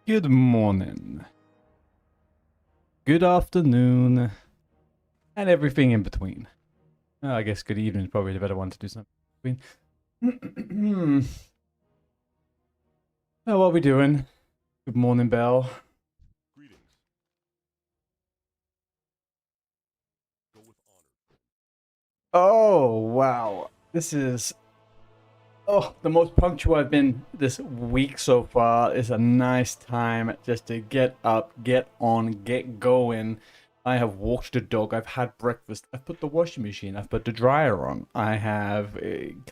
Good morning, good afternoon, and everything in between. I guess good evening is probably the better one to do something in between. How are we doing? Good morning, Belle. Greetings. Go with honor. Oh, wow. This is... Oh, the most punctual I've been this week so far. Is a nice time just to get up, get on, get going. I have walked the dog. I've had breakfast. I've put the washing machine. I've put the dryer on. I have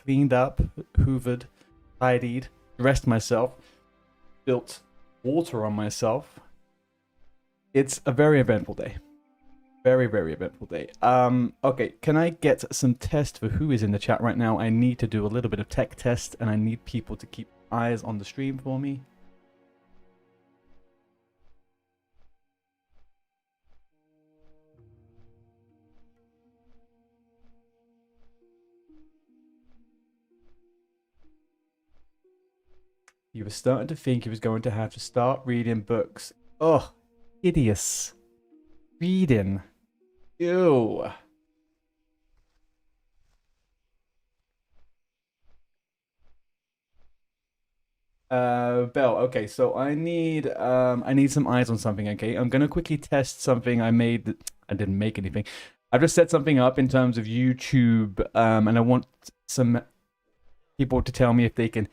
cleaned up, hoovered, tidied, dressed myself, spilt water on myself. It's a very eventful day. Very, very eventful day. Okay, can I get some test for who is in the chat right now? I need to do a little bit of tech test, and I need people to keep eyes on the stream for me. You were starting to think he was going to have to start reading books. Oh, hideous. Reading. Ew. Belle, okay, so I need some eyes on something, okay? I'm gonna quickly test something I made. I didn't make anything. I've just set something up in terms of YouTube, and I want some people to tell me if they can,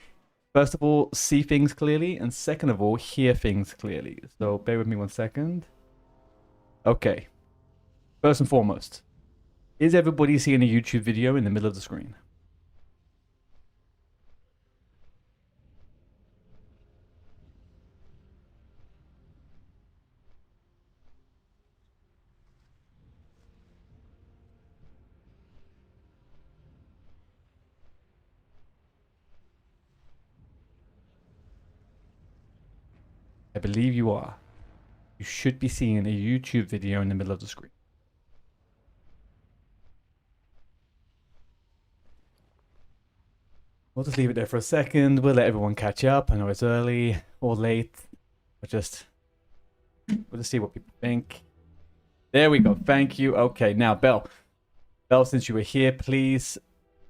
first of all, see things clearly, and second of all, hear things clearly. So bear with me 1 second. Okay. First and foremost, is everybody seeing a YouTube video in the middle of the screen? I believe you are. You should be seeing a YouTube video in the middle of the screen. We'll just leave it there for a second. We'll let everyone catch up. I know it's early or late, but we'll just see what people think. There we go. Thank you. Okay, now Belle. Belle, since you were here, please,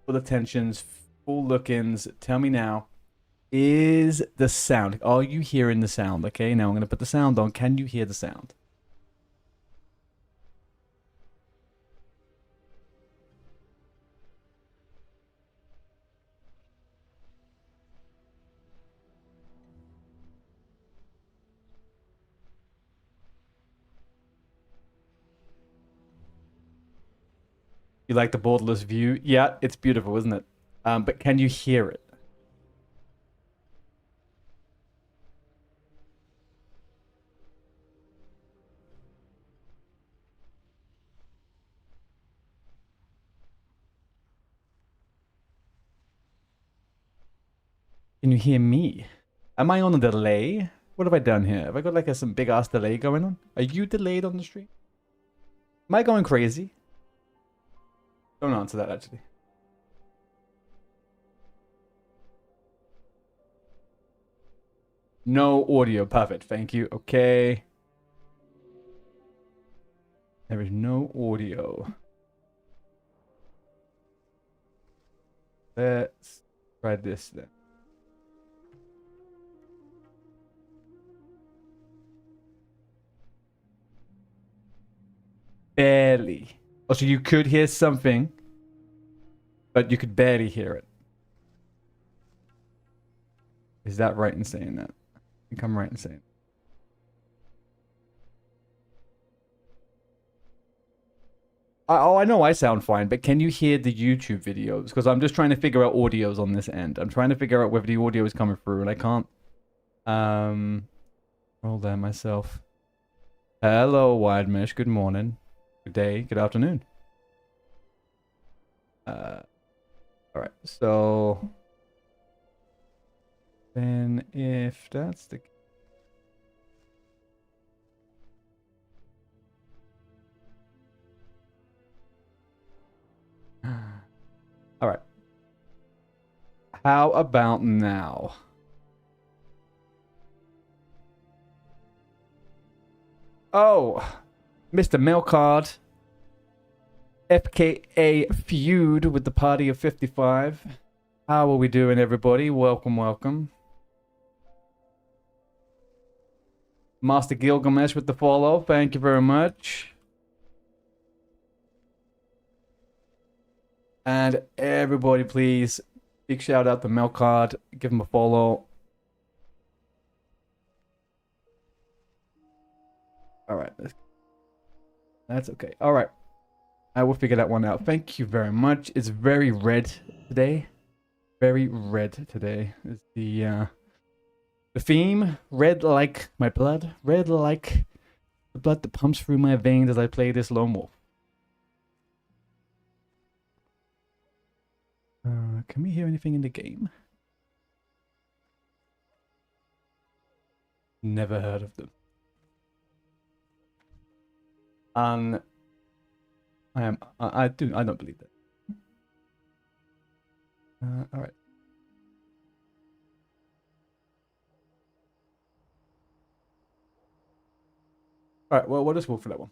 full attentions, full look-ins. Tell me now, is the sound? Are you hearing the sound? Okay, now I'm going to put the sound on. Can you hear the sound? You like the borderless view? Yeah, it's beautiful, isn't it? But can you hear it? Can you hear me? Am I on a delay? What have I done here? Have I got like some big ass delay going on? Are you delayed on the stream? Am I going crazy? Don't answer that actually. No audio. Perfect. Thank you. Okay. There is no audio. Let's try this then. Barely. Oh, so you could hear something, but you could barely hear it. Is that right in saying that? I think I'm right in saying. I know I sound fine, but can you hear the YouTube videos? Because I'm just trying to figure out audios on this end. I'm trying to figure out whether the audio is coming through, and I can't. Roll there myself. Hello, Wide Mesh. Good morning. Good day. Good afternoon. All right. So then, if that's the all right. How about now? Oh, Mr. Mailcard, FKA feud with the party of 55. How are we doing, everybody? Welcome, welcome. Master Gilgamesh with the follow. Thank you very much. And everybody, please, big shout out to Mailcard. Give him a follow. All right. That's okay. All right. I will figure that one out. Thank you very much. It's very red today. Very red today is the theme. Red like my blood. Red like the blood that pumps through my veins as I play this lone wolf. Can we hear anything in the game? Never heard of them. I don't believe that. All right. All right. Well, we'll just walk for that one.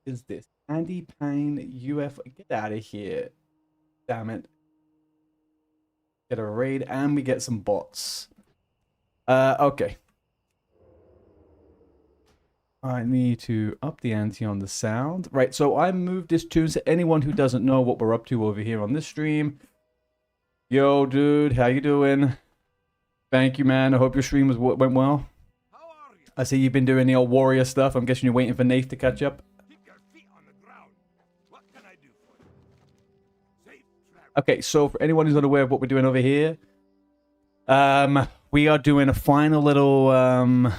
Is this Andy Payne UF? Get out of here! Damn it! Get a raid and we get some bots. Okay. I need to up the ante on the sound. Right, so I moved this tune. So anyone who doesn't know what we're up to over here on this stream. Yo, dude, how you doing? Thank you, man. I hope your stream went well. How are you? I see you've been doing the old warrior stuff. I'm guessing you're waiting for Nath to catch up. Keep your feet on the ground. What can I do for you? Safe travel. Okay, so for anyone who's not aware of what we're doing over here, we are doing a final little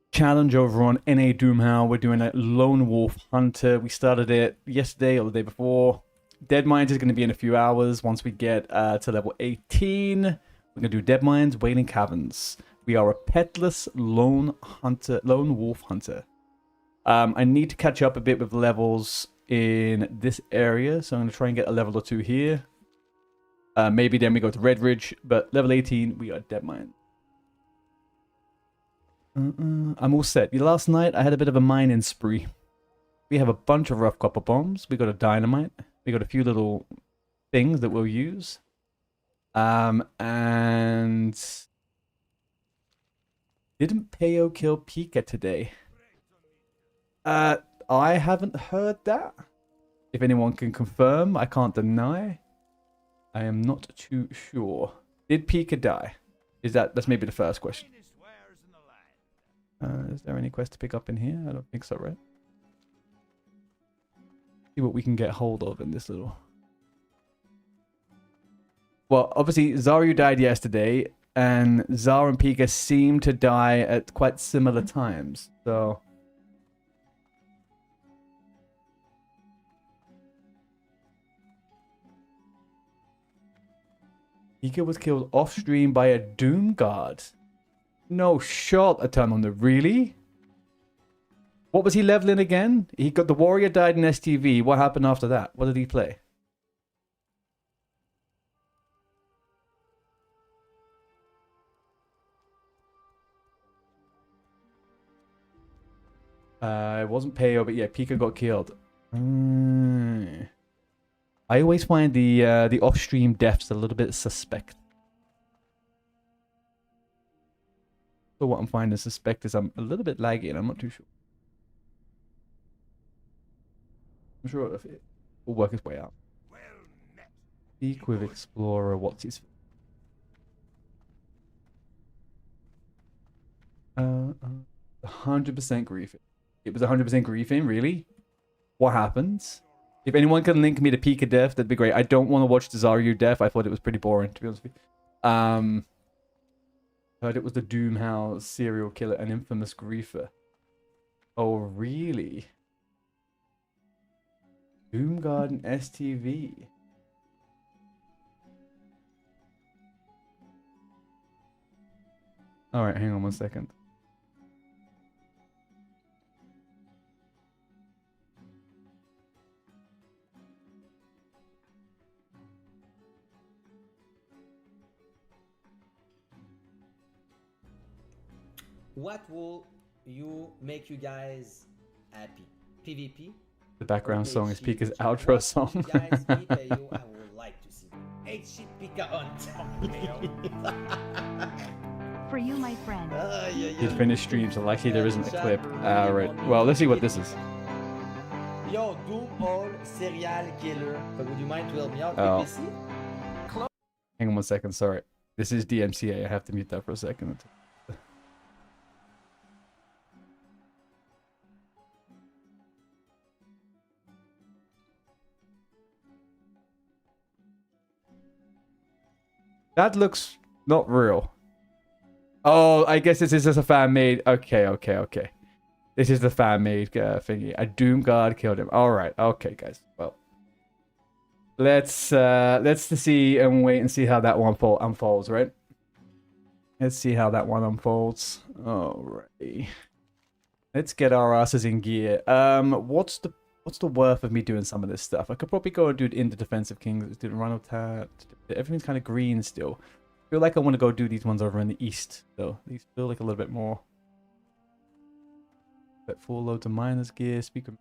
challenge over on NA DOOMHOWL. We're doing a Lone Wolf Hunter. We started it yesterday or the day before. Dead Mines is going to be in a few hours. Once we get to level 18, we're going to do Dead Mines, Wailing Caverns. We are a petless lone wolf hunter. I need to catch up a bit with levels in this area, so I'm going to try and get a level or 2 here. Maybe then we go to Red Ridge, but level 18, we are Dead Mines. I'm all set. Last night, I had a bit of a mining spree. We have a bunch of rough copper bombs. We got a dynamite. We got a few little things that we'll use. And didn't Peo kill Pika today? I haven't heard that. If anyone can confirm, I can't deny. I am not too sure. Did Pika die? That's maybe the first question. Is there any quest to pick up in here? I don't think so, right? See what we can get hold of in this little... Well, obviously, Zaryu died yesterday, and Zara and Pika seem to die at quite similar times, so... Pika was killed off-stream by a Doom Guard. No shot, a ton on the... Really? What was he leveling again? He got the warrior died in STV. What happened after that? What did he play? It wasn't Peo, but yeah, Pika got killed. I always find the off-stream deaths a little bit suspect. So what I'm finding suspect is I'm a little bit laggy and I'm not too sure. I'm sure if it will work its way out. Well met. Speak with Explorer. What's his... 100% griefing. It was 100% griefing, really? What happens? If anyone can link me to Pika death, that'd be great. I don't want to watch the Zaryu death. I thought it was pretty boring, to be honest with you. Heard it was the DOOMHOWL serial killer, an infamous griefer. Oh, really? Doom Garden STV. Alright, hang on one second. What will you make you guys happy. PvP. The background Okay, song is Sheep, Pika's Sheep. outro What song. you guys meet you, I would like to see. Hey, Sheep Pika Hunt. For you, my friend. He'd finished stream, so likely there isn't a clip. Right. Well, let's see what this is. Yo, DOOMHOWL serial killer. Would you mind to help me out? Oh. PPC? Hang on 1 second, sorry. This is DMCA, I have to mute that for a second. That looks not real. Oh, I guess this is just a fan-made. Okay. This is the fan-made thingy. A Doom Guard killed him. All right. Okay, guys. Well, let's see and wait and see how that one unfolds, right? Let's see how that one unfolds. Alrighty. Let's get our asses in gear. What's the worth of me doing some of this stuff? I could probably go and do it in the Defensive Kings, do the Run of Tat. Everything's kind of green still. I feel like I want to go do these ones over in the east, though. These feel like a little bit more. But full loads of miners gear, speaker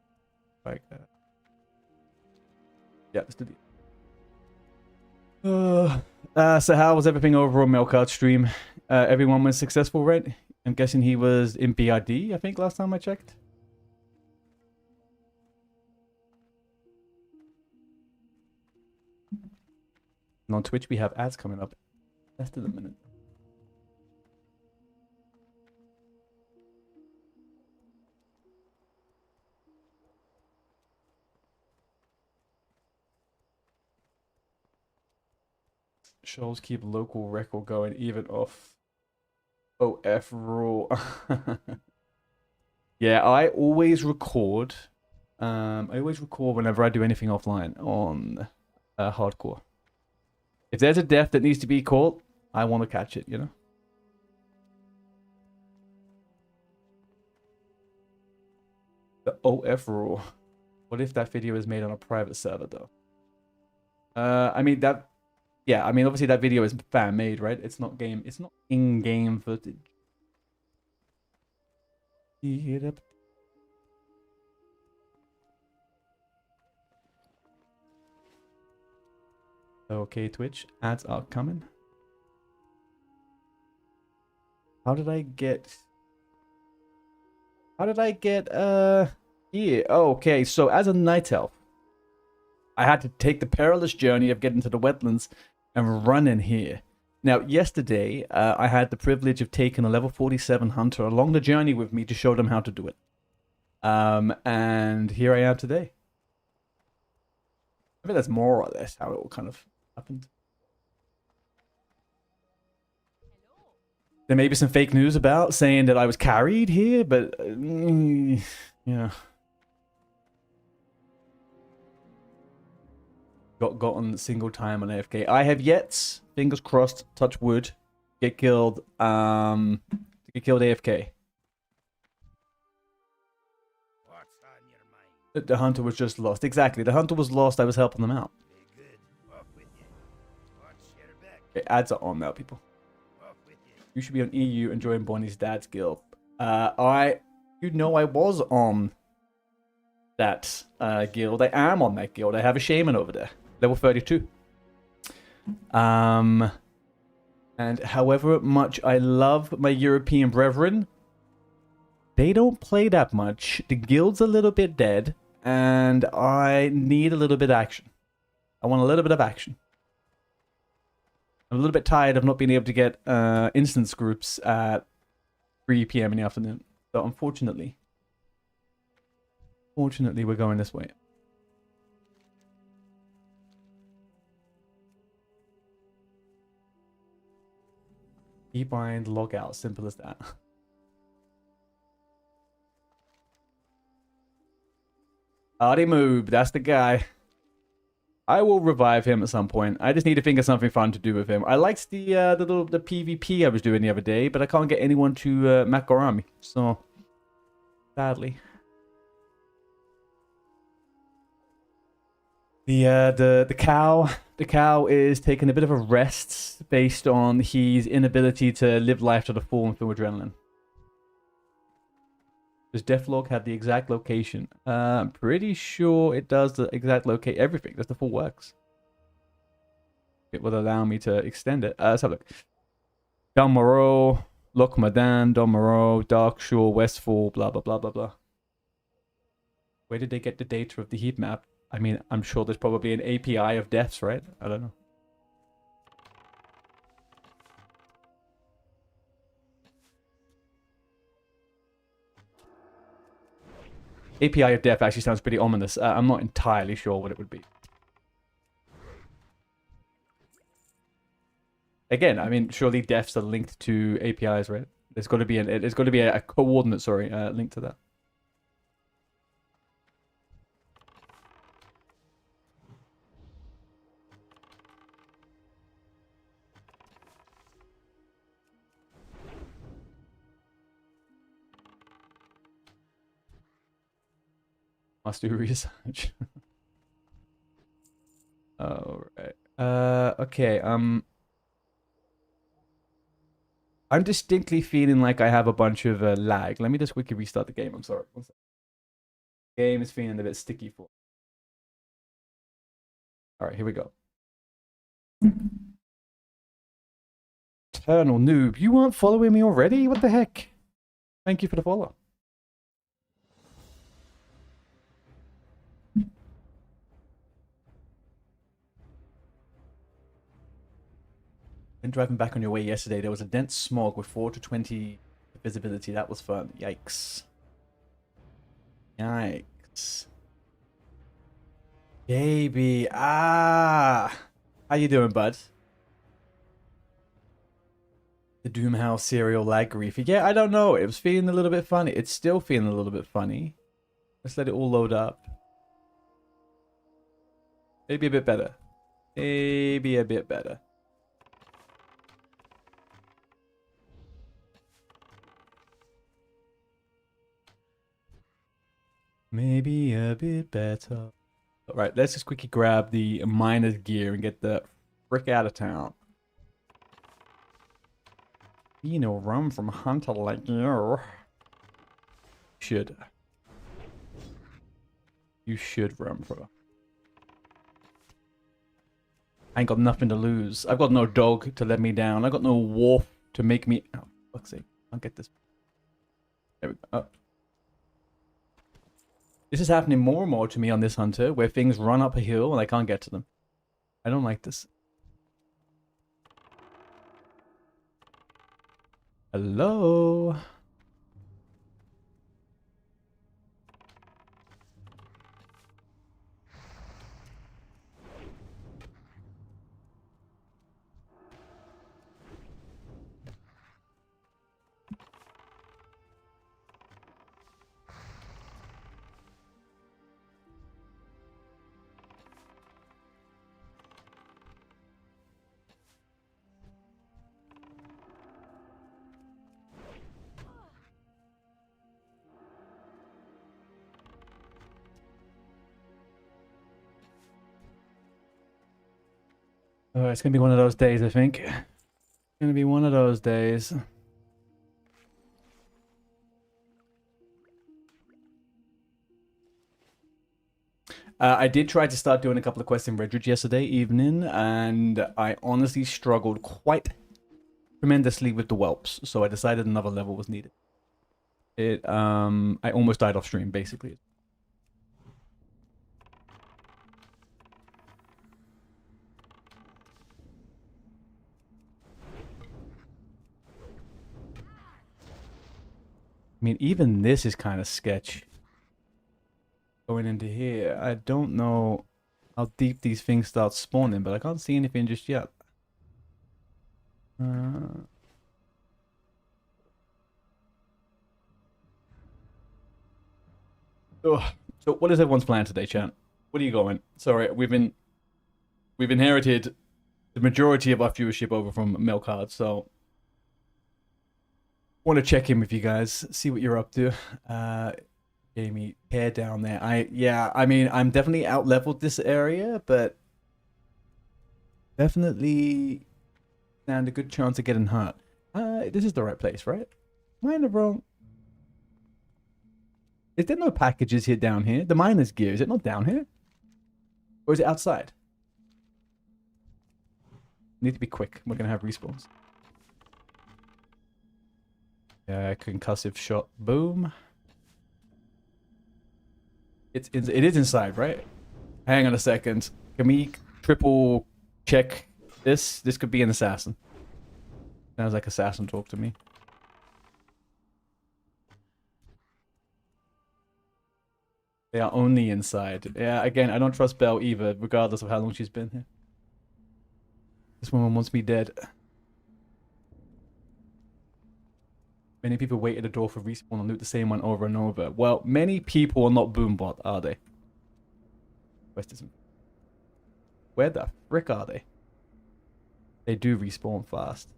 like that. Yeah, let's do the. So how was everything over on Melcard stream? Everyone was successful, right? I'm guessing he was in BRD, I think, last time I checked. And on Twitch, we have ads coming up. Less than a minute. Shows keep local record going even off OF rule. Yeah, I always record. I always record whenever I do anything offline on hardcore. If there's a death that needs to be caught, I want to catch it, you know? The OF rule. What if that video is made on a private server, though? I mean, that... Yeah, I mean, obviously that video is fan-made, right? It's not game... It's not in-game footage. Get up. Okay, Twitch. Ads are coming. How did I get here? Oh, okay, so as a night elf, I had to take the perilous journey of getting to the wetlands and run in here. Now, yesterday, I had the privilege of taking a level 47 hunter along the journey with me to show them how to do it. And here I am today. I think that's more or less how it all kind of happened. There may be some fake news about saying that I was carried here, but yeah. Got on single time on AFK. I have yet, fingers crossed, touch wood, get killed. Get killed AFK. What's on your mind? The hunter was just lost. Exactly. The hunter was lost. I was helping them out. Very good. Off with you. Watch your back. Okay, ads are on now, people. Off with you. You should be on EU and join Bonnie's dad's guild. You know I was on that guild. I am on that guild. I have a shaman over there. Level 32. And however much I love my European brethren, they don't play that much. The guild's a little bit dead, and I need a little bit of action. I want a little bit of action. I'm a little bit tired of not being able to get instance groups at 3 p.m. in the afternoon. So unfortunately, we're going this way. Keybind, log out, simple as that. Moob, that's the guy. I will revive him at some point. I just need to think of something fun to do with him. I liked the PvP I was doing the other day, but I can't get anyone to Makarami. So, sadly. The cow is taking a bit of a rest based on his inability to live life to the full and feel adrenaline. Does Devlog have the exact location? I'm pretty sure it does the exact locate everything. That's the full works. It will allow me to extend it. Let's have a look. Dalmoro, Loch Madan, Dalmoro, Darkshore, Westfall, blah blah blah blah blah. Where did they get the data of the heat map? I mean, I'm sure there's probably an API of deaths, right? I don't know. API of death actually sounds pretty ominous. I'm not entirely sure what it would be. Again, I mean, surely deaths are linked to APIs, right? There's got to be a coordinate, sorry, linked to that. Must do research. Alright. Okay, I'm distinctly feeling like I have a bunch of lag. Let me just quickly restart the game. I'm sorry. One second. The game is feeling a bit sticky for. Alright, here we go. Eternal noob, you aren't following me already? What the heck? Thank you for the follow. When driving back on your way yesterday, there was a dense smog with 4 to 20 visibility. That was fun. Yikes. Yikes. Baby. Ah. How you doing, bud? The DOOMHOWL serial lag grief. Yeah, I don't know. It was feeling a little bit funny. It's still feeling a little bit funny. Let's let it all load up. Maybe a bit better. Maybe a bit better. Maybe a bit better. Alright, let's just quickly grab the miner's gear and get the frick out of town. You know, run from a hunter like you. Should. You should run from. I ain't got nothing to lose. I've got no dog to let me down. I've got no wolf to make me. Oh, fuck's sake. I'll get this. There we go. Oh. This is happening more and more to me on this hunter, where things run up a hill and I can't get to them. I don't like this. Hello? Oh, it's gonna be one of those days, I think. It's gonna be one of those days. I did try to start doing a couple of quests in Redridge yesterday evening, and I honestly struggled quite tremendously with the whelps, so I decided another level was needed. I almost died off stream, basically. I mean, even this is kind of sketch. Going into here, I don't know how deep these things start spawning, but I can't see anything just yet. So what is everyone's plan today, chat? What are you going? Sorry, we've inherited the majority of our viewership over from Milkard, so want to check in with you guys, see what you're up to. Jamie, hair down there. I mean, I'm definitely out leveled this area, but definitely stand a good chance of getting hurt. This is the right place, right? Am I in the wrong? Is there no packages here down here? The miner's gear, is it not down here? Or is it outside? Need to be quick. We're gonna have respawns. Yeah, concussive shot. Boom. It is inside, right? Hang on a second. Can we triple check this? This could be an assassin. Sounds like assassin talk to me. They are only inside. Yeah, again, I don't trust Belle either, regardless of how long she's been here. This woman wants me dead. Many people wait at the door for respawn and loot the same one over and over. Well, many people are not Boombot, are they? Where the frick are they? They do respawn fast.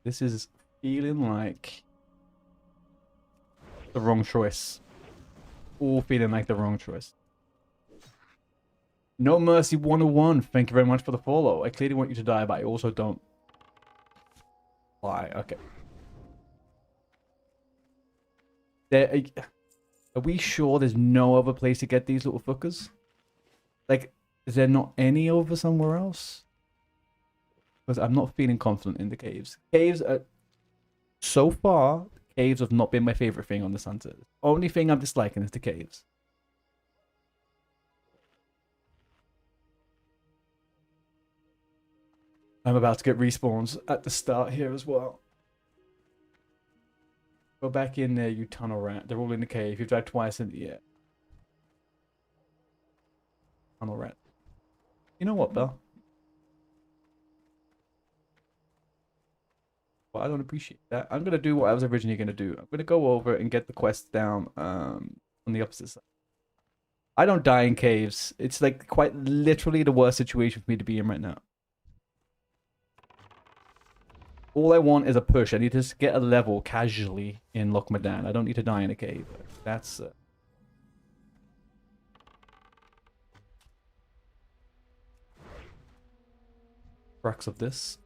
This is feeling like the wrong choice. All feeling like the wrong choice. No Mercy 101. Thank you very much for the follow. I clearly want you to die, but I also don't. Why? Okay. Are we sure there's no other place to get these little fuckers? Like, is there not any over somewhere else? Because I'm not feeling confident in the caves. Caves are... So far, caves have not been my favorite thing on this hunter. The only thing I'm disliking is the caves. I'm about to get respawns at the start here as well. Go back in there, you tunnel rat. They're all in the cave. You've died twice in the air. Tunnel rat. You know what, Belle? Well, I don't appreciate that. I'm going to do what I was originally going to do. I'm going to go over and get the quest down on the opposite side. I don't die in caves. It's like quite literally the worst situation for me to be in right now. All I want is a push. I need to just get a level casually in Loch Madan. I don't need to die in a cave. That's... crux of this.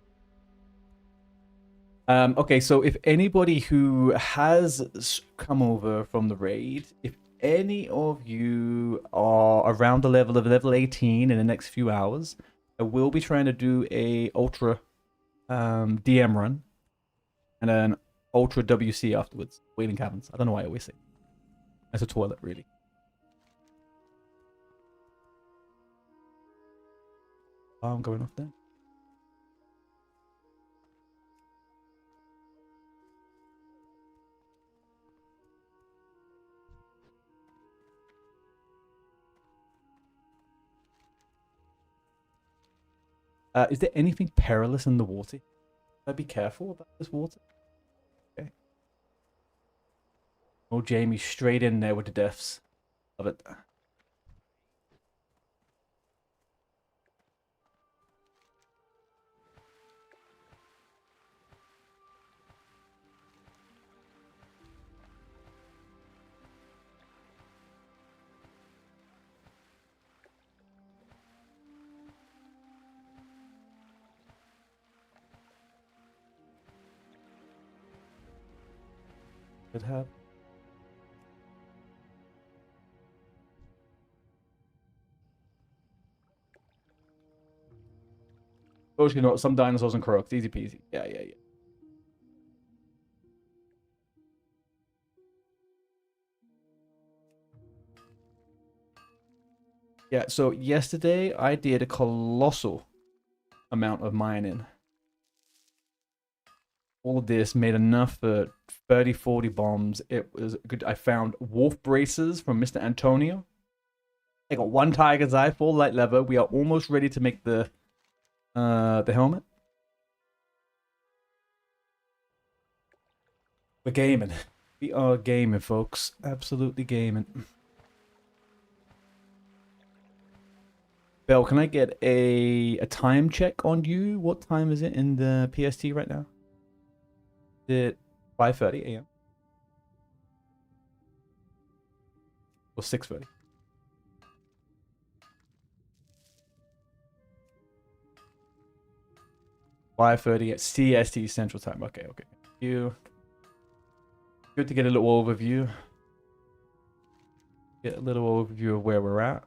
Okay, so if anybody who has come over from the raid, if any of you are around the level of level 18 in the next few hours, I will be trying to do a ultra DM run and an ultra WC afterwards. Wailing Caverns. I don't know why I always say. It's a toilet, really. Oh, I'm going off there. Is there anything perilous in the water? Should I be careful about this water? Okay. Oh, Jamie, straight in there with the deaths. Love it. Could have. Oh, you know, some dinosaurs and crocs. Easy peasy. Yeah. Yeah, so yesterday I did a colossal amount of mining. All of this made enough for 30, 40 bombs. It was good. I found wolf braces from Mr. Antonio. I got one tiger's eye, full light leather. We are almost ready to make the helmet. We're gaming. We are gaming, folks. Absolutely gaming. Belle, can I get a time check on you? What time is it in the PST right now? Is it 5:30 a.m.? Or 6:30. $5:30 at CST Central Time. Okay, okay. Thank you. Good to get a little overview. Get a little overview of where we're at.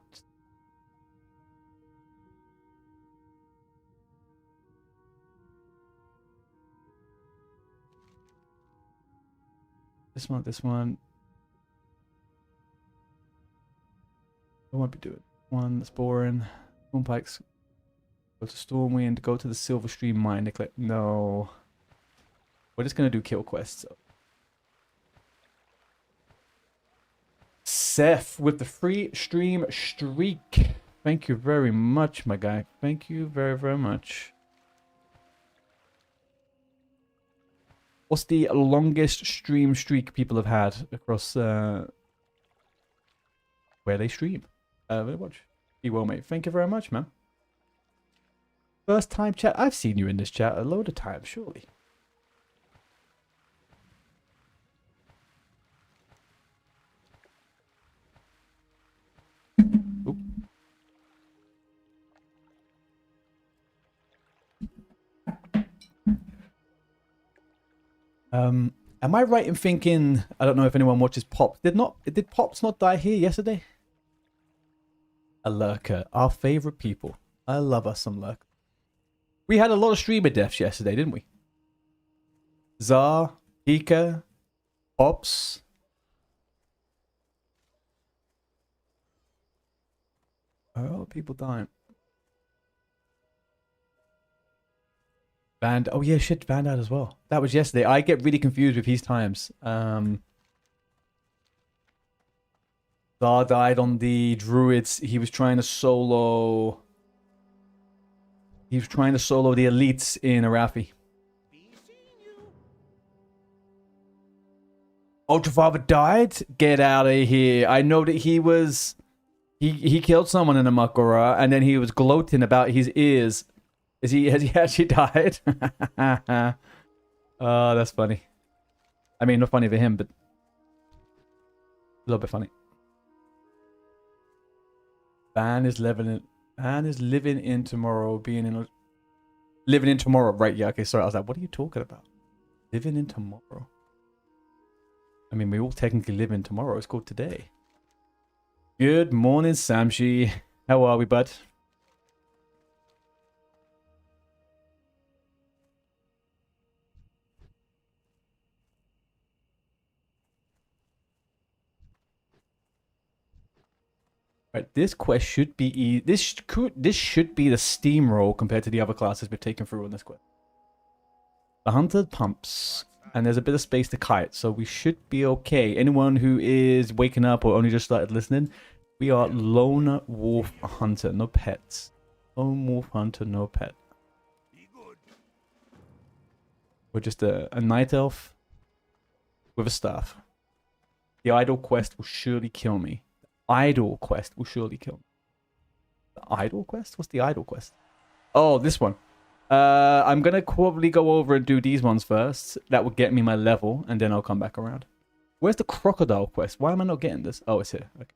This one, this one. I won't be doing one that's boring. Storm Pikes. Go to Stormwind. Go to the Silver Stream Mine. Click. No. We're just gonna do kill quests. Seth with the free stream streak. Thank you very much, my guy. Thank you very, very much. What's the longest stream streak people have had across where they stream? Watch. Be well, mate. Thank you very much, man. First time chat. I've seen you in this chat a load of times, surely. Oop. Am I right in thinking, I don't know if anyone watches Pops. Did Pops not die here yesterday? A lurker, our favorite people. I love us some lurker. We had a lot of streamer deaths yesterday, didn't we? Zar, Pika, Pops. Oh, people dying. Van, oh yeah, shit, Van died as well. That was yesterday. I get really confused with his times. Zar died on the Druids. He was trying to solo. He was trying to solo the elites in Arathi. Ultrafather died? Get out of here. I know that he was... He killed someone in a Makara, and then he was gloating about his ears. Has he actually died? Oh, that's funny. I mean, not funny for him, but... a little bit funny. Van is living in tomorrow, living in tomorrow, right? Yeah, okay, sorry. I was like, what are you talking about? Living in tomorrow. I mean, we all technically live in tomorrow. It's called today. Good morning, Samshi. How are we, bud? Right, this quest should be this should be the steamroll compared to the other classes we've taken through on this quest. The hunter pumps, and there's a bit of space to kite, so we should be okay. Anyone who is waking up or only just started listening, we are lone wolf hunter, no pets. Lone wolf hunter, no pet. We're just a night elf with a staff. The idol quest will surely kill me. Idol quest will surely kill me. The idol quest? What's the idol quest? Oh, this one. I'm gonna probably go over and do these ones first. That will get me my level, and then I'll come back around. Where's the crocodile quest? Why am I not getting this? Oh, it's here. Okay.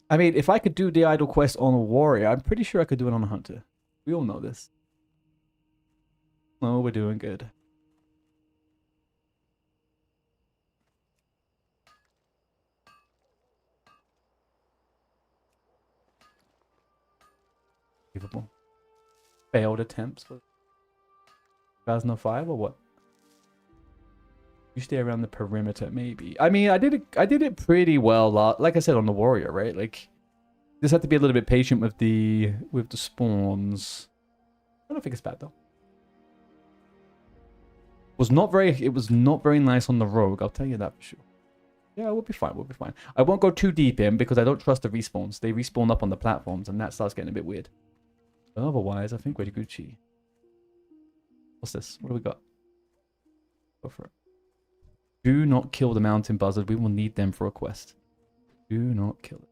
I mean, if I could do the idol quest on a warrior, I'm pretty sure I could do it on a hunter. We all know this. Oh, we're doing good. Failed attempts for 2005 or what? You stay around the perimeter, maybe. I mean, I did it pretty well. Like I said on the warrior, right? Like, just have to be a little bit patient with the spawns. I don't think it's bad though. It was not very nice on the rogue. I'll tell you that for sure. Yeah, we'll be fine. We'll be fine. I won't go too deep in because I don't trust the respawns. They respawn up on the platforms, and that starts getting a bit weird. But otherwise, I think we're Gucci. What's this? What do we got? Go for it. Do not kill the mountain buzzard. We will need them for a quest. Do not kill it.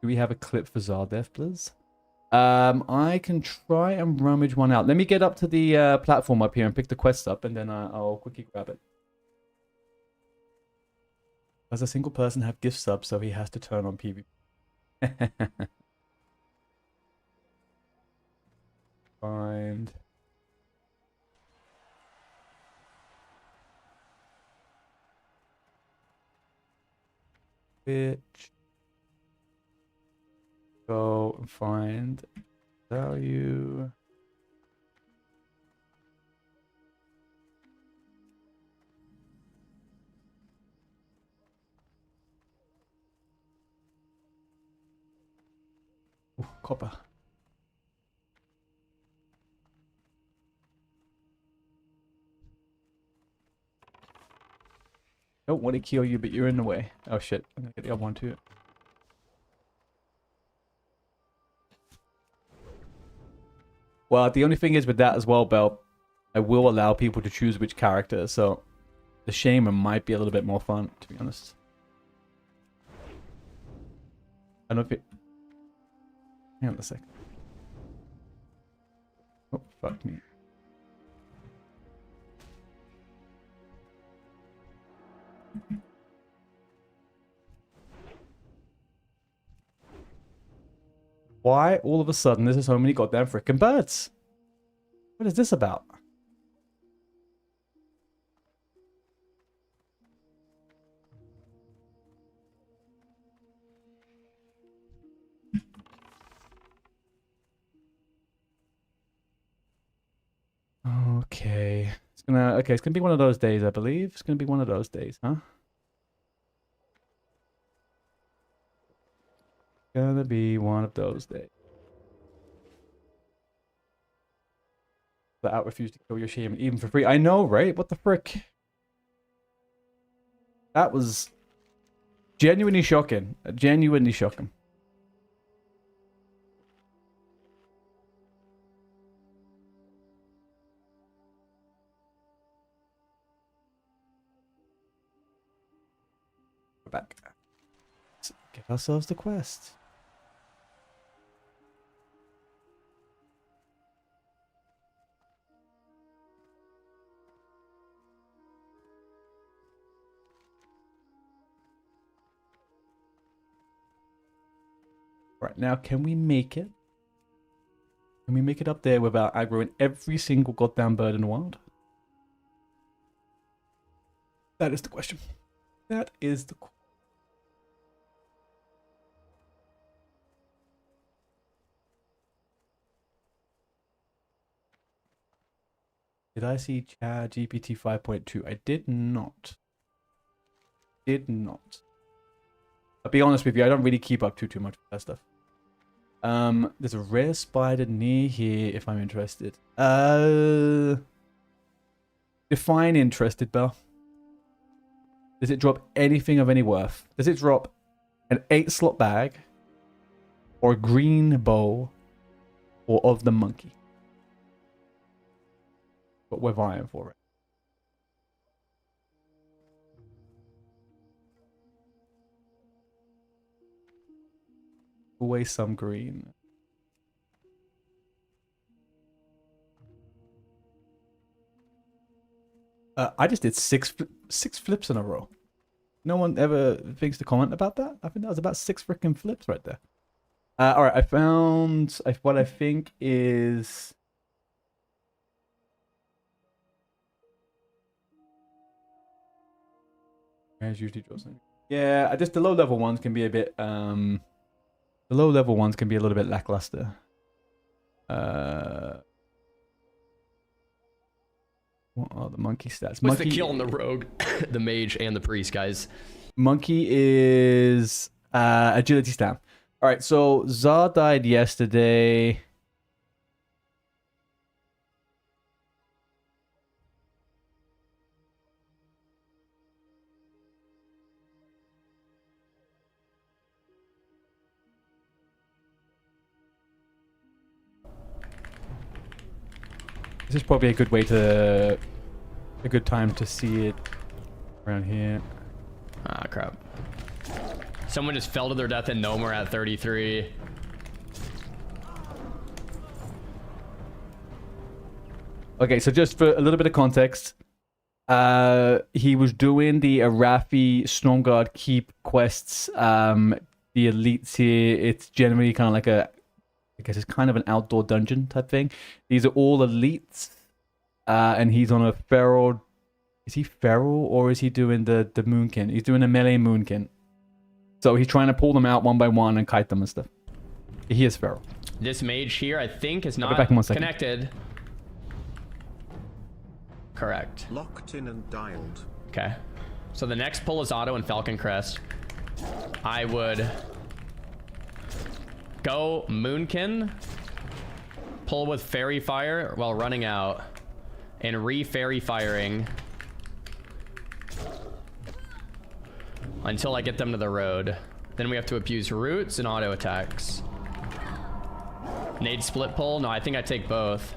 Do we have a clip for Zardev, please? I can try and rummage one out. Let me get up to the platform up here and pick the quest up, and then I'll quickly grab it. Does a single person have gift subs, so he has to turn on PvP? Find. Bitch. Go and find value. Ooh, copper. Don't want to kill you, but you're in the way. Oh shit, I'm gonna get the other one too. Well, the only thing is with that as well, Bell, I will allow people to choose which character, so the Shaman might be a little bit more fun, to be honest. I don't know if it... Hang on a sec. Oh, fuck me. Why all of a sudden there's so many goddamn freaking birds? What is this about? Okay. It's gonna be one of those days, I believe. It's gonna be one of those days, huh? Gonna be one of those days. The out refused to kill your shaman even for free. I know, right? What the frick? That was genuinely shocking. Genuinely shocking. We're back. Let's give ourselves the quest. Right, now can we make it? Can we make it up there without aggroing every single goddamn bird in the wild? That is the question. That is the question. Did I see Chat GPT 5.2? I did not. Did not. I'll be honest with you, I don't really keep up too much with that stuff. There's a rare spider near here if I'm interested. Define interested, Bell. Does it drop anything of any worth? Does it drop an 8-slot bag? Or a green bow? Or of the monkey? But we're vying for it. Always some green. I just did six flips in a row. No one ever thinks to comment about that. I think that was about 6 freaking flips right there. All right, I found what I think is. As usually draws. Yeah, I just the low level ones can be a bit the low level ones can be a little bit lackluster. What are the monkey stats? What's the kill on the rogue, the mage, and the priest, guys? Monkey is agility stamp. All right, so Zar died yesterday. This is probably a good time to see it around here. Ah, crap. Someone just fell to their death and no more at 33. Okay, so just for a little bit of context, he was doing the Arathi Stormguard Keep quests. The elites here, it's generally kind of like I guess it's kind of an outdoor dungeon type thing. These are all elites, and he's on a feral. Is he feral or is he doing the moonkin? He's doing a melee moonkin. So he's trying to pull them out one by one and kite them and stuff. He is feral. This mage here, I think, is I'll not be back in 1 second. connected. Correct. Locked in and dialed. Okay. So the next pull is Auto and Falcon Crest. I would go Moonkin, pull with Fairy Fire while running out, and re-Fairy Firing until I get them to the road. Then we have to abuse roots and auto attacks. Nade split pull? No, I think I take both.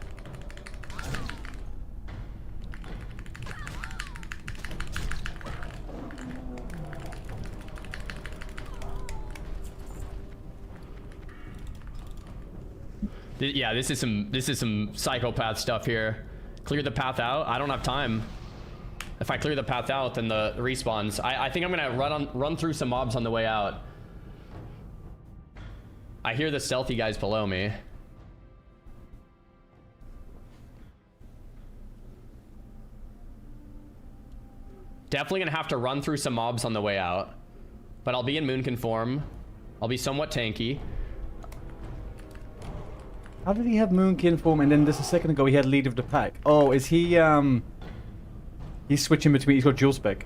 Yeah, this is some psychopath stuff here. Clear the path out. I don't have time. If I clear the path out, then the respawns. I think I'm gonna run through some mobs on the way out. I hear the stealthy guys below me. Definitely gonna have to run through some mobs on the way out. But I'll be in Moonkin form. I'll be somewhat tanky. How did he have Moonkin form and then just a second ago he had lead of the pack? Oh, is he he's switching between, he's got dual spec.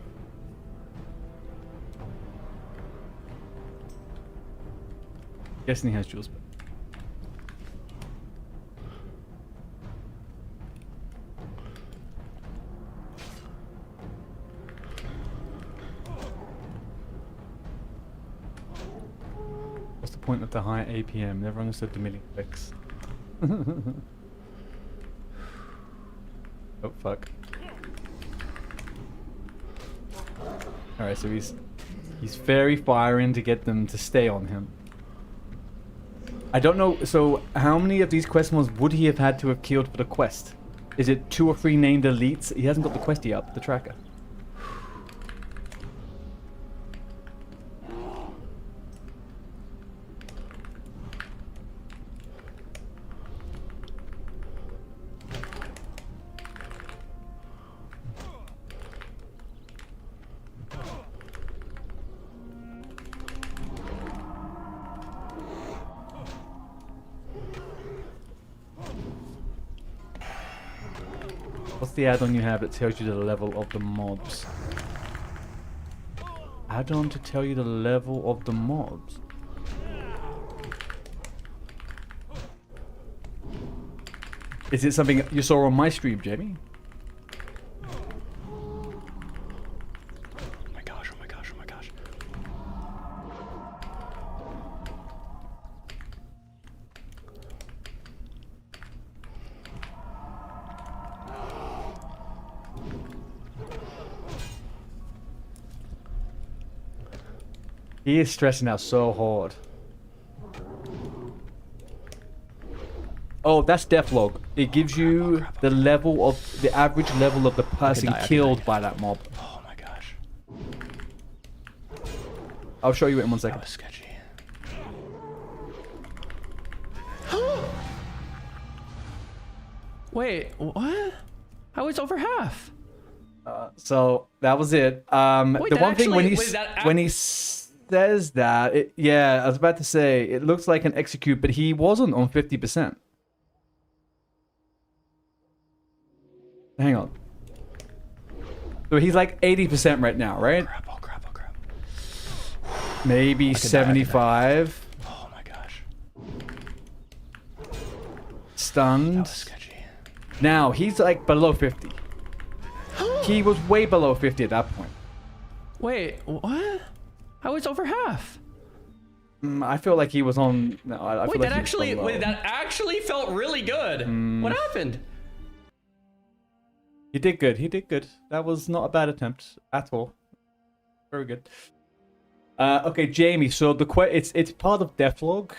Guessing he has dual spec. What's the point of the high APM? Never understood the milling fix. Oh fuck. Alright, so he's fairy firing to get them to stay on him. I don't know, so how many of these quest mods would he have had to have killed for the quest? Is it 2 or 3 named elites? He hasn't got the questy up, the tracker. What's the add-on you have that tells you the level of the mobs? Add-on to tell you the level of the mobs? Is it something you saw on my stream, Jamie? Oh my gosh, oh my gosh, oh my gosh. He is stressing out so hard. Oh, that's Deathlog. It gives you the level of the average level of the person killed by that mob. Oh my gosh. I'll show you it in 1 second. That was sketchy. Wait, what? I was over half. So that was it. The one thing when he says that, yeah, I was about to say it looks like an execute, but he wasn't on 50%. Hang on. So he's like 80% right now, right? Crap, oh crap, oh crap. Maybe 75. Oh my gosh. Stunned. That was sketchy. Now he's like below 50. He was way below 50 at that point. Wait, what? I was over half. I feel like he was on. No, I Wait, feel that like actually, that actually felt really good. What happened? He did good. He did good. That was not a bad attempt at all. Very good. Okay, Jamie. So the it's part of Deathlog.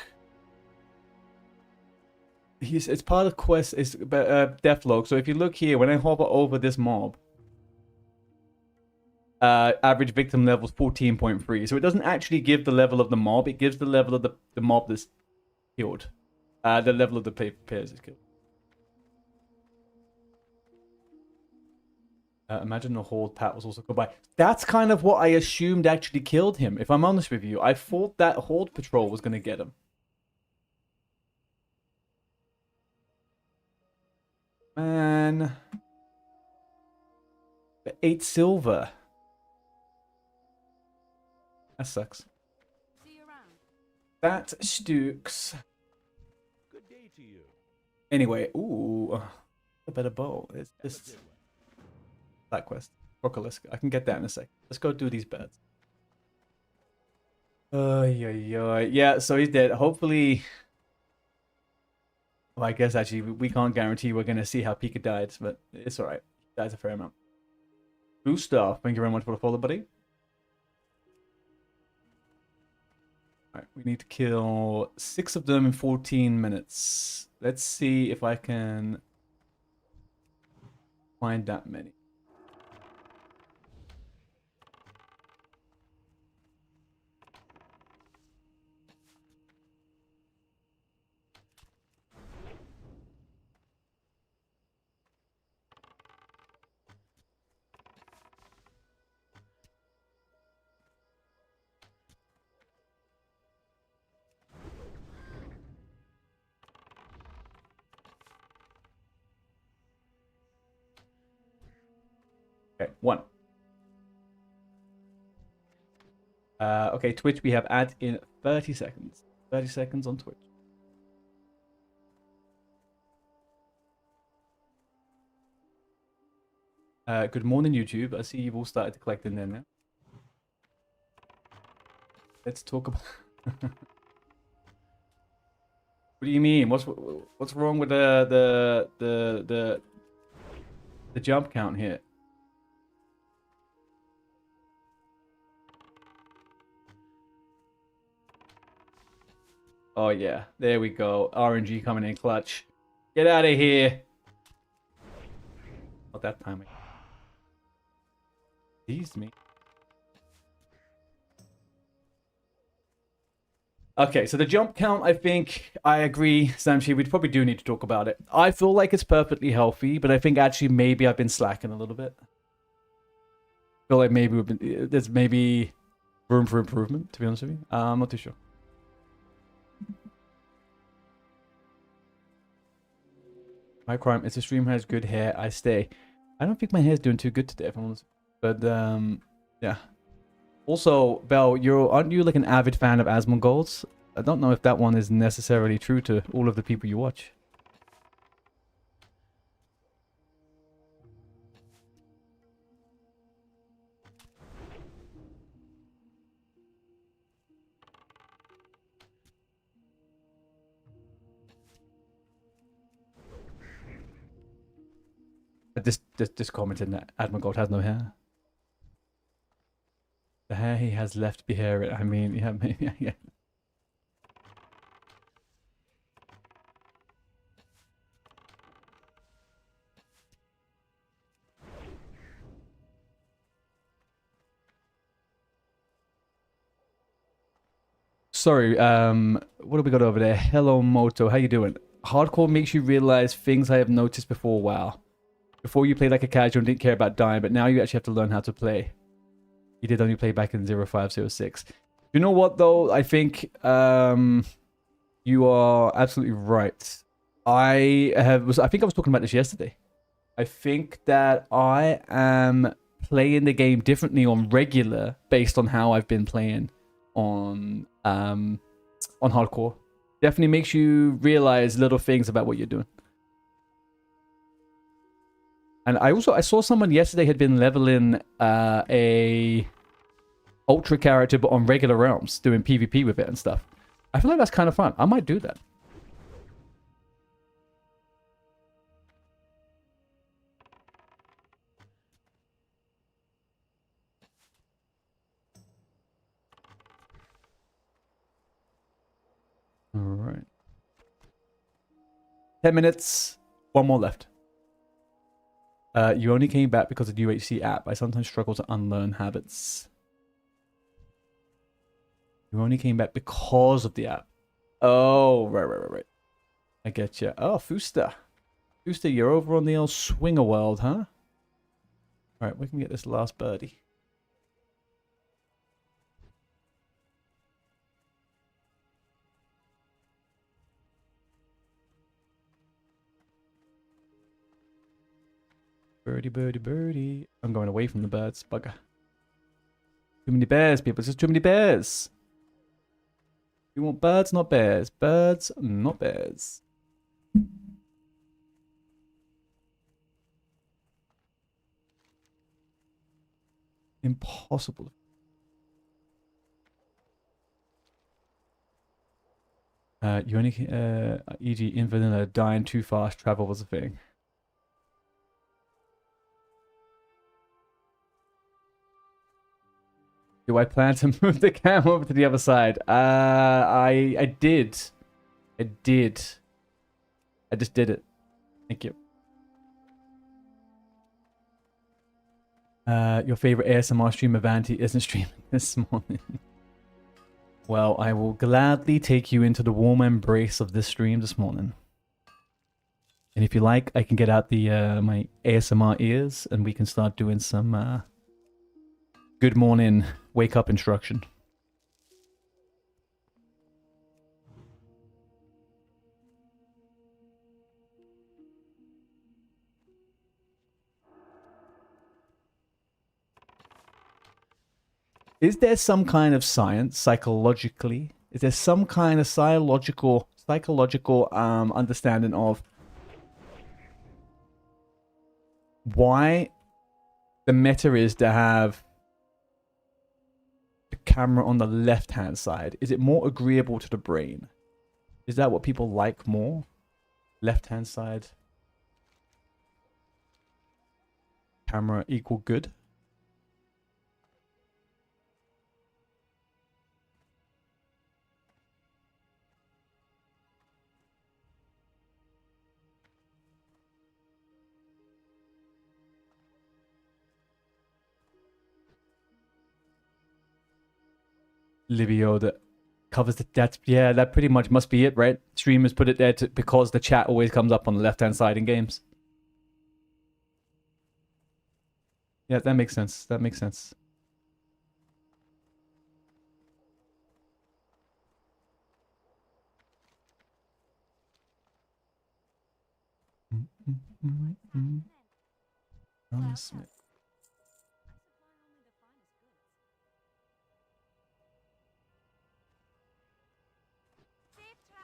It's part of quest. It's Deathlog. So if you look here, when I hover over this mob, average victim level is 14.3. So it doesn't actually give the level of the mob. It gives the level of the mob that's killed. The level of the players is killed. Imagine the Horde Pat was also killed by. That's kind of what I assumed actually killed him. If I'm honest with you, I thought that Horde Patrol was going to get him. Man. 8 silver. That sucks. See you around. That stukes. Good day to you. Anyway, ooh. A better bow. It's Have a just good one. that quest. Rocalisk. I can get that in a sec. Let's go do these beds. Yeah, so he's dead. Hopefully. Well, I guess actually we can't guarantee we're going to see how Pika died, but it's alright. He dies a fair amount. Gustav, thank you very much for the follow, buddy. Alright, we need to kill 6 of them in 14 minutes. Let's see if I can find that many. Okay, 1. Okay, Twitch, we have ad in 30 seconds. 30 seconds on Twitch. Good morning, YouTube. I see you've all started to collect in there now. Let's talk about... What do you mean? What's wrong with the jump count here? Oh yeah, there we go. RNG coming in clutch. Get out of here. Not that time. Teased me. Okay, so the jump count, I think, I agree, Samshi, we probably do need to talk about it. I feel like it's perfectly healthy, but I think actually maybe I've been slacking a little bit. I feel like maybe there's maybe room for improvement, to be honest with you. I'm not too sure. My crime is the stream has good hair, I stay. I don't think my hair's doing too good today, if I'm honest. But, yeah. Also, Belle, aren't you like an avid fan of Asmongold's? I don't know if that one is necessarily true to all of the people you watch. This commented that Asmongold has no hair. The hair he has left be hair. I mean, yeah, maybe, yeah. Sorry, what have we got over there? Hello, Moto. How you doing? Hardcore makes you realize things I have noticed before. Wow. Before you played like a casual and didn't care about dying, but now you actually have to learn how to play. You did only play back in 0506. You know what, though? I think you are absolutely right. I think I was talking about this yesterday. I think that I am playing the game differently on regular based on how I've been playing on hardcore. Definitely makes you realize little things about what you're doing. And I saw someone yesterday had been leveling a ultra character but on regular realms, doing PvP with it and stuff. I feel like that's kind of fun. I might do that. 10 minutes. One more left. You only came back because of the UHC app. I sometimes struggle to unlearn habits. You only came back because of the app. Oh, right. I get you. Oh, Fooster. Fooster, you're over on the old Swinger World, huh? Alright, we can get this last birdie. Birdie. I'm going away from the birds. Bugger. Too many bears, people. There's just too many bears. We want birds, not bears. Birds, not bears. Impossible. You only e.g. in vanilla, dying too fast, travel was a thing. Do I plan to move the cam over to the other side? I did. I just did it. Thank you. Your favorite ASMR streamer, Vanty, isn't streaming this morning. Well, I will gladly take you into the warm embrace of this stream this morning. And if you like, I can get out the my ASMR ears and we can start doing some good morning wake up instruction. Is there some kind of science psychologically? Is there some kind of psychological understanding of why the meta is to have the camera on the left-hand side? Is it more agreeable to the brain? Is that what people like more? Left-hand side camera equal good? Livio that covers the that pretty much must be it, right? Streamers put it there because the chat always comes up on the left hand side in games. Yeah, that makes sense. That makes sense. Smith.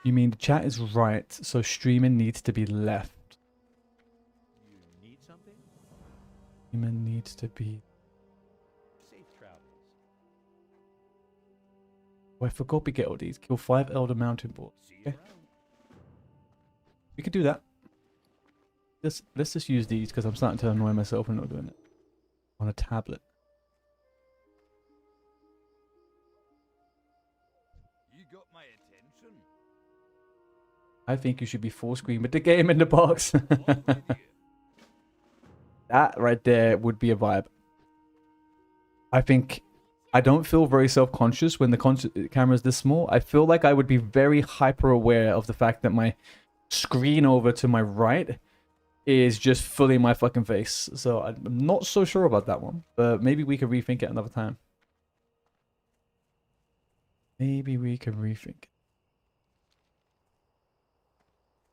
You mean the chat is right, so streaming needs to be left. You need something? Streaming needs to be... Safe travels. Oh, I forgot we get all these. Kill 5 Elder Mountain Boars. See you Okay. around. We could do that. Let's just use these because I'm starting to annoy myself and not doing it. On a tablet. You got my attention. I think you should be full screen with the game in the box. I'm with you. That right there would be a vibe. I think I don't feel very self-conscious when the camera is this small. I feel like I would be very hyper aware of the fact that my screen over to my right is just fully my fucking face. So I'm not so sure about that one, but maybe we could rethink it another time. Maybe we can rethink it.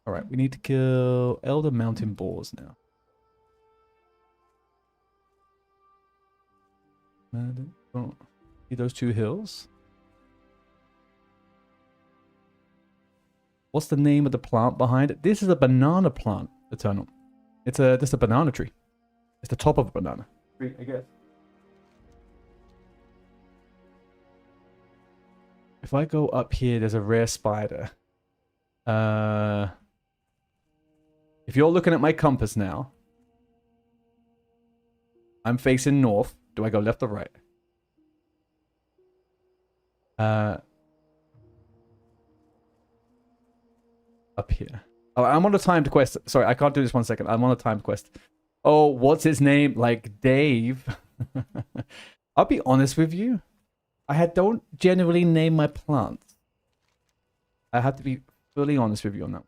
All right, we need to kill Elder Mountain Boars now. Oh, see those 2 hills? What's the name of the plant behind it? This is a banana plant, Eternal. It's just a banana tree. It's the top of a banana tree, I guess. If I go up here, there's a rare spider. If you're looking at my compass now, I'm facing north. Do I go left or right? Up here. Oh, I'm on a timed quest. Sorry, I can't do this 1 second. I'm on a timed quest. Oh, what's his name? Like Dave. I'll be honest with you. Don't generally name my plants. I have to be fully honest with you on that.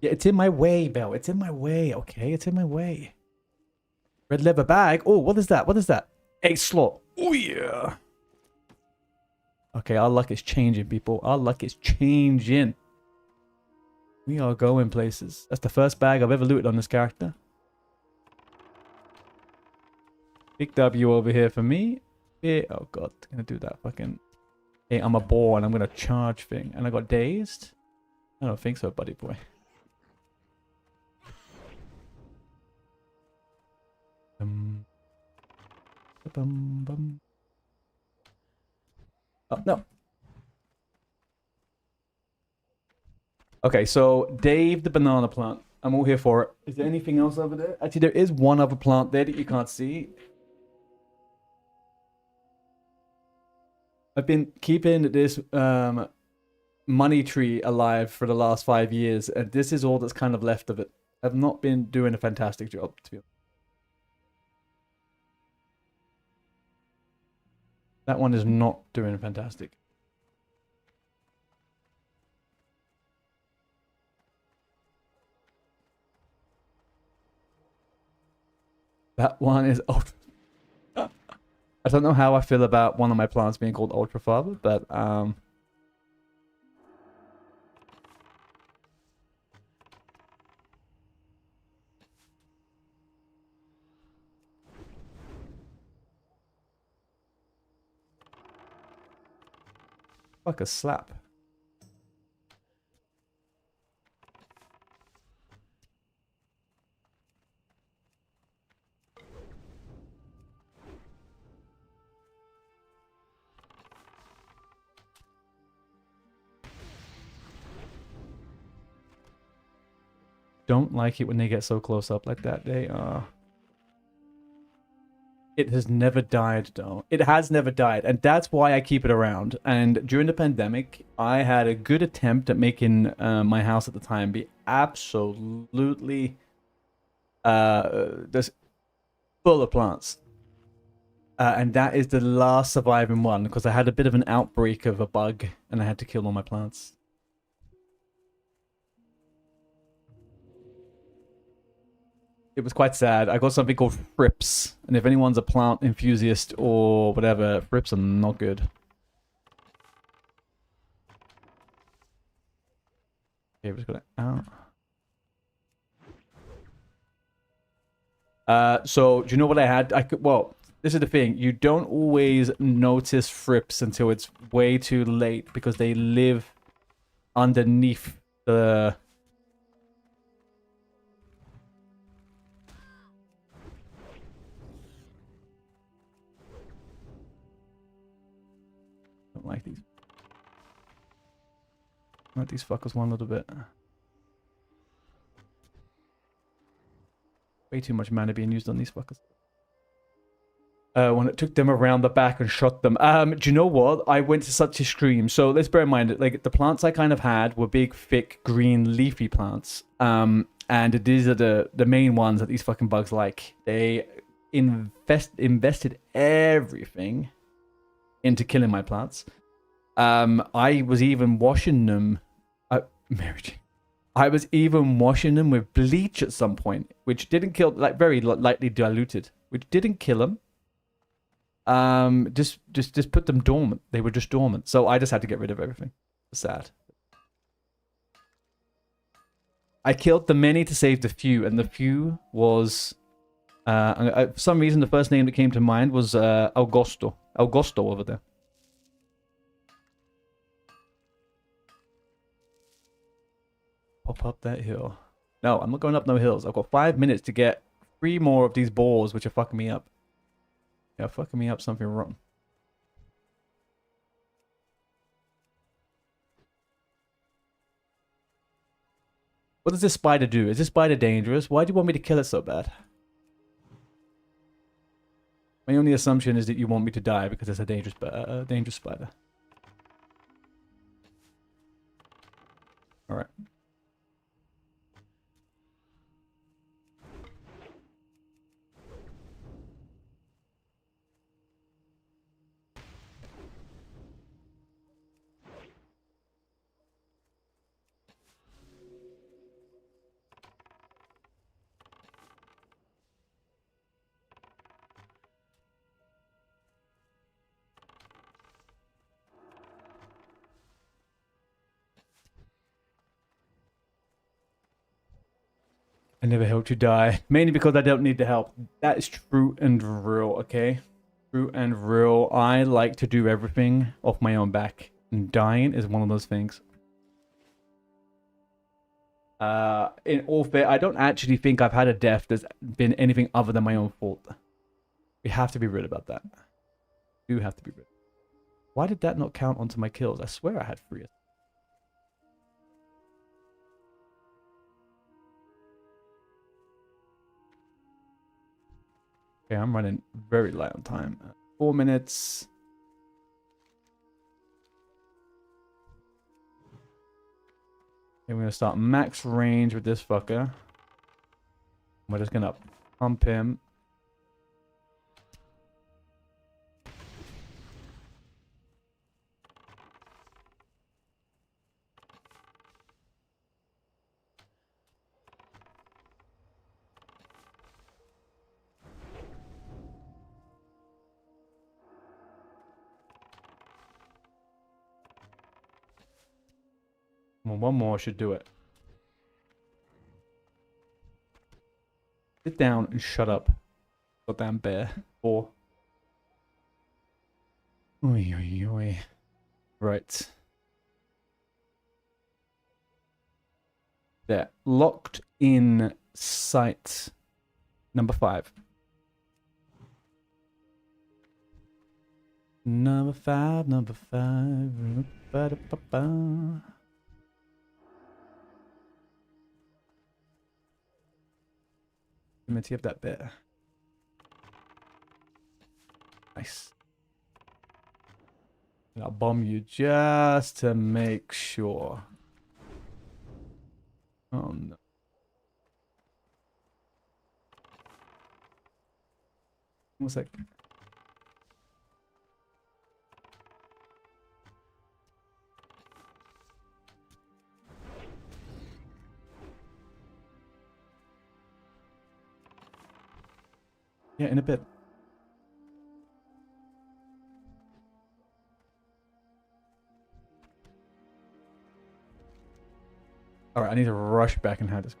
Yeah, it's in my way, Belle. It's in my way, okay? It's in my way. Red leather bag. Oh, what is that? What is that? A slot. Oh, yeah. Okay, our luck is changing, people. Our luck is changing. We are going places. That's the first bag I've ever looted on this character. Big W over here for me. Yeah. Oh, God. I'm going to do that fucking... Hey, I'm a boar and I'm going to charge thing. And I got dazed? I don't think so, buddy boy. Oh, no. Okay, so Dave the banana plant. I'm all here for it. Is there anything else over there? Actually, there is one other plant there that you can't see. I've been keeping this money tree alive for the last 5 years, and this is all that's kind of left of it. I've not been doing a fantastic job, to be honest. That one is not doing fantastic. That one is ultra. I don't know how I feel about one of my plants being called Ultra Father, but fuck a slap. Don't like it when they get so close up like that. They are... It has never died, though. It has never died, and that's why I keep it around. And during the pandemic, I had a good attempt at making my house at the time be absolutely just full of plants. And that is the last surviving one, because I had a bit of an outbreak of a bug, and I had to kill all my plants. It was quite sad. I got something called Frips, and if anyone's a plant enthusiast or whatever, Frips are not good. Okay, we're just gonna out. So do you know what I had? Well, this is the thing. You don't always notice Frips until it's way too late, because they live underneath the... Don't like these. Let these fuckers one little bit. Way too much mana being used on these fuckers. When it took them around the back and shot them. Do you know what? I went to such extremes. So let's bear in mind that, like, the plants I kind of had were big, thick, green, leafy plants. And these are the main ones that these fucking bugs like. They invested everything into killing my plants. I was even washing them. Mary Jane. I was even washing them with bleach at some point, which didn't kill, like very lightly diluted, which didn't kill them. Just put them dormant. They were just dormant. So I just had to get rid of everything. Sad. I killed the many to save the few, and the few was, for some reason, the first name that came to mind was Augusto. Augusto over there. Pop up that hill. No, I'm not going up no hills. I've got 5 minutes to get 3 more of these balls, which are fucking me up. Yeah, fucking me up something wrong. What does this spider do? Is this spider dangerous? Why do you want me to kill it so bad? My only assumption is that you want me to die because it's a dangerous spider. All right. I never helped you die. Mainly because I don't need the help. That is true and real, okay? True and real. I like to do everything off my own back. And dying is one of those things. In all fair, I don't actually think I've had a death that's been anything other than my own fault. We have to be real about that. We do have to be real. Why did that not count onto my kills? I swear I had 3. Okay, I'm running very light on time. 4 minutes. Okay, we're going to start max range with this fucker. We're just going to pump him. Well, one more should do it. Sit down and shut up. Goddamn bear. 4. Oi, oi, oi. Right. There. Locked in sight. Number 5. Number 5, number 5. Ba-da-ba-ba. Of that bit. Nice. And I'll bomb you just to make sure. Oh no. One sec. Yeah, in a bit. Alright, I need to rush back and have this.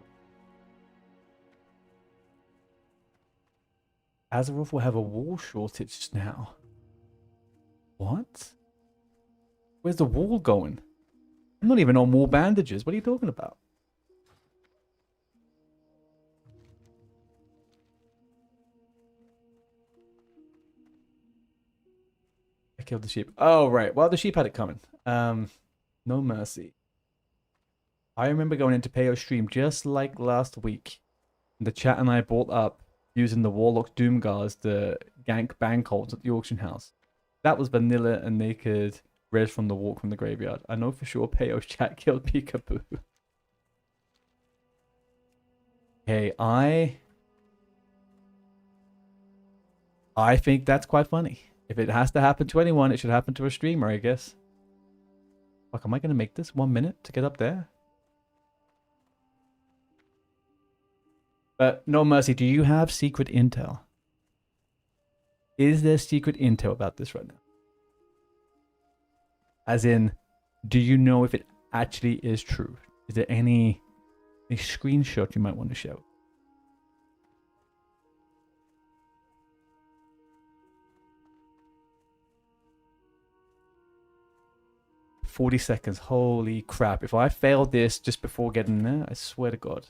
Azeroth will have a wall shortage now. What? Where's the wall going? I'm not even on wall bandages. What are you talking about? I killed the sheep. Oh, right. Well, the sheep had it coming. No mercy. I remember going into Payo stream just like last week. The chat and I brought up using the Warlock Doomgar as the gank bang holds at the auction house. That was vanilla and naked res from the walk from the graveyard. I know for sure Payo's chat killed Peekaboo. Okay, I think that's quite funny. If it has to happen to anyone, it should happen to a streamer, I guess. Fuck, am I going to make this 1 minute to get up there? But no mercy, do you have secret intel? Is there secret intel about this right now? As in, do you know if it actually is true? Is there any screenshot you might want to show? "40 seconds. Holy crap. If I failed this just before getting there, I swear to God.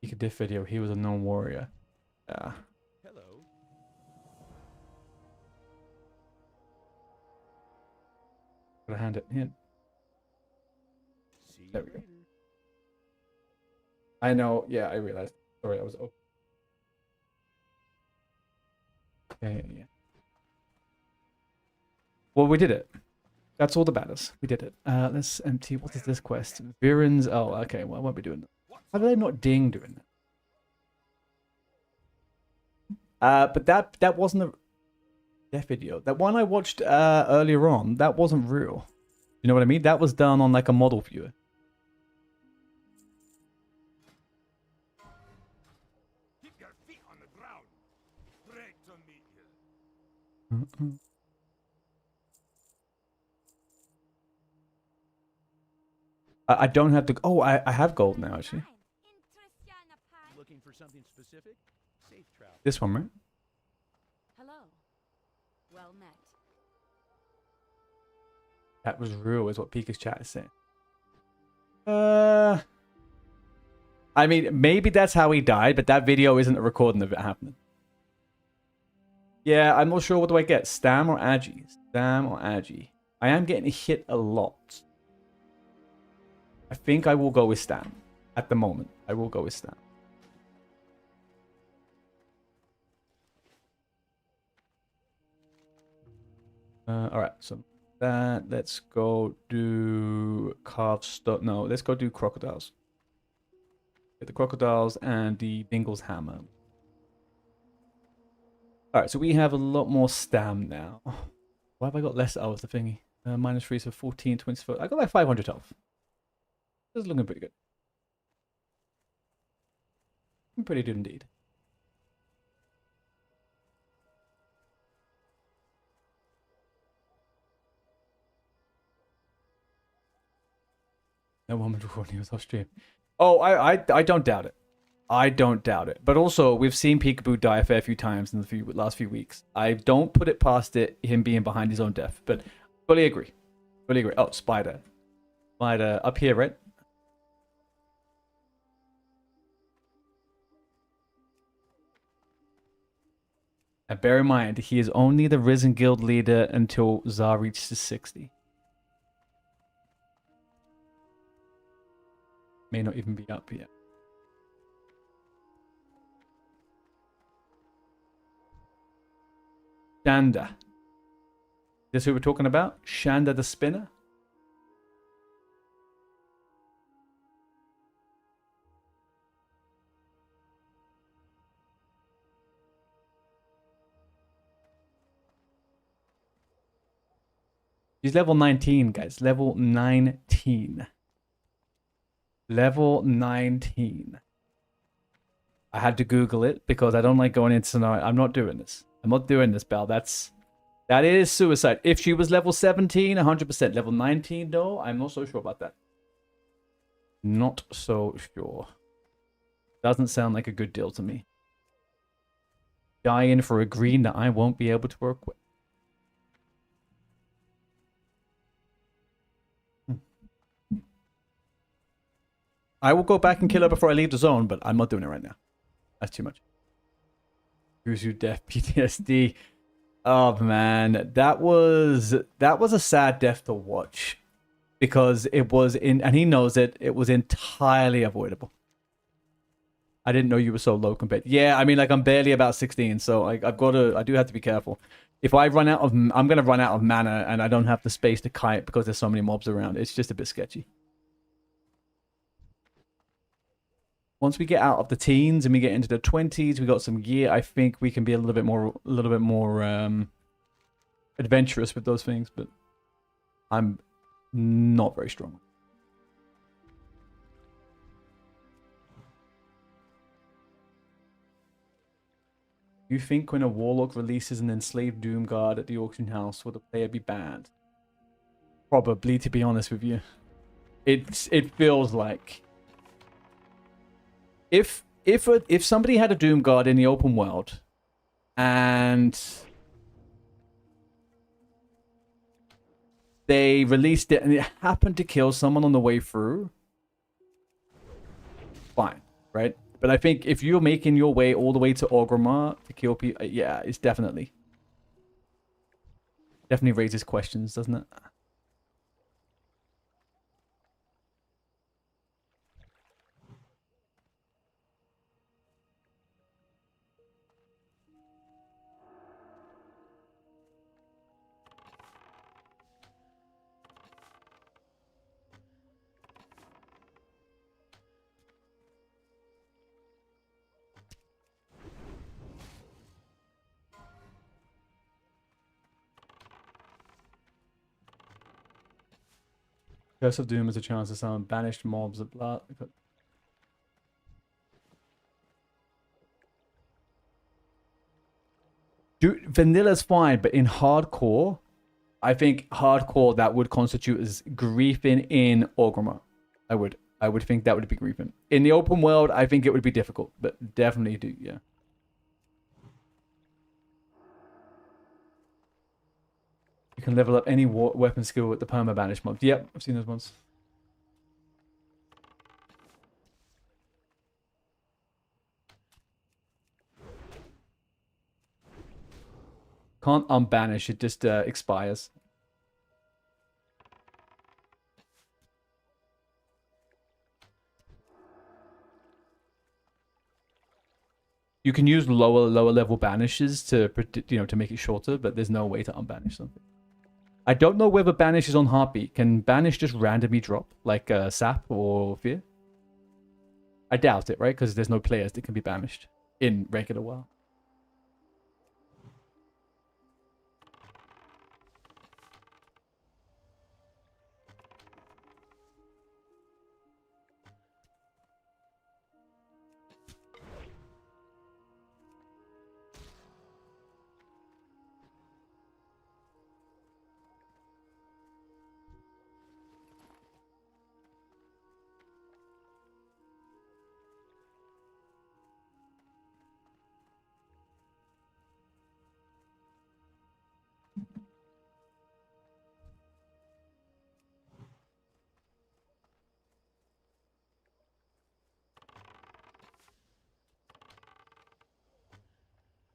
Peak diff video. He was a known warrior. Yeah. Hello. Gotta hand it in. See There you we go. later. I know. Yeah, I realized. Sorry, I was open. Yeah. Well, we did it. That's all that matters. We did it. Let's empty. What is this quest? Viren's. Oh, okay. Well, I won't be doing that. How did I not ding doing that? But that wasn't a death video. That one I watched earlier on, that wasn't real. You know what I mean? That was done on like a model viewer. Keep your feet on the ground. Great to meet you. I don't have to. Oh, I have gold now actually. Looking for something specific? Safe travel. This one, right? Hello. Well met. That was real, is what Pika's chat is saying. I mean, maybe that's how he died, but that video isn't a recording of it happening. Yeah, I'm not sure. What do I get? Stam or Agi? Stam or Agi? I am getting hit a lot. I think I will go with Stam. At the moment, I will go with Stam. Alright, so that, let's go do carved stuff. No, let's go do crocodiles. Get the crocodiles and the Dingle's hammer. Alright, so we have a lot more Stam now. Why have I got less? Oh, it's the thingy. -3, so 14, 24. I got like 500 health. This is looking pretty good. Pretty good indeed. No woman recording was off stream. Oh, I don't doubt it. I don't doubt it. But also, we've seen Peekaboo die a fair few times in the last few weeks. I don't put it past him being behind his own death. But fully agree. Fully agree. Oh, spider. Spider up here, right? And bear in mind, he is only the Risen Guild leader until Zar reaches 60. May not even be up yet. Shanda. This who we're talking about? Shanda the Spinner? She's level 19, guys. Level 19. Level 19. I had to Google it because I don't like going into scenario. I'm not doing this. I'm not doing this, Belle. That is suicide. If she was level 17, 100%. Level 19, though, I'm not so sure about that. Not so sure. Doesn't sound like a good deal to me. Dying for a green that I won't be able to work with. I will go back and kill her before I leave the zone, but I'm not doing it right now. That's too much. Yuzu death PTSD. Oh man, that was a sad death to watch because it was and he knows it was entirely avoidable. I didn't know you were so low compared. Yeah, I mean, like I'm barely about 16, so I do have to be careful. If I run out of, I'm gonna run out of mana and I don't have the space to kite because there's so many mobs around. It's just a bit sketchy. Once we get out of the teens and we get into the 20s, we got some gear. I think we can be a little bit more adventurous with those things, but I'm not very strong. You think when a warlock releases an enslaved doom guard at the auction house, will the player be bad? Probably, to be honest with you. It feels like if somebody had a doom guard in the open world and they released it and it happened to kill someone on the way through, fine, right? But I think if you're making your way all the way to Orgrimmar to kill people, yeah, it's definitely raises questions, doesn't it? Curse of Doom has a chance to summon banished mobs of blood. Dude, vanilla's fine, but in hardcore, I think hardcore that would constitute as griefing in Orgrimmar. I would think that would be griefing. In the open world, I think it would be difficult, but definitely do, yeah. You can level up any weapon skill with the perma banish mobs. Yep, I've seen those ones. Can't unbanish, it just expires. You can use lower level banishes to to make it shorter, but there's no way to unbanish something. I don't know whether banish is on heartbeat. Can banish just randomly drop like sap or fear? I doubt it, right? Because there's no players that can be banished in regular WoW.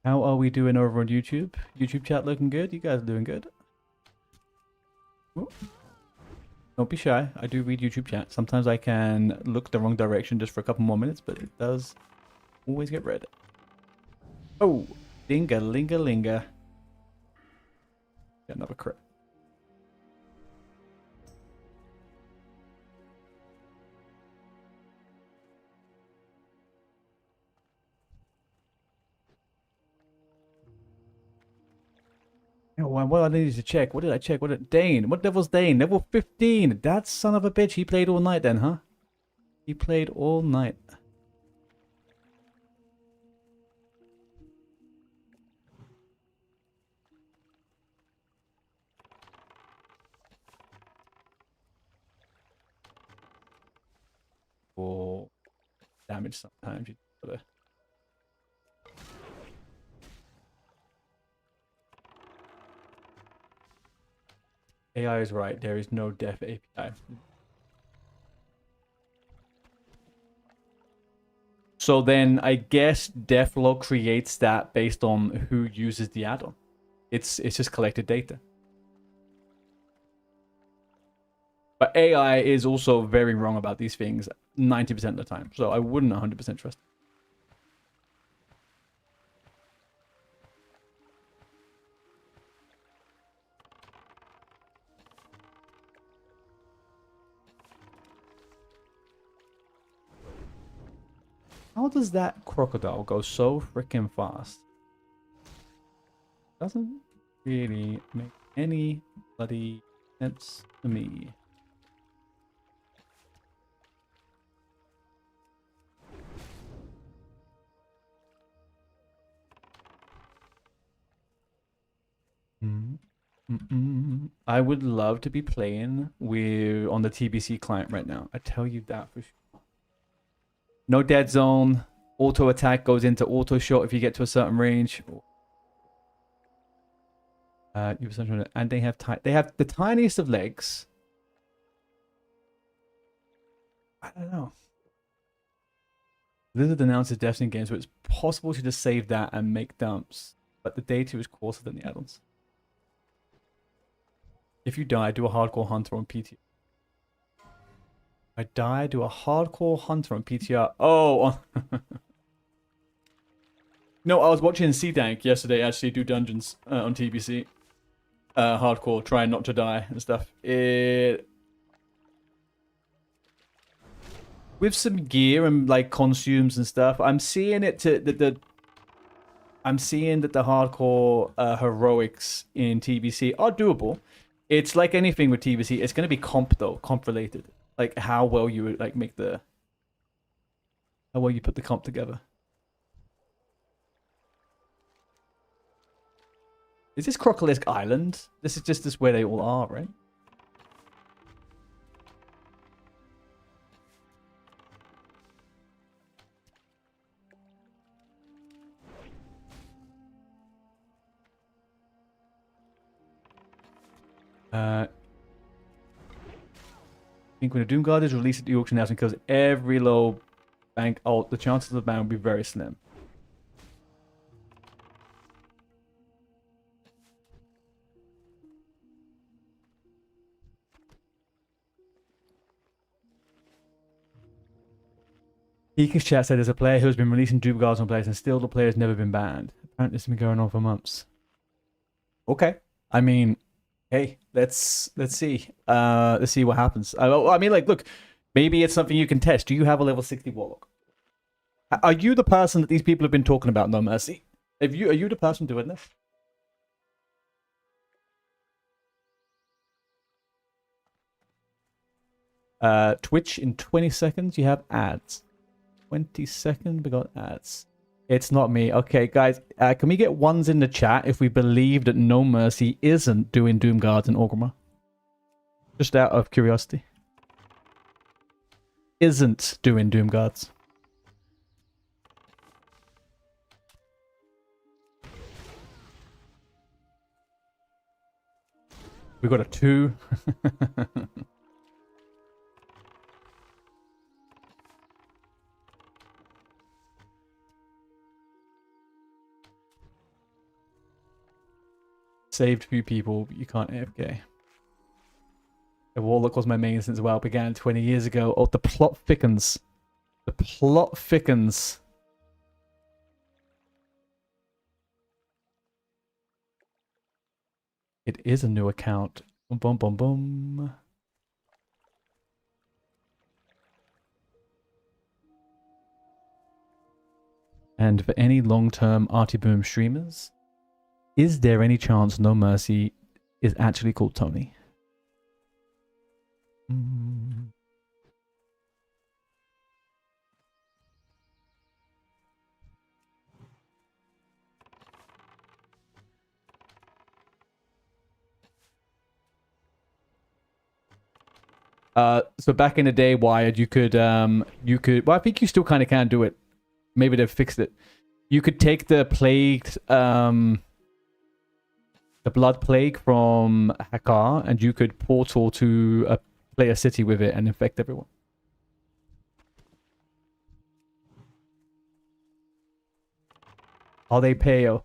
How are we doing over on YouTube? YouTube chat looking good? You guys are doing good? Ooh. Don't be shy. I do read YouTube chat. Sometimes I can look the wrong direction just for a couple more minutes, but it does always get read. Oh, linga, linga, linga. Got another crit. Oh, what I needed to check. What did I check? What did Dane? What level's Dane? Level 15. That son of a bitch. He played all night then, huh? He played all night. Or damage sometimes. You gotta... AI is right. There is no def API. So then I guess Deflog creates that based on who uses the add-on. It's just collected data. But AI is also very wrong about these things 90% of the time. So I wouldn't 100% trust it. How does that crocodile go so freaking fast? Doesn't really make any bloody sense to me. I would love to be playing with on the TBC client right now. I tell you that for sure. No dead zone. Auto attack goes into auto shot if you get to a certain range. And they have the tiniest of legs. I don't know. Blizzard announces Destiny games where it's possible to just save that and make dumps, but the data is coarser than the add-ons. If you die, do a hardcore hunter on PTR. I die, do a hardcore hunter on PTR. Oh, on no, I was watching C-Dank yesterday actually do dungeons on TBC. Hardcore, trying not to die and stuff. With some gear and like consumes and stuff, I'm seeing it I'm seeing that the hardcore heroics in TBC are doable. It's like anything with TBC, it's going to be comp though, comp related. Like how well you like make how well you put the comp together. Is this Crocolisk Island? This is just where they all are, right? I think when a Doomguard is released at the auction house and kills every low bank alt, the chances of the ban will be very slim. Eakin's chat said there's a player who has been releasing Doomguards on players and still the player has never been banned. Apparently it's been going on for months. Okay. I mean, hey, let's see. Let's see what happens. I mean, like, look, maybe it's something you can test. Do you have a level 60 Warlock? Are you the person that these people have been talking about, No Mercy? Are you the person doing this? Twitch in 20 seconds, you have ads. 20 seconds, we got ads. It's not me. Okay, guys, can we get ones in the chat if we believe that No Mercy isn't doing Doomguards and Orgrimmar? Just out of curiosity. Isn't doing Doomguards. We got a 2. Saved a few people, but you can't AFK. The Warlock was my main since WoW began 20 years ago. Oh, the plot thickens. The plot thickens. It is a new account. Boom, boom, boom, boom. And for any long-term Artie Boom streamers, is there any chance No Mercy is actually called Tony? So back in the day, Wired, you could, well, I think you still kind of can do it. Maybe they've fixed it. You could take the plagued, the blood plague from Hakar, and you could portal to a player city with it and infect everyone. Are they Payo?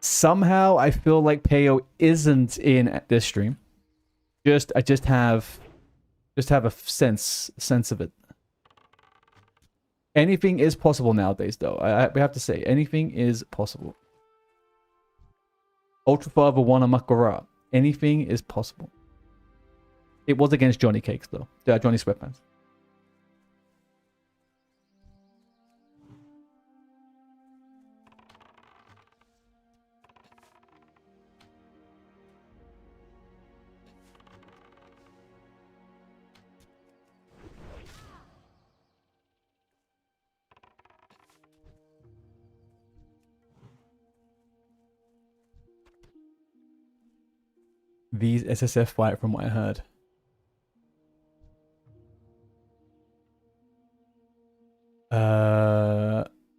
Somehow I feel like Payo isn't in at this stream. I just have a sense of it. Anything is possible nowadays, though. We have to say anything is possible. Ultra Father 1 Amakara. Anything is possible. It was against Johnny Cakes, though. Johnny Sweatpants. These SSF fight from what I heard.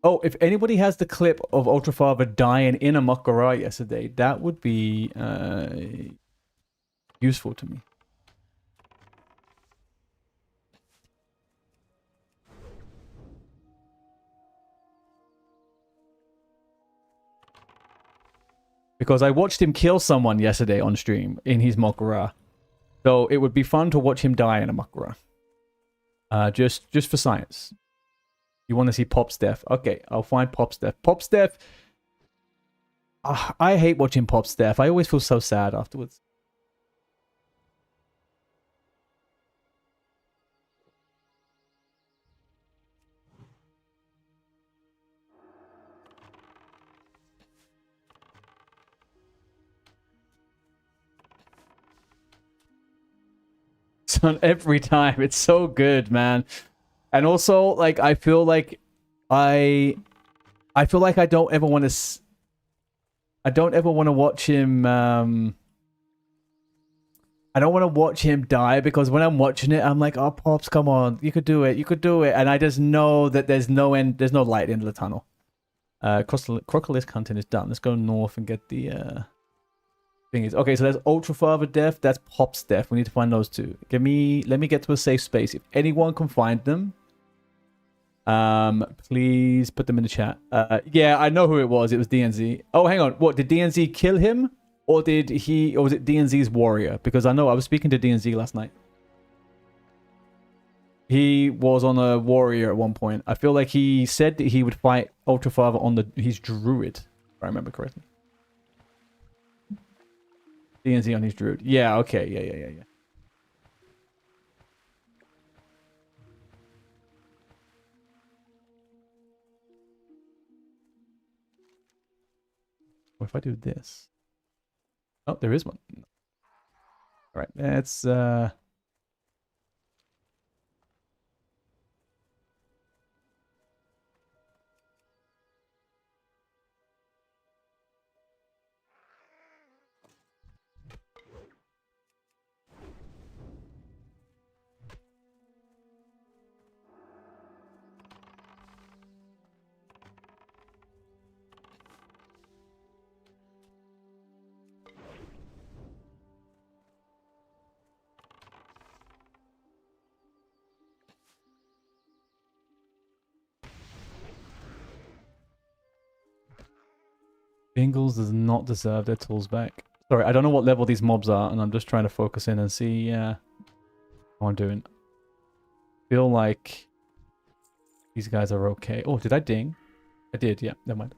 Oh, So if anybody has the clip of Ultrafather dying in a Makara yesterday, that would be useful to me. Because I watched him kill someone yesterday on stream in his Makara. So it would be fun to watch him die in a Makara. Just for science. You want to see Pop Steph? Okay, I'll find Pop Steph. Pop Steph. I hate watching Pop Steph. I always feel so sad afterwards. Son, every time. It's so good, man. And also, like, I feel like I don't ever want to. I don't ever want to watch him. I don't want to watch him die because when I'm watching it, I'm like, "Oh, Pops, come on, you could do it, you could do it," and I just know that there's no end, there's no light at the end of the tunnel. Crocolisk hunting is done. Let's go north and get the thing is okay. So there's Ultrafather death. That's Pop's death. We need to find those two. Let me get to a safe space. If anyone can find them. Please put them in the chat. Yeah, I know who it was. It was DNZ. Oh, hang on. What, did DNZ kill him? Or did he, or was it DNZ's warrior? Because I know I was speaking to DNZ last night. He was on a warrior at one point. I feel like he said that he would fight Ultrafather on his druid, if I remember correctly. DNZ on his druid. Yeah, okay. Yeah. What if I do this? Oh, there is one. All right, let's Bingles does not deserve their tools back. Sorry, I don't know what level these mobs are, and I'm just trying to focus in and see how I'm doing. Feel like these guys are okay. Oh, did I ding? I did, yeah, never mind.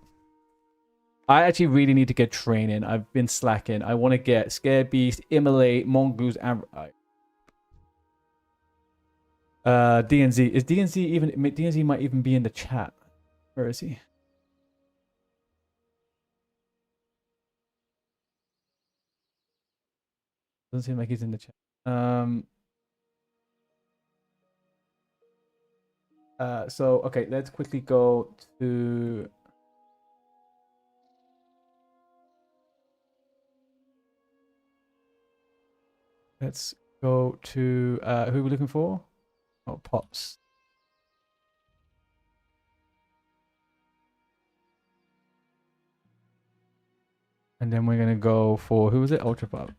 I actually really need to get training. I've been slacking. I want to get Scare Beast, Immolate, Mongoose, and... DNZ. Is DNZ even... DNZ might even be in the chat. Where is he? Doesn't seem like he's in the chat. So, okay, let's quickly go to... Let's go to... who are we looking for? Oh, Pops. And then we're going to go for... Who was it? Ultrafather.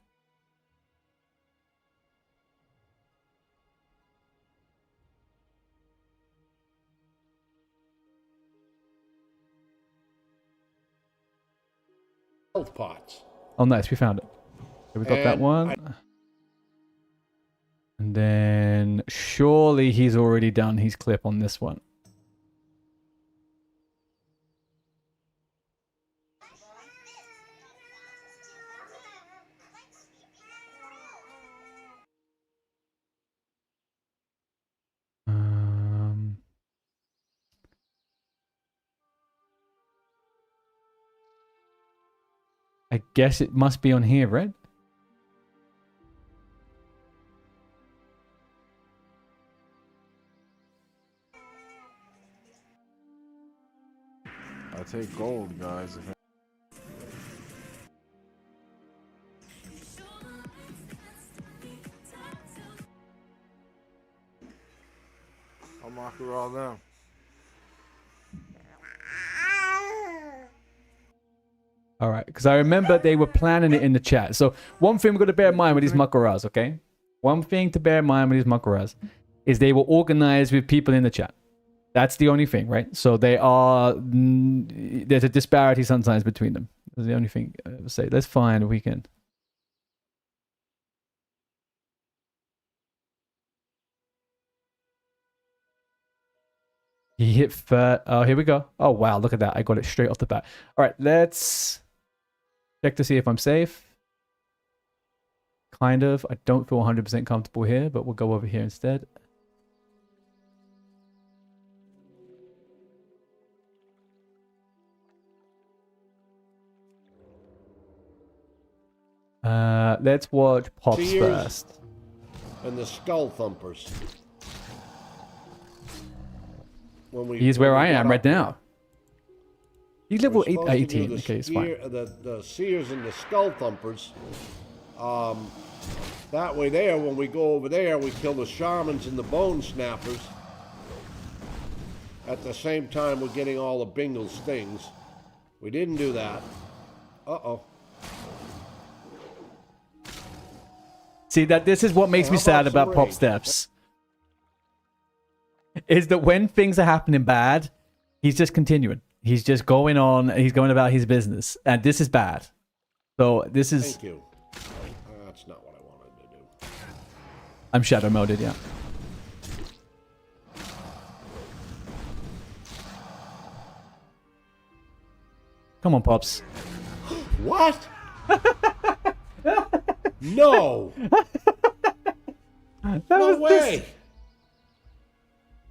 Health pots. Oh, nice. We found it. So we got that one. And then surely he's already done his clip on this one. I guess it must be on here, right? I take gold, guys. I'll mark her all down. All right, because I remember they were planning it in the chat. So one thing we're going to bear in mind with these Makaras, okay? One thing to bear in mind with these Makaras is they were organized with people in the chat. That's the only thing, right? So they are... there's a disparity sometimes between them. That's the only thing I would say. Let's find a weekend. He hit third. Oh, here we go. Oh, wow. Look at that. I got it straight off the bat. All right, let's check to see if I'm safe. Kind of. I don't feel 100% comfortable here, but we'll go over here instead. Let's watch Pops first. And the Skull Thumpers. He's where I am right now. He's level 18. Okay, it's fine. The Seers and the Skull Thumpers. That way there, when we go over there, we kill the Shamans and the Bone Snappers. At the same time, we're getting all the Bingle Stings. We didn't do that. Uh-oh. See, this is what makes me sad about Pop Steps. Is that when things are happening bad, he's just continuing. He's just going on, he's going about his business. And this is bad. So this is... Thank you. That's not what I wanted to do. I'm shadow moded, yeah. Come on, Pops. What? No! No way!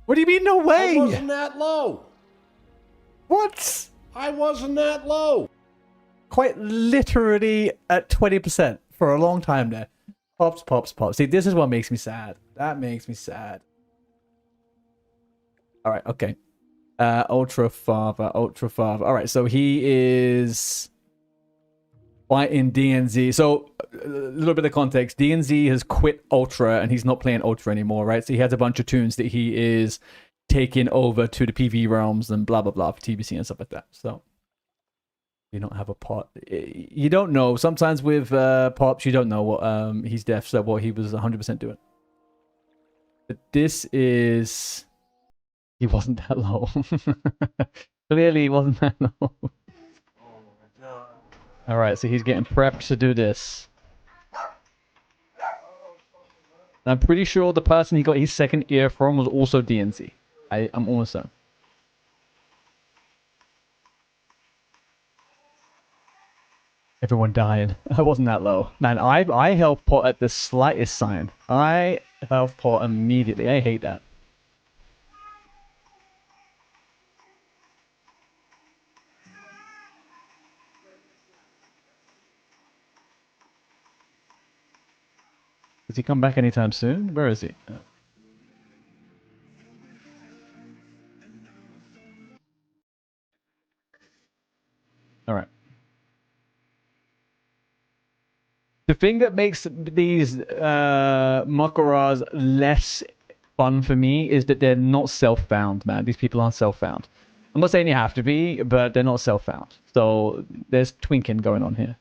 What do you mean, no way? I wasn't that low. What? I wasn't that low. Quite literally at 20% for a long time there. Pops, Pops, Pops. See, this is what makes me sad. That makes me sad. All right, okay. Ultra Father, Ultra Father. All right, so he is fighting DNZ. So a little bit of context. DNZ has quit Ultra and he's not playing Ultra anymore, right? So he has a bunch of tunes that he is taking over to the PV realms and blah, blah, blah for TBC and stuff like that. So you don't have a pot. You don't know. Sometimes with Pops, you don't know what he's deaf, so what he was 100% doing. But this is... He wasn't that low. Clearly he wasn't that low. Alright, so he's getting prepped to do this. I'm pretty sure the person he got his second ear from was also DNC. I'm almost certain. Everyone dying. I wasn't that low. Man, I health pot at the slightest sign. I health pot immediately. I hate that. Does he come back anytime soon? Where is he? Alright. The thing that makes these Makaras less fun for me is that they're not self-found, man. These people aren't self-found. I'm not saying you have to be, but they're not self-found. So there's twinking going on here.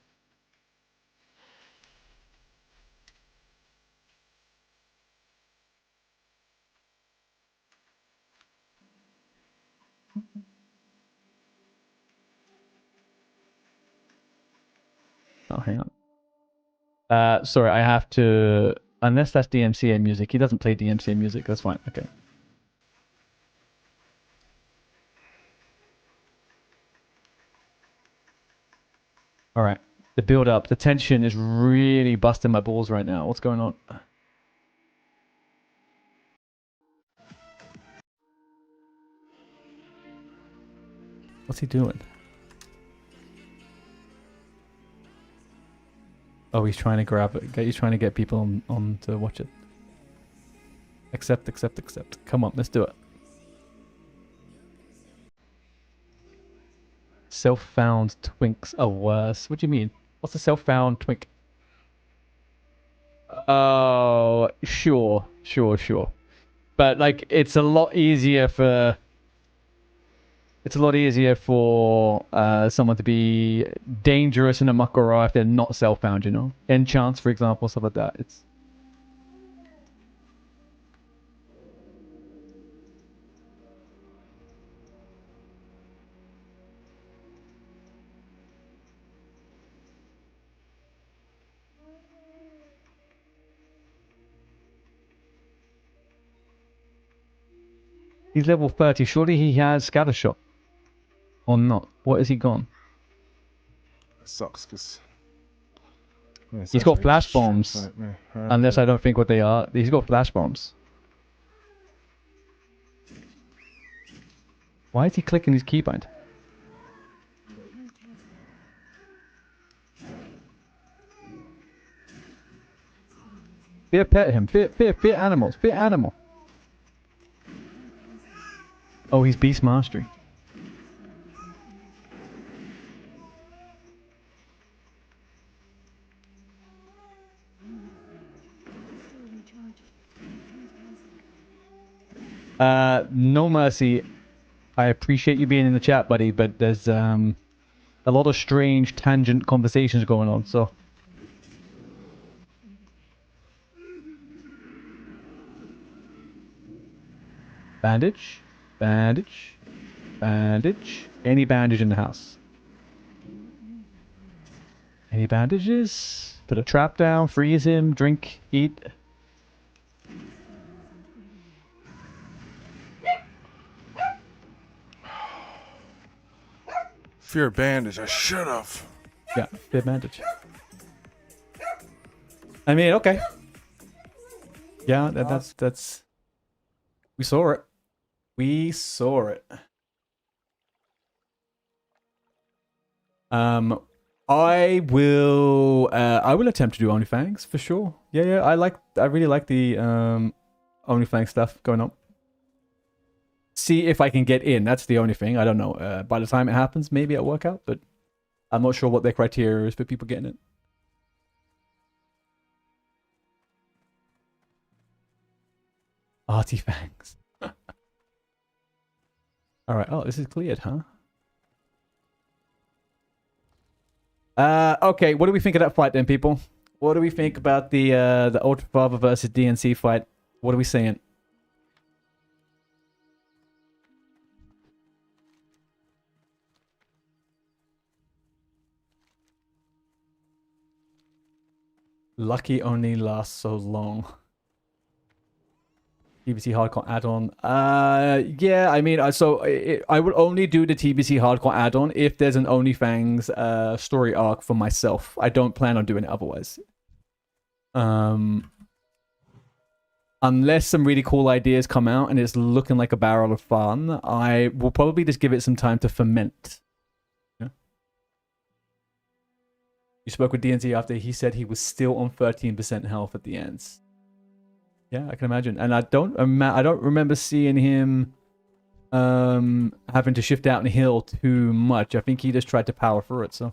Oh, hang on. Sorry, I have to... Unless that's DMCA music. He doesn't play DMCA music. That's fine. Okay. Alright. The build-up. The tension is really busting my balls right now. What's going on? What's he doing? Oh, he's trying to grab it. He's trying to get people on to watch it. Accept, accept, accept. Come on, let's do it. Self-found twinks are worse. What do you mean? What's a self-found twink? Oh, sure, sure, sure. But like, it's a lot easier for... It's a lot easier for someone to be dangerous in a Makara if they're not self-found, you know? Enchants, for example, stuff like that. It's... He's level 30. Surely he has Scattershot. Or not. What has he gone? It sucks because He's got flash bombs. Unless I don't think what they are. He's got flash bombs. Why is he clicking his keybind? Fear pet him. Fear animals. Fear animal. Oh, he's Beast Mastery. No mercy. I appreciate you being in the chat, buddy, but there's a lot of strange tangent conversations going on, so... Bandage, bandage, bandage. Any bandage in the house? Any bandages? Put a trap down, freeze him, drink, eat. Fear bandage. I should have. Yeah, fear bandage. I mean, okay. Yeah, that's. We saw it. We saw it. I will attempt to do OnlyFans for sure. Yeah, I really like the OnlyFans stuff going on. See if I can get in. That's the only thing. I don't know. By the time it happens, maybe it'll work out, but I'm not sure what their criteria is for people getting it. Arty fangs. Alright, oh, this is cleared, huh? Okay, what do we think of that fight then, people? What do we think about the Ultra Father versus DNC fight? What are we saying? Lucky only lasts so long. TBC Hardcore add-on. Yeah, I mean, I would only do the TBC Hardcore add-on if there's an OnlyFans story arc for myself. I don't plan on doing it otherwise. Unless some really cool ideas come out and it's looking like a barrel of fun, I will probably just give it some time to ferment. Yeah. You spoke with DNZ after he said he was still on 13% health at the end. Yeah, I can imagine. And I don't remember seeing him having to shift out and heal too much. I think he just tried to power through it, so.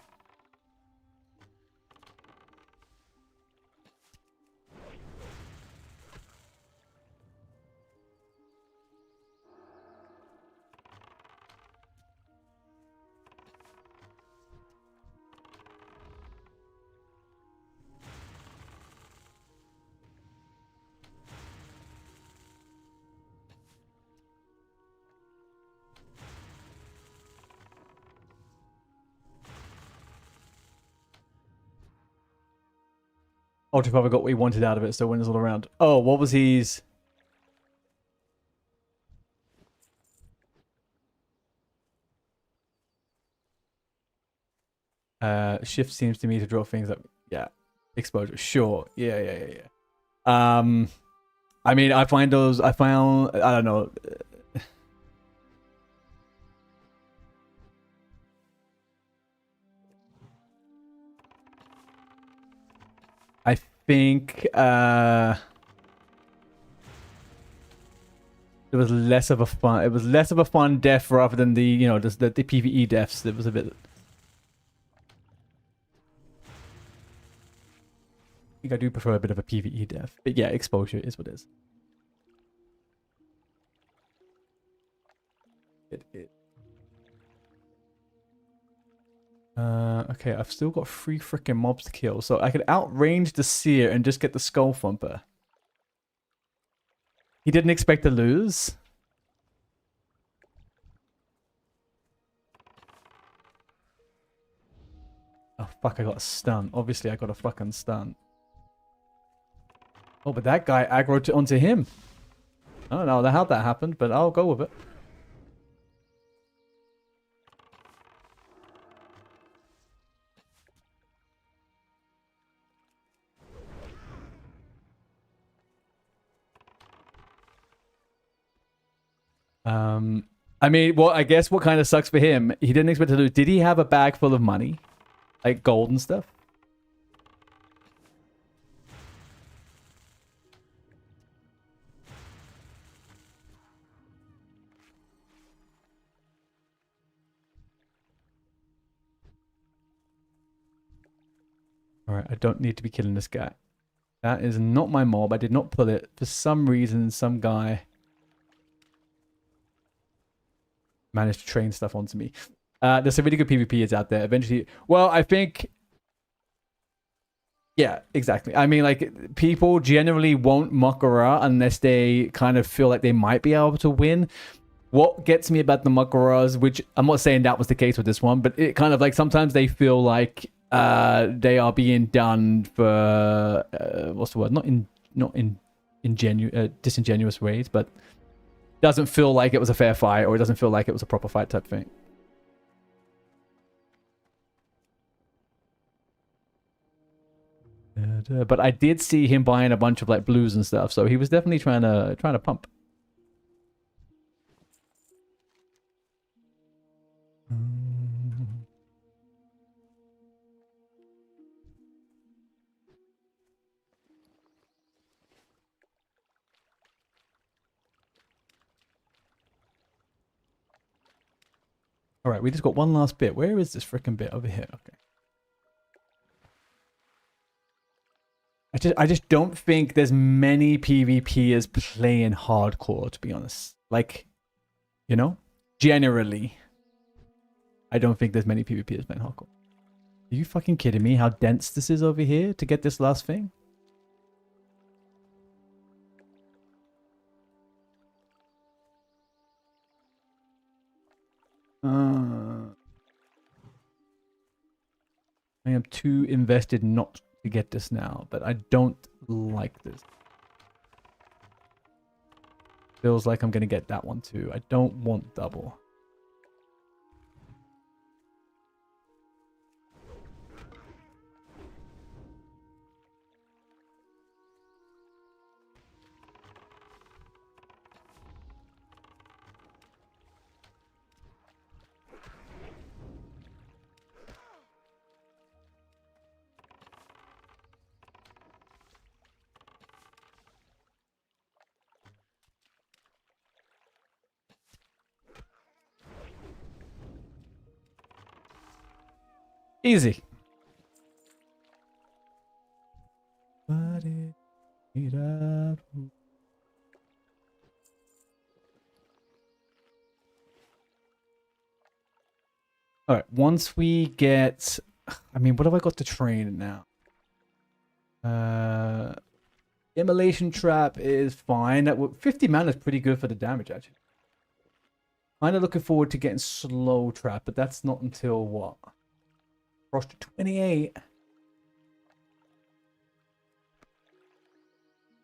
Ultra Father got what he wanted out of it, so winners all around. Oh, what was his... shift seems to me to draw things up. Yeah. Exposure. Sure. Yeah. I mean, I found, I don't know. I think it was less of a fun. It was less of a fun death rather than the, you know, the PvE deaths. It was a bit. I think I do prefer a bit of a PvE death, but yeah, exposure is what it is. Okay, I've still got 3 freaking mobs to kill, so I could outrange the seer and just get the skull thumper. He didn't expect to lose. Oh fuck, I got a stun. Obviously I got a fucking stun. Oh, but that guy aggroed onto him. I don't know how that happened, but I'll go with it. I mean, well, I guess what kind of sucks for him, he didn't expect to lose. Did he have a bag full of money? Like gold and stuff? Alright, I don't need to be killing this guy. That is not my mob. I did not pull it. For some reason, some guy managed to train stuff onto me. There's some really good PvPers out there. Eventually, well, I think... Yeah, exactly. I mean, like, people generally won't muck around unless they kind of feel like they might be able to win. What gets me about the Muckaras, which I'm not saying that was the case with this one, but it kind of like sometimes they feel like they are being done for what's the word? Not in disingenuous ways, but doesn't feel like it was a fair fight, or it doesn't feel like it was a proper fight type thing. But I did see him buying a bunch of like blues and stuff, so he was definitely trying to pump. All right, we just got one last bit. Where is this freaking bit? Over here. Okay. I just don't think there's many PvPers playing hardcore, to be honest. Like, you know, generally, I don't think there's many PvPers playing hardcore. Are you fucking kidding me? How dense this is over here to get this last thing? I am too invested not to get this now, but I don't like this. Feels like I'm gonna get that one too. I don't want double. Easy. All right, once we get... I mean, what have I got to train now? Immolation Trap is fine. 50 mana is pretty good for the damage, actually. Kind of looking forward to getting Slow Trap, but that's not until what? Frost to 28.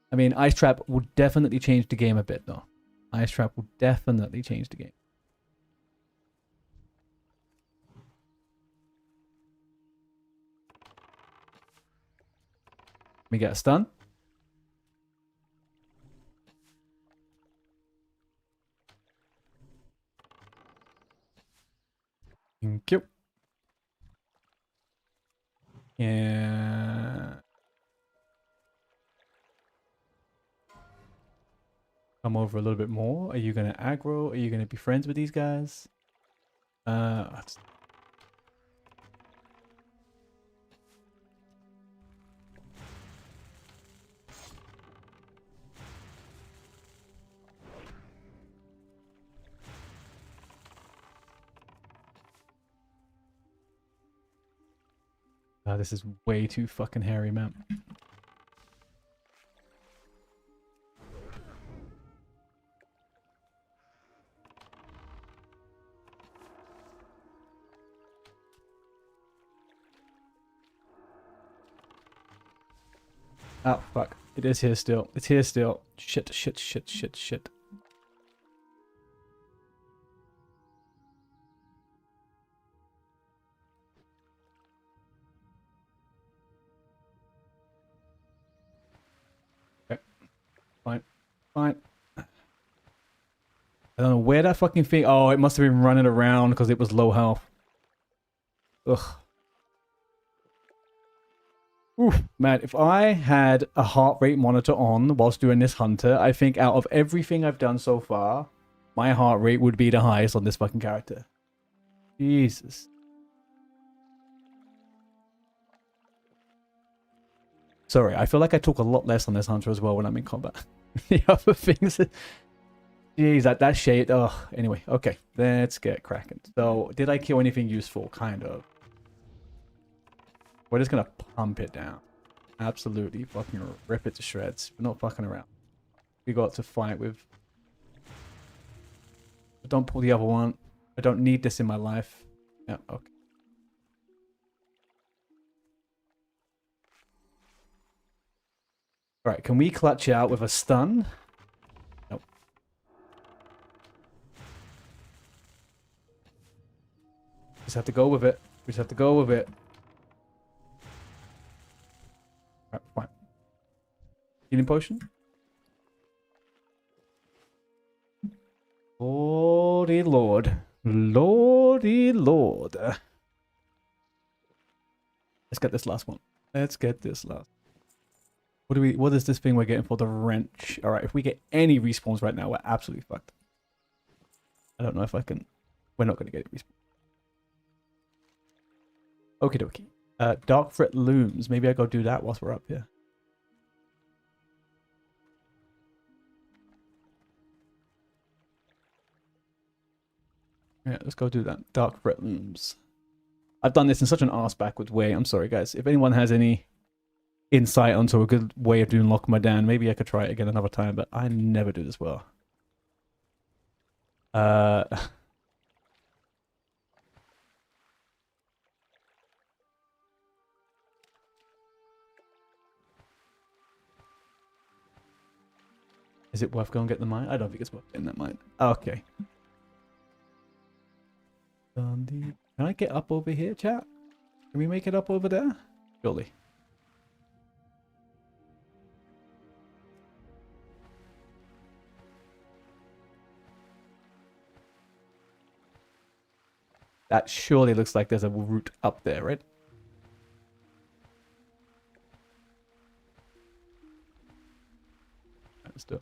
I mean, Ice Trap will definitely change the game a bit, though. Ice Trap will definitely change the game. Let me get a stun. Thank you. Yeah. Come over a little bit more. Are you gonna aggro? Are you gonna be friends with these guys? This is way too fucking hairy, man. Oh, fuck. It is here still. It's here still. Shit, shit, shit, shit, shit. Okay. Fine. Fine. I don't know where that fucking thing... Oh, it must have been running around because it was low health. Ugh. Oof, man, if I had a heart rate monitor on whilst doing this hunter, I think out of everything I've done so far, my heart rate would be the highest on this fucking character. Jesus. Sorry, I feel like I talk a lot less on this hunter as well when I'm in combat. The other things... Jeez, that shade... Oh, anyway, okay. Let's get cracking. So, did I kill anything useful? Kind of. We're just gonna pump it down. Absolutely fucking rip it to shreds. We're not fucking around. We got to fight with... Don't pull the other one. I don't need this in my life. Yeah, okay. Alright, can we clutch out with a stun? Nope. Just have to go with it. We just have to go with it. Alright, fine. Healing potion? Lordy Lord. Lordy Lord. Let's get this last one. Let's get this last. What is this thing we're getting for the wrench? Alright, if we get any respawns right now, we're absolutely fucked. I don't know if I can... We're not going to get it respawn. Okie dokie. Dark Fret Looms. Maybe I go do that whilst we're up here. Yeah, let's go do that. Dark Fret Looms. I've done this in such an arse-backwards way. I'm sorry, guys. If anyone has any insight onto a good way of doing Lock My Dan, maybe I could try it again another time, but I never do this well. Is it worth going and get the mine? I don't think it's worth getting that mine. Okay. Can I get up over here, chat? Can we make it up over there? Surely. That surely looks like there's a route up there, right? Let's do it.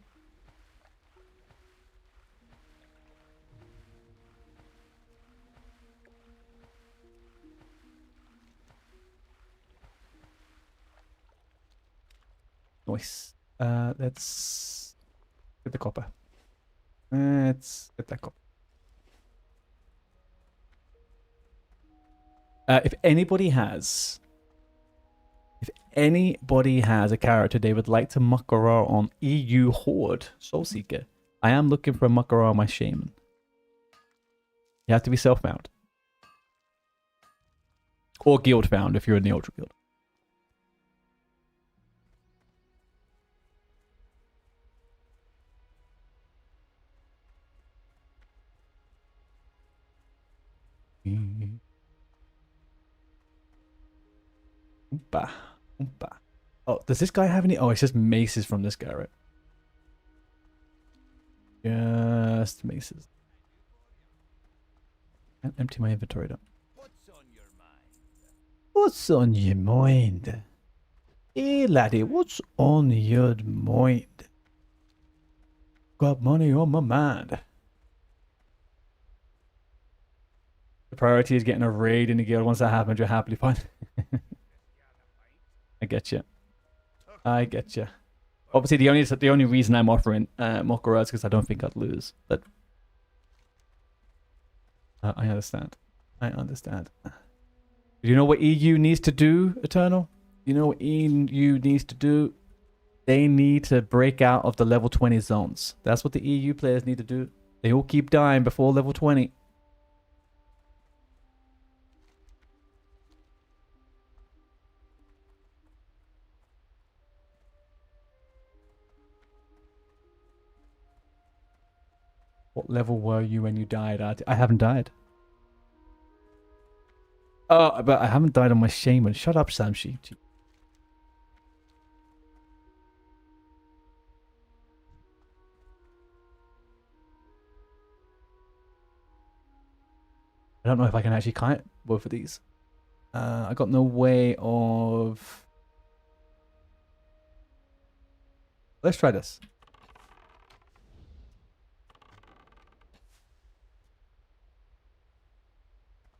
Nice. Let's get the copper. Let's get that copper. If anybody has a character they would like to muckara on EU Horde Soulseeker, I am looking for a muckara on my shaman. You have to be self-found. Or guild-found if you're in the Ultra Guild. Oompa. Oompa. Oh, does this guy have any? Oh, it's just maces from this guy, right? Just maces. Can't empty my inventory down. What's on your mind? What's on your mind? Hey, laddie, what's on your mind? Got money on my mind. The priority is getting a raid in the guild. Once that happens, you're happily fine. I get you. I get you. Obviously, the only reason I'm offering Mokora is because I don't think I'd lose. But I understand. I understand. You know what EU needs to do, Eternal? You know what EU needs to do? They need to break out of the level 20 zones. That's what the EU players need to do. They all keep dying before level 20. What level were you when you died? I haven't died. Oh, but I haven't died on my shaman. Shut up, Samshi. I don't know if I can actually kite both of these. I got no way of... Let's try this.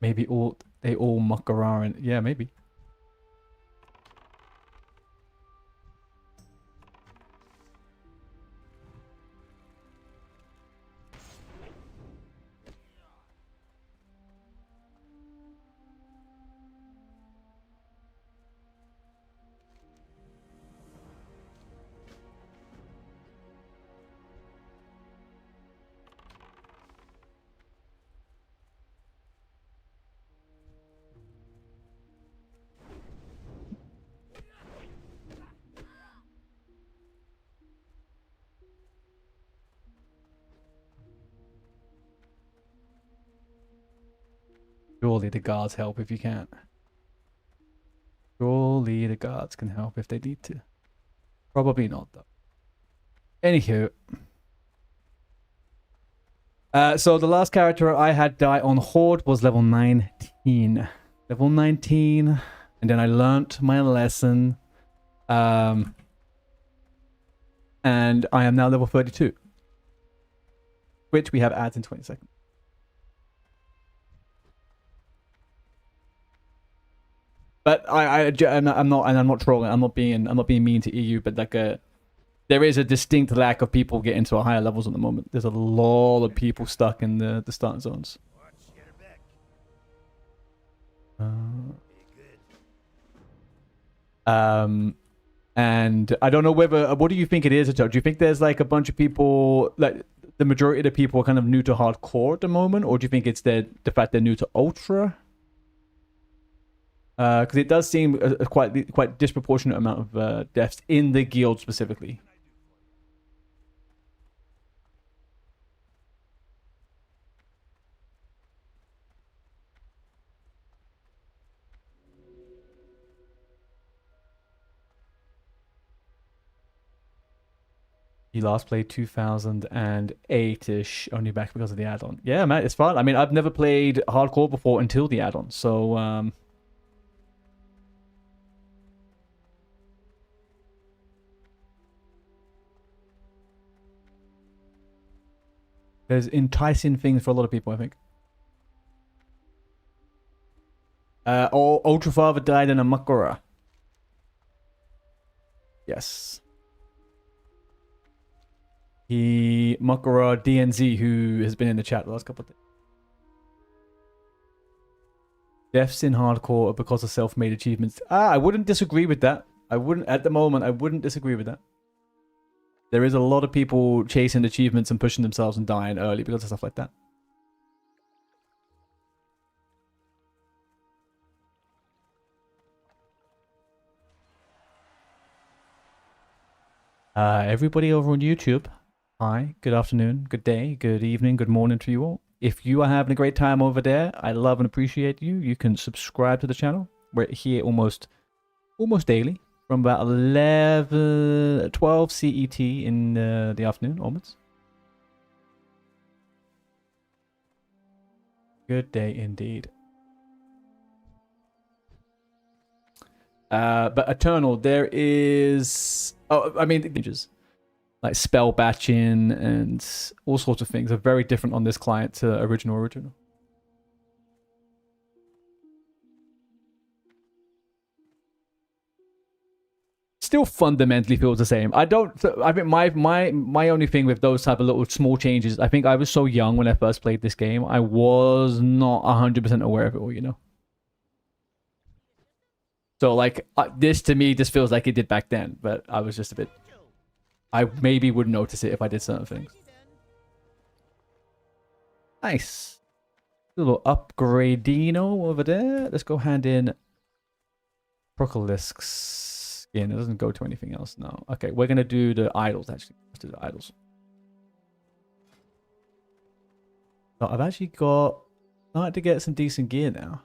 Maybe they all muck around. Yeah, maybe. Surely the guards help if you can't. Surely the guards can help if they need to. Probably not, though. Anywho. So the last character I had die on Horde was level 19. Level 19. And then I learnt my lesson. And I am now level 32. Which we have ads in 20 seconds. But I'm not trolling. I'm not being mean to EU. But like there is a distinct lack of people getting to higher levels at the moment. There's a lot of people stuck in the start zones. And I don't know whether. What do you think it is? Do you think there's like a bunch of people, like the majority of the people are kind of new to hardcore at the moment, or do you think it's the fact they're new to ultra? Because it does seem a quite disproportionate amount of deaths in the guild specifically. You last played 2008-ish, only back because of the add-on. Yeah, man, it's fun. I mean, I've never played hardcore before until the add-on, so there's enticing things for a lot of people, I think. Ultra Father died in a Makura. Yes. Makura DNZ, who has been in the chat the last couple of days. Deaths in hardcore are because of self-made achievements. I wouldn't disagree with that. At the moment, I wouldn't disagree with that. There is a lot of people chasing achievements and pushing themselves and dying early because of stuff like that. Everybody over on YouTube, hi, good afternoon, good day, good evening, good morning to you all. If you are having a great time over there, I love and appreciate you. You can subscribe to the channel. We're here almost daily. From about 12 CET in the afternoon onwards. Good day indeed. But Eternal, there is... Oh, I mean, like spell batching and all sorts of things are very different on this client to original. Still fundamentally feels the same. I think my only thing with those type of little small changes, I think I was so young when I first played this game, I was not 100% aware of it all, you know. So like this to me just feels like it did back then, but I was just a bit. I maybe would notice it if I did certain things. Nice. Little upgradino over there. Let's go hand in Procolisk skin. It doesn't go to anything else now. Okay, we're gonna do the idols actually. Let's do the idols. So I've actually started to get some decent gear now.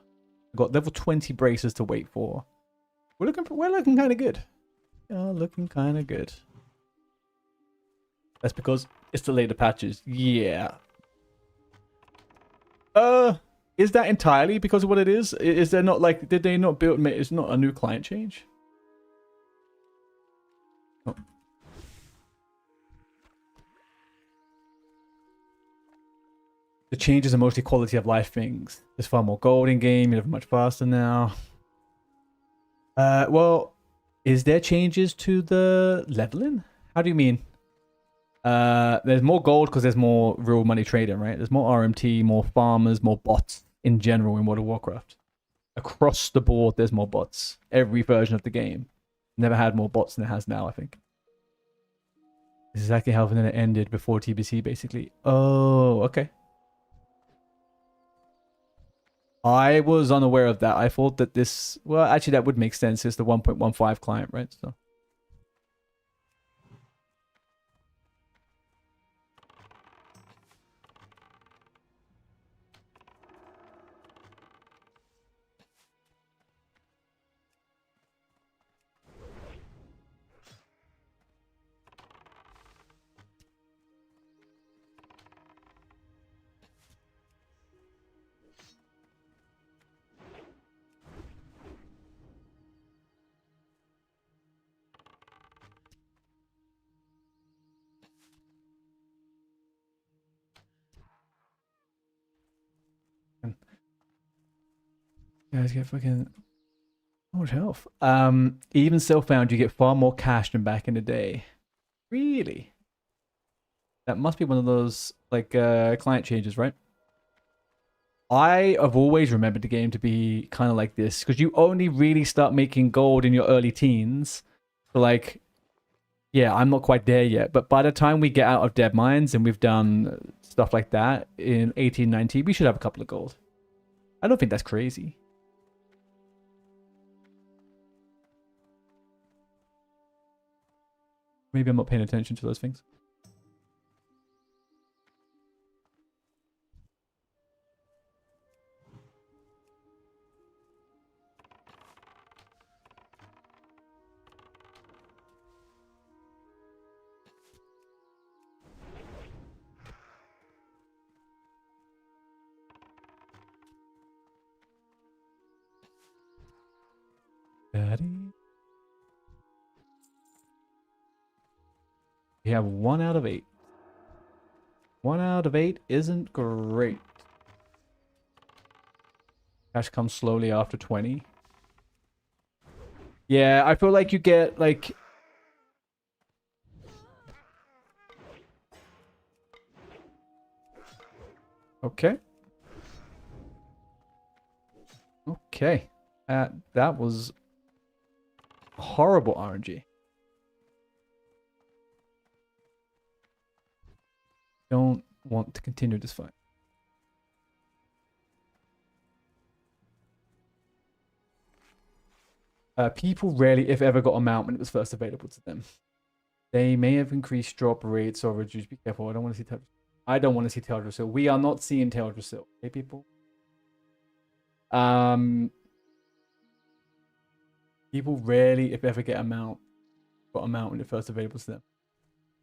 I've got level 20 braces to wait for. We're looking kind of good. Yeah, looking kind of good. That's because it's the later patches. Yeah. Is that entirely because of what it is? Is there not like, did they not build, it's not a new client change? Oh. The changes are mostly quality of life things. There's far more gold in game, you live much faster now. Well, is there changes to the leveling? How do you mean? There's more gold because there's more real money trading, right? There's more RMT, more farmers, more bots in general in World of Warcraft. Across the board, there's more bots. Every version of the game never had more bots than it has now, I think. This is exactly how it ended before TBC, basically. Oh, okay. I was unaware of that. I thought that this... Well, actually, that would make sense. It's the 1.15 client, right? So... Guys get fucking so much health. Even self-found, you get far more cash than back in the day. Really? That must be one of those like client changes, right? I have always remembered the game to be kind of like this because you only really start making gold in your early teens. So like, yeah, I'm not quite there yet, but by the time we get out of Dead Mines and we've done stuff like that in 1890, we should have a couple of gold. I don't think that's crazy. Maybe I'm not paying attention to those things. Daddy. We have 1 out of 8. 1 out of 8 isn't great. Cash comes slowly after 20. Yeah, I feel like you get like... Okay. Okay. That was horrible RNG. Don't want to continue this fight. People rarely, if ever, got a mount when it was first available to them. They may have increased drop rates or reduced. Be careful. I don't want to see Teldrassil. I don't want to see Teldrassil. We are not seeing Teldrassil. Okay, people. People rarely, if ever, got a mount when it first available to them.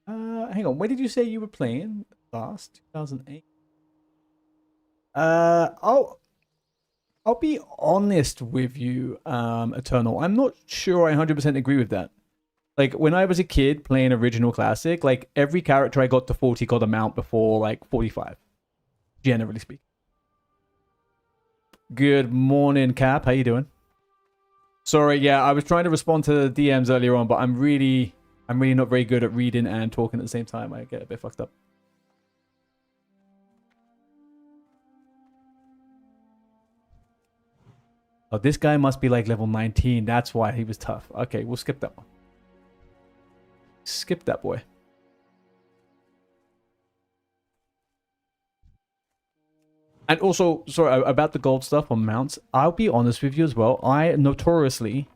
Hang on. When did you say you were playing last? 2008. I'll be honest with you, Eternal. I'm not sure I 100% agree with that. Like, when I was a kid playing original classic, like, every character I got to 40 got a mount before, like, 45. Generally speaking. Good morning, Cap. How you doing? Sorry, yeah, I was trying to respond to the DMs earlier on, but I'm really not very good at reading and talking at the same time. I get a bit fucked up. Oh, this guy must be like level 19. That's why he was tough. Okay, we'll skip that one. Skip that boy. And also, sorry, about the gold stuff on mounts, I'll be honest with you as well. I notoriously,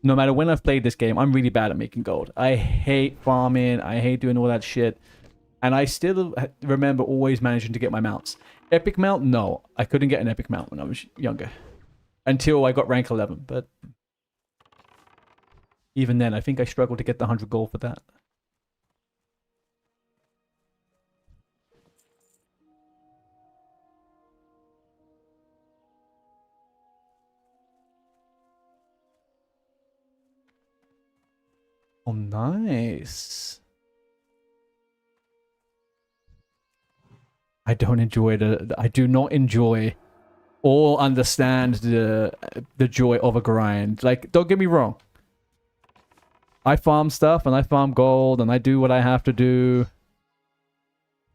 no matter when I've played this game, I'm really bad at making gold. I hate farming. I hate doing all that shit. And I still remember always managing to get my mounts. Epic mount? No. I couldn't get an epic mount when I was younger. Until I got rank 11. But even then, I think I struggled to get the 100 gold for that. Oh, nice. I don't enjoy I do not enjoy or understand the joy of a grind. Like, don't get me wrong. I farm stuff and I farm gold and I do what I have to do.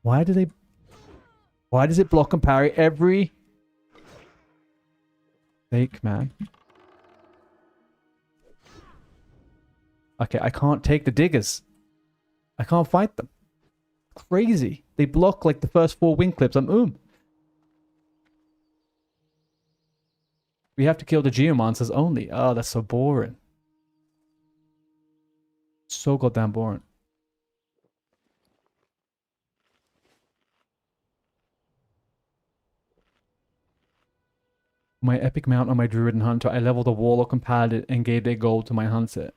Why does it block and parry every fake, man? Okay, I can't take the diggers. I can't fight them. Crazy. They block like the first 4 wing clips. We have to kill the geomancers only. Oh, that's so boring. So goddamn boring. My epic mount on my druid and hunter, I leveled a warlock and paladin and gave their gold to my hunter.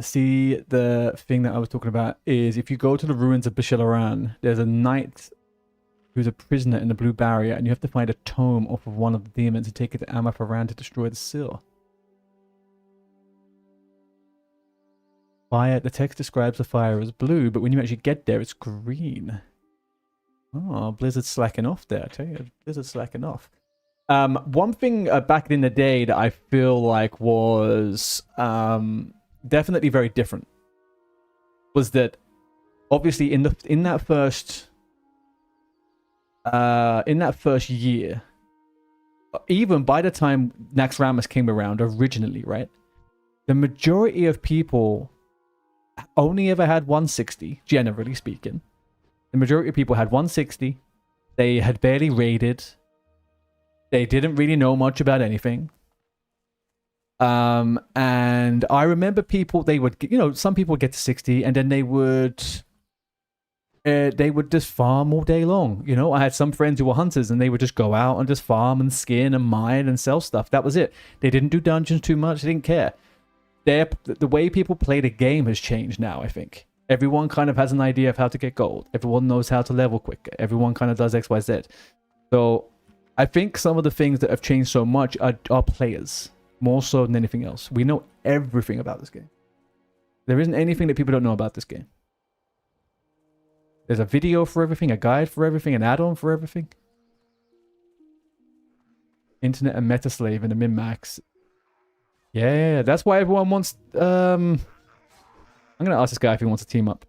See, the thing that I was talking about is if you go to the ruins of Bashilaran, there's a knight who's a prisoner in the blue barrier, and you have to find a tome off of one of the demons and take it to Amafaran to destroy the seal. Fire, the text describes the fire as blue, but when you actually get there, it's green. Oh, Blizzard's slacking off there, I tell you. Blizzard's slacking off. One thing back in the day that I feel like was definitely very different was that obviously in that first year, even by the time Naxxramas came around originally, right, the majority of people only ever had 160, generally speaking. The majority of people had 160. They had barely raided. They didn't really know much about anything. And I remember people, they would, some people would get to 60 and then they would just farm all day long. I had some friends who were hunters and they would just go out and just farm and skin and mine and sell stuff. That was it. They didn't do dungeons too much. They didn't care. The way people play the game has changed now, I think. Everyone kind of has an idea of how to get gold. Everyone knows how to level quicker. Everyone kind of does X, Y, Z. So I think some of the things that have changed so much are players, more so than anything else. We know everything about this game. There isn't anything that people don't know about this game. There's a video for everything, a guide for everything, an add-on for everything. Internet and Metaslave and the min-max. Yeah, that's why everyone wants... I'm going to ask this guy if he wants to team up.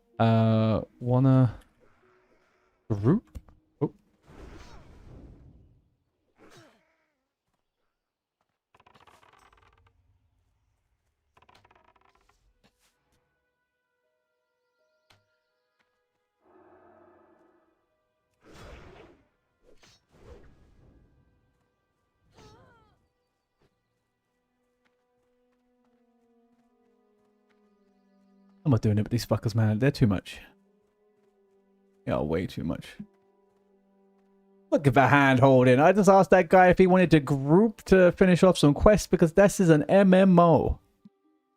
Wanna... Group? Oh. I'm not doing it with these fuckers, man. They're too much. Yeah, way too much. Look at the hand holding. I just asked that guy if he wanted to group to finish off some quests because this is an MMO.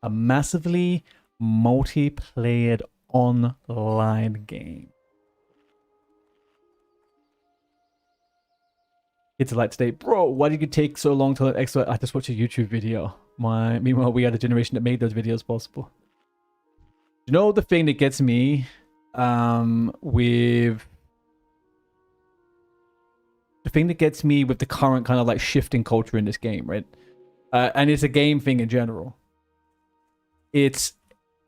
A massively multiplayer online game. Kids are like today, bro, why did you take so long to let expert? I just watched a YouTube video. Meanwhile, we had a generation that made those videos possible. You know the thing that gets me with the current kind of like shifting culture in this game, right? And it's a game thing in general. It's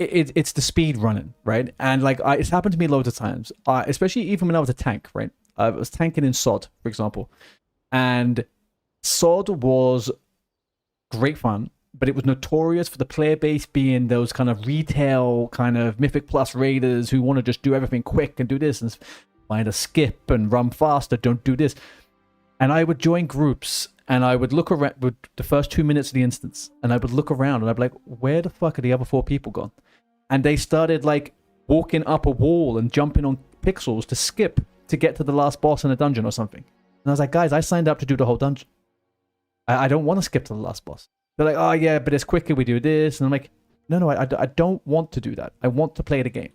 the speed running, right? And like it's happened to me loads of times, especially even when I was a tank, right? I was tanking in SOD, for example. And SOD was great fun, but it was notorious for the player base being those kind of retail, kind of Mythic Plus raiders who want to just do everything quick and do this and find a skip and run faster, don't do this. And I would join groups and I would look around with the first 2 minutes of the instance and I would look around and I'd be like, where the fuck are the other 4 people gone? And they started like walking up a wall and jumping on pixels to skip to get to the last boss in a dungeon or something. And I was like, guys, I signed up to do the whole dungeon. I don't want to skip to the last boss. They're like, oh yeah, but it's quicker, we do this. And I'm like, no, I don't want to do that. I want to play the game.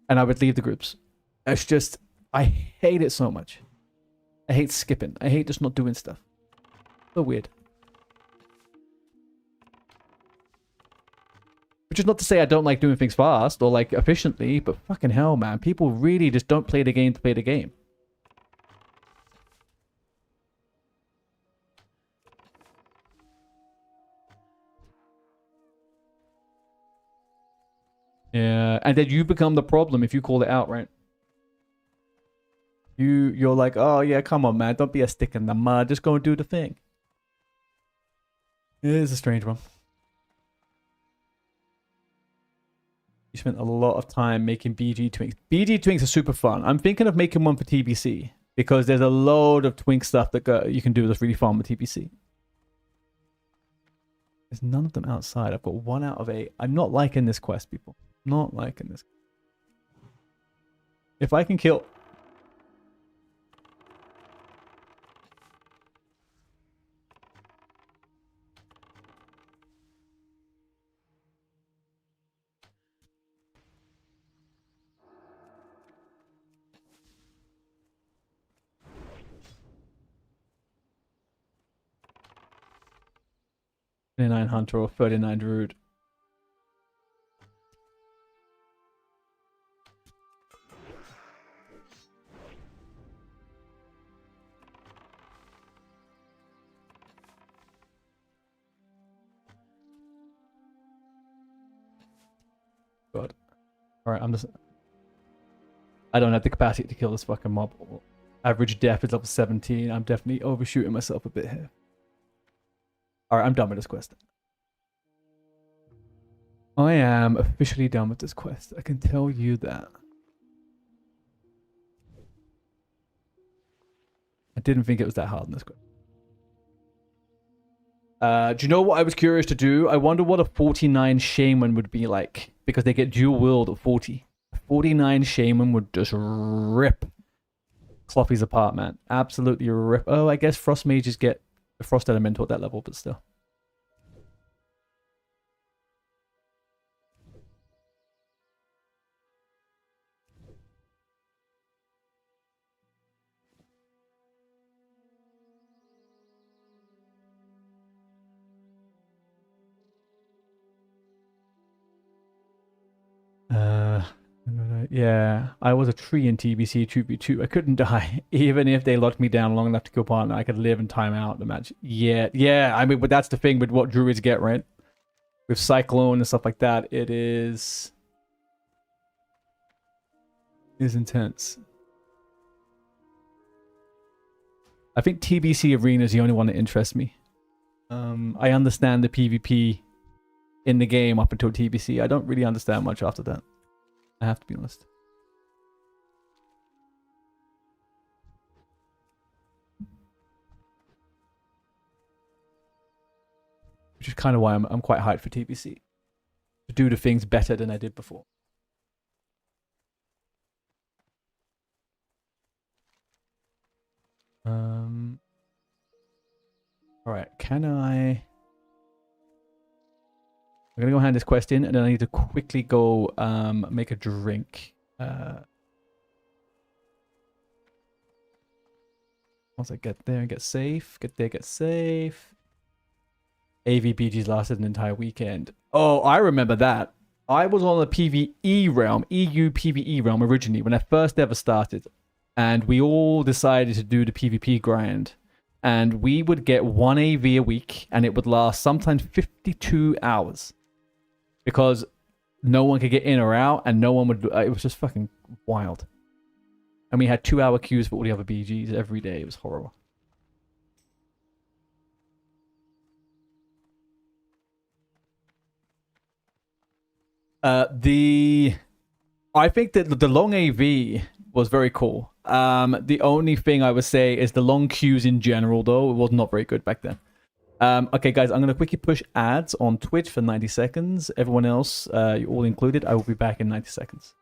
And I would leave the groups. It's just, I hate it so much. I hate skipping. I hate just not doing stuff. So weird. Which is not to say I don't like doing things fast or like efficiently, but fucking hell, man. People really just don't play the game to play the game. Yeah, and then you become the problem if you call it out, right? You're like, oh yeah, come on, man, don't be a stick in the mud, just go and do the thing. It is a strange one. You spent a lot of time making BG Twinks. BG Twinks are super fun. I'm thinking of making one for TBC because there's a load of Twink stuff that you can do that's really fun with TBC. There's none of them outside. I've got 1 out of 8. I'm not liking this quest, people. Not liking this. If I can kill... $39 Hunter or $39 Druid. God. Alright, I don't have the capacity to kill this fucking mob. Average death is level 17. I'm definitely overshooting myself a bit here. Alright, I'm done with this quest. I am officially done with this quest. I can tell you that. I didn't think it was that hard in this quest. Do you know what I was curious to do? I wonder what a 49 Shaman would be like. Because they get dual wield at 40. 49 Shaman would just rip Cloppies apart, man. Absolutely rip. Oh, I guess Frost Mages get the Frost Elemental at that level, but still. Yeah, I was a tree in TBC 2v2. I couldn't die. Even if they locked me down long enough to kill partner, I could live and time out the match. Yeah, I mean, but that's the thing with what druids get, right? With Cyclone and stuff like that, it is intense. I think TBC Arena is the only one that interests me. I understand the PvP in the game up until TBC. I don't really understand much after that. I have to be honest. Which is kind of why I'm quite hyped for TBC. To do the things better than I did before. Alright, can I... I'm gonna go hand this quest in, and then I need to quickly go make a drink. Once I get there and get safe, get there, get safe. AVBGs lasted an entire weekend. Oh, I remember that. I was on the PvE realm, EU PvE realm originally when I first ever started, and we all decided to do the PvP grind. And we would get 1 AV a week, and it would last sometimes 52 hours. Because no one could get in or out, and no one would... it was just fucking wild. And we had 2-hour queues for all the other BGs every day. It was horrible. I think that the long AV was very cool. The only thing I would say is the long queues in general, though, it was not very good back then. Okay, guys, I'm going to quickly push ads on Twitch for 90 seconds. Everyone else, you all included, I will be back in 90 seconds.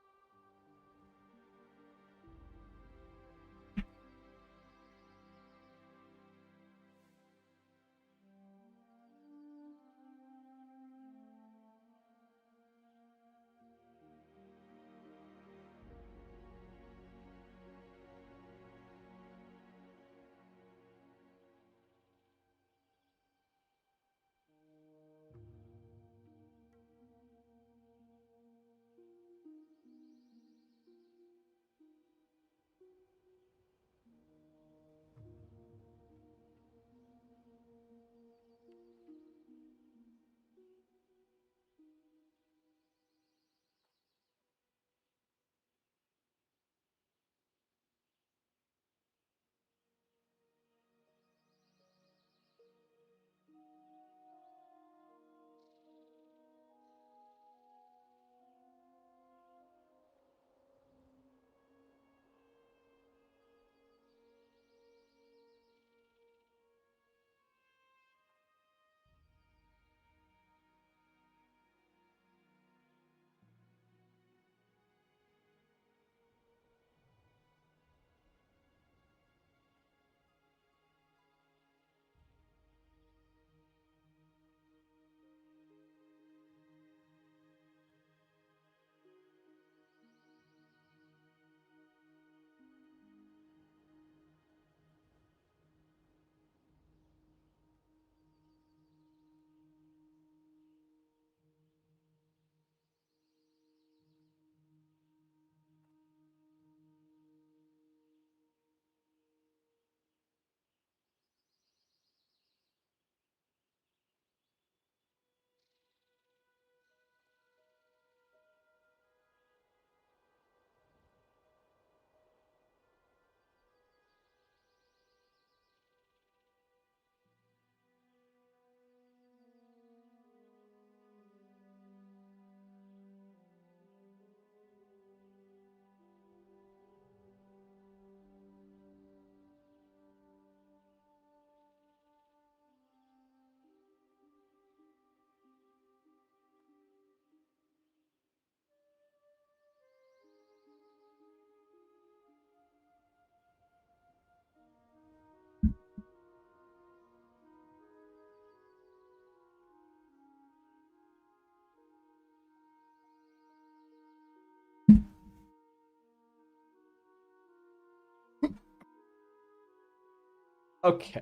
Okay.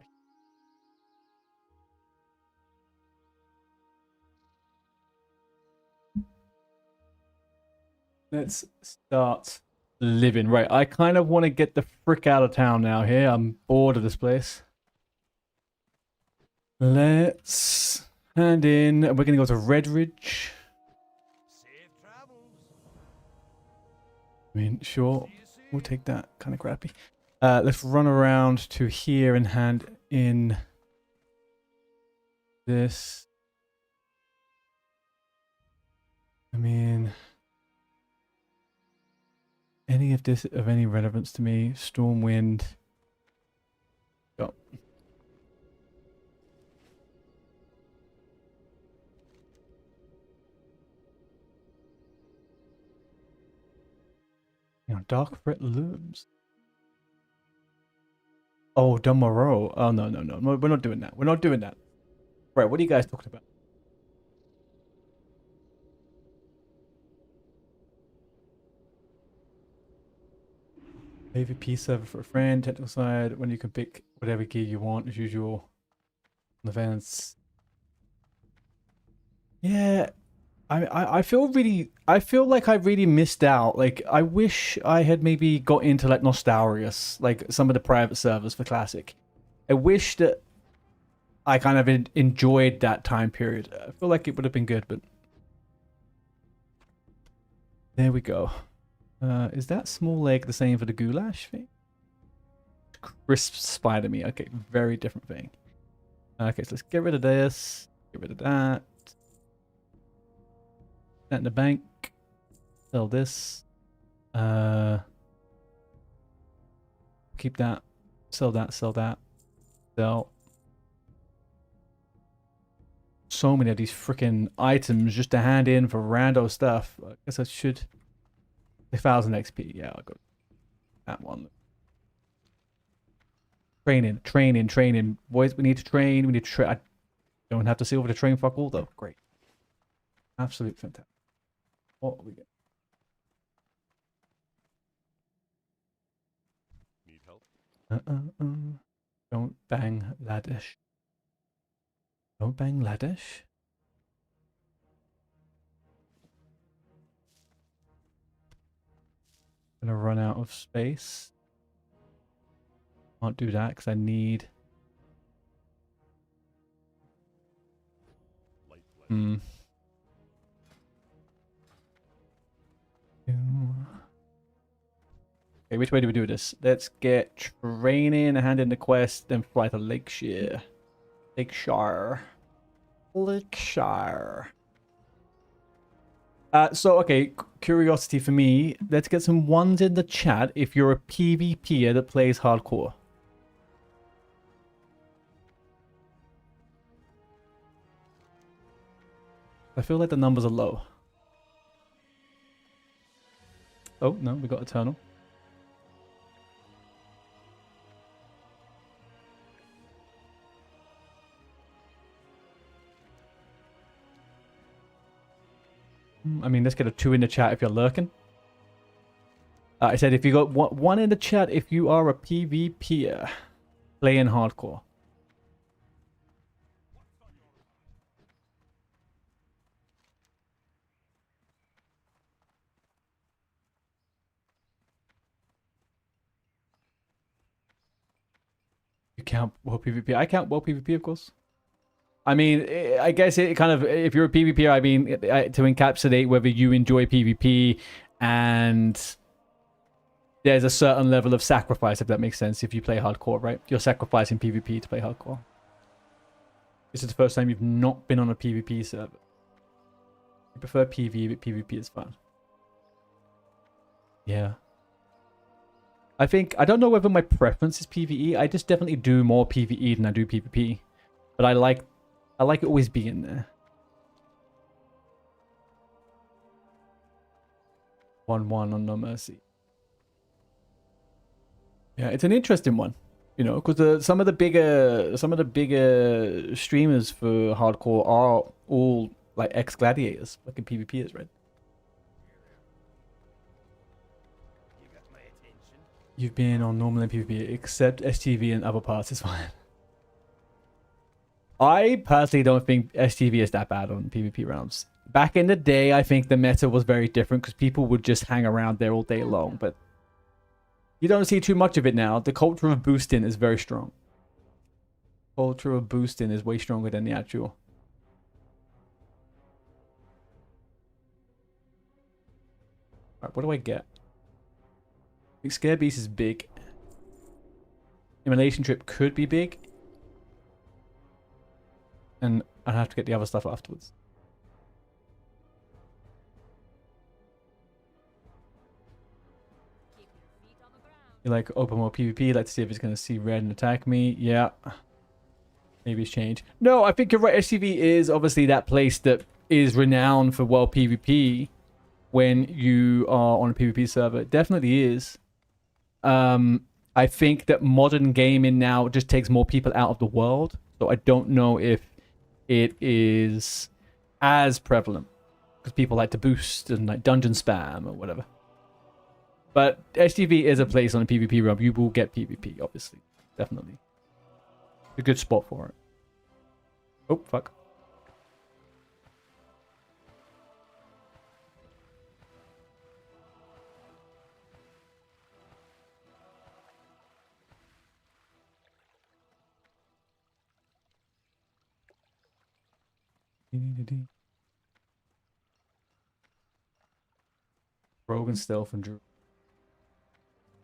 Let's start living. Right, I kind of want to get the frick out of town now here. I'm bored of this place. Let's hand in. We're going to go to Redridge. Safe travels. I mean, sure. We'll take that. Kind of crappy. Let's run around to here and hand in this. I mean, any of this of any relevance to me? Stormwind. Go. You know, Dark Threat looms. Oh, Dummerow. Oh, no, we're not doing that. We're not doing that. Right, what are you guys talking about? AVP server for a friend, technical side, when you can pick whatever gear you want, as usual. Events. Yeah, I feel like I really missed out. Like, I wish I had maybe got into like Nostalrius, like some of the private servers for Classic. I wish that I kind of enjoyed that time period. I feel like it would have been good, but there we go. Is that small leg the same for the goulash thing? Crisp spider meat. Okay, very different thing. Okay, so let's get rid of this. Get rid of that. That in the bank. Sell this. Keep that. Sell that. Sell that. Sell. So many of these freaking items just to hand in for rando stuff. I guess I should. 1,000 XP. Yeah, I'll go. That one. Training, training, training. Boys, we need to train. We need to train. I don't have to silver to train. Fuck all though. Great. Absolute fantastic. What are we get? Need help? Don't bang laddish. Don't bang laddish. Gonna run out of space. Can't do that because I need. Light blade. Okay, which way do we do this? Let's get training, hand in the quest, then fly to Lakeshire. Lakeshire. So, okay, curiosity for me. Let's get some ones in the chat if you're a PvPer that plays hardcore. I feel like the numbers are low. Oh, no, we got Eternal. I mean, let's get a 2 in the chat if you're lurking. I said if you got one in the chat if you are a PvPer playing hardcore. You count World PvP? I count World PvP, of course. I mean, I guess it kind of, if you're a PvPer, I mean, to encapsulate whether you enjoy PvP and there's a certain level of sacrifice, if that makes sense, if you play hardcore, right? You're sacrificing PvP to play hardcore. This is the first time you've not been on a PvP server. I prefer PvE, but PvP is fun. Yeah. I think, I don't know whether my preference is PvE. I just definitely do more PvE than I do PvP. But I like it always being there. 1-1 on No Mercy. Yeah, it's an interesting one, you know, because some of the bigger streamers for hardcore are all like ex-gladiators, fucking PvPers, right? You got my attention. You've been on normal and PvP, except STV and other parts is fine. I personally don't think STV is that bad on PvP rounds. Back in the day, I think the meta was very different because people would just hang around there all day long, but you don't see too much of it now. The culture of boosting is very strong. Culture of boosting is way stronger than the actual. Alright, what do I get? I think Scare Beast is big. Immolation Trip could be big. And I'd have to get the other stuff afterwards. Keep your feet on the ground. You like open world PvP, like to see if it's going to see red and attack me. Yeah. Maybe it's changed. No, I think you're right. SCV is obviously that place that is renowned for world PvP when you are on a PvP server. It definitely is. I think that modern gaming now just takes more people out of the world. So I don't know if it is as prevalent because people like to boost and like dungeon spam or whatever. But STV is a place on a PvP run. You will get PvP, obviously. Definitely. A good spot for it. Oh, fuck. Rogue and Stealth and Drew.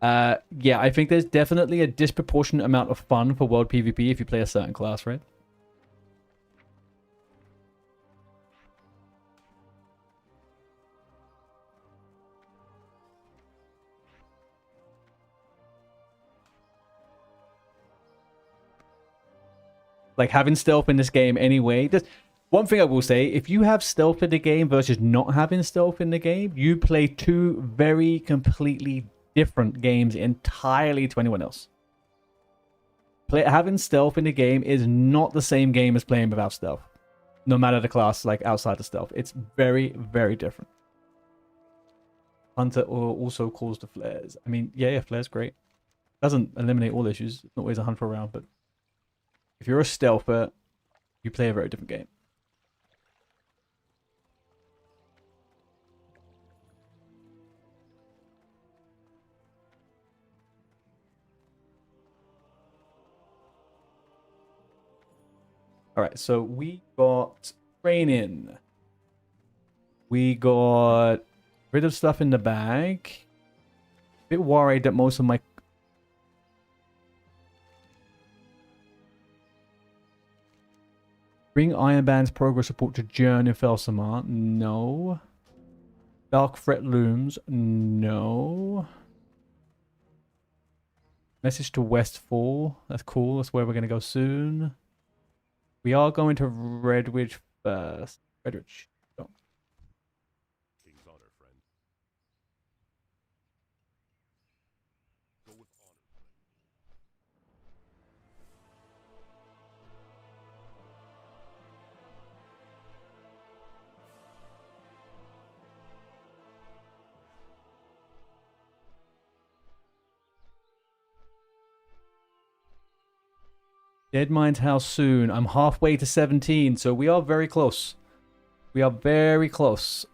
Yeah, I think there's definitely a disproportionate amount of fun for world PvP if you play a certain class, right? Like, having stealth in this game anyway. One thing I will say, if you have stealth in the game versus not having stealth in the game, you play two very completely different games entirely to anyone else. Having stealth in the game is not the same game as playing without stealth. No matter the class, like, outside the stealth. It's very, very different. Hunter also calls the flares. I mean, yeah, flares great. Doesn't eliminate all issues. It's not always a hunt for a round, but if you're a stealther, you play a very different game. All right, so we got training. We got rid of stuff in the bag. A bit worried that most of my... Bring Iron Band's progress report to Jern in Felsamar. No. Dark Threat looms. No. Message to Westfall. That's cool. That's where we're going to go soon. We are going to Redwidge first. Redwidge. Go. King's honor, friend. Go with honor, friend. Deadmines how soon? I'm halfway to 17, so we are very close. We are very close.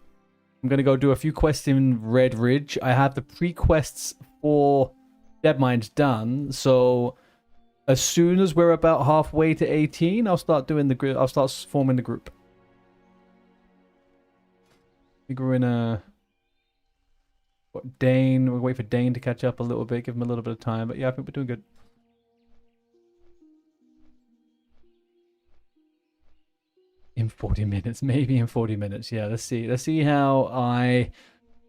I'm going to go do a few quests in Red Ridge. I have the pre-quests for Deadmines done, so as soon as we're about halfway to 18, I'll start doing the group. I'll start forming the group. I think we're in a... What, Dane? We'll wait for Dane to catch up a little bit, give him a little bit of time, but yeah, I think we're doing good. In 40 minutes, maybe in 40 minutes. Yeah, let's see. Let's see how I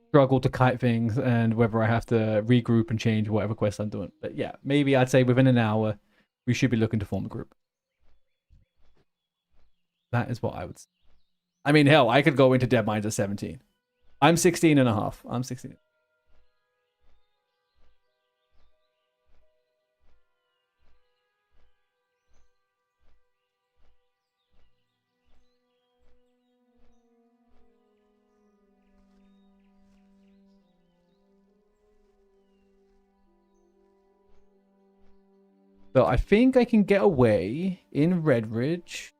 struggle to kite things and whether I have to regroup and change whatever quest I'm doing. But yeah, maybe I'd say within an hour, we should be looking to form a group. That is what I would say. I mean, hell, I could go into Deadmines at 17. I'm 16 and a half. I'm 16. So I think I can get away in Red Ridge.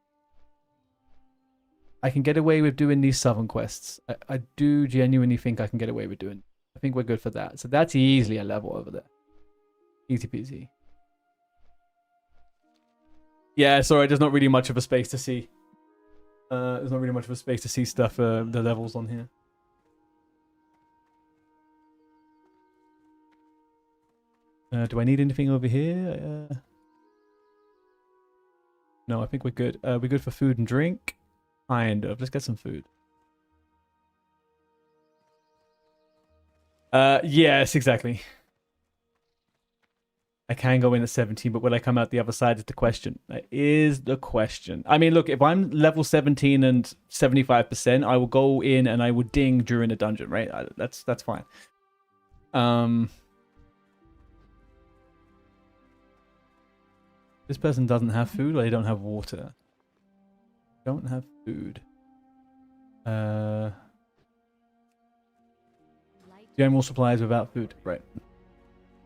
I can get away with doing these southern quests. I do genuinely think I can get away with doing. I think we're good for that. So that's easily a level over there. Easy peasy. Yeah, sorry, there's not really much of a space to see. There's not really much of a space to see stuff, the levels on here. Do I need anything over here? No, I think we're good. We're good for food and drink. Kind of. Let's get some food. Yes, exactly. I can go in at 17, but will I come out the other side is the question. That is the question. I mean, look, if I'm level 17 and 75%, I will go in and I will ding during the dungeon, right? That's fine. This person doesn't have food, or they don't have water. Don't have food. General supplies without food. Right.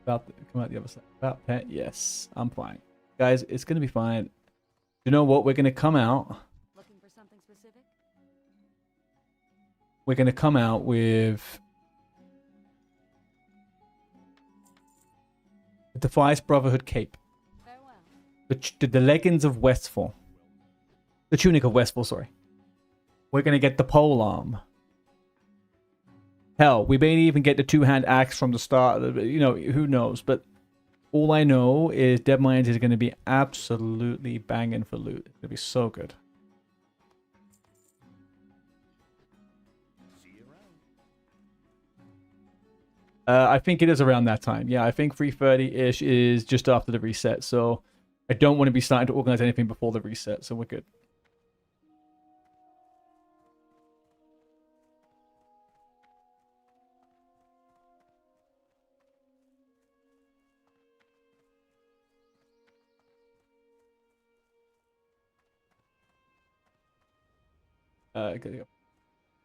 Come out the other side. Without pet, yes. I'm fine. Guys, it's gonna be fine. You know what? We're gonna come out. Looking for something specific? We're gonna come out with the Defiance Brotherhood cape. The leggings of Westfall. The tunic of Westfall, sorry. We're going to get the pole arm. Hell, we may even get the two-hand axe from the start. You know, who knows? But all I know is Deadmines is going to be absolutely banging for loot. It's going to be so good. See you around. I think it is around that time. Yeah, I think 3:30-ish is just after the reset. So I don't want to be starting to organize anything before the reset, so we're good.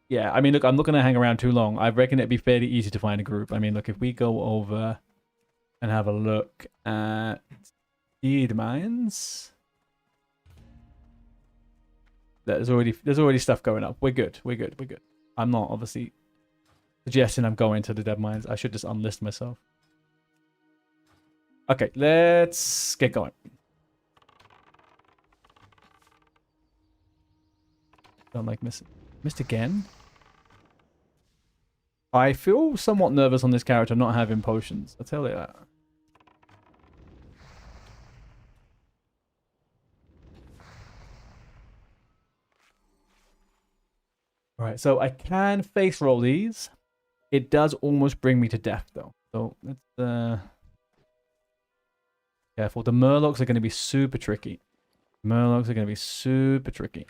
Yeah, I mean, look, I'm not going to hang around too long. I reckon it'd be fairly easy to find a group. I mean, look, if we go over and have a look at seed mines, there's already stuff going up. We're good. I'm not obviously suggesting I'm going to the dead mines. I should just unlist myself. Okay, let's get going. Don't like missing. Missed again? I feel somewhat nervous on this character not having potions. I'll tell you that. Alright, so I can face roll these. It does almost bring me to death though. So let's careful. The Murlocs are going to be super tricky. Murlocs are going to be super tricky.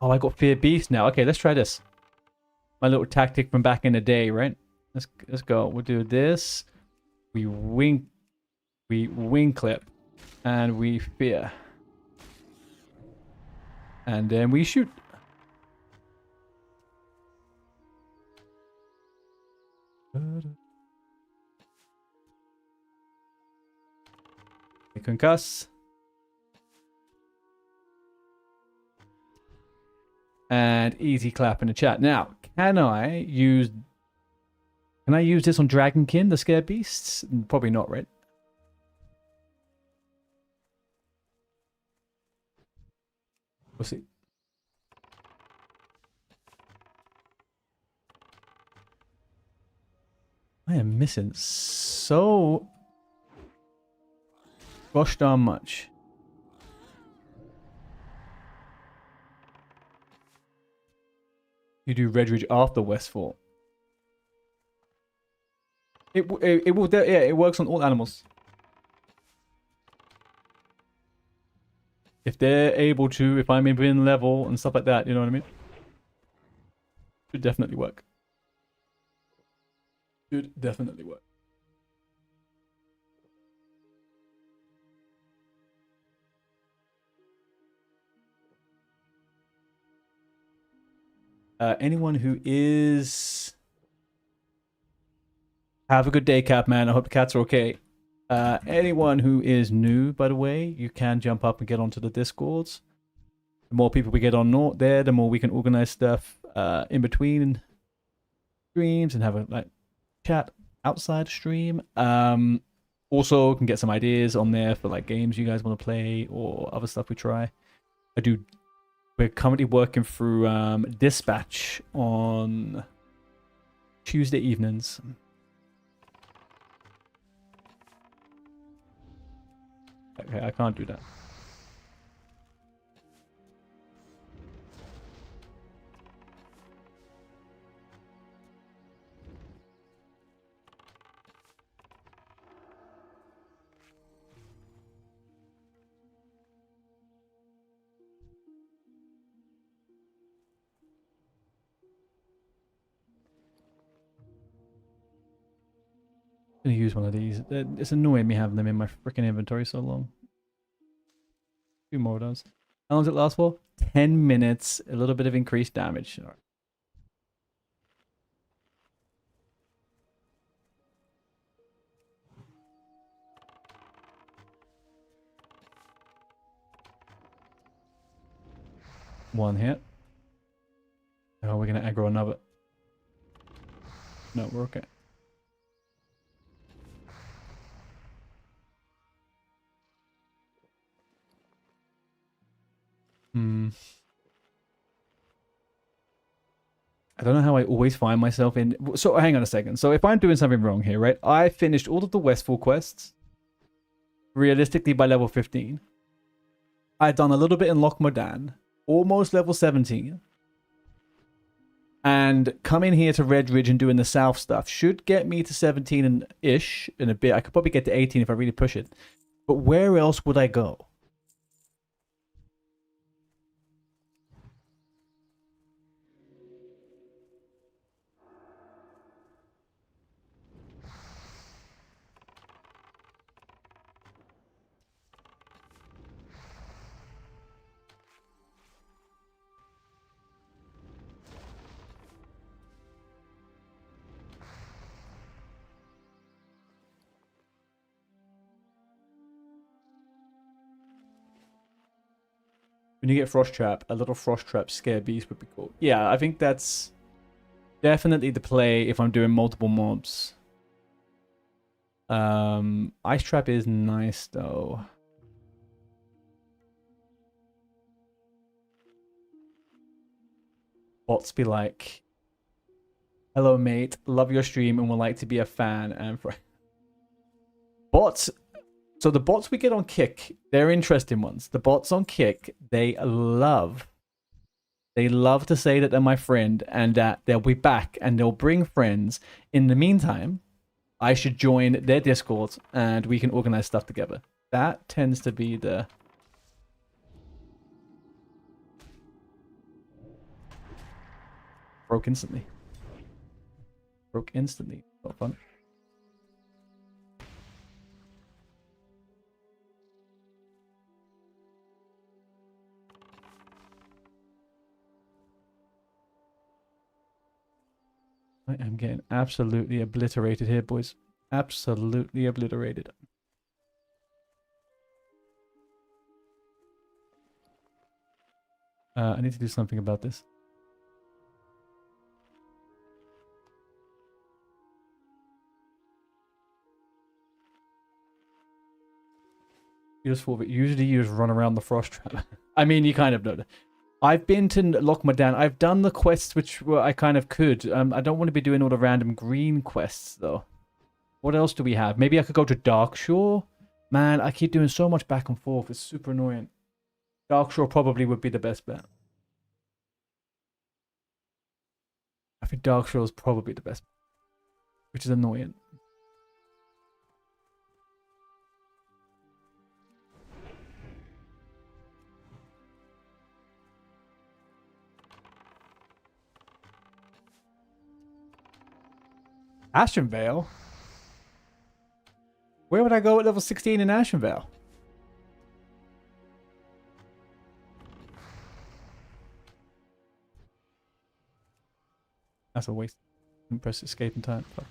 Oh, I got Fear Beast now. Okay, let's try this. My little tactic from back in the day, right? Let's go. We'll do this. We wing clip, and we fear, and then we shoot. We concuss. And easy clap in the chat. Now, can I use this on Dragonkin, the Scare Beasts? Probably not, right? We'll see. I am missing so gosh darn much. You do Red Ridge after Westfall. It will, yeah, it works on all animals. If they're able to, if I'm within level and stuff like that, you know what I mean? Should definitely work. Should definitely work. Anyone who is... Have a good day, Cat Man. I hope the cats are okay. Anyone who is new, by the way, you can jump up and get onto the Discords. The more people we get on there, the more we can organize stuff in between streams and have a like chat outside stream. Also, can get some ideas on there for like games you guys want to play or other stuff we try. We're currently working through Dispatch on Tuesday evenings. Okay, I can't do that. I'm gonna use one of these. It's annoying me having them in my freaking inventory so long. 2 more of those. How long does it last for? 10 minutes. A little bit of increased damage. All right. One hit. Oh, we're gonna aggro another. No, we're okay. I don't know how I always find myself in... So, hang on a second. So, if I'm doing something wrong here, right? I finished all of the Westfall quests realistically by level 15. I'd done a little bit in Loch Modan. almost level 17. And coming here to Red Ridge and doing the south stuff should get me to 17-ish in a bit. I could probably get to 18 if I really push it. But where else would I go? When you get Frost Trap, a little Frost Trap Scare Beast would be cool. Yeah, I think that's definitely the play if I'm doing multiple mobs. Ice Trap is nice though. Bots be like, hello mate, love your stream and would like to be a fan. And bots. So the bots we get on Kick, they're interesting ones. The bots on Kick, they love to say that they're my friend and that they'll be back and they'll bring friends. In the meantime, I should join their Discord and we can organize stuff together. That tends to be the... Broke instantly. Broke instantly. Not fun. I am getting absolutely obliterated here, boys. Absolutely obliterated. I need to do something about this. You just thought, usually you just run around the Frost Trap. I mean, you kind of know that. I've been to Lockmadan. I've done the quests which I kind of could. I don't want to be doing all the random green quests, though. What else do we have? Maybe I could go to Darkshore? Man, I keep doing so much back and forth. It's super annoying. Darkshore probably would be the best bet. I think Darkshore is probably the best. Which is annoying. Ashenvale? Where would I go at level 16 in Ashenvale? That's a waste. Press escape in time. Fuck.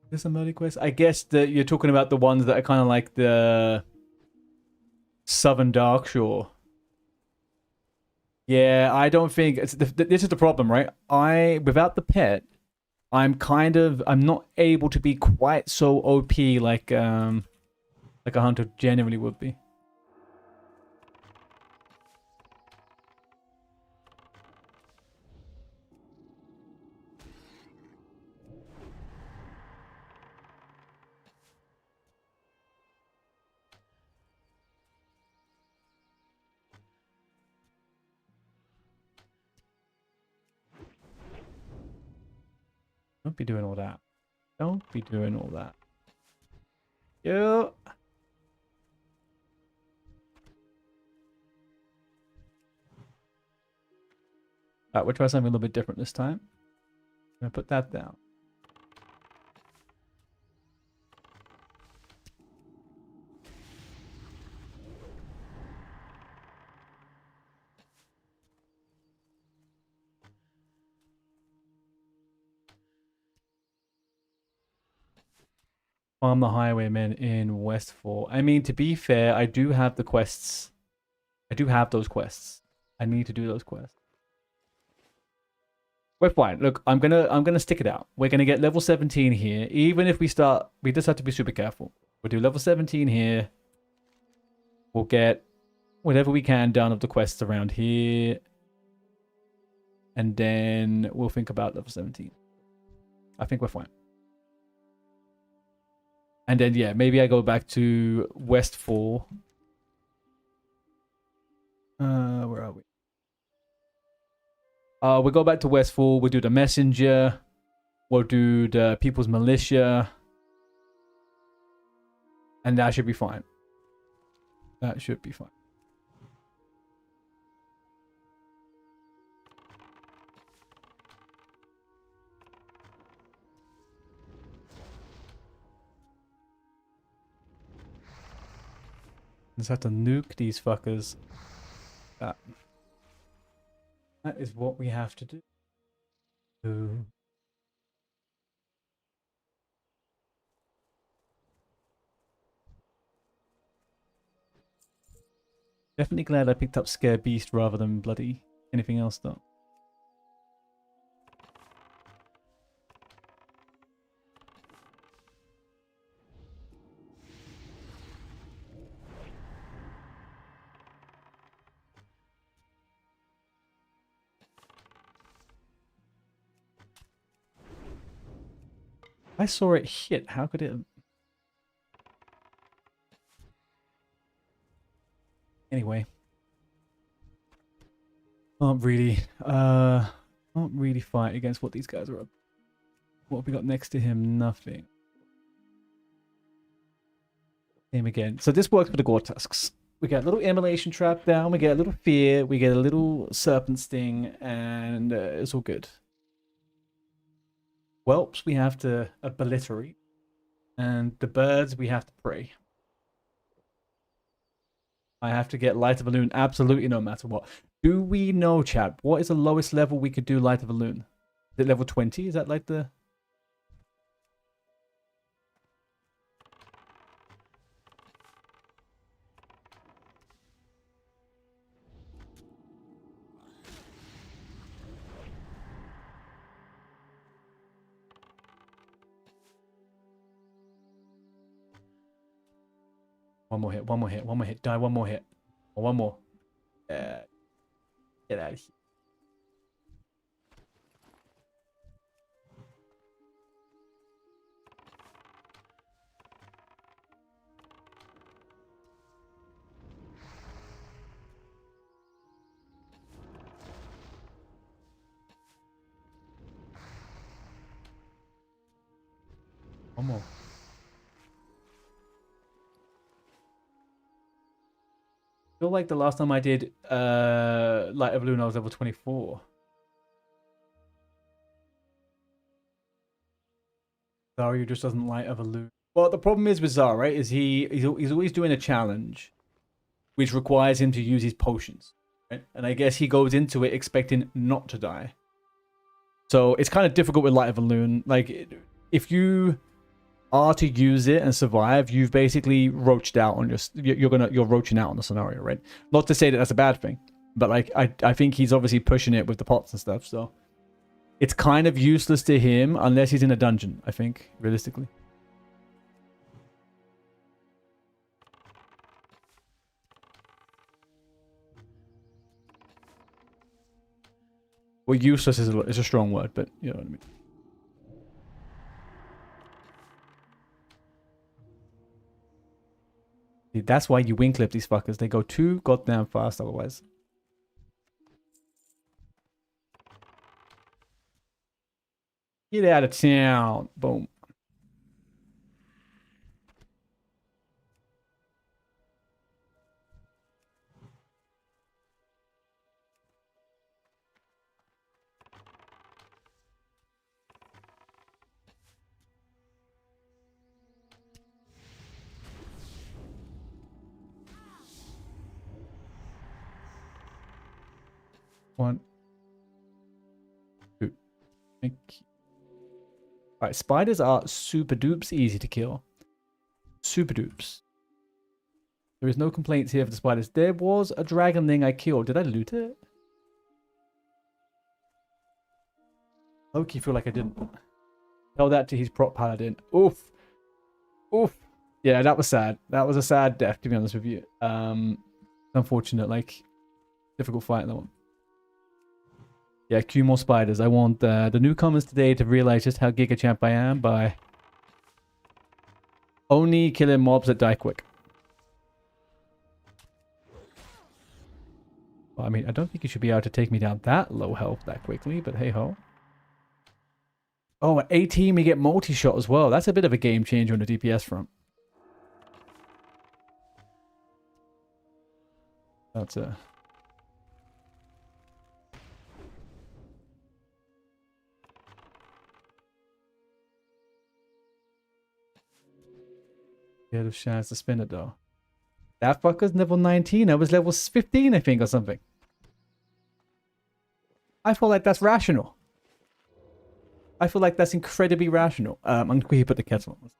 Is this a murder quest? I guess that you're talking about the ones that are kind of like the Southern Darkshore. Yeah, I don't think this is the problem, right? Without the pet, I'm not able to be quite so OP like a hunter generally would be. Don't be doing all that. Don't be doing all that. Yo. Alright, we'll try something a little bit different this time. I'm gonna put that down. Farm the Highwaymen in Westfall. I mean, to be fair, I do have the quests. I do have those quests. I need to do those quests. We're fine. Look, I'm gonna stick it out. We're gonna get level 17 here. Even if we start, we just have to be super careful. We'll do level 17 here. We'll get whatever we can done of the quests around here. And then we'll think about level 17. I think we're fine. And then, yeah, maybe I go back to Westfall. Where are we? We'll go back to Westfall. We'll do the Messenger. We'll do the People's Militia. And that should be fine. That should be fine. Just have to nuke these fuckers. That is what we have to do. Definitely glad I picked up Scare Beast rather than bloody anything else though. I saw it hit. How could it? Anyway, can't really fight against what these guys are up. What have we got next to him? Nothing. Him again. So this works for the Gore Tusks. We get a little immolation trap down. We get a little fear. We get a little serpent sting, and it's all good. Whelps we have to obliterate, and the birds we have to pray. I have to get Light of Balloon absolutely no matter what. Do we know, chat? What is the lowest level we could do Light of Balloon? Is it level 20? Is that like the... One more hit, one more hit, one more hit. Die, one more hit. Or one more. Get out of here. One more. I feel like the last time I did Light of Balloon, I was level 24. Zarya just doesn't Light of Balloon. Well, the problem is with Zara, right? Is he's always doing a challenge, which requires him to use his potions, right? And I guess he goes into it expecting not to die. So it's kind of difficult with Light of Balloon. Like, if you are to use it and survive, you've basically roached out on you're roaching out on the scenario, right? Not to say that that's a bad thing, but like I think he's obviously pushing it with the pots and stuff, so it's kind of useless to him unless he's in a dungeon, I think, realistically. Well, useless is a strong word, but you know what I mean. That's why you wing clip these fuckers. They go too goddamn fast otherwise. Get out of town. Boom. One, two. Thank you. Alright, spiders are super dupes easy to kill. Super dupes. There is no complaints here for the spiders. There was a dragon thing I killed. Did I loot it? Loki, feel like I didn't. Tell that to his prop paladin. Oof. Oof. Yeah, that was sad. That was a sad death, to be honest with you. Unfortunate, like, difficult fight in that one. Yeah, queue more spiders. I want the newcomers today to realize just how giga champ I am by... Only killing mobs that die quick. Well, I mean, I don't think you should be able to take me down that low health that quickly, but hey ho. Oh, at 18 we get multi-shot as well. That's a bit of a game changer on the DPS front. That's a... Get a chance to spin it though. That fucker's level 19. I was level 15, I think, or something. I feel like that's rational. I feel like that's incredibly rational. I'm going to quickly put the kettle on.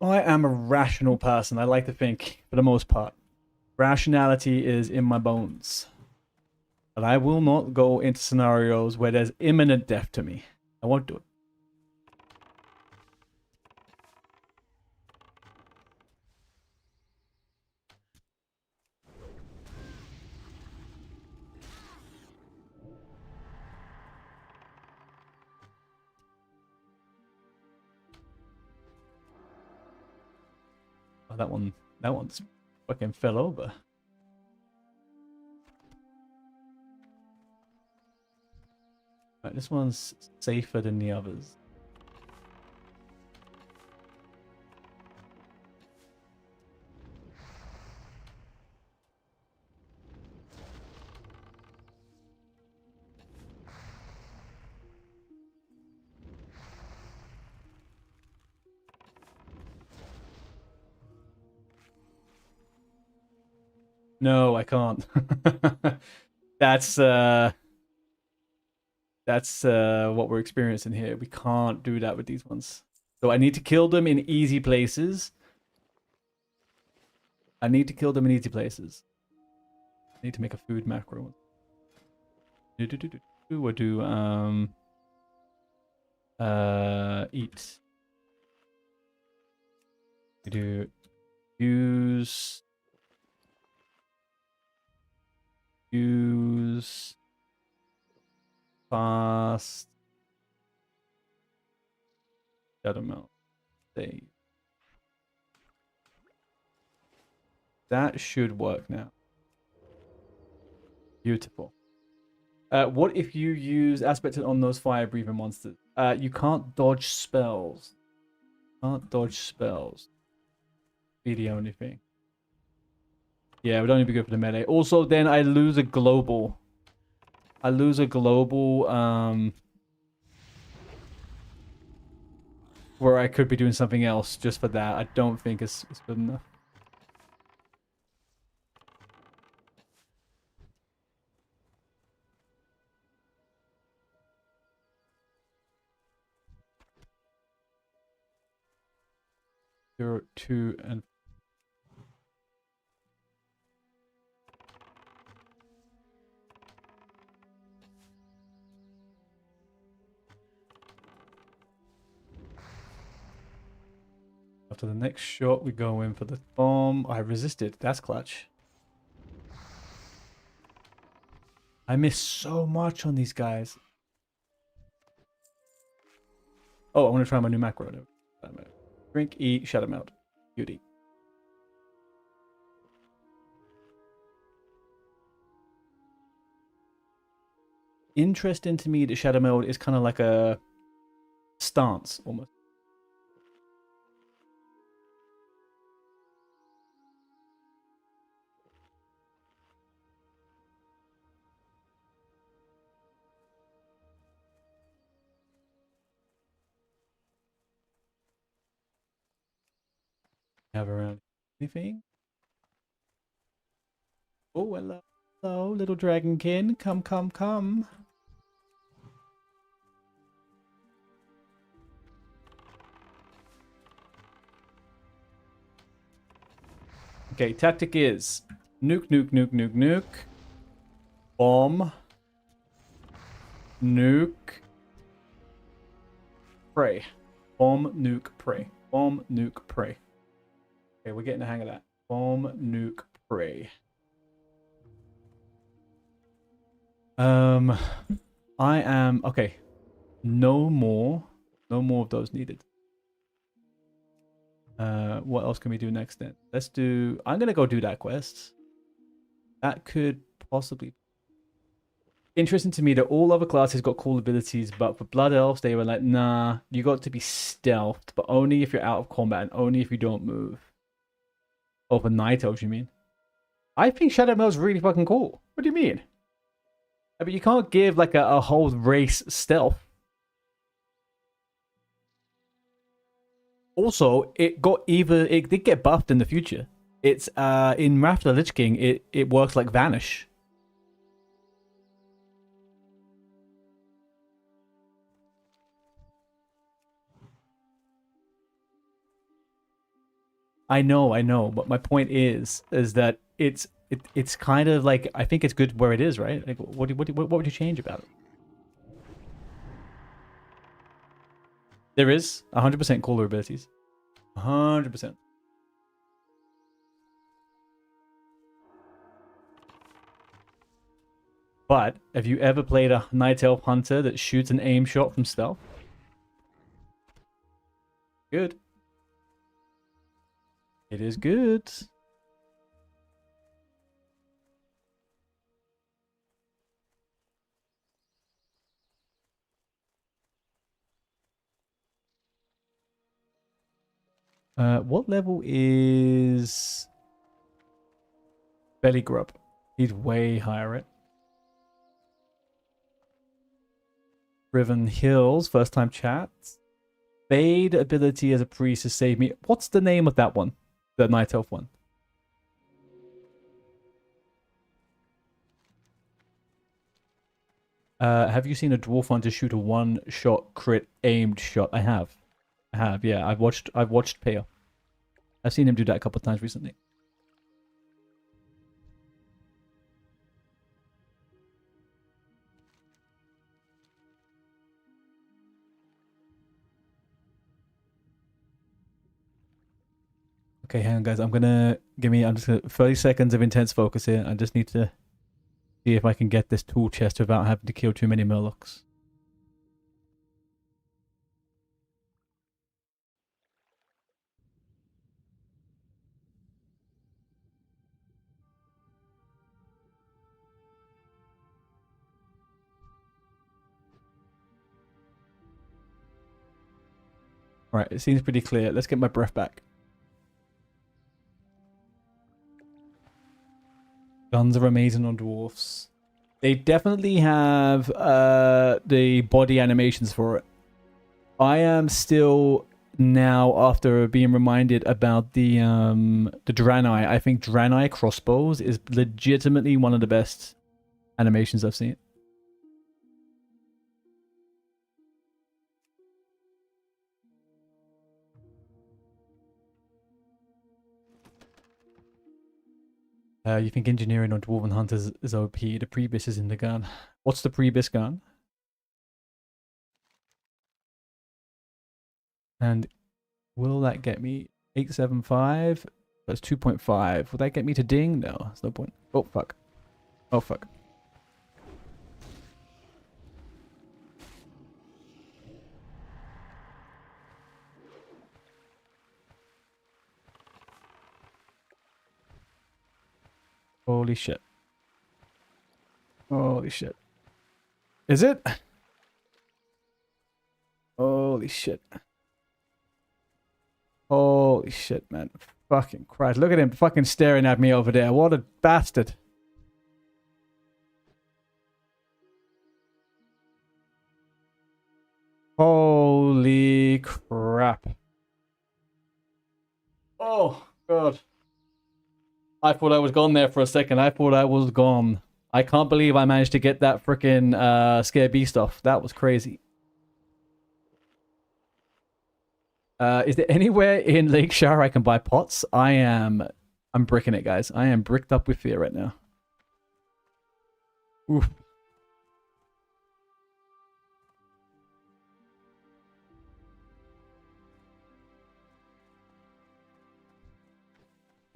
I am a rational person. I like to think, for the most part. Rationality is in my bones. But I will not go into scenarios where there's imminent death to me. I won't do it. Oh, that one's fucking fell over. Right, this one's safer than the others. No, I can't. That's what we're experiencing here. We can't do that with these ones. So I need to kill them in easy places. I need to make a food macro. We'll do eat. We do use fast. Shadow melt. Save. That should work now. Beautiful. What if you use aspected on those fire breathing monsters? You can't dodge spells. Be the only thing. Yeah, it would only be good for the melee. Also, then I lose a global. Where I could be doing something else just for that. I don't think it's good enough. Zero, 2, and after the next shot, we go in for the bomb. I resisted. That's clutch. I missed so much on these guys. Oh, I want to try my new macro. Drink, eat, shut them out. Beauty. Interesting to me that shadow meld is kind of like a stance almost. Have around anything? Oh, hello, hello, little dragonkin. Come, come, come. Okay, tactic is nuke, nuke, nuke, nuke, nuke. Bomb. Nuke. Pray. Bomb, nuke, pray. Bomb, nuke, pray. Okay, we're getting the hang of that. Bomb, nuke, prey. I am okay. No more of those needed. What else can we do next then? Let's do. I'm gonna go do that quest. That could possibly. Interesting to me that all other classes got cool abilities, but for Blood Elves they were like, nah, you got to be stealthed, but only if you're out of combat and only if you don't move. Oh, for Night Elves, you mean? I think Shadow Mail's really fucking cool. What do you mean? I mean, you can't give like a whole race stealth. Also, it did get buffed in the future. It's in Wrath of the Lich King, it works like Vanish. I know, but my point is that it's kind of like, I think it's good where it is, right? Like, what would you change about it? There is 100% cooler abilities, 100%. But have you ever played a Night Elf Hunter that shoots an aim shot from stealth? Good. It is good. What level is Belly Grub? He's way higher, right? Riven Hills, first time chat. Fade ability as a priest to save me. What's the name of that one? The Night Elf one. Have you seen a dwarf hunter shoot a one-shot crit aimed shot? I have, yeah. I've watched Peo. I've seen him do that a couple of times recently. Okay, hang on, guys. I'm just gonna 30 seconds of intense focus here. I just need to see if I can get this tool chest without having to kill too many Murlocs. Alright, it seems pretty clear. Let's get my breath back. Guns are amazing on dwarfs. They definitely have the body animations for it. I am still now, after being reminded about the Draenei, I think Draenei crossbows is legitimately one of the best animations I've seen. You think engineering on Dwarven Hunters is OP? The Prebis is in the gun. What's the Prebis gun? And will that get me 875? That's 2.5. Will that get me to ding? No, there's no point. Oh, fuck. Oh, fuck. Holy shit. Holy shit. Is it? Holy shit. Holy shit, man. Fucking Christ. Look at him fucking staring at me over there. What a bastard. Holy crap. Oh, God. I thought I was gone there for a second. I thought I was gone. I can't believe I managed to get that freaking Scare Bee stuff. That was crazy. Is there anywhere in Lakeshire I can buy pots? I'm bricking it, guys. I am bricked up with fear right now. Oof.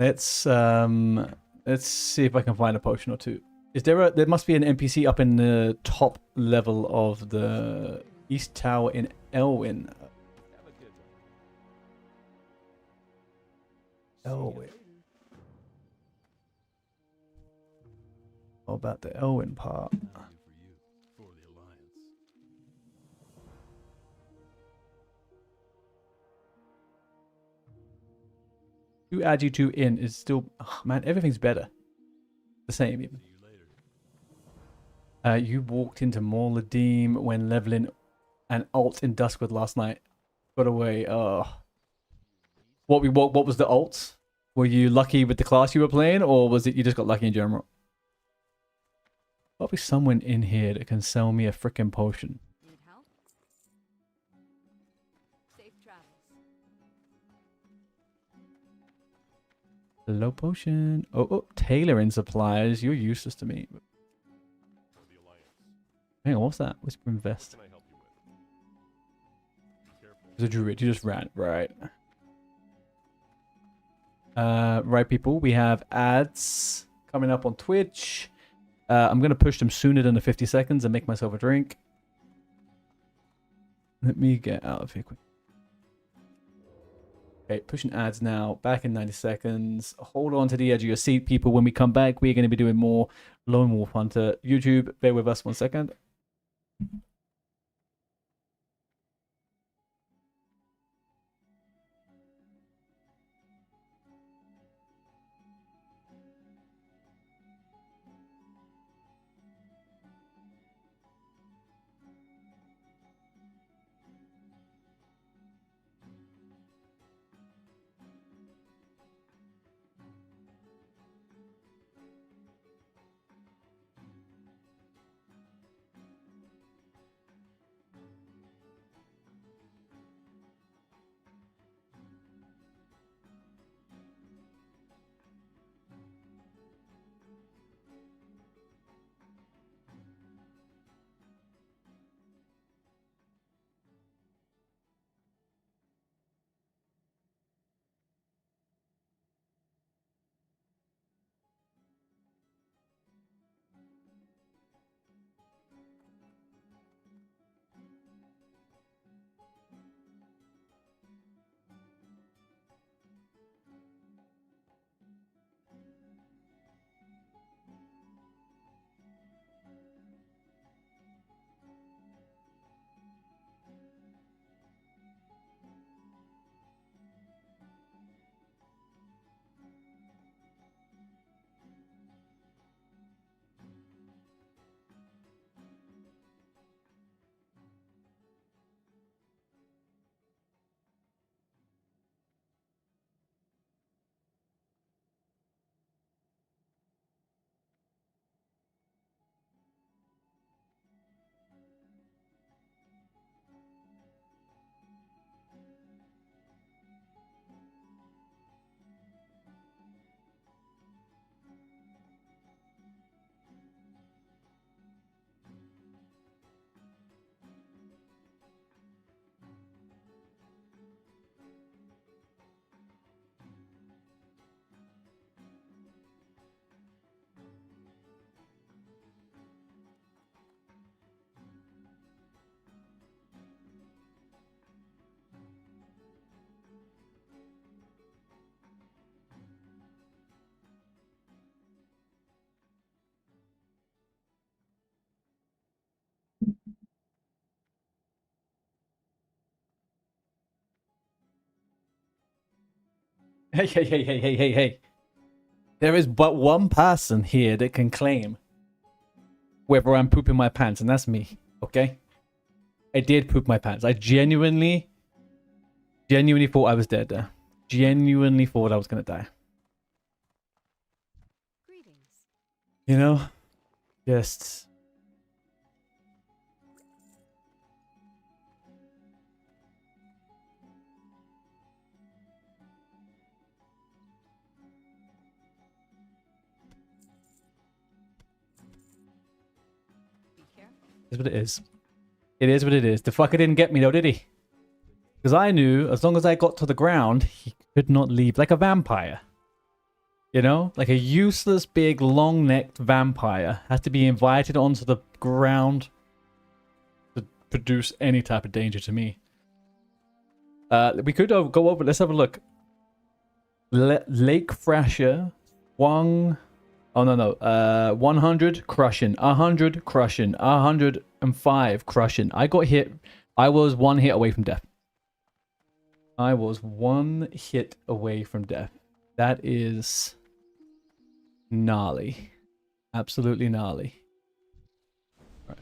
Let's see if I can find a potion or two. Is there there must be an NPC up in the top level of the East Tower in Elwyn. Elwyn. How about the Elwyn part? To add you to in is still, oh, man, everything's better. The same even. You walked into Morladeem when leveling an alt in Duskwood last night. Got away. Oh. What was the alt? Were you lucky with the class you were playing, or was it you just got lucky in general? Probably someone in here that can sell me a freaking potion. Need help? Safe travels. Hello, potion. Oh, tailoring supplies. You're useless to me. Hang on, what's that? Whisper invest. There's a druid. You just ran. Right. Right, people. We have ads coming up on Twitch. I'm going to push them sooner than the 50 seconds and make myself a drink. Let me get out of here quick. Okay, pushing ads now. Back in 90 seconds. Hold on to the edge of your seat, people. When we come back, we're going to be doing more Lone Wolf Hunter. YouTube, bear with us 1 second. Hey. There is but one person here that can claim whether I'm pooping my pants, and that's me, okay? I did poop my pants. I genuinely thought I was dead there. Genuinely thought I was gonna die. Greetings. You know? Just... Be careful. Is what it is. It is what it is. The fucker didn't get me though, did he? Because I knew as long as I got to the ground, he could not leave like a vampire. You know, like a useless, big, long-necked vampire has to be invited onto the ground to produce any type of danger to me. We could go over. Let's have a look. Lake Frasher, Wang. Oh no. 100 crushing, 100 crushing, 105 crushing. I got hit. I was 1 hit away from death. I was 1 hit away from death. That is gnarly. Absolutely gnarly. All right.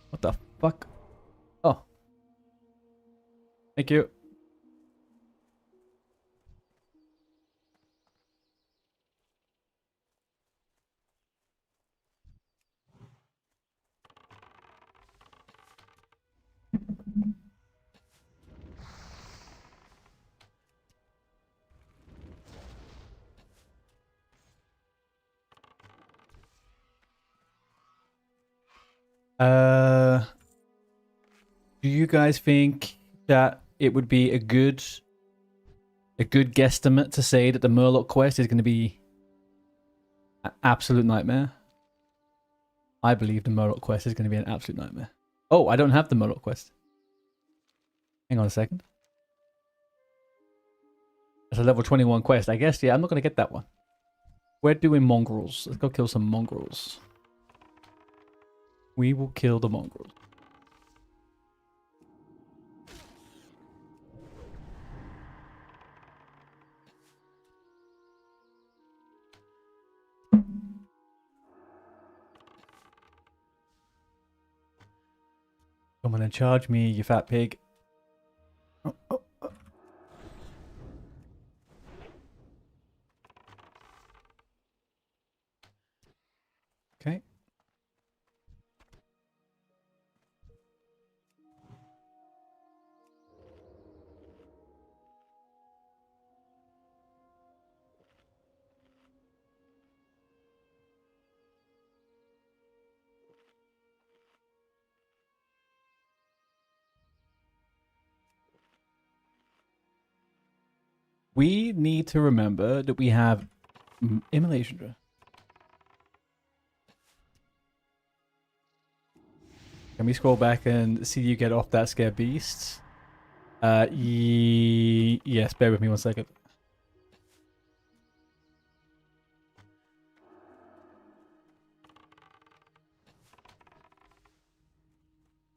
What the fuck? Oh. Thank you. Do you guys think that it would be a good guesstimate to say that the Murloc quest is going to be an absolute nightmare? I believe the Murloc quest is going to be an absolute nightmare. Oh, I don't have the Murloc quest. Hang on a second. It's a level 21 quest. I guess, yeah, I'm not going to get that one. We're doing mongrels. Let's go kill some mongrels. We will kill the mongrels. Come on and charge me, you fat pig. Oh, oh, oh. Okay. We need to remember that we have immolation drill. Can we scroll back and see you get off that scare beast? Yes, bear with me 1 second.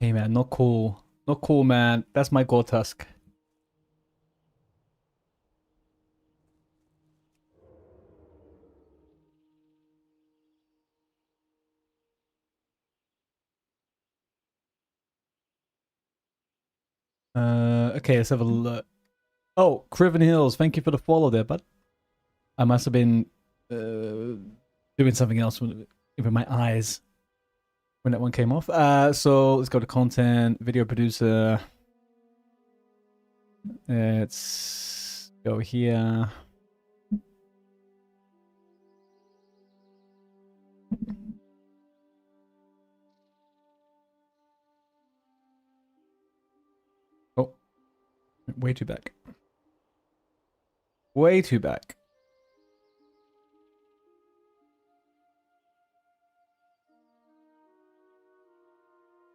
Hey man, not cool. Not cool, man. That's my Gore Tusk. Okay, let's have a look. Oh, Criven Hills, thank you for the follow there, bud. I must have been doing something else with my eyes when that one came off. So let's go to content, video producer. Let's go here. Oh, way too back. Way too back.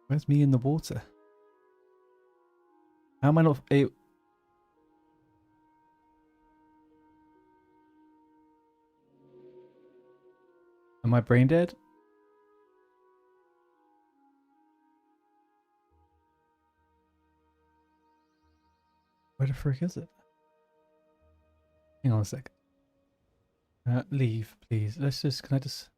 Where's me in the water? How am I not able? Am I brain dead? Where the frick is it? Hang on a sec. Leave, please. Let's just, can I just...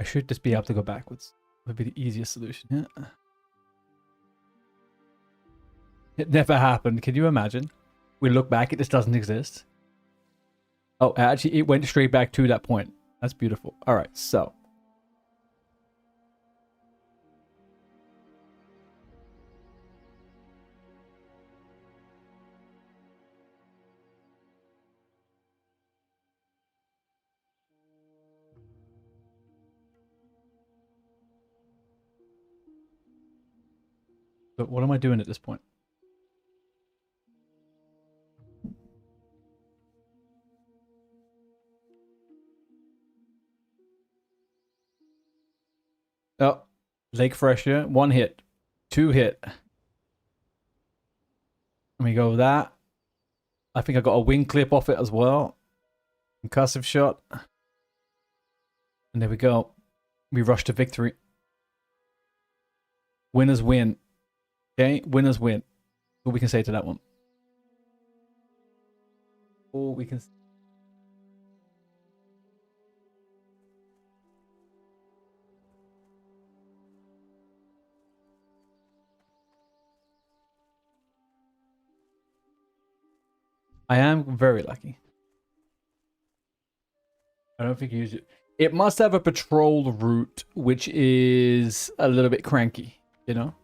I should just be able to go backwards. Would be the easiest solution, yeah. It never happened. Can you imagine? We look back, it just doesn't exist. Oh, actually, it went straight back to that point. That's beautiful. All right, so. But what am I doing at this point? Lake Fresher, 1 hit. 2 hit. Let me go with that. I think I got a wing clip off it as well. Concussive shot. And there we go. We rush to victory. Winners win. Okay, winners win. What we can say to that one. All we can. I am very lucky. I don't think you use it. It must have a patrol route, which is a little bit cranky, you know?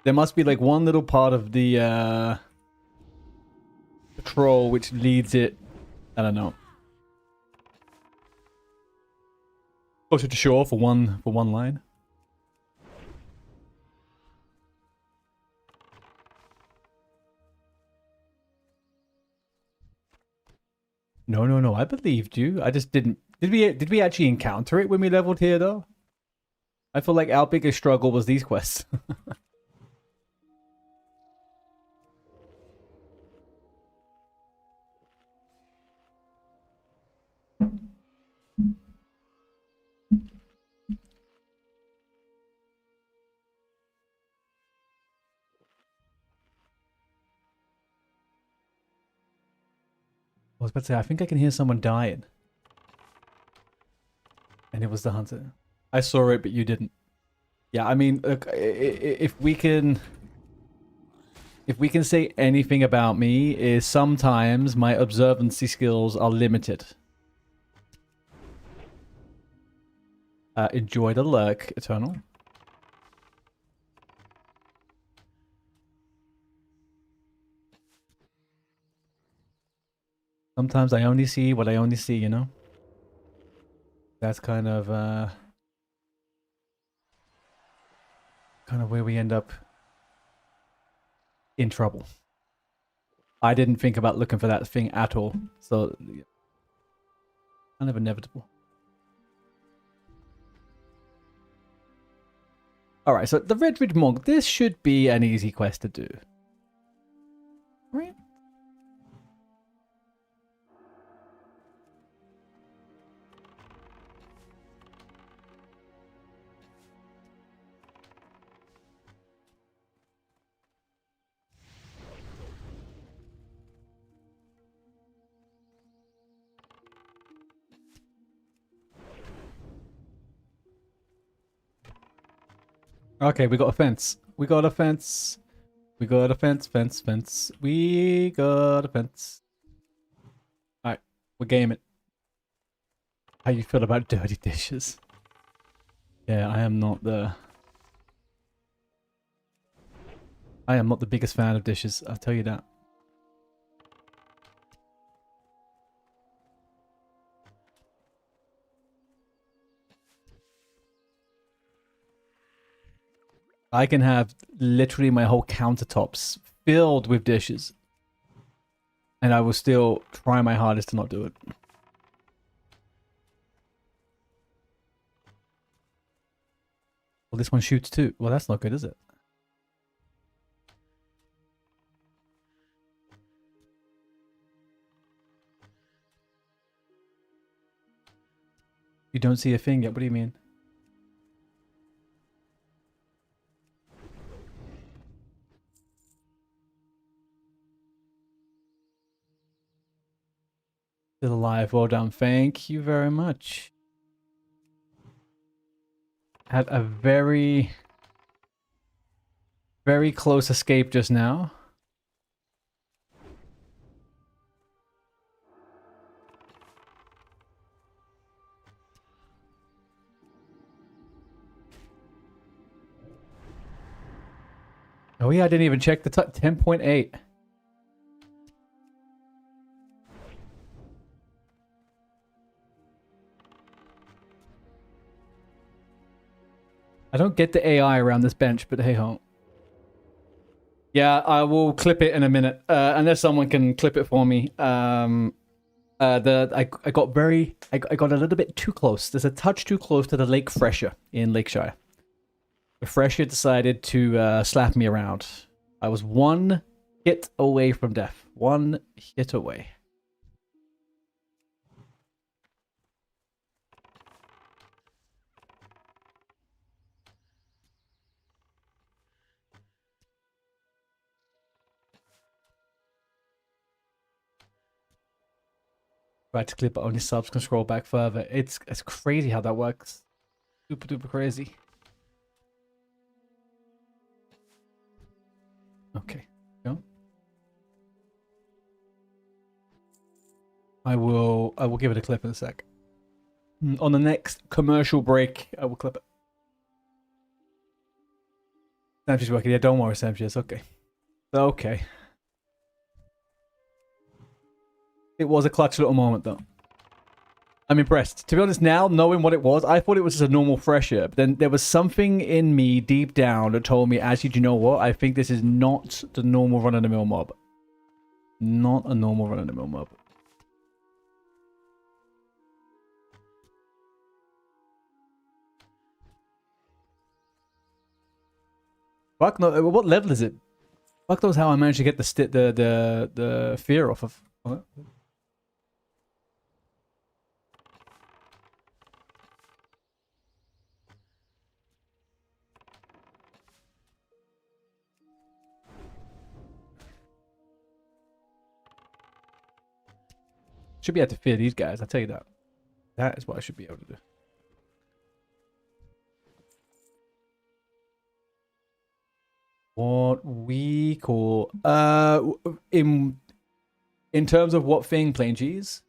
There must be like one little part of the patrol which leads it, I don't know, closer to shore for one line. No, I believed you. I just didn't. Did we actually encounter it when we leveled here though? I feel like our biggest struggle was these quests. I was about to say, I think I can hear someone dying. And it was the hunter. I saw it, but you didn't. Yeah, I mean, look, if we can say anything about me, is sometimes my observancy skills are limited. Enjoy the lurk, Eternal. Sometimes I only see what I only see, you know? That's kind of where we end up in trouble. I didn't think about looking for that thing at all, so kind of inevitable. Alright, so the Red Ridge Monk, this should be an easy quest to do. Right? Okay, we got a fence. We got a fence. We got a fence. We got a fence. Alright, we're gaming. How you feel about dirty dishes? Yeah, I am not the biggest fan of dishes, I'll tell you that. I can have literally my whole countertops filled with dishes. And I will still try my hardest to not do it. Well, this one shoots too. Well, that's not good, is it? You don't see a thing yet? What do you mean? Still alive. Well done. Thank you very much. Had a very, very close escape just now. Oh yeah, I didn't even check the 10.8. I don't get the AI around this bench, but hey ho. Yeah, I will clip it in a minute, unless someone can clip it for me. I got very I got a little bit too close. There's a touch too close to the Lake Fresher in Lakeshire. The Fresher decided to slap me around. I was one hit away from death. One hit away. Right to clip, but only subs can scroll back further. It's crazy how that works. Super duper crazy. Okay, go. I will give it a clip in a sec. On the next commercial break, I will clip it. Samshi's working. Yeah, don't worry, Samshi. It's okay. Okay. It was a clutch little moment, though. I'm impressed. To be honest, now, knowing what it was, I thought it was just a normal Fresher. But then there was something in me deep down that told me, actually, do you know what? I think this is not the normal run-of-the-mill mob. Not a normal run-of-the-mill mob. Fuck no. What level is it? Fuck knows how I managed to get the fear off of. What? Should be able to fear these guys. I'll tell you that. That is what I should be able to do. What we call in terms of what thing, plain cheese.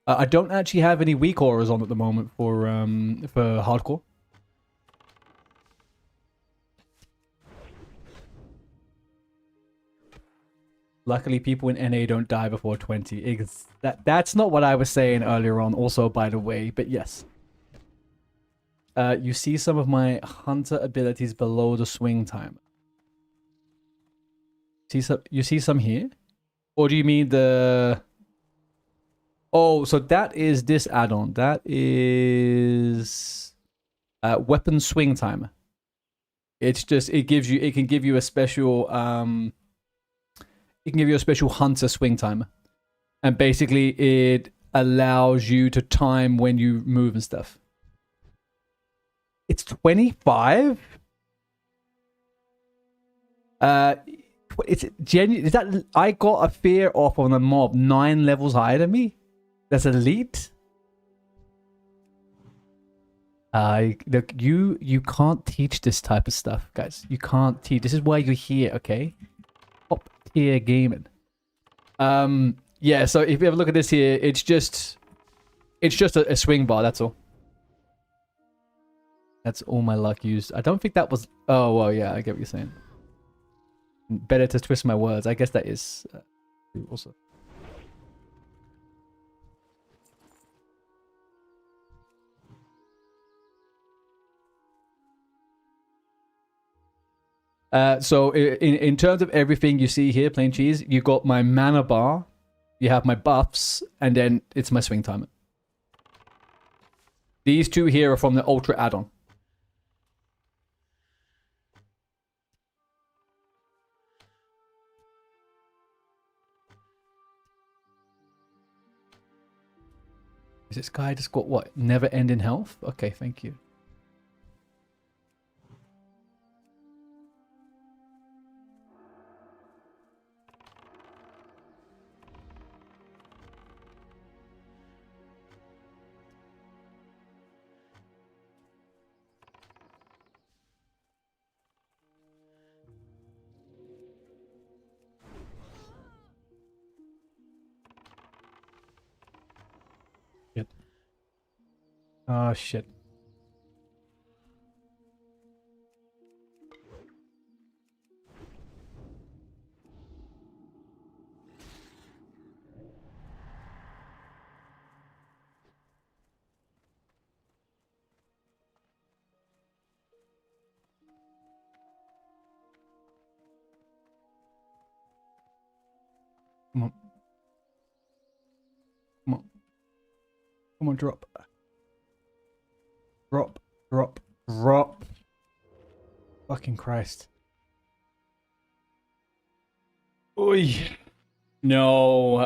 I don't actually have any weak auras on at the moment for hardcore. Luckily, people in NA don't die before 20. That's not what I was saying earlier on, also, by the way, but yes. You see some of my hunter abilities below the swing time. You see some here? Or do you mean the... Oh, so that is this add-on. That is... weapon swing time. It's just, it can give you a special... It can give you a special hunter swing timer. And basically it allows you to time when you move and stuff. It's 25? It's genuine. Is that I got a fear off on a mob 9 levels higher than me? That's elite? Look, you can't teach this type of stuff, guys. You can't teach. This is why you're here, okay? Top tier gaming. Yeah, so if you have a look at this here, it's just a swing bar, that's all. That's all my luck used. I don't think that was... Oh, well, yeah, I get what you're saying. Better to twist my words. I guess that is also. So in terms of everything you see here, plain cheese, you got my mana bar, you have my buffs, and then it's my swing timer. These two here are from the Ultra add-on. Is this guy just got what? Never end in health? Okay, thank you. Oh, shit. Come on. Come on, drop. Drop, drop, drop. Fucking Christ. Oi. No,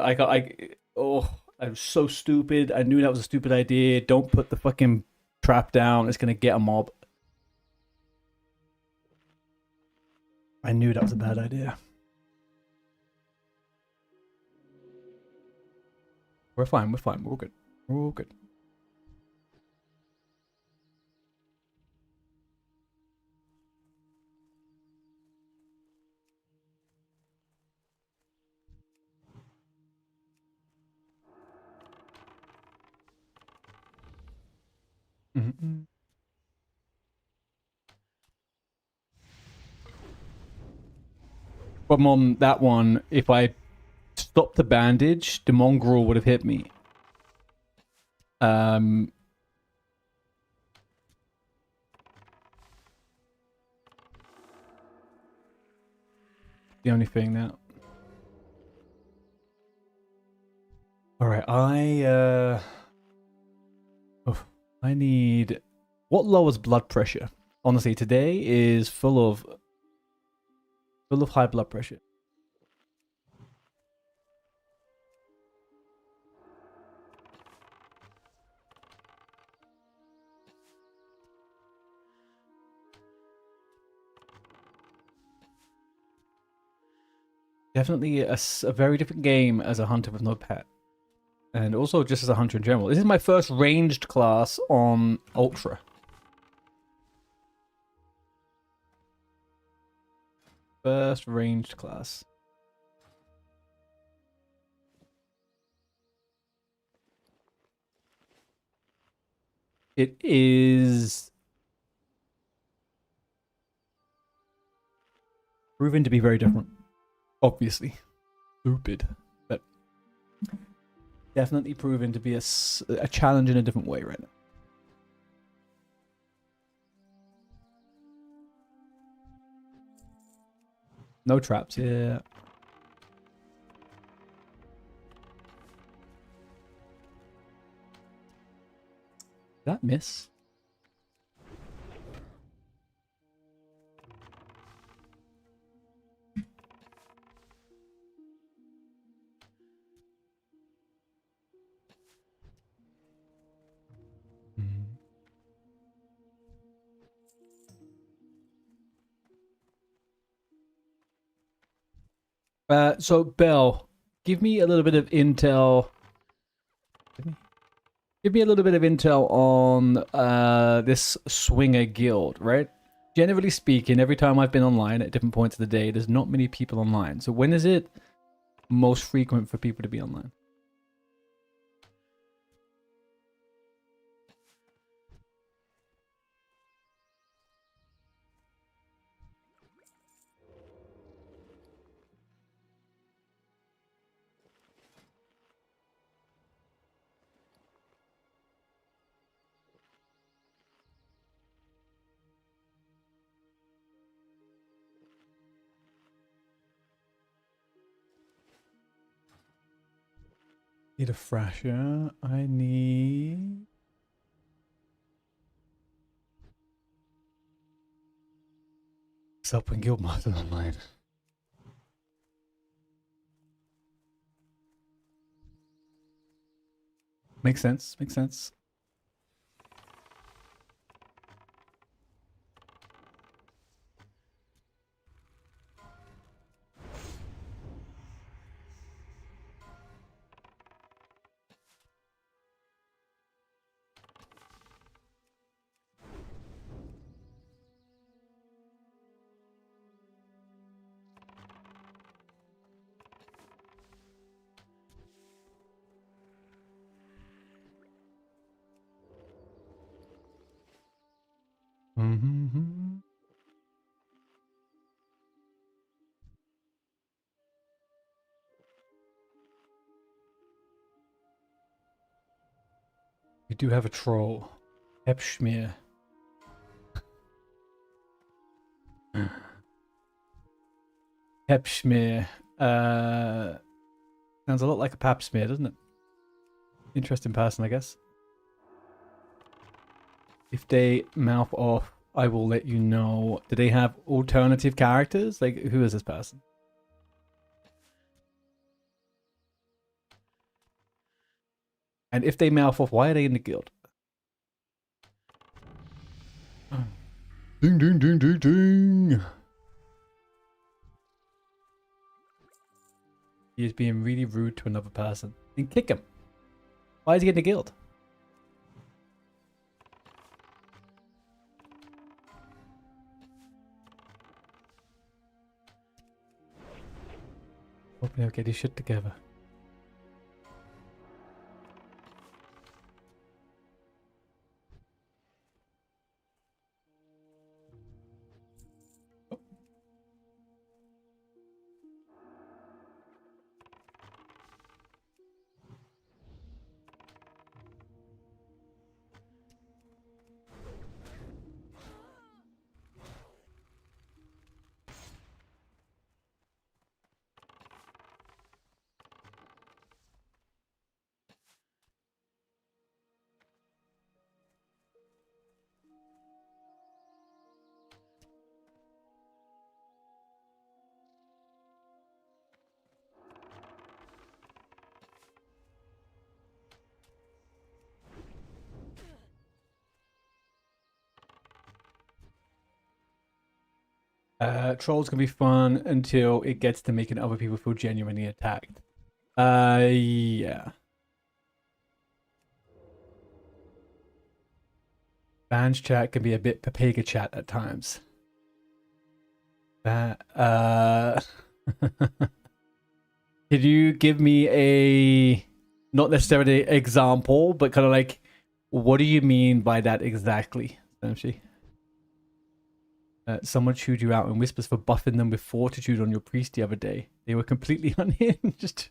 oh, I'm so stupid. I knew that was a stupid idea. Don't put the fucking trap down. It's gonna get a mob. I knew that was a bad idea. We're fine, we're fine, we're all good. We're all good. Mm-mm. But on that one, if I stopped the bandage, the mongrel would have hit me. The only thing now. All right, I need. What lowers blood pressure? Honestly, today is full of high blood pressure. Definitely a very different game as a hunter with no pet. And also just as a hunter in general. This is my first ranged class on Ultra. First ranged class. It is proven to be very different. Obviously. Stupid. But definitely proven to be a challenge in a different way right now. No traps, yeah. Did that miss? So Bell, give me a little bit of intel. Give me a little bit of intel on this swinger guild, right? Generally speaking, every time I've been online at different points of the day, there's not many people online. So when is it most frequent for people to be online? Need a fresher. I need... Self and guild master online. Makes sense. Makes sense. Mm-hmm. We do have a troll. Epschmear. Epschmear. Sounds a lot like a pap smear, doesn't it? Interesting person, I guess. If they mouth off, I will let you know. Do they have alternative characters? Like, who is this person? And if they mouth off, why are they in the guild? Ding, ding, ding, ding, ding. He is being really rude to another person. Then kick him. Why is he in the guild? Hopefully I'll get his shit together. Trolls can be fun until it gets to making other people feel genuinely attacked. Yeah. Bands chat can be a bit Papega chat at times. Could you give me a, not necessarily example, but kind of like, what do you mean by that exactly, Samshi? Someone chewed you out in whispers for buffing them with fortitude on your priest the other day. They were completely unhinged.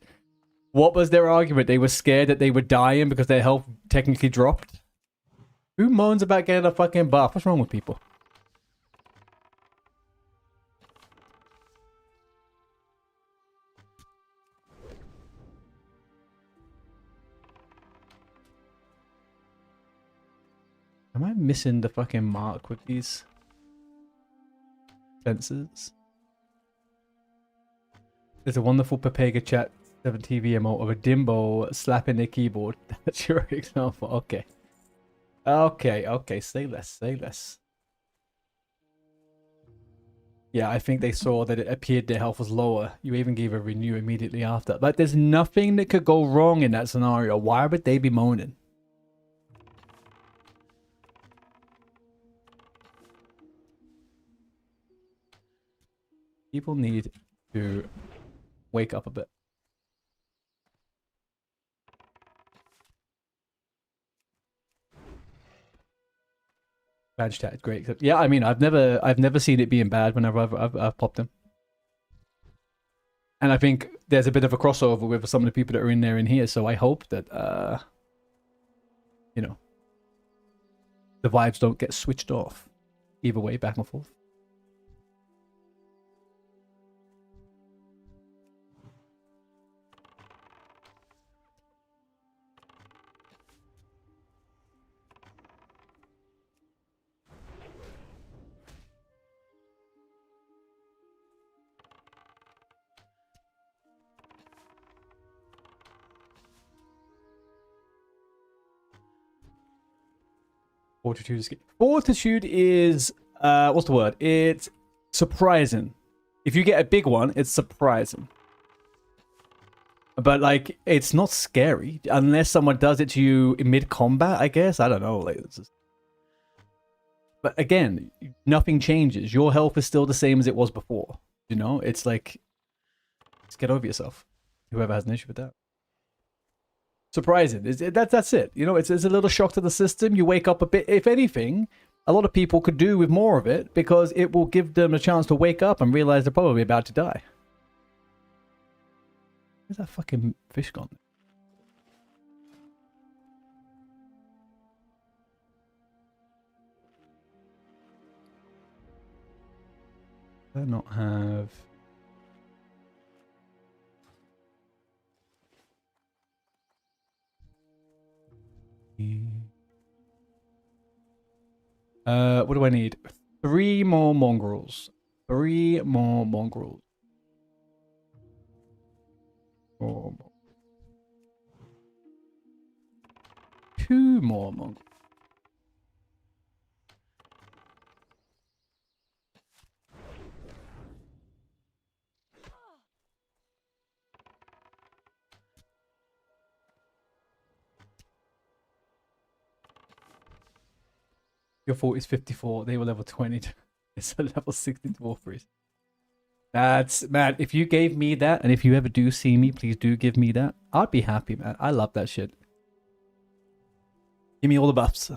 What was their argument? They were scared that they were dying because their health technically dropped? Who moans about getting a fucking buff? What's wrong with people? Am I missing the fucking mark with these fences? There's a wonderful Papega chat 7 TV emote of a Dimbo slapping their keyboard. That's your example. Okay. Okay. Say less. Say less. Yeah, I think they saw that it appeared their health was lower. You even gave a renew immediately after. But there's nothing that could go wrong in that scenario. Why would they be moaning? People need to wake up a bit. Badge chat is great. Except, yeah, I mean, I've never seen it being bad whenever I've popped them. And I think there's a bit of a crossover with some of the people that are in there in here. So I hope that, you know, the vibes don't get switched off either way, back and forth. Fortitude is what's the word? It's surprising. If you get a big one, it's surprising. But like, it's not scary unless someone does it to you in mid-combat, I guess. I don't know. Like, it's just... But again, nothing changes. Your health is still the same as it was before. You know, it's like, just get over yourself. Whoever has an issue with that. Surprising. That's it. You know, it's a little shock to the system. You wake up a bit. If anything, a lot of people could do with more of it because it will give them a chance to wake up and realize they're probably about to die. Where's that fucking fish gone? Does that not have... What do I need? 3 more mongrels. 3 more mongrels. 4 more. 2 more mongrels. Your fort is 54. They were level 20. It's a level 16 dwarf freeze. That's, man, if you gave me that, and if you ever do see me, please do give me that. I'd be happy, man. I love that shit. Give me all the buffs.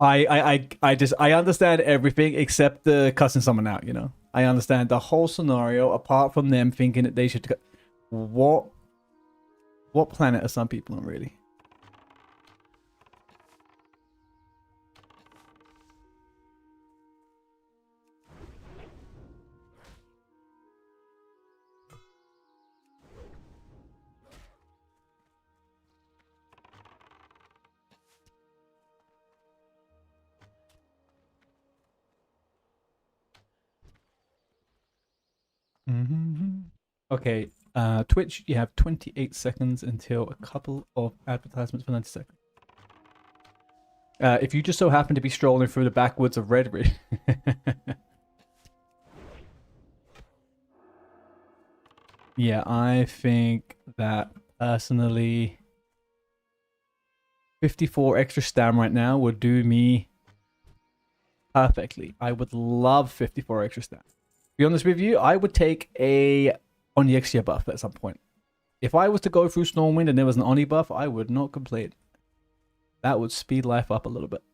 I understand everything except the cussing someone out, you know. I understand the whole scenario apart from them thinking that they should what planet are some people on, really? Okay, Twitch, you have 28 seconds until a couple of advertisements for 90 seconds. If you just so happen to be strolling through the backwoods of Redridge. Yeah, I think that personally 54 extra stam right now would do me perfectly. I would love 54 extra stam. To be honest with you, I would take a Onyxia buff at some point. If I was to go through Stormwind and there was an Oni buff, I would not complain. That would speed life up a little bit.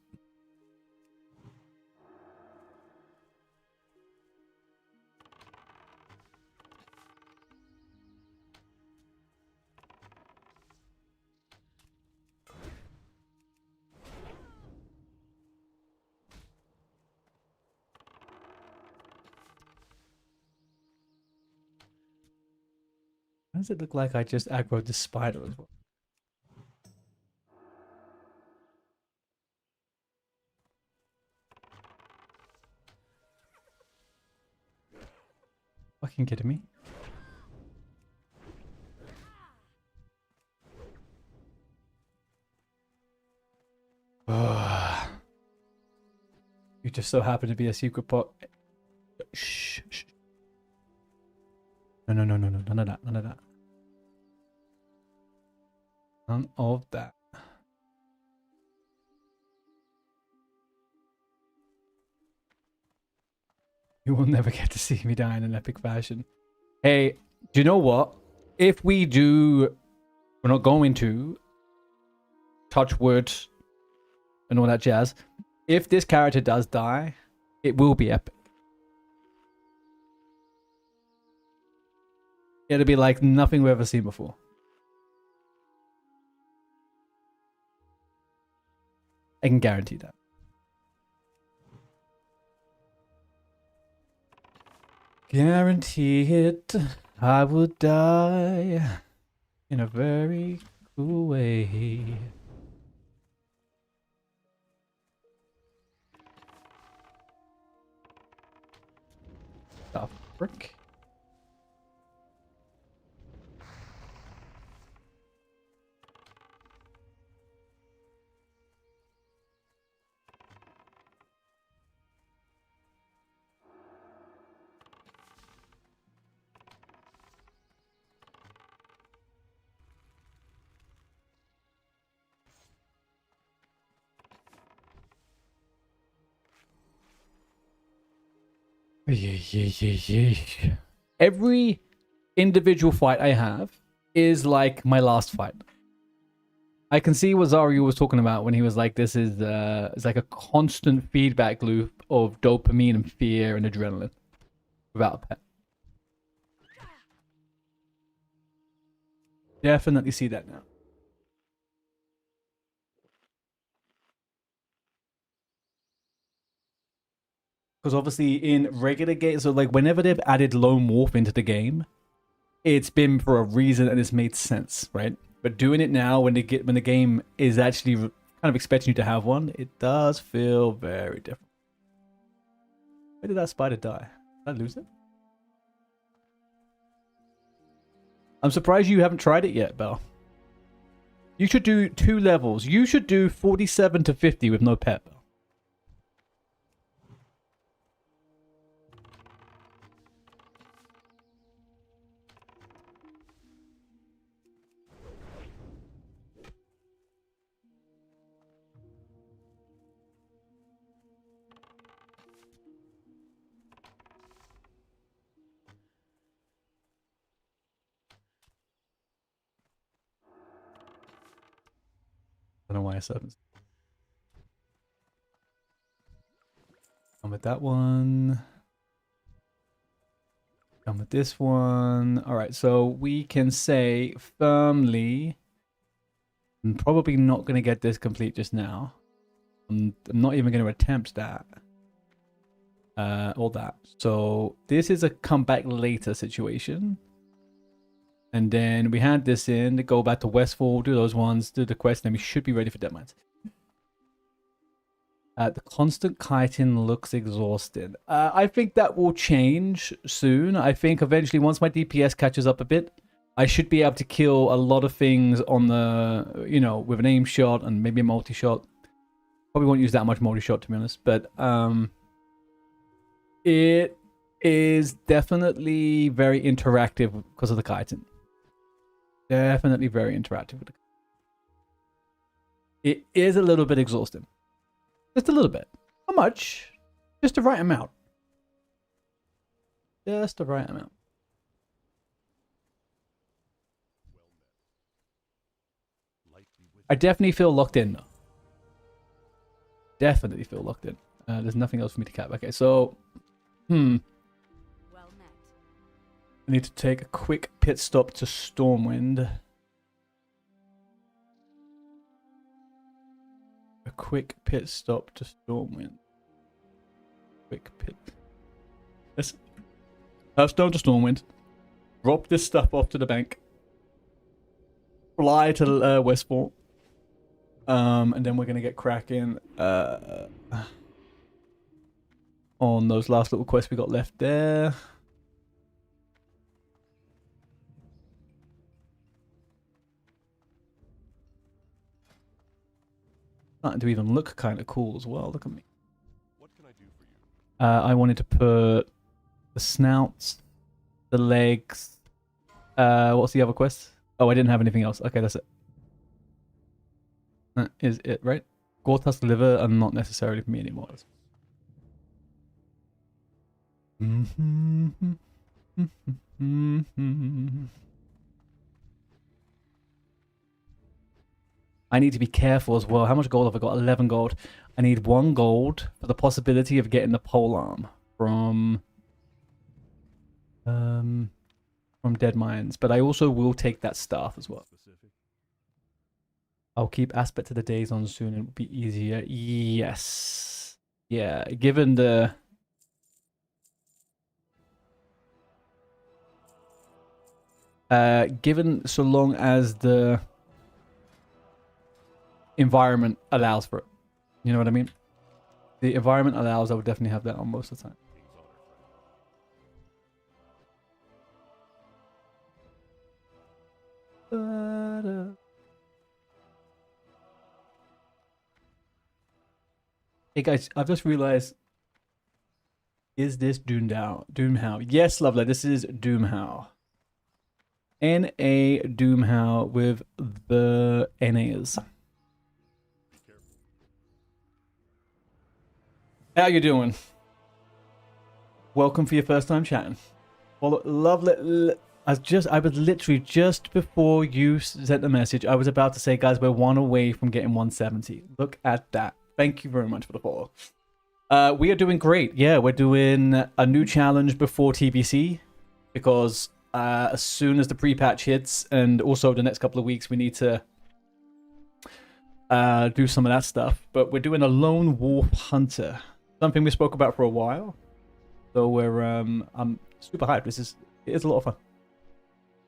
Why does it look like I just aggroed the spider as well? Fucking kidding me? You just so happen to be a secret pot. Shh, shh. No, none of that, none of that. None of that. You will never get to see me die in an epic fashion. Hey, do you know what? If we do, we're not going to touch wood and all that jazz. If this character does die, it will be epic. It'll be like nothing we've ever seen before. I can guarantee that. Guarantee it, I will die in a very cool way. The frick? Every individual fight I have is like my last fight. I can see what Zario was talking about when he was like, this is it's like a constant feedback loop of dopamine and fear and adrenaline without a pet. Definitely see that now. Because obviously in regular games, so like whenever they've added Lone Wolf into the game, it's been for a reason and it's made sense, right? But doing it now when the game is actually kind of expecting you to have one, it does feel very different. Where did that spider die? Did I lose it? I'm surprised you haven't tried it yet, Belle. You should do 2 levels. You should do 47 to 50 with no pet, Belle. I don't know why I said it. Done with that one. Done with this one. All right, so we can say firmly, I'm probably not going to get this complete just now. I'm not even going to attempt that. All that. So this is a come back later situation. And then we had this in, go back to Westfall, do those ones, do the quest, and we should be ready for Dead Mines. The constant kiting looks exhausted. I think that will change soon. I think eventually, once my DPS catches up a bit, I should be able to kill a lot of things on the, you know, with an aim shot and maybe a multi-shot. Probably won't use that much multi-shot, to be honest. But it is definitely very interactive because of the kiting. Definitely very interactive with it. It is a little bit exhausting. Just a little bit. How much? Just the right amount. Just the right amount. I definitely feel locked in though. Definitely feel locked in. There's nothing else for me to cap. Okay, so Well met. I need to take a quick pit stop to Stormwind. A quick pit stop to Stormwind. Quick pit. Let's Hearthstone to Stormwind. Drop this stuff off to the bank. Fly to Westport. And then we're gonna get cracking on those last little quests we got left there. Starting to even look kind of cool as well. Look at me. What can I do for you? I wanted to put the snouts, the legs. What's the other quest? Oh, I didn't have anything else. Okay, that's it. That is it, right? Gortas liver are not necessarily for me anymore. I need to be careful as well. How much gold have I got? 11 gold. I need 1 gold for the possibility of getting the polearm from Dead Mines. But I also will take that staff as well. I'll keep aspect of the days on soon. It will be easier. Yes. Yeah, given the given so long as the environment allows for it. You know what I mean? The environment allows, I would definitely have that on most of the time. Hey guys, I've just realized, is this DOOMHOWL? Yes, lovely. This is DOOMHOWL. N-A DOOMHOWL with the NAs. How you doing? Welcome for your first time chatting. Well, lovely. I was literally just before you sent the message, I was about to say, guys, we're 1 away from getting 170. Look at that. Thank you very much for the follow. We are doing great. Yeah, we're doing a new challenge before TBC because as soon as the pre-patch hits and also the next couple of weeks, we need to do some of that stuff. But we're doing a Lone Wolf Hunter. something we spoke about for a while. So we're I'm super hyped. It's a lot of fun.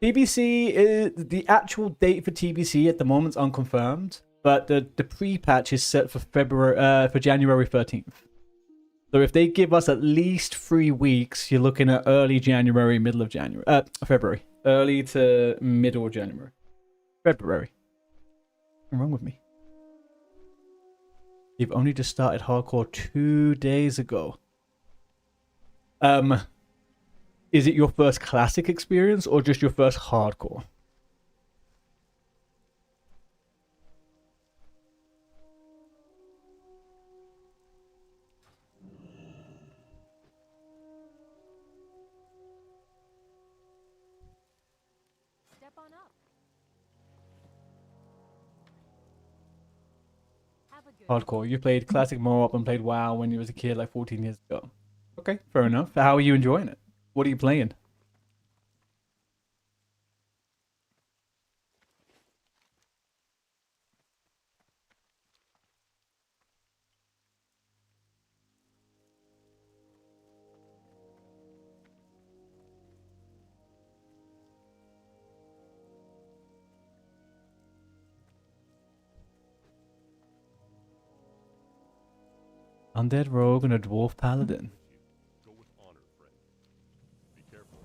TBC is the actual date for TBC at the moment's unconfirmed, but the pre-patch is set for January 13th. So if they give us at least 3 weeks, you're looking at early January, middle of January, February, early to middle of January, February. What's wrong with me? You've only just started hardcore 2 days ago. Is it your first classic experience or just your first hardcore? Step on up. Have a good Hardcore. You played classic Mo-Op and played WoW when you was a kid like 14 years ago. Okay, fair enough. How are you enjoying it? What are you playing? Undead Rogue and a Dwarf Paladin. Go with honor, friend. Be careful.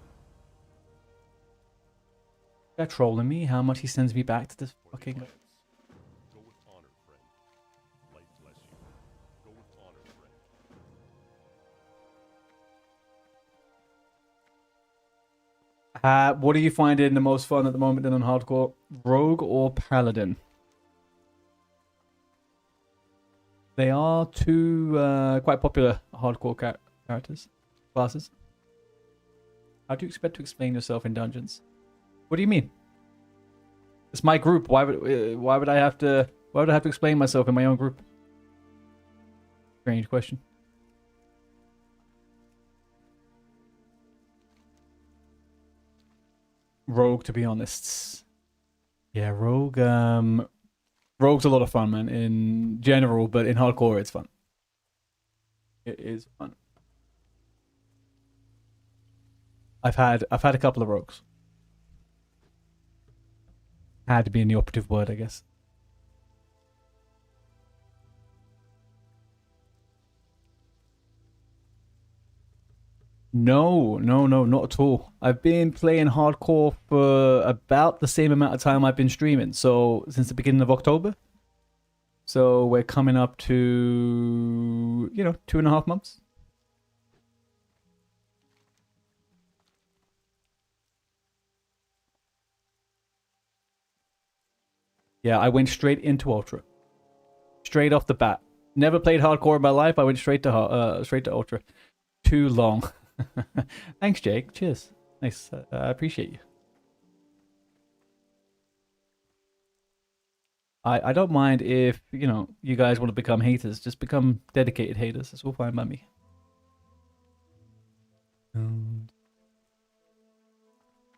They're trolling me. How much he sends me back to this fucking... Go with honor, friend. Light bless you. Go with honor, friend. What are you finding the most fun at the moment in on hardcore? Rogue or Paladin? They are two quite popular hardcore characters, classes. How do you expect to explain yourself in dungeons? What do you mean? It's my group. Why would I have to explain myself in my own group? Strange question. Rogue, to be honest. Yeah, Rogue. Rogue's a lot of fun, man, in general, but in hardcore, it's fun. It is fun. I've had a couple of rogues. Had to be in the operative word, I guess. No, not at all. I've been playing hardcore for about the same amount of time I've been streaming. So since the beginning of October. So we're coming up to, 2.5 months. Yeah, I went straight into Ultra. Straight off the bat. Never played hardcore in my life. I went straight to Ultra. Too long. Thanks, Jake. Cheers. Nice. I appreciate you. I don't mind if, you guys want to become haters. Just become dedicated haters. It's all fine by me.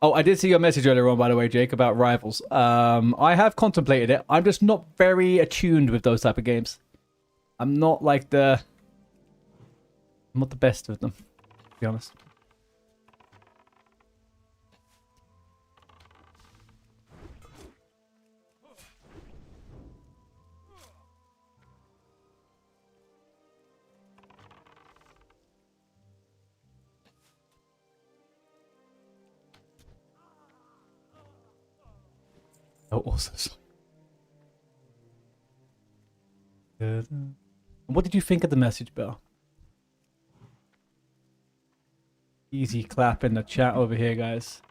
Oh, I did see your message earlier on, by the way, Jake, about Rivals. I have contemplated it. I'm just not very attuned with those type of games. I'm not the best with them, to be honest. Oh, also. What did you think of the message, Bell? Easy clap in the chat over here, guys.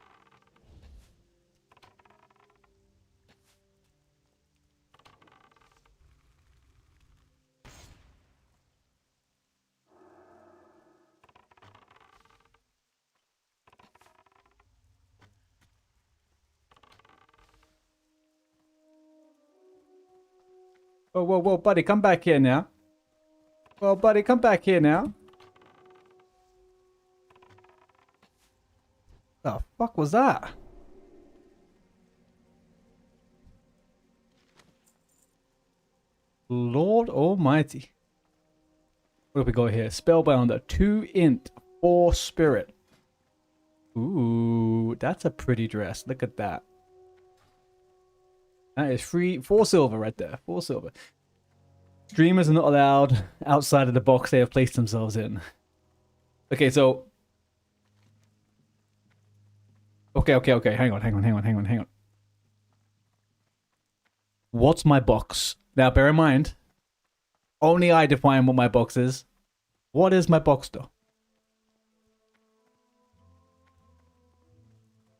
Whoa, buddy, come back here now. Well, buddy, come back here now. The fuck was that? Lord Almighty. What do we got here? Spellbounder, 2 int, 4 spirit. Ooh, that's a pretty dress. Look at that. That is 4 silver right there. 4 silver. Streamers are not allowed outside of the box they have placed themselves in. Okay, so... Okay. Hang on. What's my box? Now, bear in mind, only I define what my box is. What is my box, though?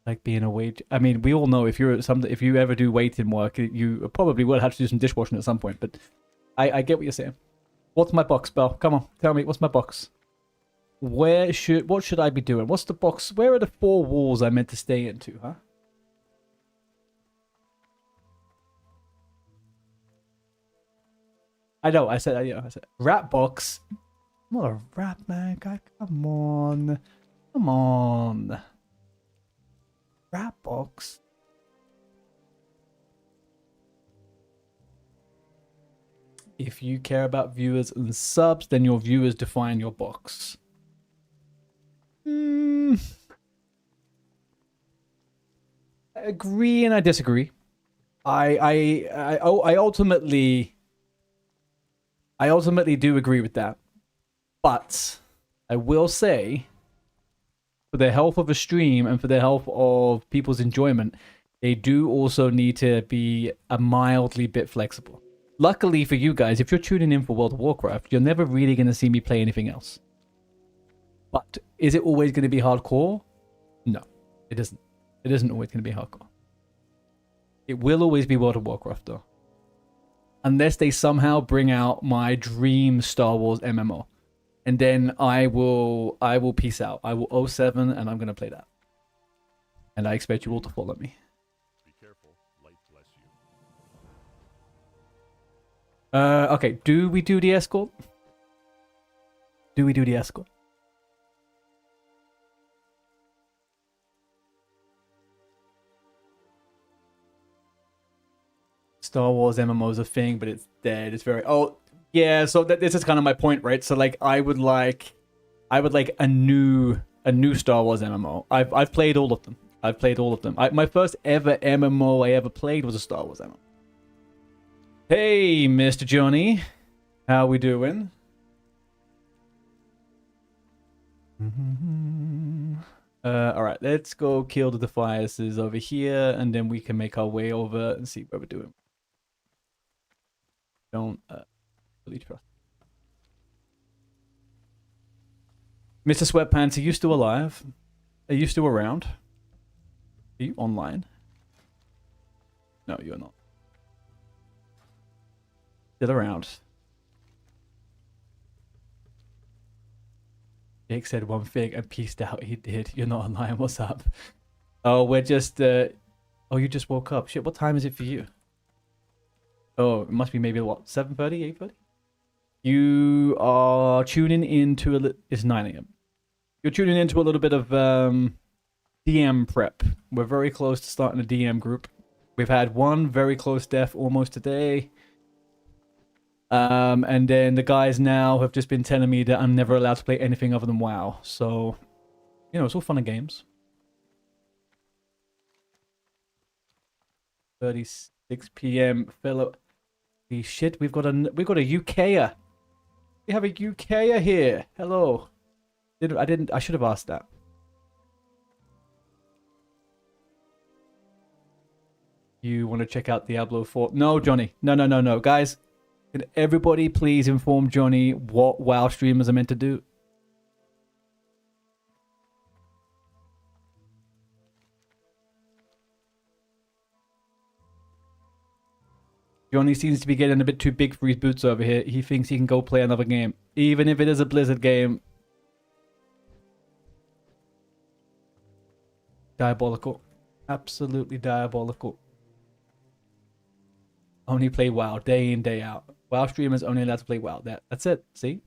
Like being a wait. I mean, we all know if you ever do waiting work, you probably will have to do some dishwashing at some point. But I get what you're saying. What's my box, Belle? Come on, tell me. What's my box? What should I be doing? What's the box? Where are the 4 walls I meant to stay into, huh? I know. I said rat box. I'm not a rat, man. Guy, come on. Rat box. If you care about viewers and subs, then your viewers define your box. I agree and I disagree. I ultimately do agree with that. But I will say, for the health of a stream and for the health of people's enjoyment, they do also need to be a mildly bit flexible. Luckily for you guys, if you're tuning in for World of Warcraft, you're never really going to see me play anything else. But is it always going to be hardcore? No, it isn't. It isn't always going to be hardcore. It will always be World of Warcraft, though. Unless they somehow bring out my dream Star Wars MMO. And then I will peace out. I will 07 and I'm going to play that. And I expect you all to follow me. Be careful. Light bless you. Okay, do we do the escort? Do we do the escort? Star Wars MMO is a thing, but it's dead. It's very... Oh, yeah, so this is kind of my point, right? So, like, I would like a new Star Wars MMO. I've played all of them. My first ever MMO I ever played was a Star Wars MMO. Hey, Mr. Johnny. How we doing? Alright, let's go kill the Defiances over here, and then we can make our way over and see what we're doing. Don't really trust. Mr. Sweatpants, are you still alive? Are you still around? Are you online? No, you're not. Still around. Jake said one thing and peaced out. He did. You're not online. What's up? Oh, we're just... Oh, you just woke up. Shit, what time is it for you? Oh, it must be maybe, what, 7:30, 8:30? You are tuning into it's 9 a.m. You're tuning into a little bit of DM prep. We're very close to starting a DM group. We've had one very close death almost today. And then the guys now have just been telling me that I'm never allowed to play anything other than WoW. So, you know, it's all fun and games. 36 p.m. fellow... Shit, we've got a UKer. We have a UKer here. Hello. I should have asked that. You want to check out Diablo 4? No, Johnny. No. Guys, can everybody please inform Johnny what WoW streamers are meant to do? Johnny seems to be getting a bit too big for his boots over here. He thinks he can go play another game. Even if it is a Blizzard game. Diabolical. Absolutely diabolical. Only play WoW day in, day out. WoW streamers only allowed to play WoW. That's it. See?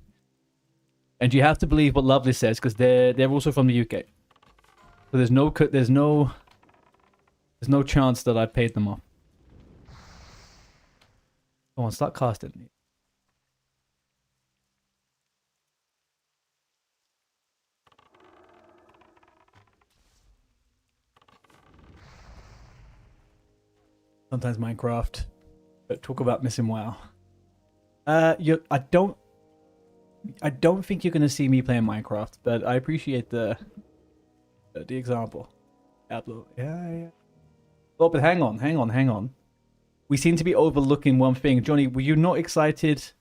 And you have to believe what Lovely says, because they're also from the UK. So there's no chance that I paid them off. Go on, start casting. Sometimes Minecraft. But talk about missing WoW. I don't think you're gonna see me playing Minecraft, but I appreciate the example. Diablo. Yeah. Oh, but hang on. We seem to be overlooking one thing. Johnny, were you not excited?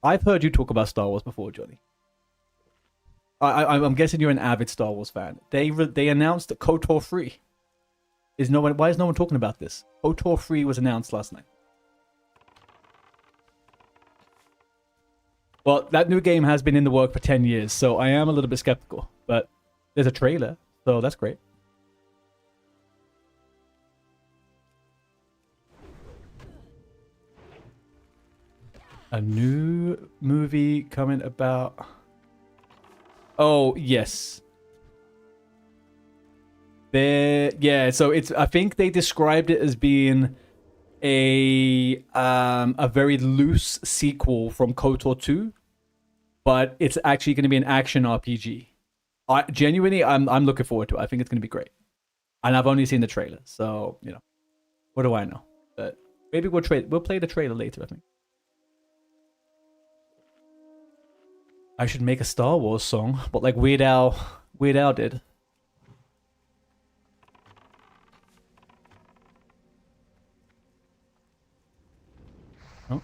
I've heard you talk about Star Wars before, Johnny. I'm guessing you're an avid Star Wars fan. They announced that KOTOR 3. Why is no one talking about this? KOTOR 3 was announced last night. Well, that new game has been in the work for 10 years, so I am a little bit skeptical. But there's a trailer, so that's great. A new movie coming about... Oh, yes. Yeah, so it's... I think they described it as being a very loose sequel from KOTOR 2, but it's actually going to be an action RPG. Genuinely, I'm looking forward to it. I think it's going to be great. And I've only seen the trailer, so, you know, what do I know? But maybe we'll play the trailer later, I think. I should make a Star Wars song, but like Weird Al did. Oh.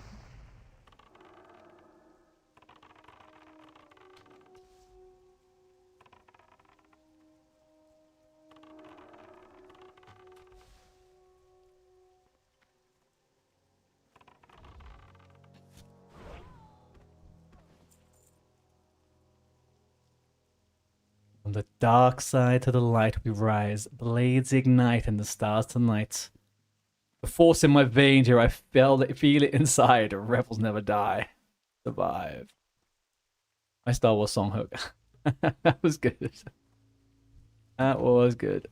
On the dark side to the light we rise, blades ignite and the stars tonight. The force in my veins here, I feel it inside. Rebels never die. Survive. My Star Wars song hook. That was good. That was good.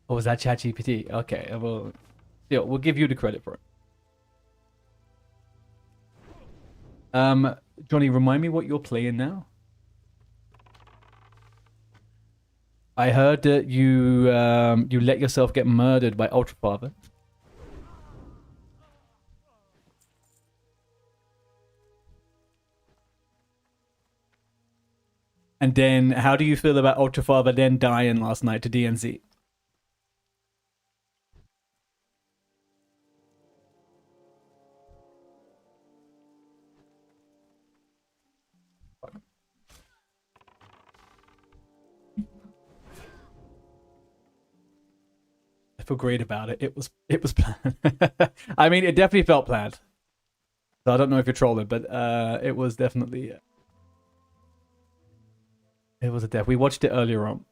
Oh, was that ChatGPT? Okay, we'll give you the credit for it. Johnny, remind me what you're playing now. I heard that you let yourself get murdered by Ultrafather. And then, how do you feel about Ultrafather then dying last night to DNZ? I feel great about it. It was planned. I mean, it definitely felt planned. So I don't know if you're trolling, but it was definitely. It was a death. We watched it earlier on.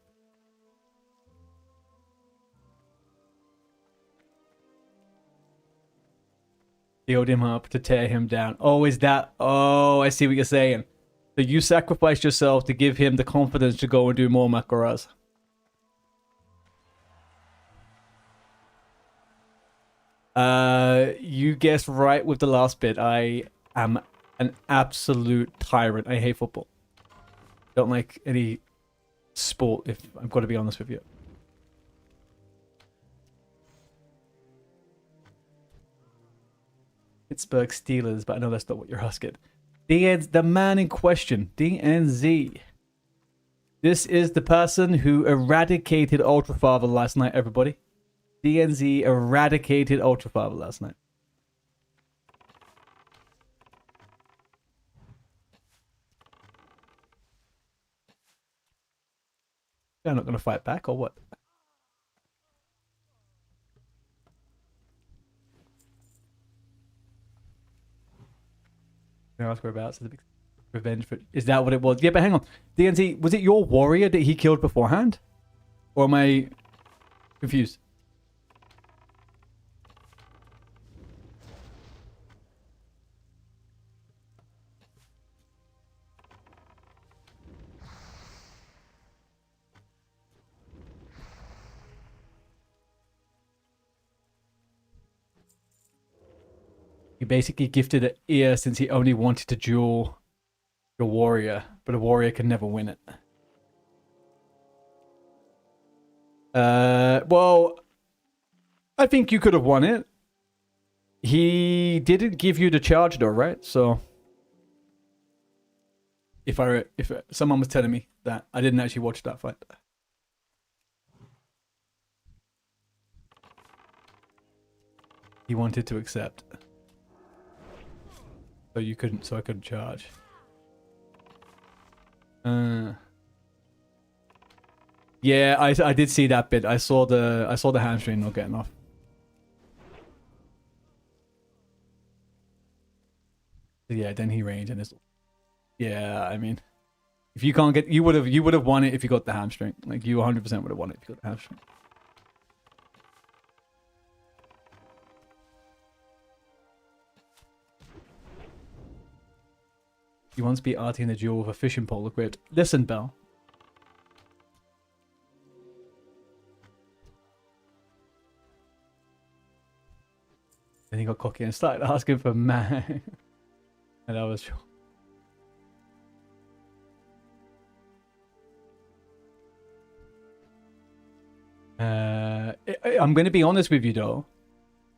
Healed him up to tear him down. Oh, is that? Oh, I see what you're saying. So you sacrificed yourself to give him the confidence to go and do more Makaras. You guessed right with the last bit. I am an absolute tyrant. I hate football. Don't like any sport, if I've got to be honest with you. Pittsburgh Steelers, but I know that's not what you're asking. The man in question, DNZ. This is the person who eradicated Ultrafather last night, everybody. DNZ eradicated Ultrafather last night. They're not going to fight back, or what? Can I ask whereabouts? Revenge for... Is that what it was? Yeah, but hang on. DNZ, was it your warrior that he killed beforehand? Or am I confused? He basically gifted an ear since he only wanted to duel your warrior, but a warrior can never win it. Well, I think you could have won it. He didn't give you the charge though, right? So if someone was telling me that, I didn't actually watch that fight. He wanted to accept. So you couldn't, so I couldn't charge. Yeah, I did see that bit. I saw the hamstring not getting off. Yeah, then he ranged and it's, yeah, I mean, if you can't get, you would have won it if you got the hamstring. Like you 100% would have won it if you got the hamstring. You once beat Artie in the duel with a fishing pole equipped. Listen, Bell. Then he got cocky and started asking for man. And I was sure. I'm going to be honest with you though.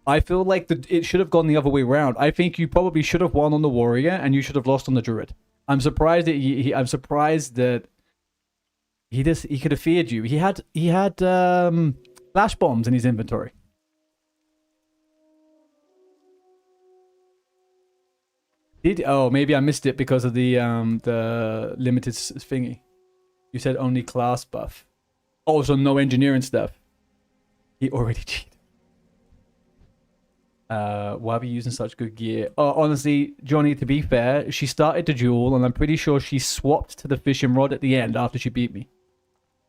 I feel like it should have gone the other way around. I think you probably should have won on the warrior and you should have lost on the druid. I'm surprised that I'm surprised that he could have feared you. He had flash bombs in his inventory. Oh, maybe I missed it because of the limited thingy. You said only class buff. Oh, so no engineering stuff. He already cheated. Why are we using such good gear? Oh, honestly, Johnny, to be fair, she started the duel and I'm pretty sure she swapped to the fishing rod at the end after she beat me.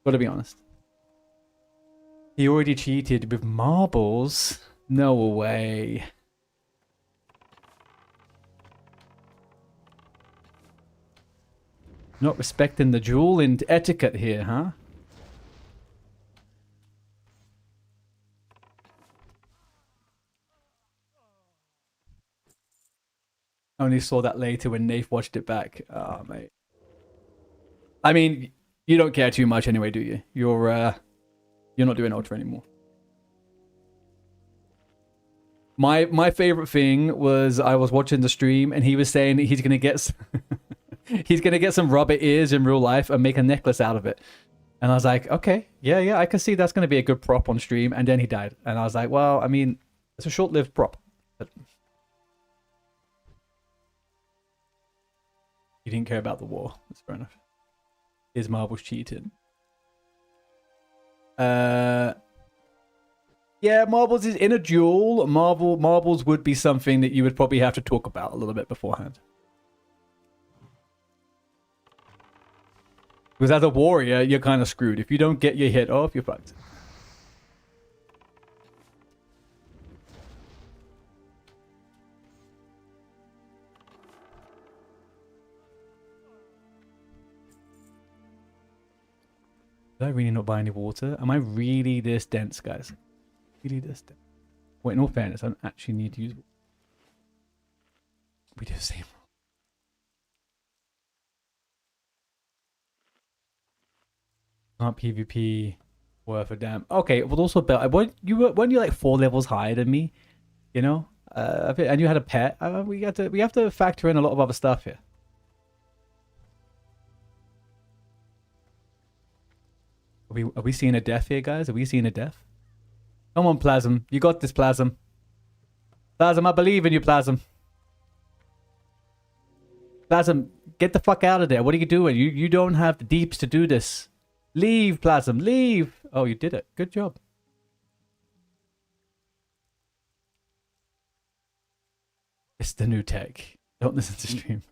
Gotta be honest. He already cheated with marbles? No way. Not respecting the duel and etiquette here, huh? I only saw that later when Nath watched it back. Oh, mate. I mean, you don't care too much anyway, do you? You're not doing Ultra anymore. My favorite thing was I was watching the stream and he was saying he's gonna get he's gonna get some rubber ears in real life and make a necklace out of it. And I was like, okay, yeah, I can see that's gonna be a good prop on stream. And then he died, and I was like, well, I mean, it's a short-lived prop. But he didn't care about the war. That's fair enough. His marbles cheated. Yeah, marbles is in a duel. Marbles would be something that you would probably have to talk about a little bit beforehand. Because as a warrior, you're kind of screwed. If you don't get your hit off, you're fucked. Did I really not buy any water? Am I really this dense, guys? Really this dense? Wait, in all fairness, I don't actually need to use water. We do the same. Not PvP worth a damn. Okay, but also, Bell, weren't you like 4 levels higher than me? You know, and you had a pet. We have to factor in a lot of other stuff here. Are we seeing a death here, guys? Are we seeing a death? Come on, Plasm. You got this, Plasm. Plasm, I believe in you, Plasm. Plasm, get the fuck out of there. What are you doing? You don't have the deeps to do this. Leave, Plasm. Leave. Oh, you did it. Good job. It's the new tech. Don't listen to stream.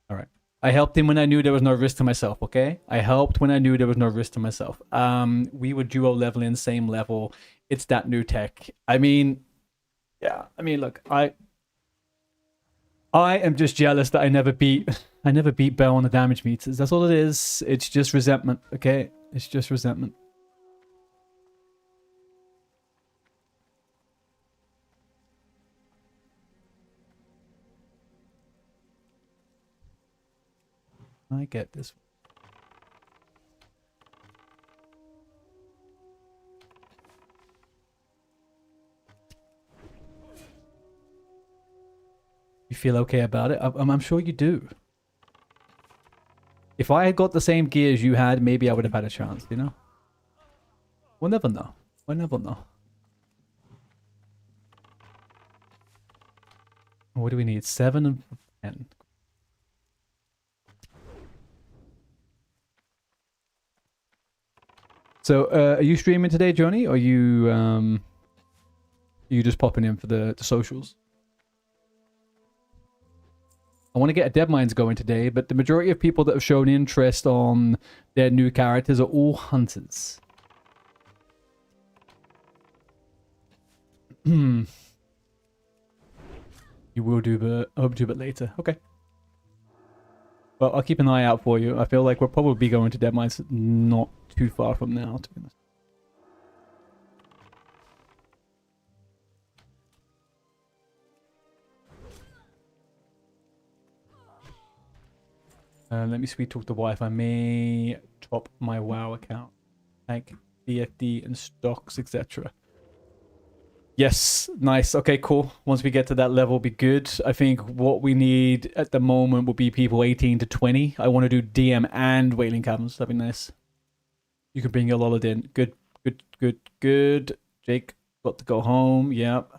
All right. I helped him when I knew there was no risk to myself, okay? I helped when I knew there was no risk to myself. We were duo leveling, same level. It's that new tech. I mean, yeah. I mean, look, I am just jealous that I never beat Bell on the damage meters. That's all it is. It's just resentment, okay? It's just resentment. I get this. feel okay about it. I'm sure you do. If I had got the same gear as you had, maybe I would have had a chance, you know? We'll never know. We'll never know. What do we need? 7 and 10. So, are you streaming today, Johnny? Or are you just popping in for the socials? I want to get a Dead Mines going today, but the majority of people that have shown interest on their new characters are all hunters. You will do, but I hope to do it later. Okay. Well, I'll keep an eye out for you. I feel like we'll probably be going to Dead Mines not too far from now, to be honest. Let me sweet talk the wife. I may top my WoW account. Like BFD and stocks, etc. Yes, nice. Okay, cool. Once we get to that level, be good. I think what we need at the moment will be people 18 to 20. I want to do DM and Wailing Caverns. That'd be nice. You can bring your Lollard in. Good, good, good, good. Jake got to go home. Yep.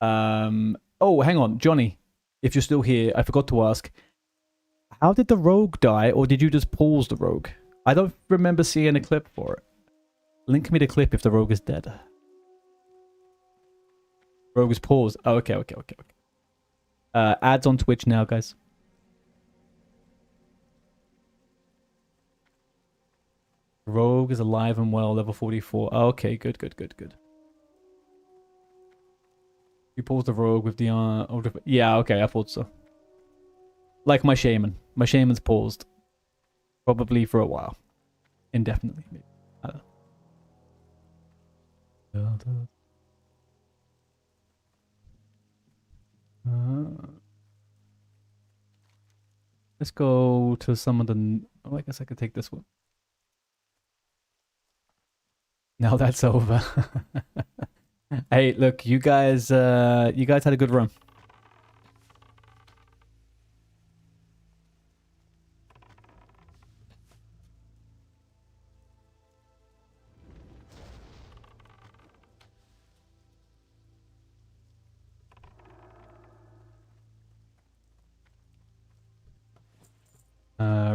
Oh, hang on, Johnny. If you're still here, I forgot to ask. How did the rogue die, or did you just pause the rogue? I don't remember seeing a clip for it. Link me the clip if the rogue is dead. Rogue is paused. Oh, okay. Ads on Twitch now, guys. Rogue is alive and well, level 44. Oh, okay, good. You paused the rogue with the yeah, okay, I thought so. Like my shaman. My shaman's paused. Probably for a while. Indefinitely, maybe. I don't know. Let's go to some of the... Oh, I guess I could take this one. Now that's over. Hey, look, you guys had a good run.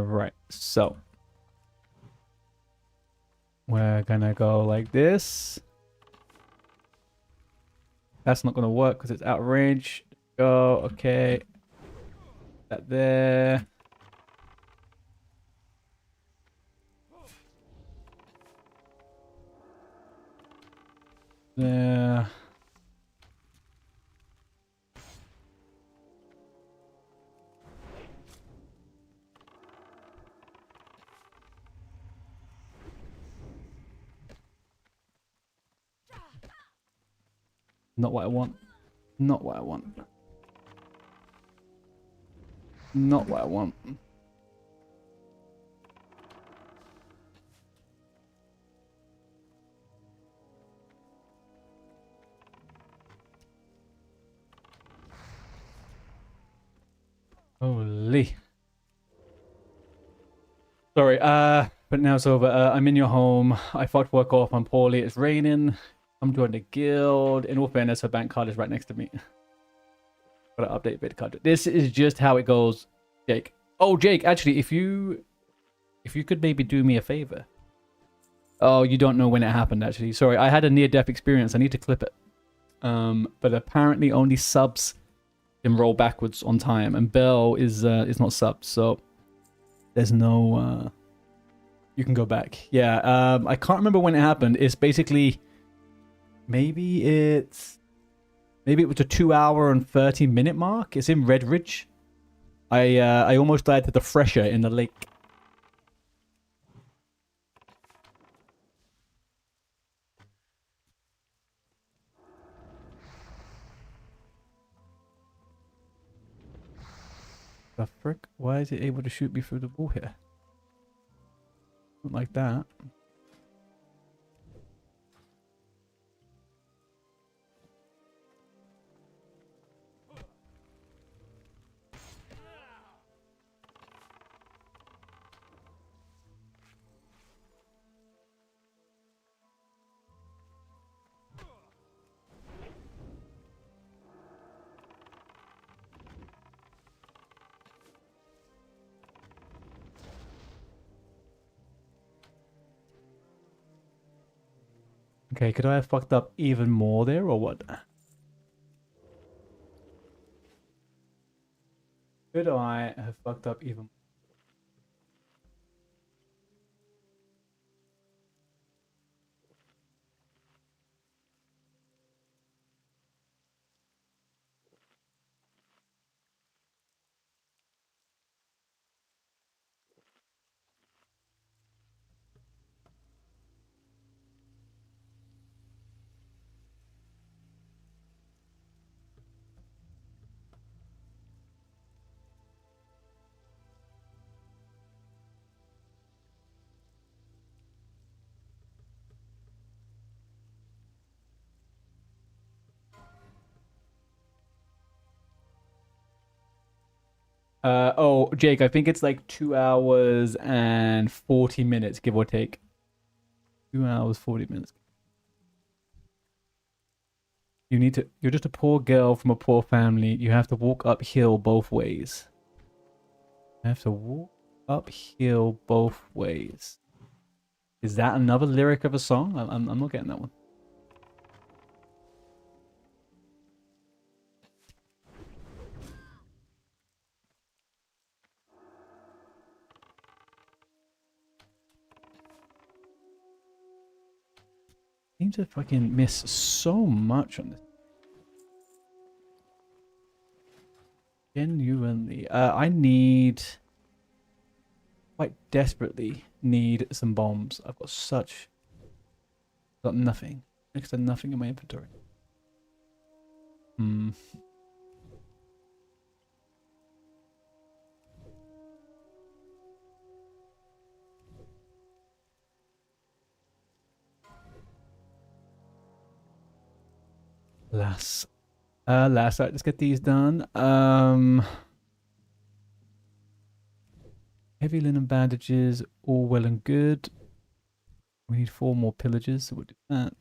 Right, so we're gonna go like this. That's not gonna work because it's out of range. Go, okay. That there. There. Not what I want. Not what I want. Not what I want. Holy. Sorry, but now it's over. I'm in your home. I fucked work off. I'm poorly. It's raining. I'm joining the guild. In all fairness, her bank card is right next to me. Gotta update bid card. This is just how it goes, Jake. Oh, Jake, actually, if you could maybe do me a favor. Oh, you don't know when it happened, actually. Sorry, I had a near-death experience. I need to clip it. But apparently only subs can roll backwards on time, and Bell is not subbed, so there's no you can go back. Yeah, I can't remember when it happened. It's basically maybe it was a 2-hour and 30-minute mark. It's in Redridge. I almost died to the fresher in the lake. The frick? Why is it able to shoot me through the wall here? Not like that. Okay, could I have fucked up even more there or what? Could I have fucked up even more? Oh, Jake, I think it's like 2 hours and 40 minutes, give or take. 2 hours, 40 minutes. You're just a poor girl from a poor family. You have to walk uphill both ways. You have to walk uphill both ways. Is that another lyric of a song? I'm not getting that one. Seem to fucking miss so much on this. Genuinely. I need... quite desperately need some bombs. I've got nothing. Next to nothing in my inventory. Last. Right, let's get these done. Heavy linen bandages, all well and good. We need 4 more pillages, so we'll do that.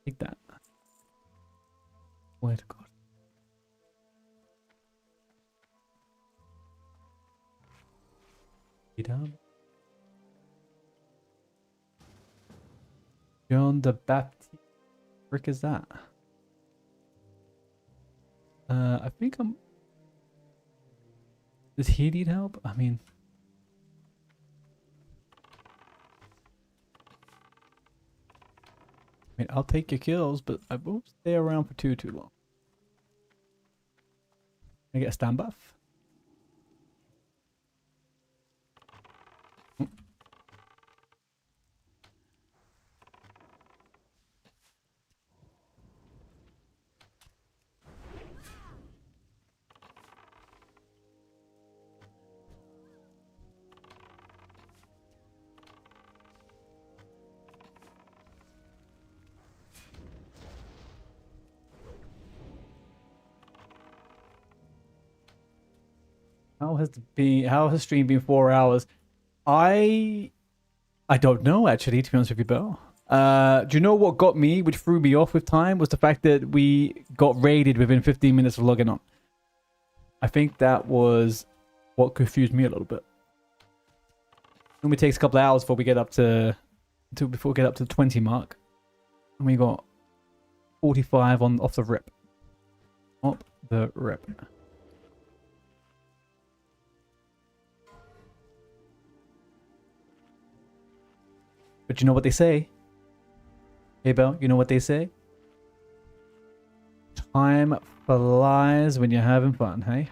Take that. Where to God? Down. John the Baptist. Frick is that? I think I'm. Does he need help? I mean. I'll take your kills, but I won't stay around for too long. Can I get a stand buff? How has stream been 4 hours? I don't know actually, to be honest with you, Bill. Do you know what got me, which threw me off with time, was the fact that we got raided within 15 minutes of logging on. I think that was what confused me a little bit. It only takes a couple of hours before we get up to the 20 mark. And we got 45 off the rip. Off the rip. But you know what they say? Hey, Belle, you know what they say? Time flies when you're having fun, hey?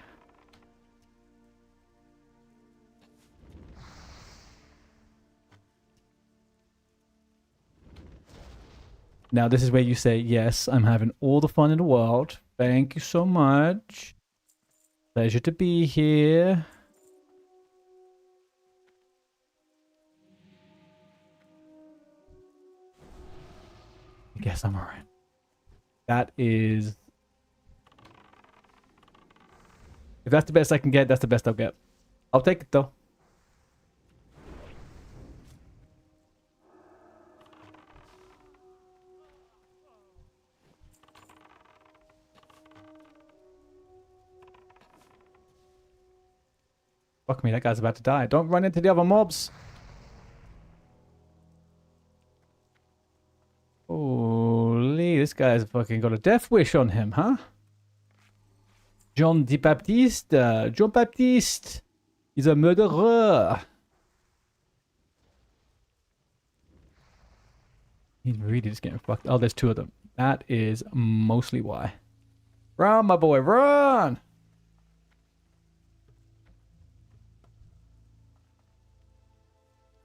Now, this is where you say, yes, I'm having all the fun in the world. Thank you so much. Pleasure to be here. I guess I'm alright. That is If that's the best I can get, that's the best I'll get. I'll take it though. Fuck me, that guy's about to die. Don't run into the other mobs. Holy, this guy's fucking got a death wish on him, huh? John Baptiste. John Baptiste. He's a murderer. He's really just getting fucked. Oh, there's two of them. That is mostly why. Run, my boy, run!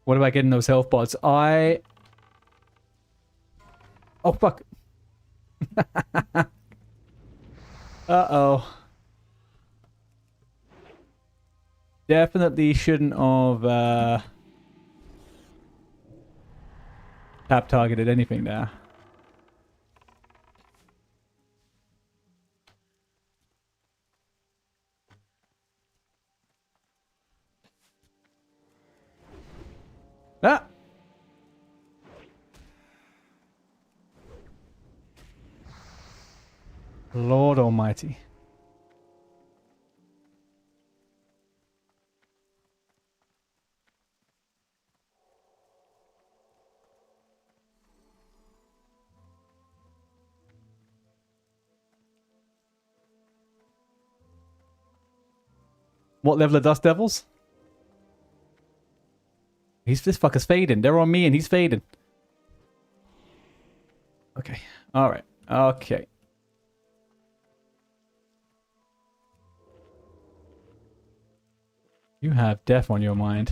What am I getting those health pods? Oh, fuck. Uh-oh. Definitely shouldn't have tap targeted anything there. Ah! Lord Almighty. What level of Dust Devils? This fucker's fading. They're on me and he's fading. Okay. Alright. Okay. You have death on your mind.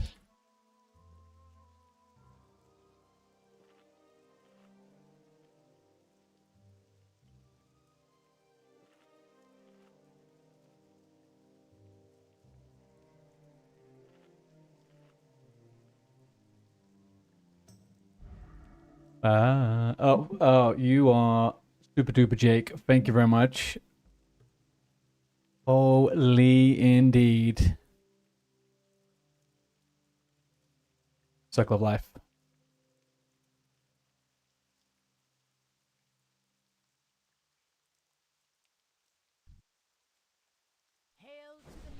Oh, you are super duper Jake. Thank you very much. Holy indeed. Circle of life.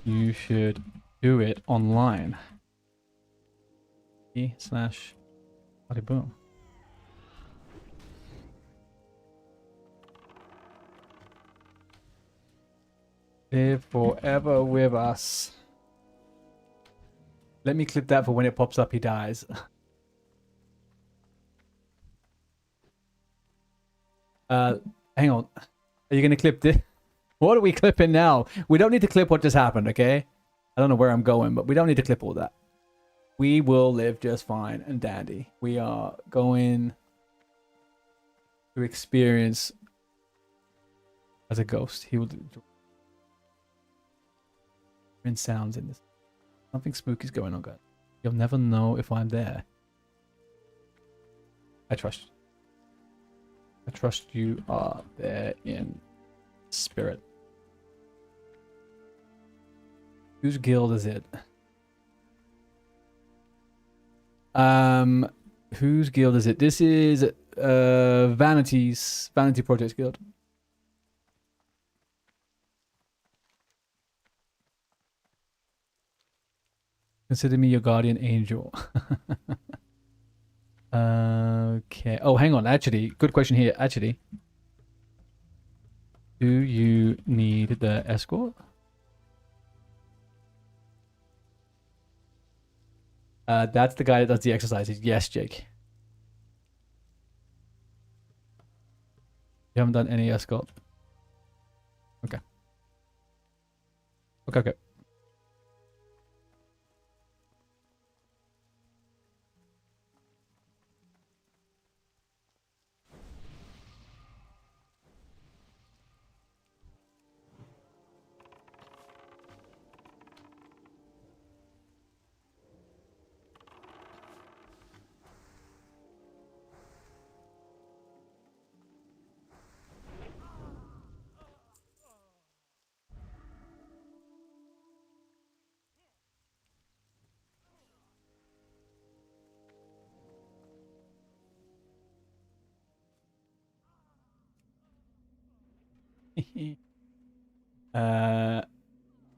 You should do it online. E/body boom. Live forever with us. Let me clip that for when it pops up he dies. Hang on. Are you gonna clip this? What are we clipping now? We don't need to clip what just happened, okay? I don't know where I'm going, but we don't need to clip all that. We will live just fine and dandy. We are going to experience as a ghost. He will do sounds in this. Something spooky's going on, guys. You'll never know if I'm there. I trust you. I trust you are there in spirit. Whose guild is it? Whose guild is it? This is Vanity Project's guild. Consider me your guardian angel. Okay. Oh, hang on. Actually, good question here. Actually, do you need the escort? That's the guy that does the exercises. Yes, Jake. You haven't done any escort. Okay. Okay.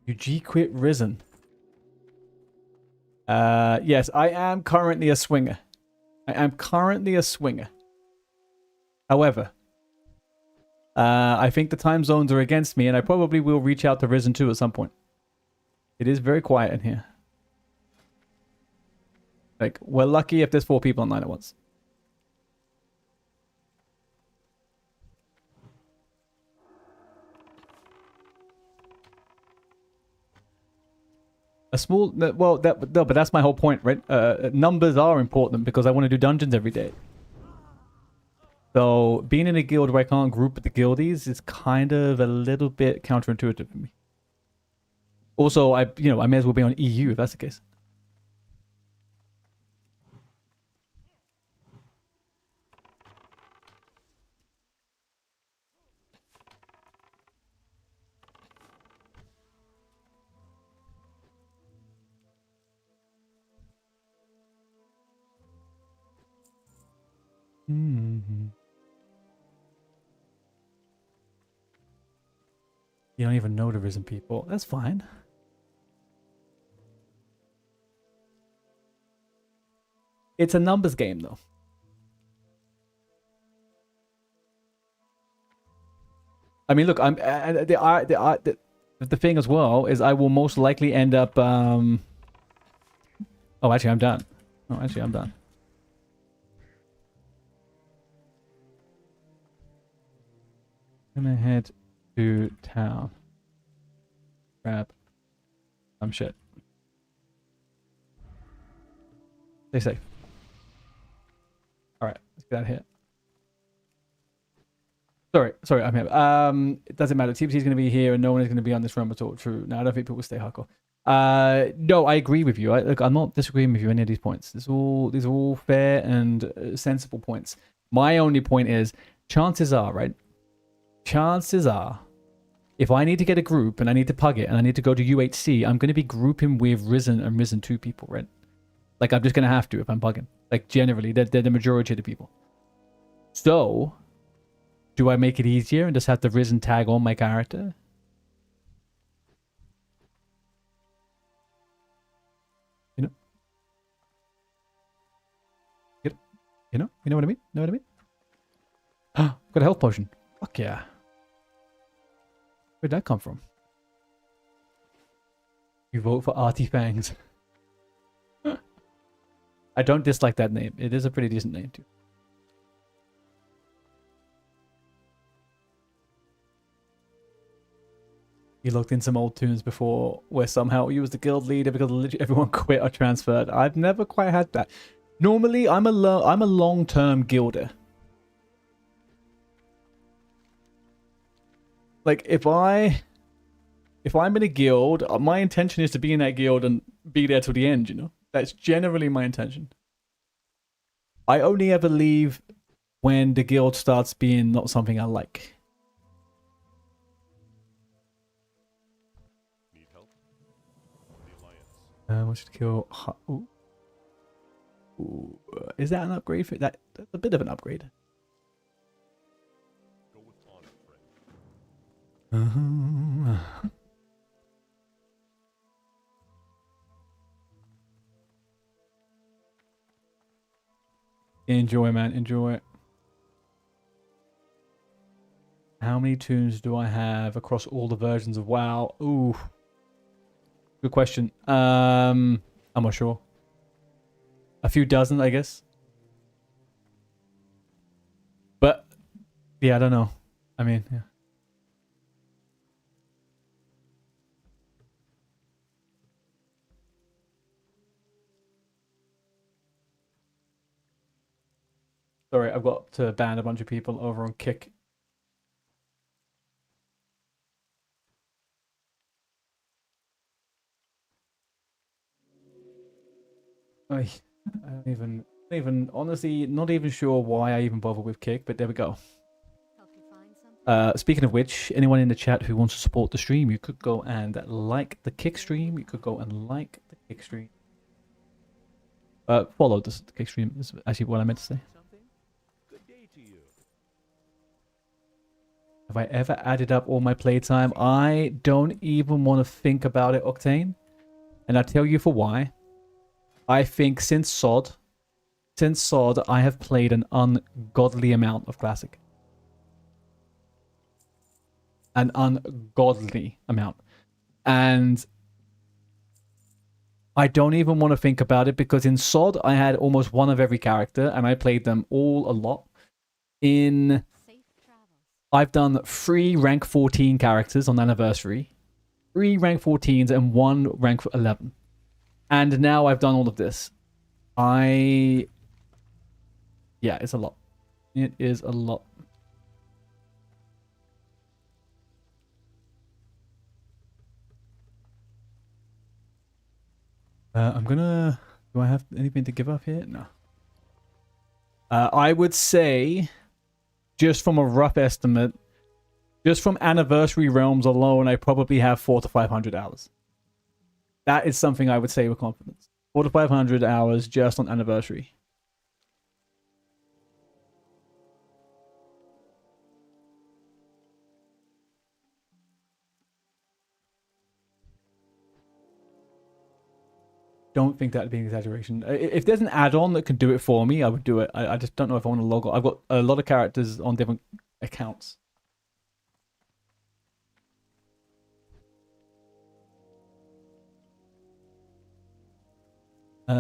UG quit Risen. Yes, I am currently a swinger. I am currently a swinger. However, I think the time zones are against me, and I probably will reach out to Risen 2 at some point. It is very quiet in here. Like, we're lucky if there's 4 people online at once. A small, well, no, but that's my whole point, right? Numbers are important because I want to do dungeons every day. So being in a guild where I can't group with the guildies is kind of a little bit counterintuitive for me. Also, I may as well be on EU if that's the case. You don't even know the Risen people. That's fine. It's a numbers game, though. I mean, look, the thing as well is I will most likely end up. Oh, actually, I'm done. Oh, actually, I'm done. I'm gonna head to town. Grab some shit. Stay safe. Alright, let's get out of here. Sorry, I'm here. It doesn't matter. TBT is going to be here and no one is going to be on this room at all. True. No, I don't think people stay hardcore. No, I agree with you. Look, I'm not disagreeing with you any of these points. These are all fair and sensible points. My only point is, chances are, right? Chances are, if I need to get a group and I need to pug it and I need to go to UHC, I'm going to be grouping with Risen and Risen 2 people, right? Like, I'm just going to have to if I'm bugging. Like, generally, they're the majority of the people. So, do I make it easier and just have the Risen tag on my character? You know? You know what I mean? Know what I mean? Got a health potion. Fuck yeah. Where'd that come from? You vote for Artie Fangs. I don't dislike that name. It is a pretty decent name too. You looked in some old tunes before where somehow you was the guild leader because literally everyone quit or transferred. I've never quite had that. Normally, I'm a long-term guilder. Like, if I'm in a guild, my intention is to be in that guild and be there till the end, you know? That's generally my intention. I only ever leave when the guild starts being not something I like. Need help? The Alliance. What should kill? Ooh. Ooh. Is that an upgrade? That's a bit of an upgrade. Go with honor, friend. Enjoy, man. Enjoy. How many tunes do I have across all the versions of WoW? Ooh. Good question. I'm not sure. A few dozen, I guess. But, yeah, I don't know. I mean, yeah. Sorry, I've got to ban a bunch of people over on Kick. I don't even, honestly, not even sure why I even bother with Kick, but there we go. Help you find something? Speaking of which, anyone in the chat who wants to support the stream, you could go and like the Kick stream. You could go and like the Kick stream. Follow the Kick stream is actually what I meant to say. Something? Good day to you. Have I ever added up all my playtime? I don't even want to think about it, Octane. And I'll tell you for why. I think since SOD, I have played an ungodly amount of Classic. An ungodly amount. And I don't even want to think about it because in SOD, I had almost one of every character and I played them all a lot. In... Safe travels. I've done 3 rank 14 characters on Anniversary. 3 rank 14s and 1 rank 11. And now I've done all of this. Yeah, it's a lot. It is a lot. I'm gonna... Do I have anything to give up here? No. I would say, just from a rough estimate, just from Anniversary Realms alone, I probably have 400 to 500 hours. That is something I would say with confidence. 400 to 500 hours just on Anniversary. Don't think that'd be an exaggeration. If there's an add-on that can do it for me, I would do it. I just don't know if I want to log on. I've got a lot of characters on different accounts. The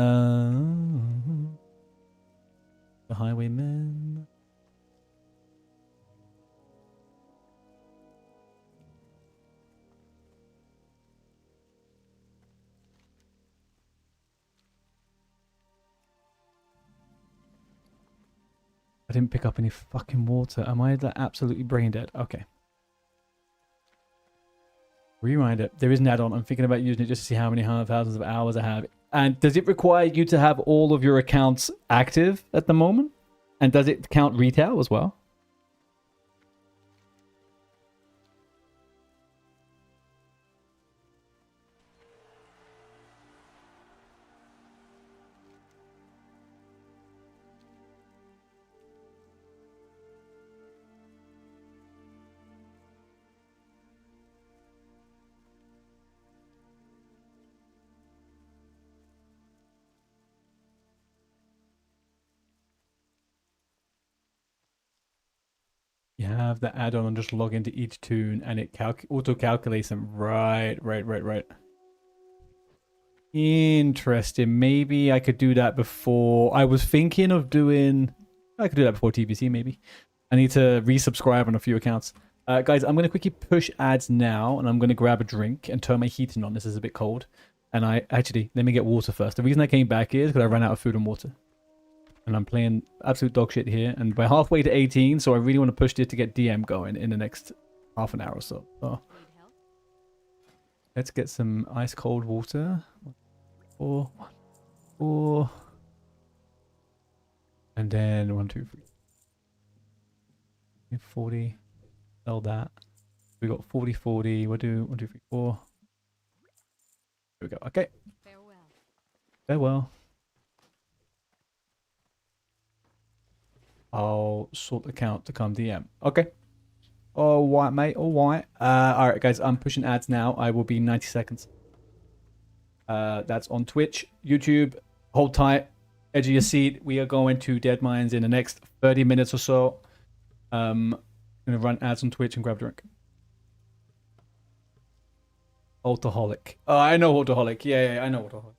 Highwaymen. I didn't pick up any fucking water. Am I absolutely brain dead? Okay. Rewind it. There is an add-on. I'm thinking about using it just to see how many thousands of hours I have. And does it require you to have all of your accounts active at the moment? And does it count retail as well? You have the add-on and just log into each tune and it auto-calculates them. Right. Interesting. Maybe I could do that before. I was thinking of doing... I could do that before TBC, maybe. I need to resubscribe on a few accounts. Guys, I'm going to quickly push ads now and I'm going to grab a drink and turn my heating on. This is a bit cold. And let me get water first. The reason I came back is because I ran out of food and water. And I'm playing absolute dog shit here. And we're halfway to 18, so I really want to push this to get DM going in the next half an hour or so. Let's get some ice cold water. 4. And then 1, 2, 3. 40. Sell that. We got 40, 40. We'll do 1, 2, 3, 4. Here we go. Okay. Farewell. I'll sort the account to come DM. Okay. All right, mate. All right. All right, guys. I'm pushing ads now. I will be 90 seconds. That's on Twitch, YouTube. Hold tight. Edge of your seat. We are going to Dead Mines in the next 30 minutes or so. I'm going to run ads on Twitch and grab a drink. Alcoholic. Oh, I know Alcoholic. Yeah, I know Alcoholic.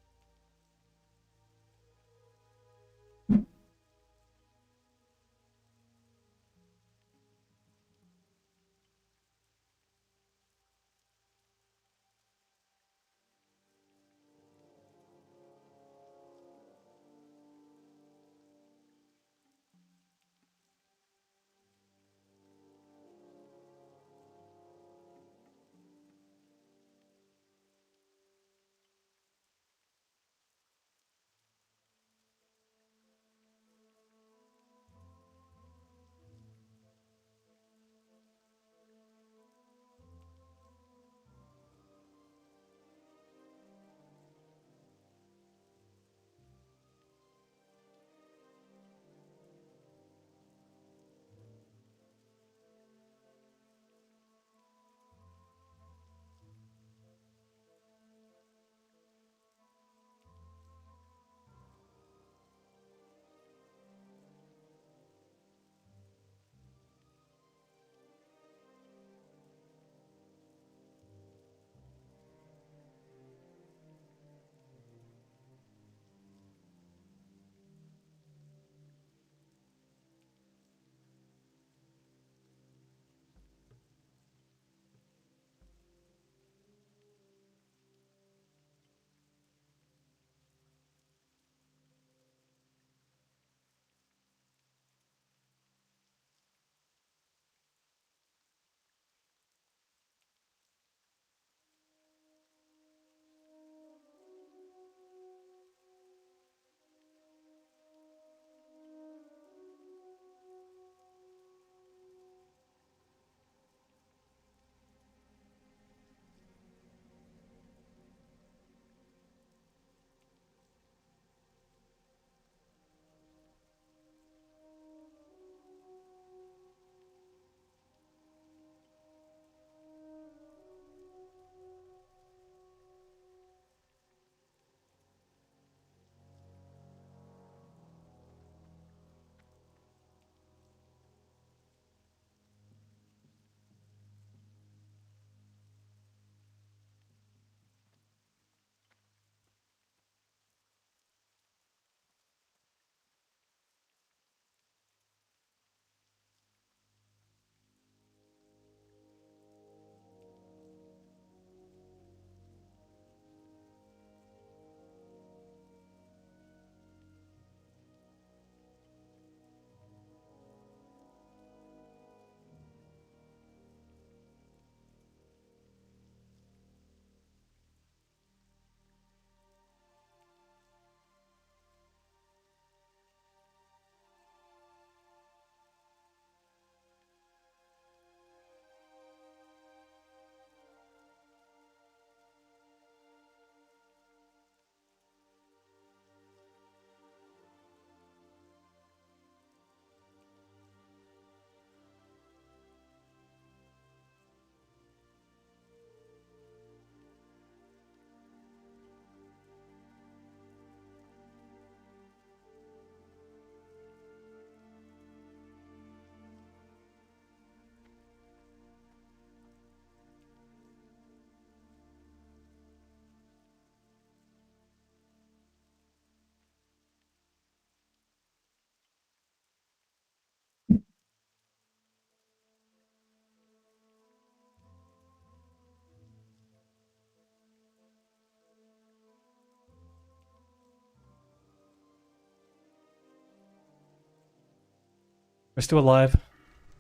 We're still alive.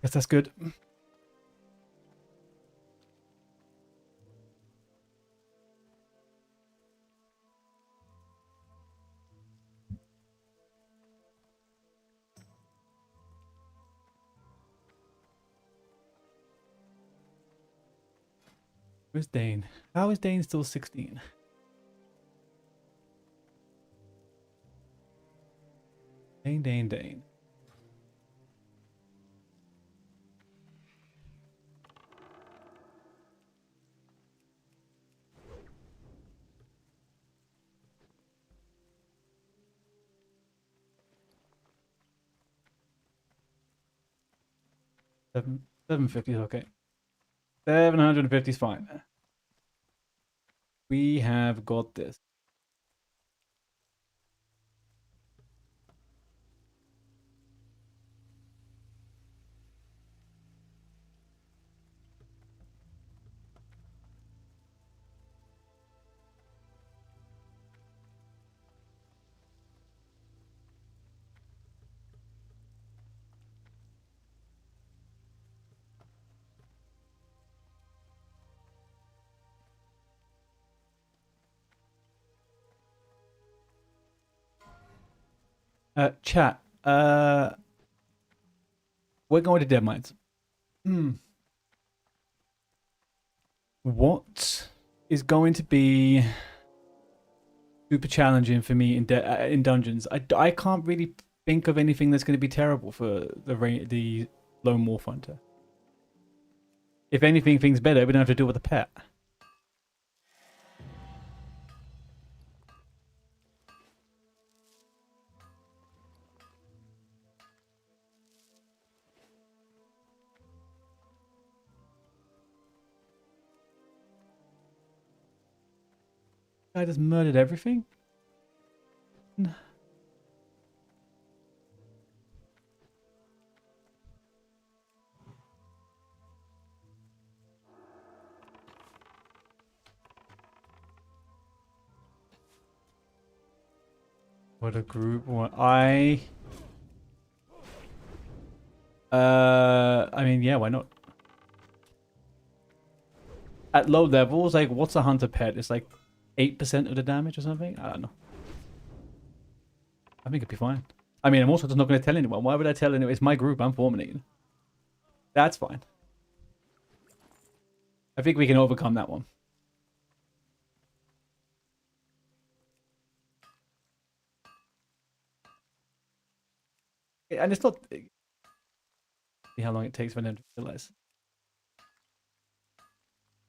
Guess that's good. Where's Dane? How is Dane still 16? Dane. 750 is okay. 750 is fine. We have got this. Chat. We're going to Dead Mines. What is going to be super challenging for me in dungeons? I can't really think of anything that's going to be terrible for the Lone Wolf Hunter. If anything, things better. We don't have to deal with a pet. I just murdered everything? No. What a group. What I mean, yeah, why not? At low levels, like, what's a hunter pet? It's like 8% of the damage or something? I don't know. I think it'd be fine. I mean, I'm also just not going to tell anyone. Why would I tell anyone? It's my group. I'm forming. That's fine. I think we can overcome that one. And it's not... See how long it takes for them to realize.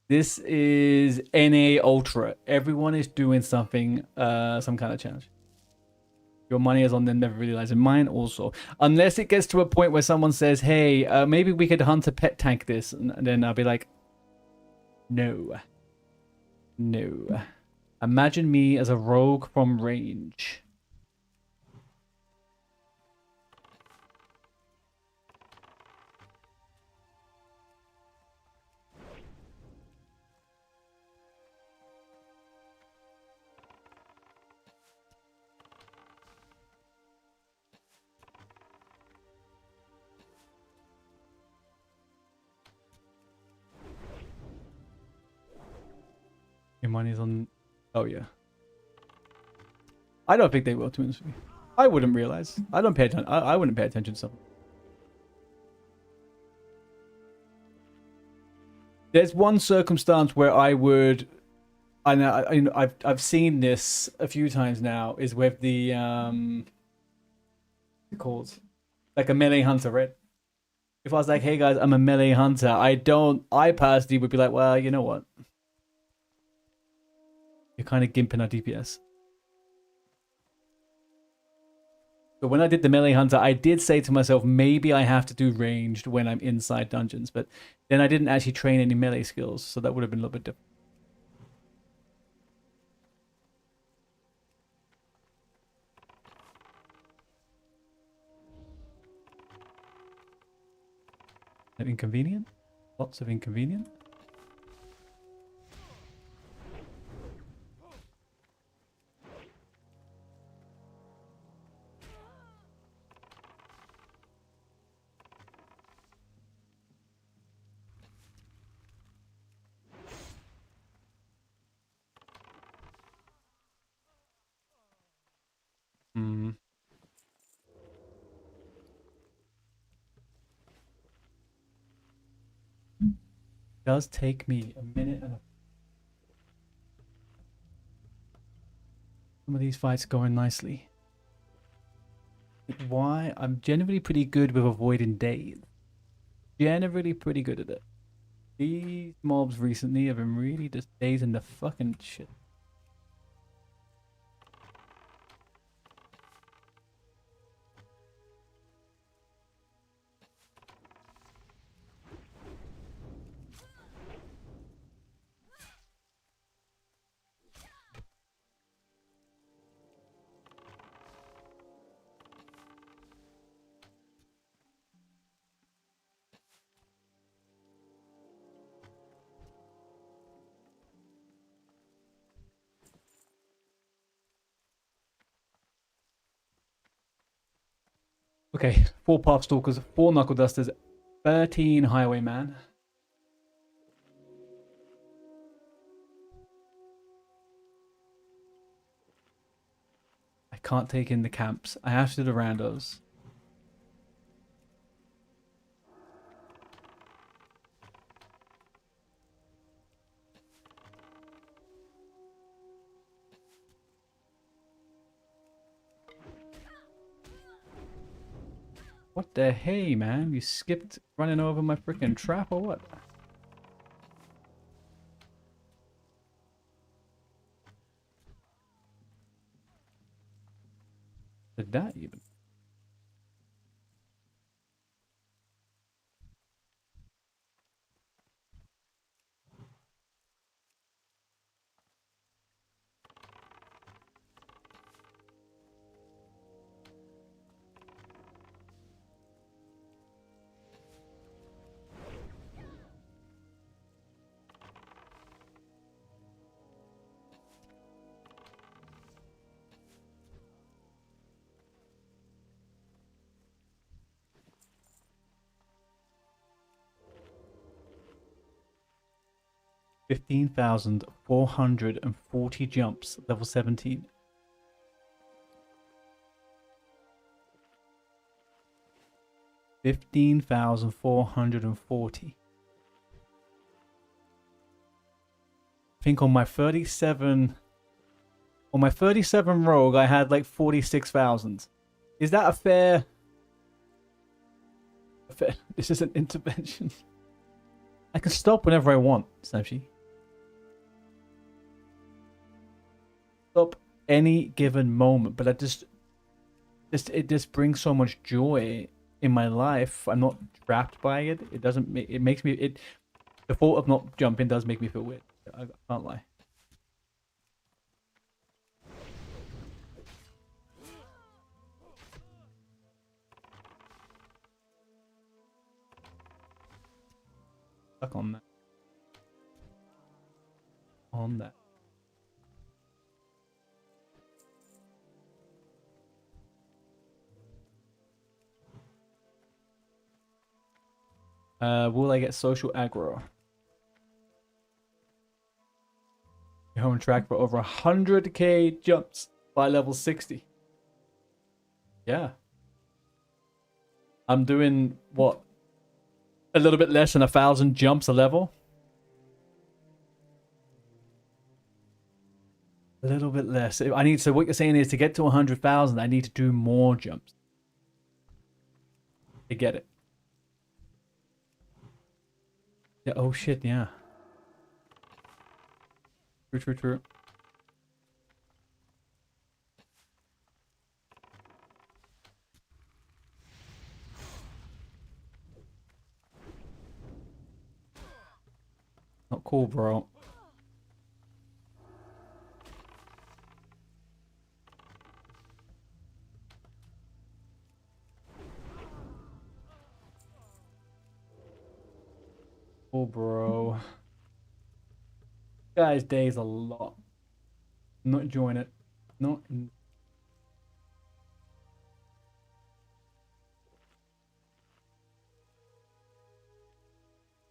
This is NA Ultra. Everyone is doing something, some kind of challenge. Your money is on them, never realizing. Mine also. Unless it gets to a point where someone says, hey, maybe we could hunt a pet tank this. And then I'll be like, no. No. Imagine me as a rogue from range. Your money's on... Oh, yeah. I don't think they will, to be honest with you. I wouldn't realize. I don't pay attention. I wouldn't pay attention to something. There's one circumstance where I would... I've seen this a few times now, is with the... called? Like a melee hunter, right? If I was like, hey guys, I'm a melee hunter, I personally would be like, well, you know what? You're kind of gimping our DPS. But when I did the melee hunter, I did say to myself, maybe I have to do ranged when I'm inside dungeons. But then I didn't actually train any melee skills, so that would have been a little bit different. Inconvenient? Lots of inconvenient. does take me a minute and a... Some of these fights going nicely. Why? I'm generally pretty good with avoiding days. Generally pretty good at it. These mobs recently have been really just dazing the fucking shit. Okay, 4 Path Stalkers, 4 Knuckle Dusters, 13 Highwayman. I can't take in the camps. I have to do the randos. What the hey, man? You skipped running over my freaking trap or what? Did that even? $15,440 jumps, level 17. $15,440. I think on my 37 rogue I had like 46,000. Is that a fair this is an intervention? I can stop whenever I want, Snapshy. Stop any given moment, but it just brings so much joy in my life. I'm not trapped by it. It makes me the thought of not jumping does make me feel weird. I can't lie. Stuck on that. On that. Will I get social aggro? You're on track for over 100k jumps by level 60. Yeah. I'm doing what? A little bit less than 1,000 jumps a level. A little bit less. So what you're saying is to get to 100,000, I need to do more jumps. To get it. Yeah, oh shit, yeah. True. Not cool, bro. Oh, bro. Guy's day is a lot. Not enjoying it. Not.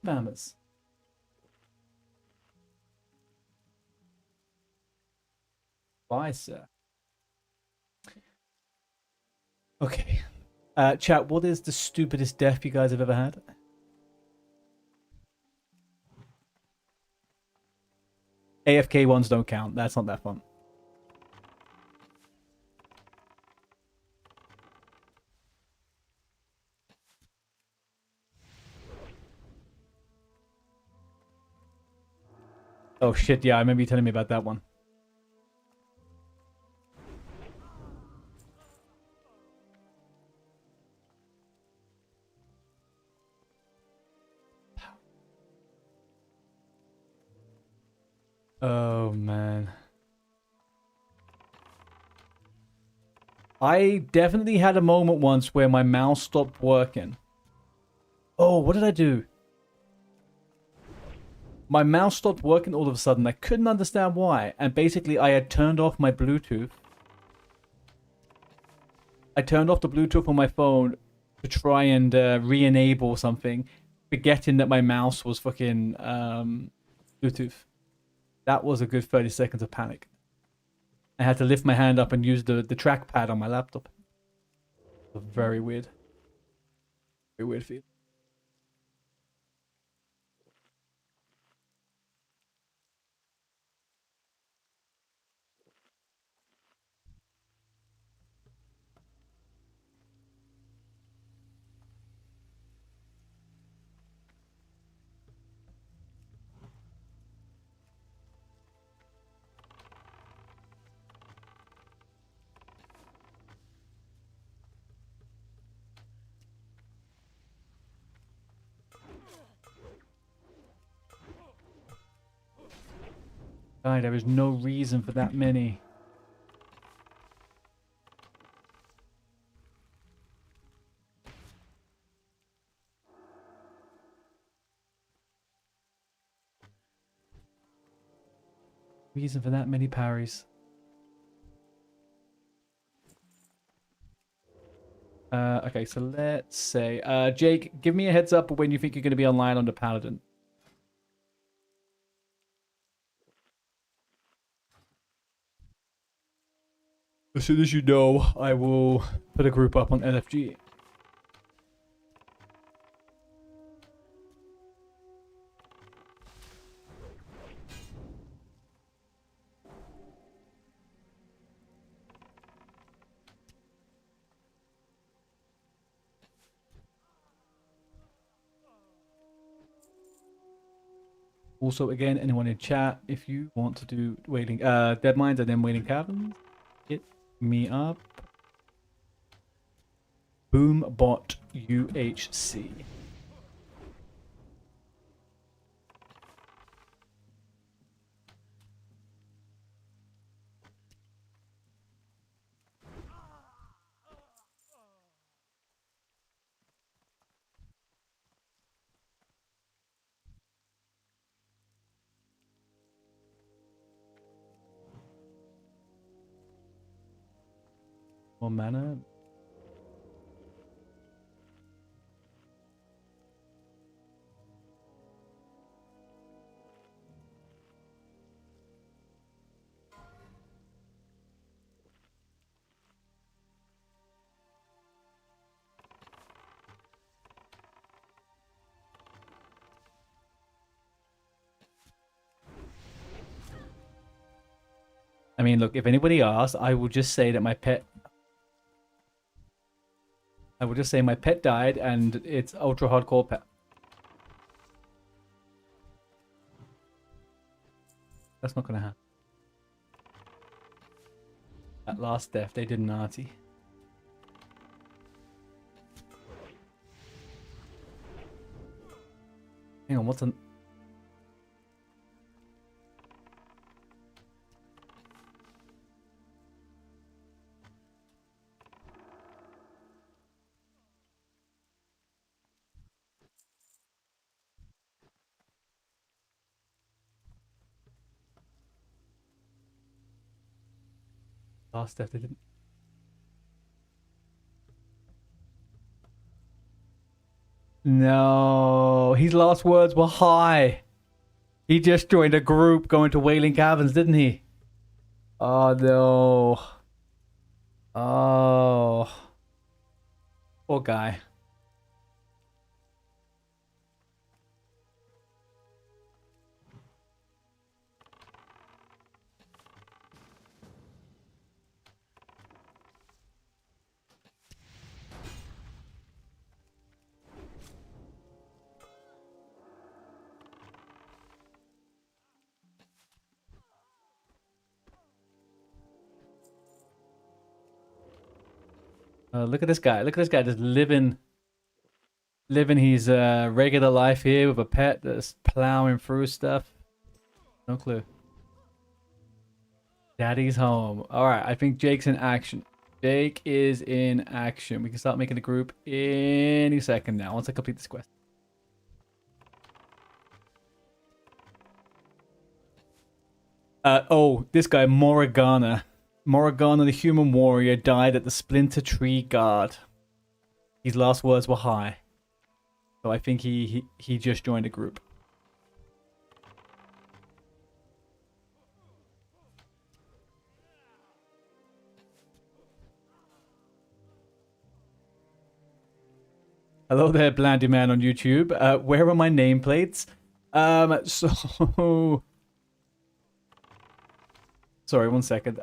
Bammers. Bye, sir. Okay. Chat, what is the stupidest death you guys have ever had? AFK ones don't count. That's not that fun. Oh shit, yeah, I remember you telling me about that one. Oh man. I definitely had a moment once where my mouse stopped working. Oh, what did I do? My mouse stopped working all of a sudden. I couldn't understand why. And basically, I had turned off my Bluetooth. I turned off the Bluetooth on my phone to try and re-enable something, forgetting that my mouse was fucking Bluetooth. That was a good 30 seconds of panic. I had to lift my hand up and use the trackpad on my laptop. Very weird. Very weird feeling. God, there is no reason for that many. Reason for that many parries. Okay, so let's say, Jake, give me a heads up when you think you're going to be online on the Paladin. As soon as you know, I will put a group up on LFG. Also, again, anyone in chat, if you want to do waiting, Dead Mines and then Waiting Caverns, hit me up. Boombot UHC. More mana. I mean, look, if anybody asks, I will just say that my pet... I will just say my pet died and it's ultra hardcore pet. That's not gonna happen. At last death, they did an arty. Hang on, what's an... Last death, they didn't... No, his last words were hi. He just joined a group going to Wailing Caverns, didn't he? Oh no. Oh. Poor guy. Look at this guy. Look at this guy just living his regular life here with a pet that's plowing through stuff. No clue. Daddy's home. All right, I think Jake's in action. Jake is in action. We can start making a group any second now once I complete this quest. Oh, this guy, Morriganna. Morriganna, the human warrior, died at the Splinter Tree Guard. His last words were hi. So I think he just joined a group. Hello there, Blandy Man on YouTube. Where are my nameplates? So... Sorry, one second.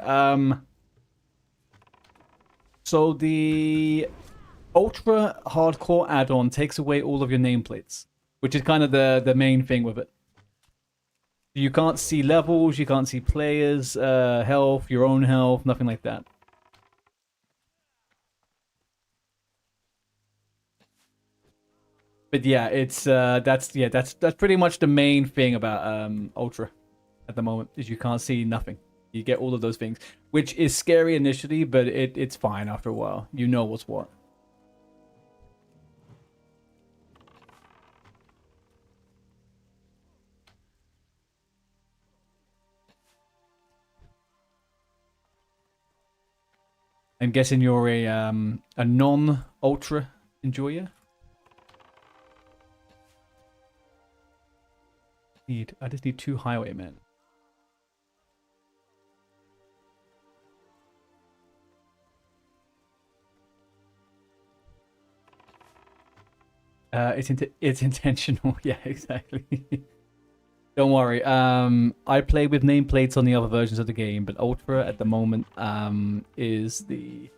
So the Ultra Hardcore add-on takes away all of your nameplates, which is kind of the main thing with it. You can't see levels, you can't see players, health, your own health, nothing like that. But yeah, it's that's pretty much the main thing about Ultra at the moment is you can't see nothing. You get all of those things, which is scary initially, but it's fine after a while. You know what's what. I'm guessing you're a non-ultra enjoyer. I just need 2 highwaymen. It's intentional. Yeah, exactly. Don't worry. I play with nameplates on the other versions of the game, but Ultra at the moment is the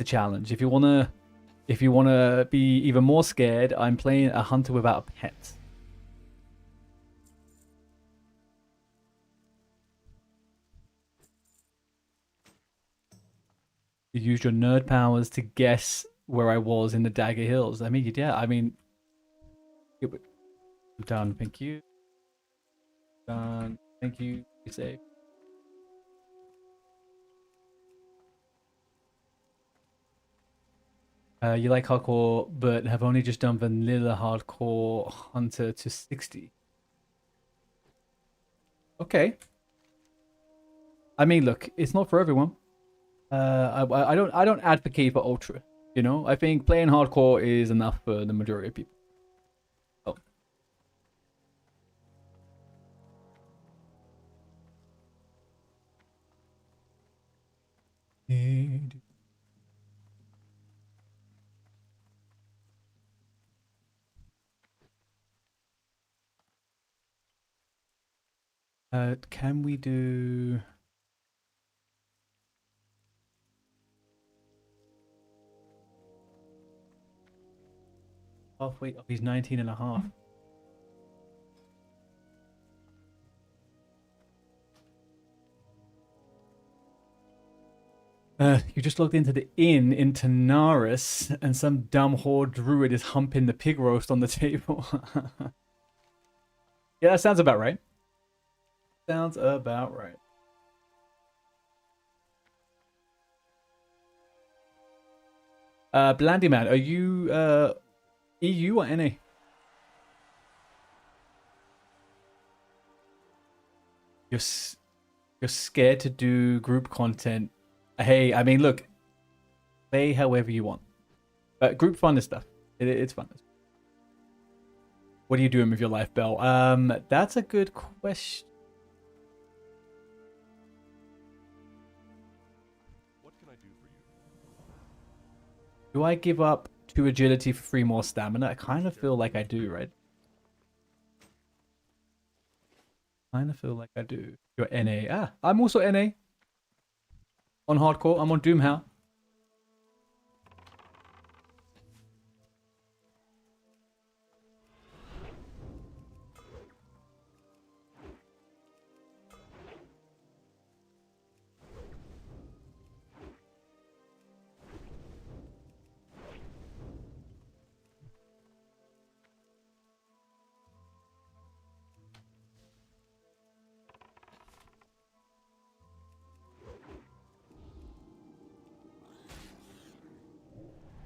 challenge. If you wanna be even more scared, I'm playing a hunter without a pet. You use your nerd powers to guess where I was in the Dagger Hills. I mean, yeah, I mean... I'm done, thank you. Done, thank you. Be safe. You like hardcore, but have only just done vanilla hardcore hunter to 60. Okay. I mean, look, it's not for everyone. I don't advocate for ultra. You know, I think playing hardcore is enough for the majority of people. Oh. Can we do... Halfway up, he's 19 and a half. You just logged into the inn in Tanaris, and some dumb whore druid is humping the pig roast on the table. Yeah, that sounds about right. Sounds about right. Blandy Man, are you EU or NA? You're scared to do group content. Hey, I mean, look, play however you want. But group fun is stuff. It's fun. What are you doing with your life, Bell? That's a good question. What can I do for you? Do I give up 2 agility for 3 more stamina? I kind of feel like I do, right? Kind of feel like I do. You're NA. Ah, I'm also NA. On hardcore, I'm on DOOMHOWL.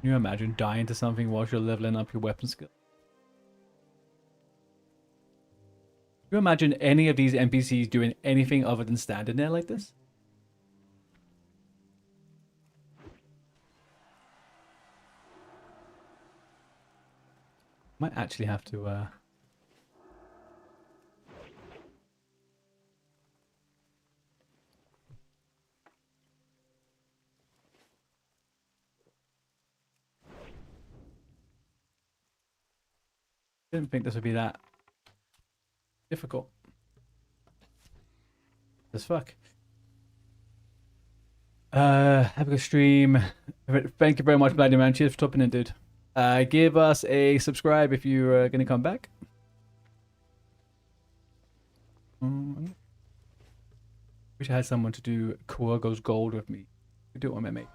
Can you imagine dying to something whilst you're leveling up your weapon skill? Can you imagine any of these NPCs doing anything other than standing there like this? Might actually have to didn't think this would be that difficult. As fuck. Have a good stream. Thank you very much, Bloody Man. Cheers for topping in, dude. Give us a subscribe if you're gonna come back. Wish I had someone to do Kuogo's gold with me. Could do it on my mate.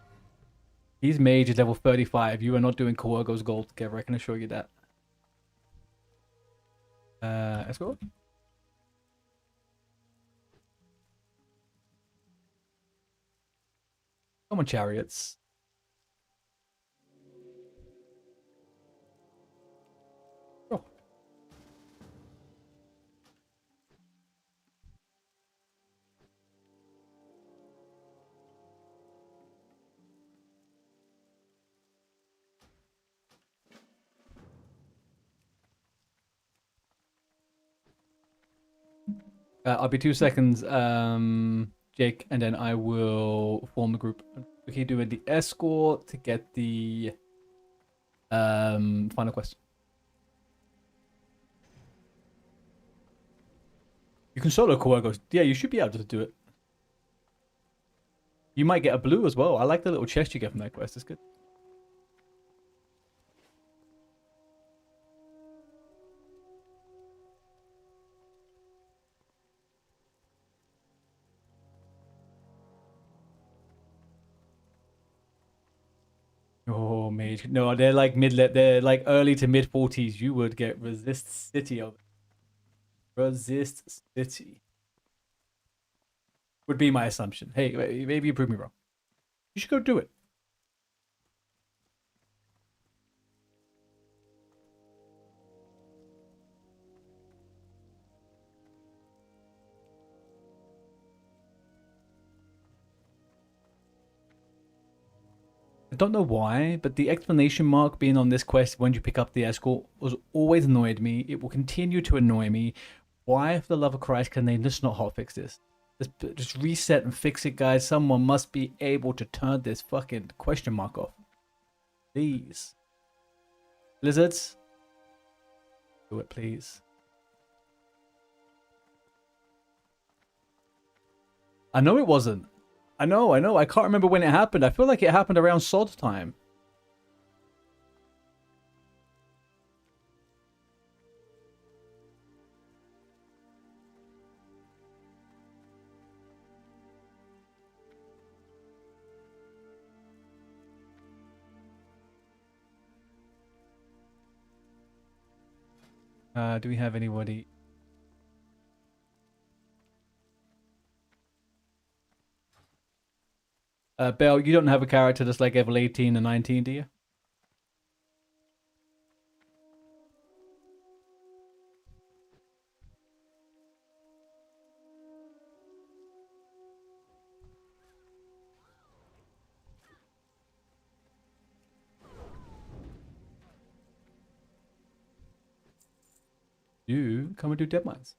He's mage is level 35. You are not doing Kuogo's gold together, I can assure you that. Let's go. Come on, chariots. Oh. I'll be 2 seconds, Jake, and then I will form the group. Okay, doing the escort to get the final quest. You can solo Kuogo. Yeah, you should be able to do it. You might get a blue as well. I like the little chest you get from that quest. It's good. Oh, mage. No, they're like they're like early to mid 40s. You would get resist city of it. Resist city. Would be my assumption. Hey, maybe you prove me wrong. You should go do it. I don't know why, but the exclamation mark being on this quest when you pick up the escort was always annoyed me. It will continue to annoy me. Why, for the love of Christ, can they just not hotfix this? Just reset and fix it, guys. Someone must be able to turn this fucking question mark off. Please. Lizards? Do it, please. I know it wasn't. I know. I can't remember when it happened. I feel like it happened around sod time. Do we have anybody? Belle, you don't have a character that's like level 18 or 19, do you? You come and do Deadmines.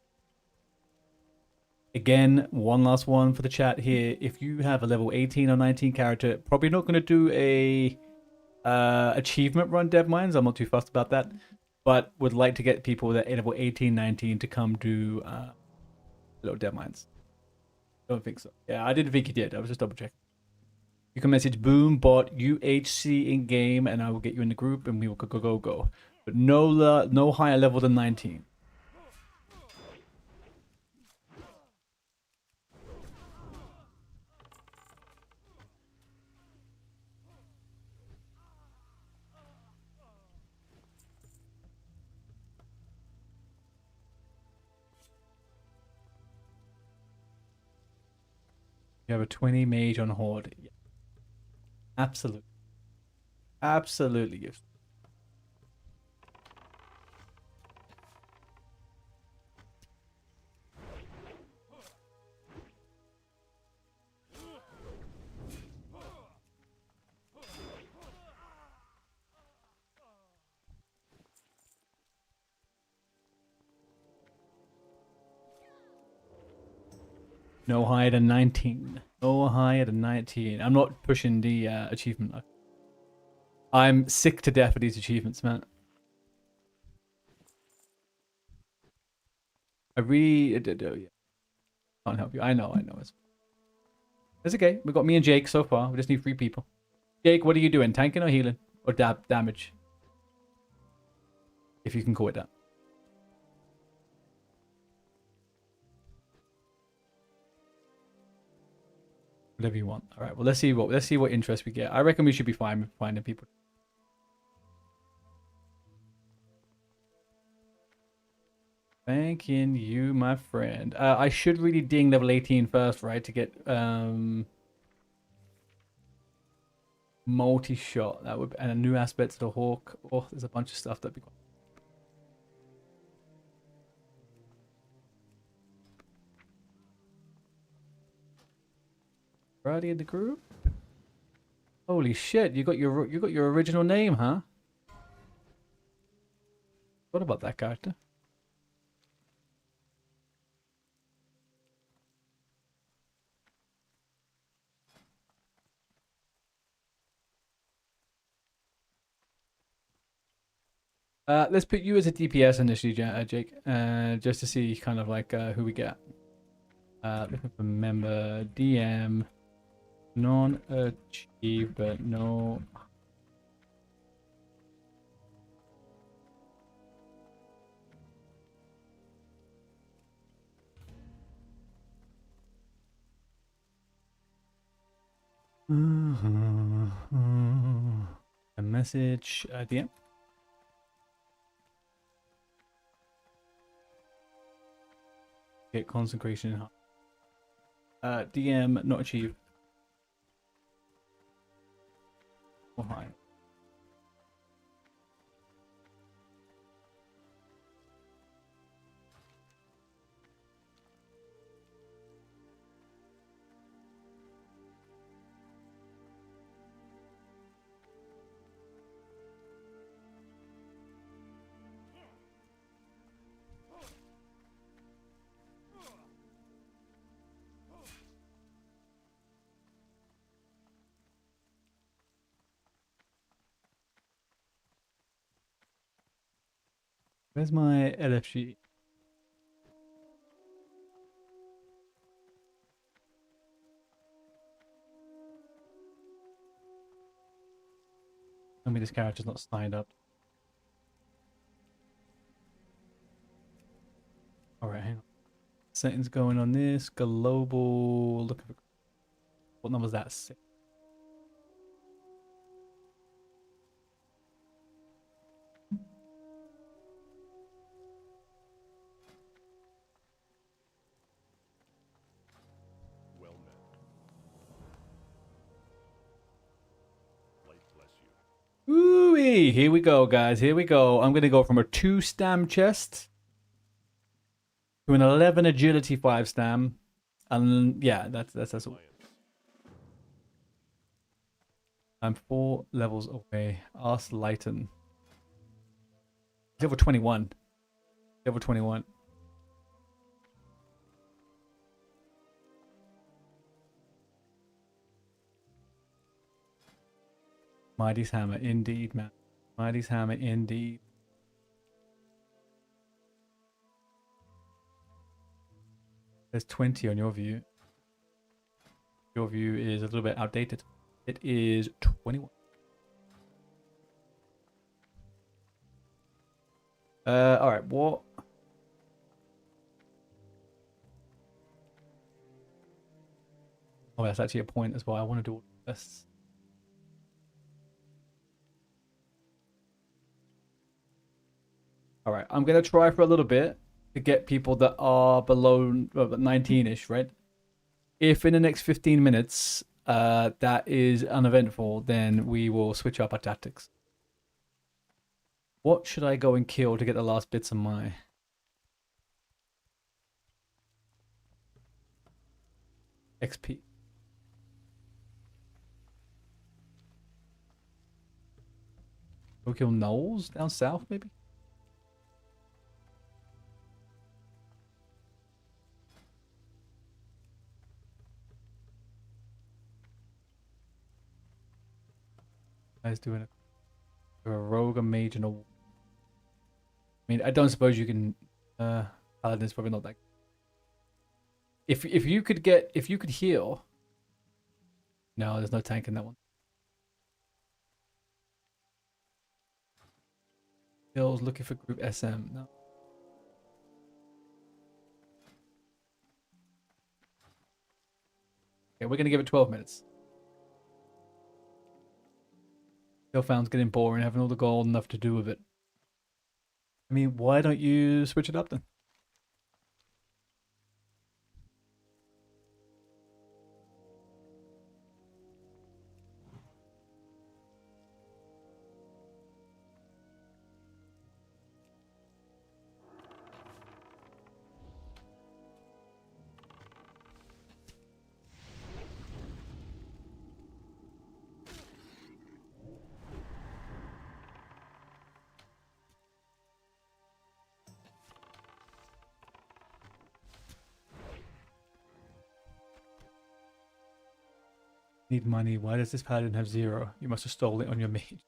Again, one last one for the chat here. If you have a level 18 or 19 character, probably not going to do a achievement run Deadmines. I'm not too fussed about that. But would like to get people that are level 18, 19 to come do little Deadmines. Don't think so. Yeah, I didn't think you did. I was just double checking. You can message Boombot UHC in game, and I will get you in the group, and we will go. But no higher level than 19. You have a 20 mage on Horde. Yeah. Absolutely. Absolutely useless. No higher than 19. No higher than 19. I'm not pushing the achievement. I'm sick to death of these achievements, man. I really yeah. Can't help you. I know. It's okay. We got me and Jake so far. We just need 3 people. Jake, what are you doing? Tanking or healing? Or damage? If you can call it that. Whatever you want. All right. Well, let's see what interest we get. I reckon we should be fine with finding people. Thanking you, my friend. I should really ding level 18 first, right, to get multi-shot. That would, and a new aspect to the hawk. Oh, there's a bunch of stuff that'd be. Already in the group? Holy shit! You got your original name, huh? What about that character? Let's put you as a DPS initially, Jake, just to see kind of like who we get. Looking for member, DM, non-achieve, but no. A message, DM. Get consecration. DM not achieved. Oh, hi. Where's my LFG? Tell me this character's not signed up. Alright, hang on. Settings going on this. Global. Looking for. What number is that? 6. Well met. Light bless you. Ooh-wee. Here we go, guys. Here we go. I'm gonna go from a 2 stam chest to an 11 agility 5 stam. And yeah, that's all. I'm 4 levels away. Ask Lighten. Level 21. Level 21. Mighty's Hammer, indeed, man. Mighty's Hammer, indeed. There's 20 on your view. Your view is a little bit outdated. It is 21. All right, what? Oh, that's actually a point as well. I want to do all this. All right, I'm gonna try for a little bit to get people that are below 19-ish, right? If in the next 15 minutes that is uneventful, then we will switch up our tactics. What should I go and kill to get the last bits of my XP? We'll kill Knowles down south, maybe? Guys doing a rogue, a mage, and a... I mean, I don't suppose you can... Paladin's probably not that... If you could get... If you could heal... No, there's no tank in that one. Bill's looking for group SM. No. Okay, we're gonna give it 12 minutes. Found's getting boring, having all the gold enough to do with it. I mean, why don't you switch it up then? Need money. Why does this paladin have 0? You must have stolen it on your mage.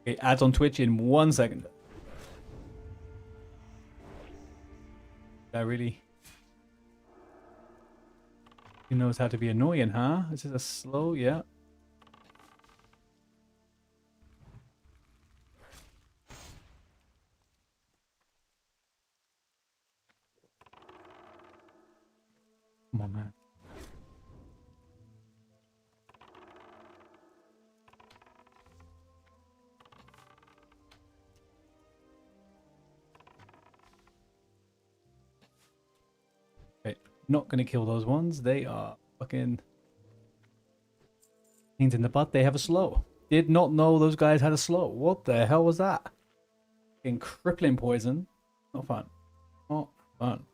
Okay, ads on Twitch in 1 second. I really... He knows how to be annoying, huh? This is a slow, yeah. Come on, man. Okay, not gonna kill those ones. They are fucking pains in the butt. They have a slow. Did not know those guys had a slow. What the hell was that? Fucking crippling poison. Not fun. Not fun.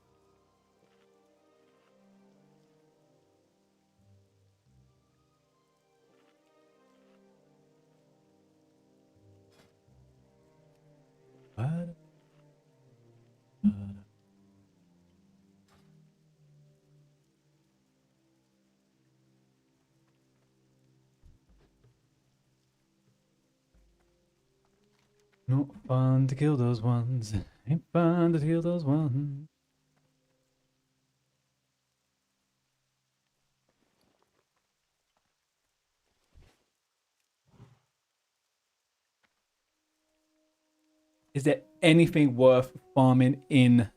What? Not fun to kill those ones. Ain't fun to kill those ones. Is there anything worth farming in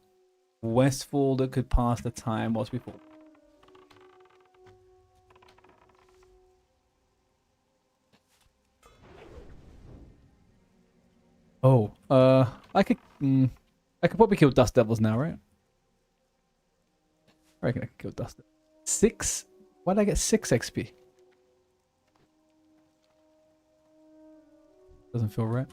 Westfall that could pass the time whilst we fall? Oh, I could probably kill Dust Devils now, right? I reckon I can kill Dust Devils. 6? Why did I get 6 XP? Doesn't feel right.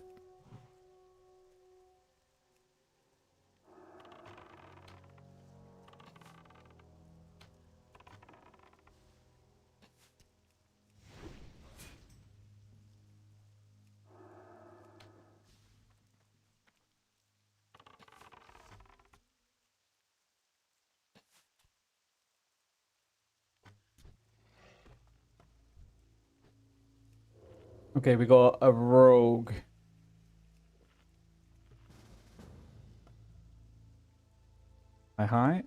Okay, we got a rogue. Hi.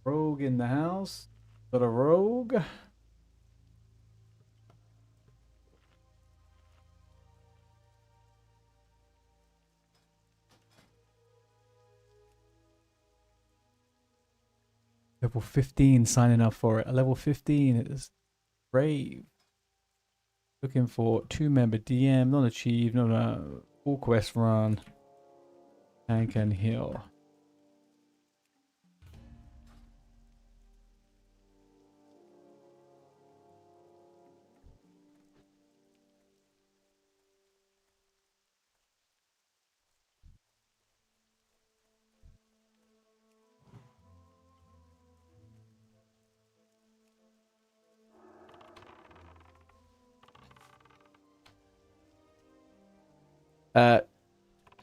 Rogue in the house. Got a rogue. Level 15 signing up for it. A level 15 is brave. Looking for 2-member DM, not achieved, not a full quest run. Tank and heal.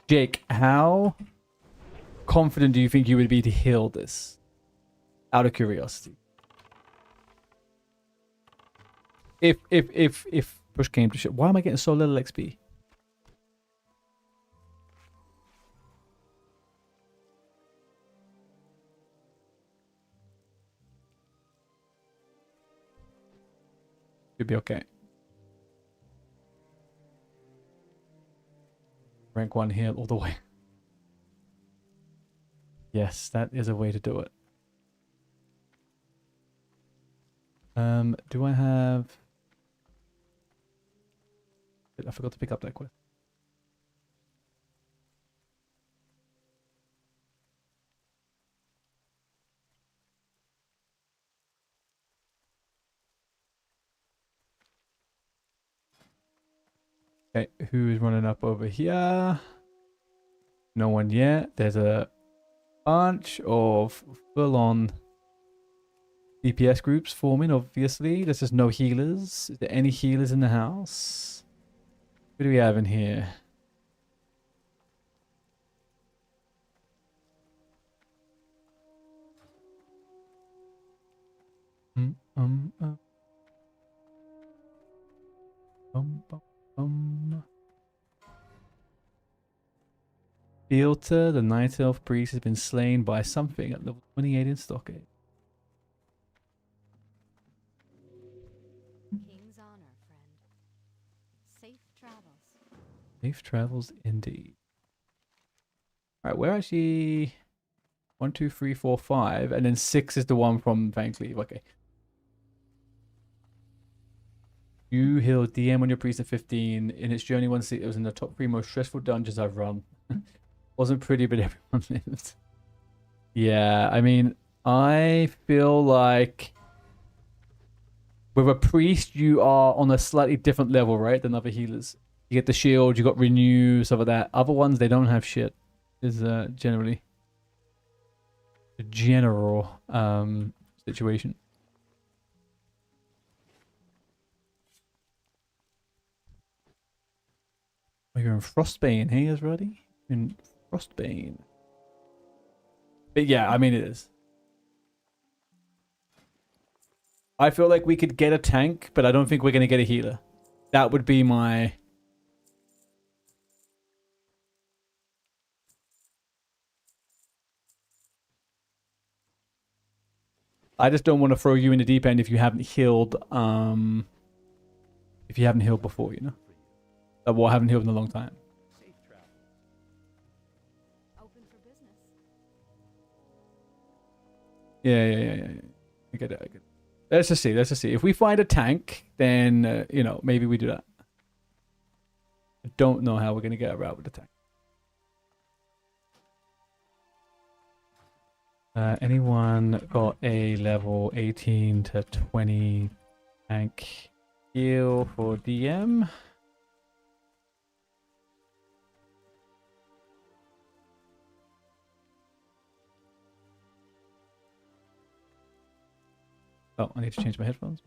Jake, how confident do you think you would be to heal this? Out of curiosity. If push came to shit, why am I getting so little XP? Should be okay. Rank 1 heal all the way. Yes, that is a way to do it. Do I have... I forgot to pick up that quest. Okay, who is running up over here? No one yet. There's a bunch of full-on DPS groups forming, obviously. There's just no healers. Is there any healers in the house? What do we have in here? Um, um, um, um, um. Filter, the Night Elf priest, has been slain by something at level 28 in Stockade. King's honor, friend. Safe travels. Safe travels indeed. Alright, we're actually 1, 2, 3, 4, 5, and then 6 is the one from Van Cleave. Okay. You healed DM on your priest at 15. In its journey, it was in the top 3 most stressful dungeons I've run. Wasn't pretty, but everyone lived. Yeah, I mean, I feel like with a priest, you are on a slightly different level, right, than other healers. You get the shield, you got renew, stuff like that. Other ones, they don't have shit. Is generally the general situation. Oh, you're in Frostbane, hey, is ready? In Frostbane. But yeah, I mean, it is. I feel like we could get a tank, but I don't think we're going to get a healer. That would be my... I just don't want to throw you in the deep end if you haven't healed, if you haven't healed before, you know? Well, I haven't healed in a long time. Safe travel. Open for business. Yeah. I get it. Let's just see. If we find a tank, then, you know, maybe we do that. I don't know how we're going to get around with the tank. Anyone got a level 18 to 20 tank heal for DM? Oh, I need to change my headphones.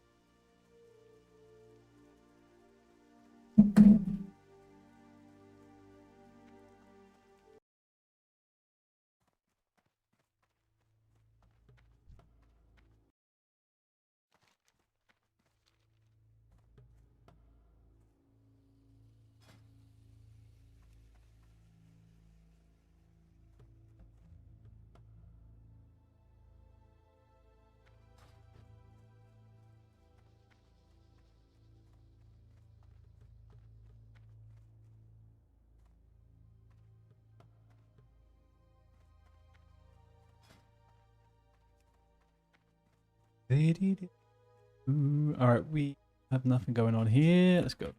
All right, we have nothing going on here. Let's go.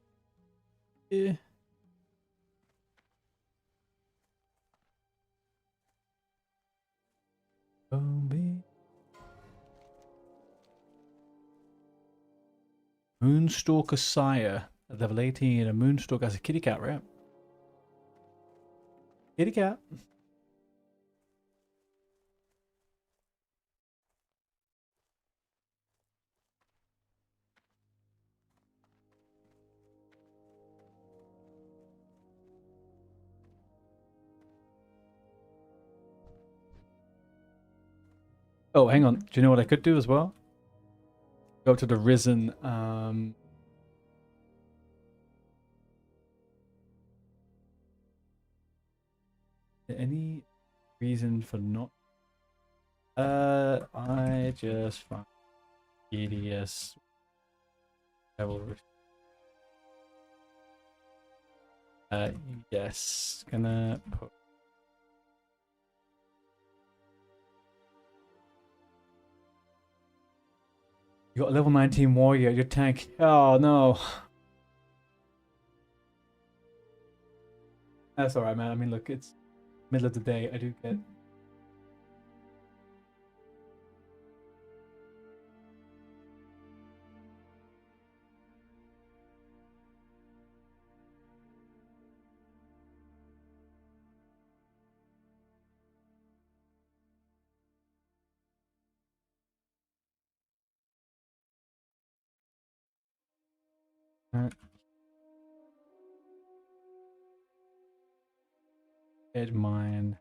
Here. Moonstalker Sire at level 18. A Moonstalker has a kitty cat, right? Kitty cat. Oh, hang on. Do you know what I could do as well? Go to the Risen. Any reason for not? I just find EDS. Yes. Gonna put. You got a level 19 warrior, your tank. Oh no. That's alright, man. I mean, look, it's middle of the day. I do get. Edge mine.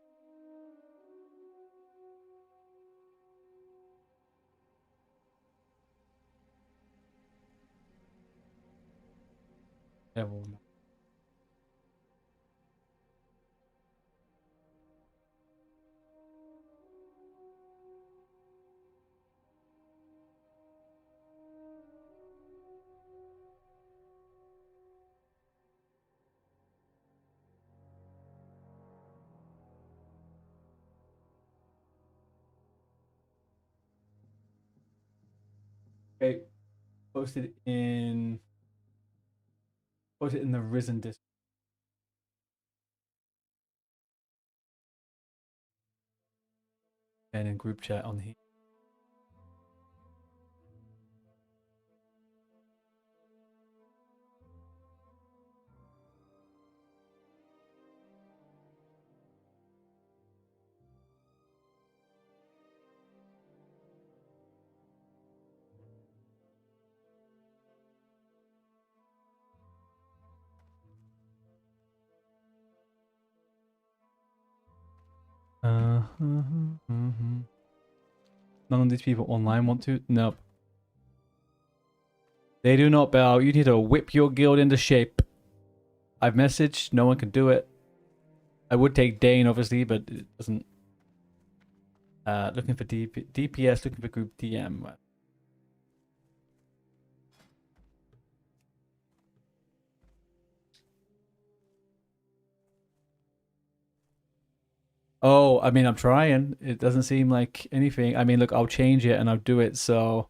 Devil. Okay, posted in the Risen Discord and in group chat on here. None of these people online want to? Nope. They do not bow. You need to whip your guild into shape. I've messaged. No one can do it. I would take Dane, obviously, but it doesn't. Looking for DPS, looking for group DM. Oh, I mean, I'm trying. It doesn't seem like anything. I mean, look, I'll change it and I'll do it, so...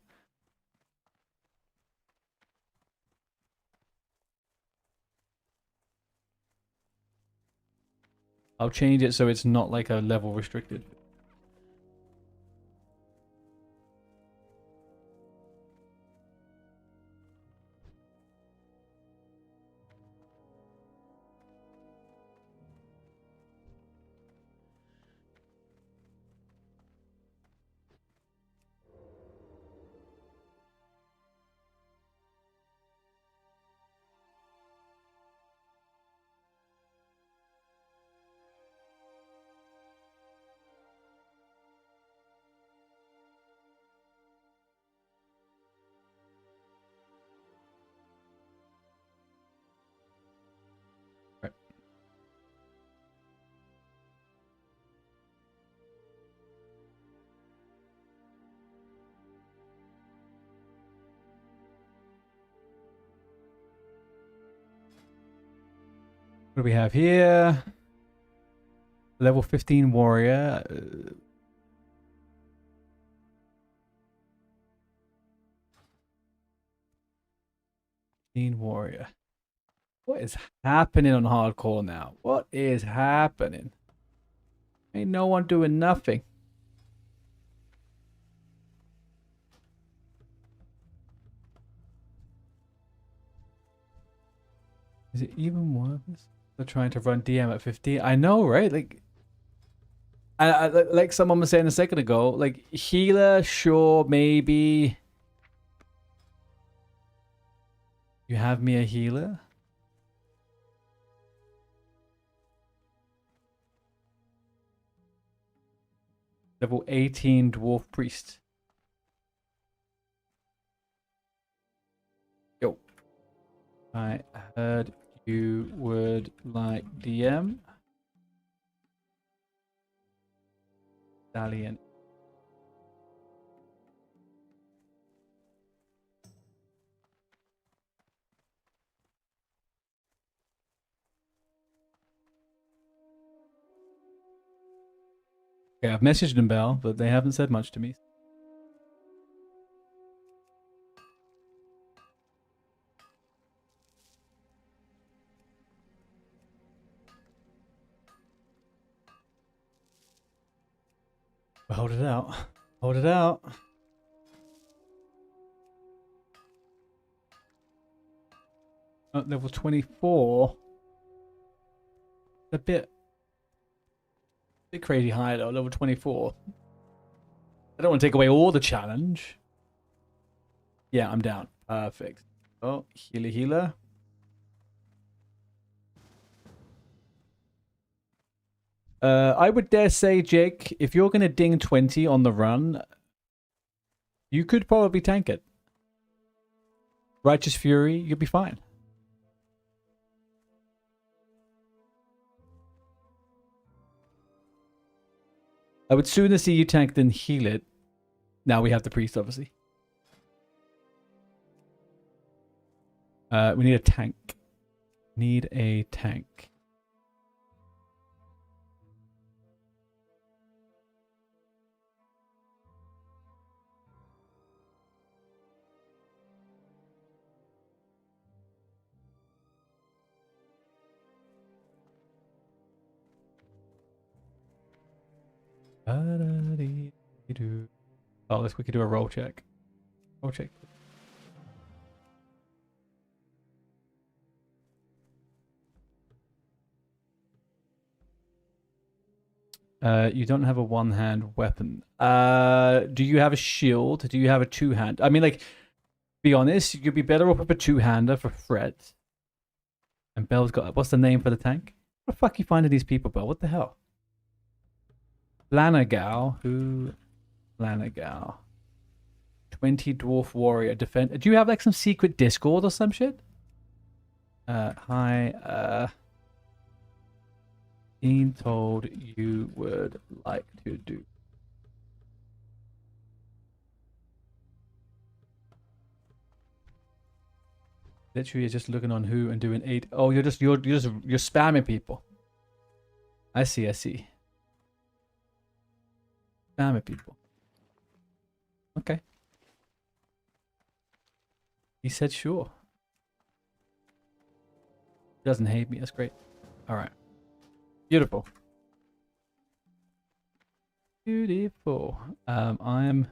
I'll change it so it's not like a level restricted. What do we have here? Level 15 warrior. Teen Warrior. What is happening on hardcore now? What is happening? Ain't no one doing nothing. Is it even worth it? They're trying to run DM at 50. I know, right? Like, like someone was saying a second ago, like healer, sure, maybe. You have me a healer? Level 18 dwarf priest. Yo. I heard you would like DM. Stallion. Okay, I've messaged them, Bell, but they haven't said much to me. Hold it out. Hold it out. At level 24. A bit crazy high though, level 24. I don't want to take away all the challenge. Yeah, I'm down. Perfect. Oh, healer. I would dare say, Jake, if you're going to ding 20 on the run, you could probably tank it. Righteous Fury, you'll be fine. I would sooner see you tank than heal it. Now we have the priest, obviously. We need a tank. Need a tank. Oh, let's quickly do a roll check. Roll check. You don't have a one-hand weapon. Do you have a shield? Do you have a two-hand? I mean, like, be honest, you'd be better off with a two-hander for Fred. And Bell's got... What's the name for the tank? Where the fuck are you finding these people, Bell? What the hell? Lanagal. Who? Lanagal. 20 Dwarf Warrior. Defend. Do you have, like, some secret Discord or some shit? Hi, Dean told you would like to do. Literally, just looking on who and doing 8. Oh, you're spamming people. I see. Spamming people. Okay. He said sure. He doesn't hate me. That's great. All right. Beautiful. Beautiful. I'm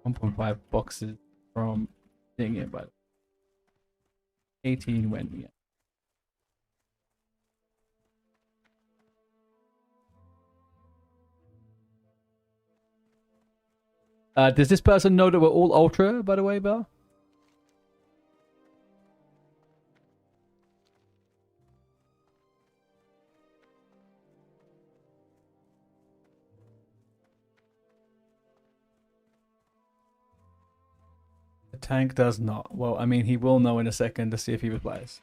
1.5 boxes from seeing it, but 18 when yeah. Does this person know that we're all ultra, by the way, Bell? The tank does not. Well, I mean, he will know in a second to see if he replies.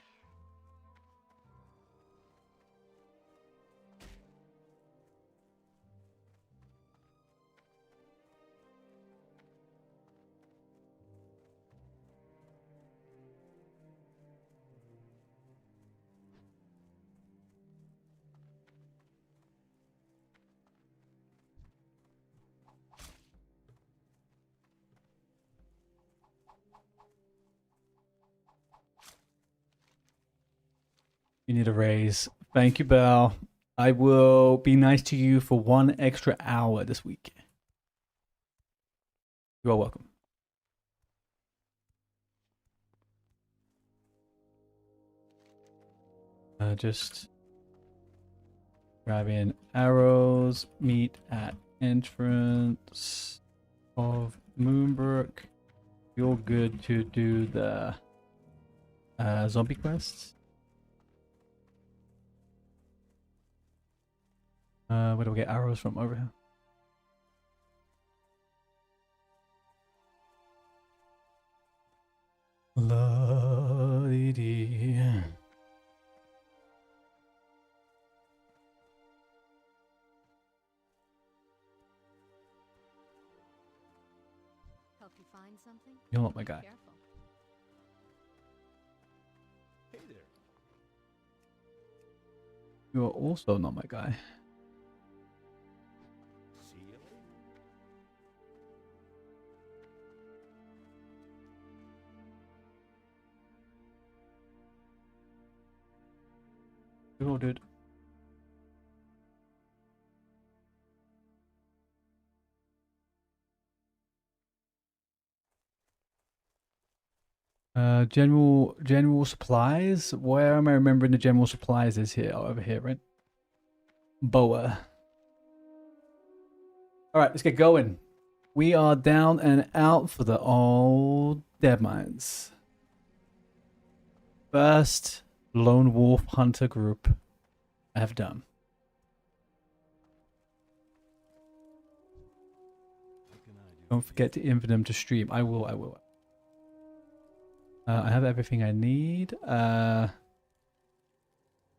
You need a raise. Thank you, Belle. I will be nice to you for 1 extra hour this week. You are welcome. Just grabbing arrows. Meet at entrance of Moonbrook. You're good to do the zombie quests. Where do we get arrows from? Over here. La-dee-dee. Help you find something? You're not my guy. Careful. Hey there. You are also not my guy. See you later. Cool, dude. General supplies. Where am I remembering the general supplies is here? Oh, over here, right? Boa. All right, let's get going. We are down and out for the old dead mines. First lone wolf hunter group I have done. What can I do? Don't forget to invite them to stream. I will. I will. I have everything I need.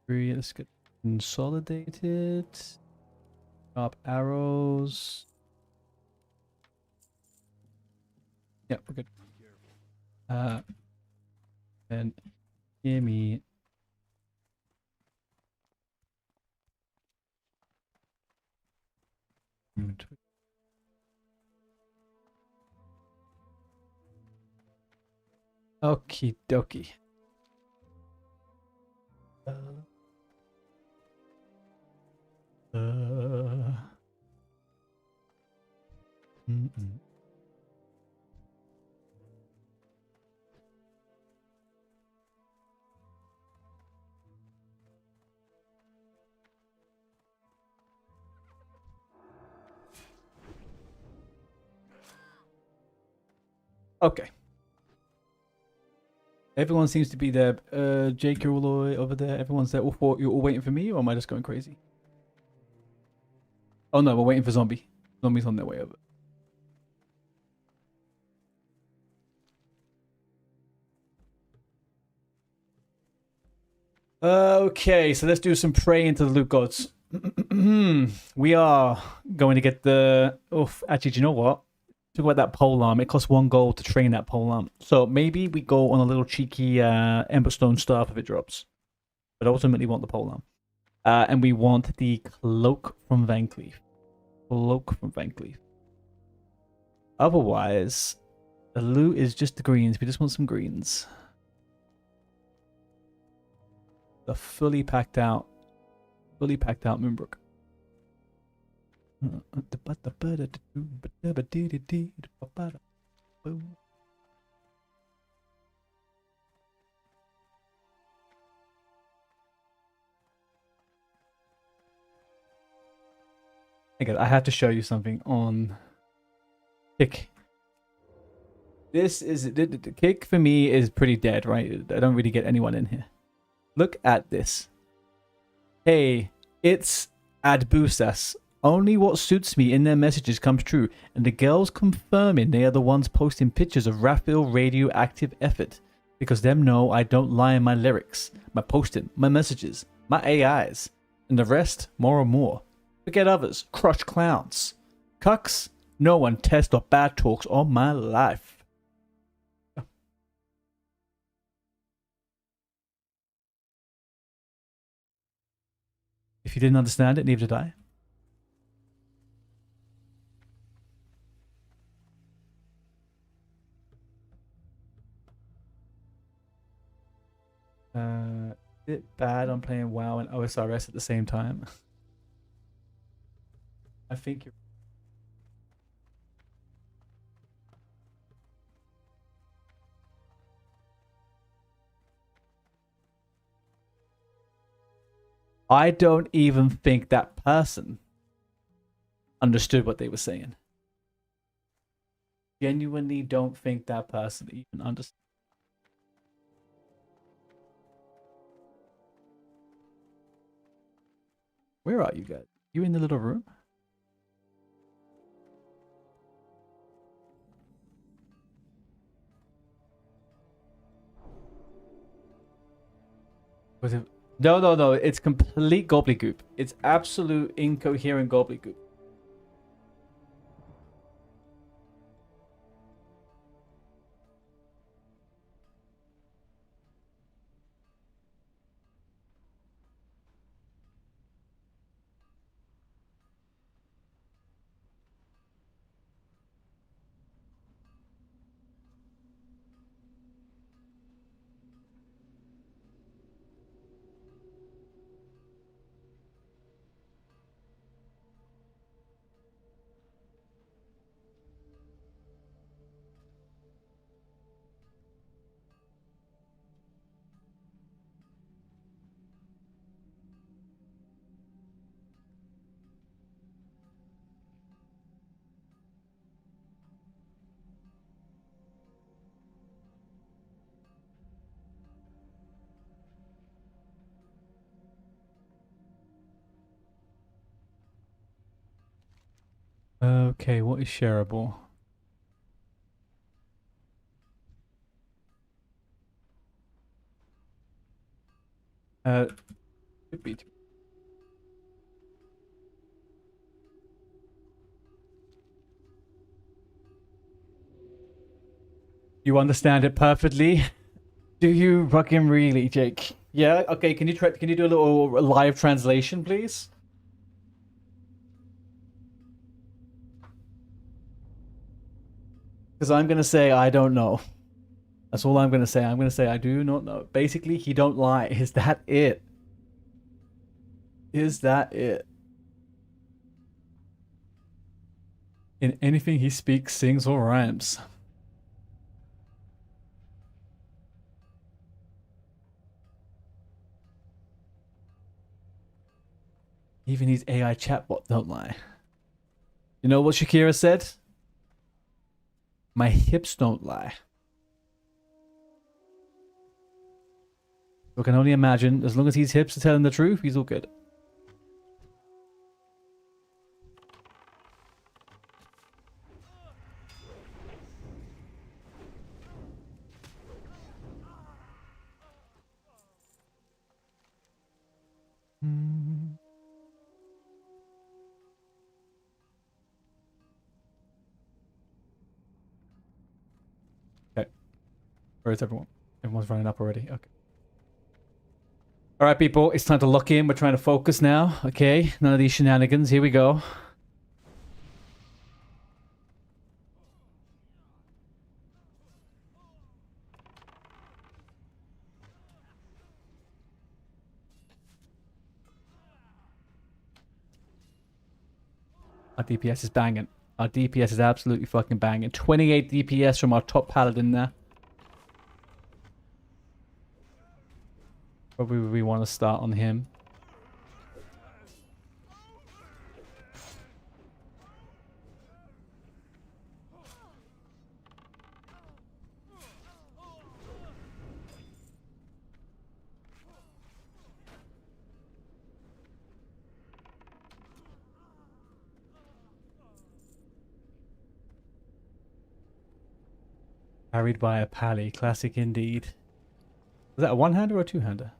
Let's get consolidated. Sharp arrows. Yeah, we're good. And gimme. Okie dokie. Okay. Everyone seems to be there. Jake, you're all the way over there. Everyone's there. You're all waiting for me, or am I just going crazy? Oh no, we're waiting for zombie. Zombie's on their way over. Okay, so let's do some praying to the loot gods. We are going to get the... actually, do you know what? Talk about that polearm. It costs 1 gold to train that polearm. So maybe we go on a little cheeky Emberstone staff if it drops. But ultimately want the polearm. And we want the cloak from Van Cleef. Cloak from Van Cleef. Otherwise, the loot is just the greens. We just want some greens. The fully packed out Moonbrook. Okay, I have to show you something on Kick. This is the Kick for me is pretty dead, right? I don't really get anyone in here. Look at this. Hey, it's Adbusas. Only what suits me in their messages comes true, and the girls confirming they are the ones posting pictures of Raphael radioactive effort. Because them know I don't lie in my lyrics, my posting, my messages, my AIs. And the rest, more and more. Forget others, crush clowns. Cucks, no one test or bad talks on my life. If you didn't understand it, neither did I. bad on playing WoW and OSRS at the same time. I think you're... I don't even think that person understood what they were saying. Genuinely don't think that person even understood. Where are you guys? You in the little room? Was it? No, no, no. It's complete gobbledygook. It's absolute incoherent gobbledygook. Okay, what is shareable? Could be. You understand it perfectly? Do you fucking really, Jake? Yeah. Okay. Can you try? Can you do a little live translation, please? Because I'm gonna say I don't know. That's all I'm gonna say. I'm gonna say I do not know. Basically, he don't lie. Is that it? Is that it? In anything he speaks, sings, or rhymes. Even his AI chatbot don't lie. You know what Shakira said? My hips don't lie. I can only imagine, as long as his hips are telling the truth, he's all good. Okay. Where is everyone? Everyone's running up already. Okay. All right, people. It's time to lock in. We're trying to focus now. Okay. None of these shenanigans. Here we go. Our DPS is banging. Our DPS is absolutely fucking banging. 28 DPS from our top paladin there. Probably we want to start on him. Carried by a pally. Classic indeed. Was that a one-hander or a two-hander?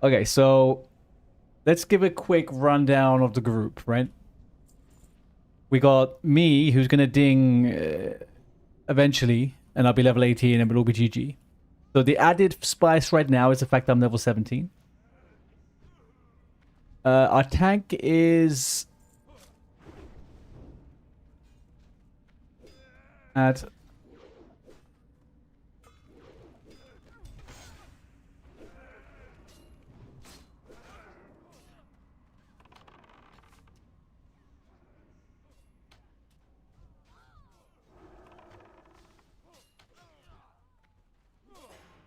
Okay, so let's give a quick rundown of the group, right? We got me, who's gonna ding eventually, and I'll be level 18 and it'll be GG. So the added spice right now is the fact that I'm level 17. Our tank is at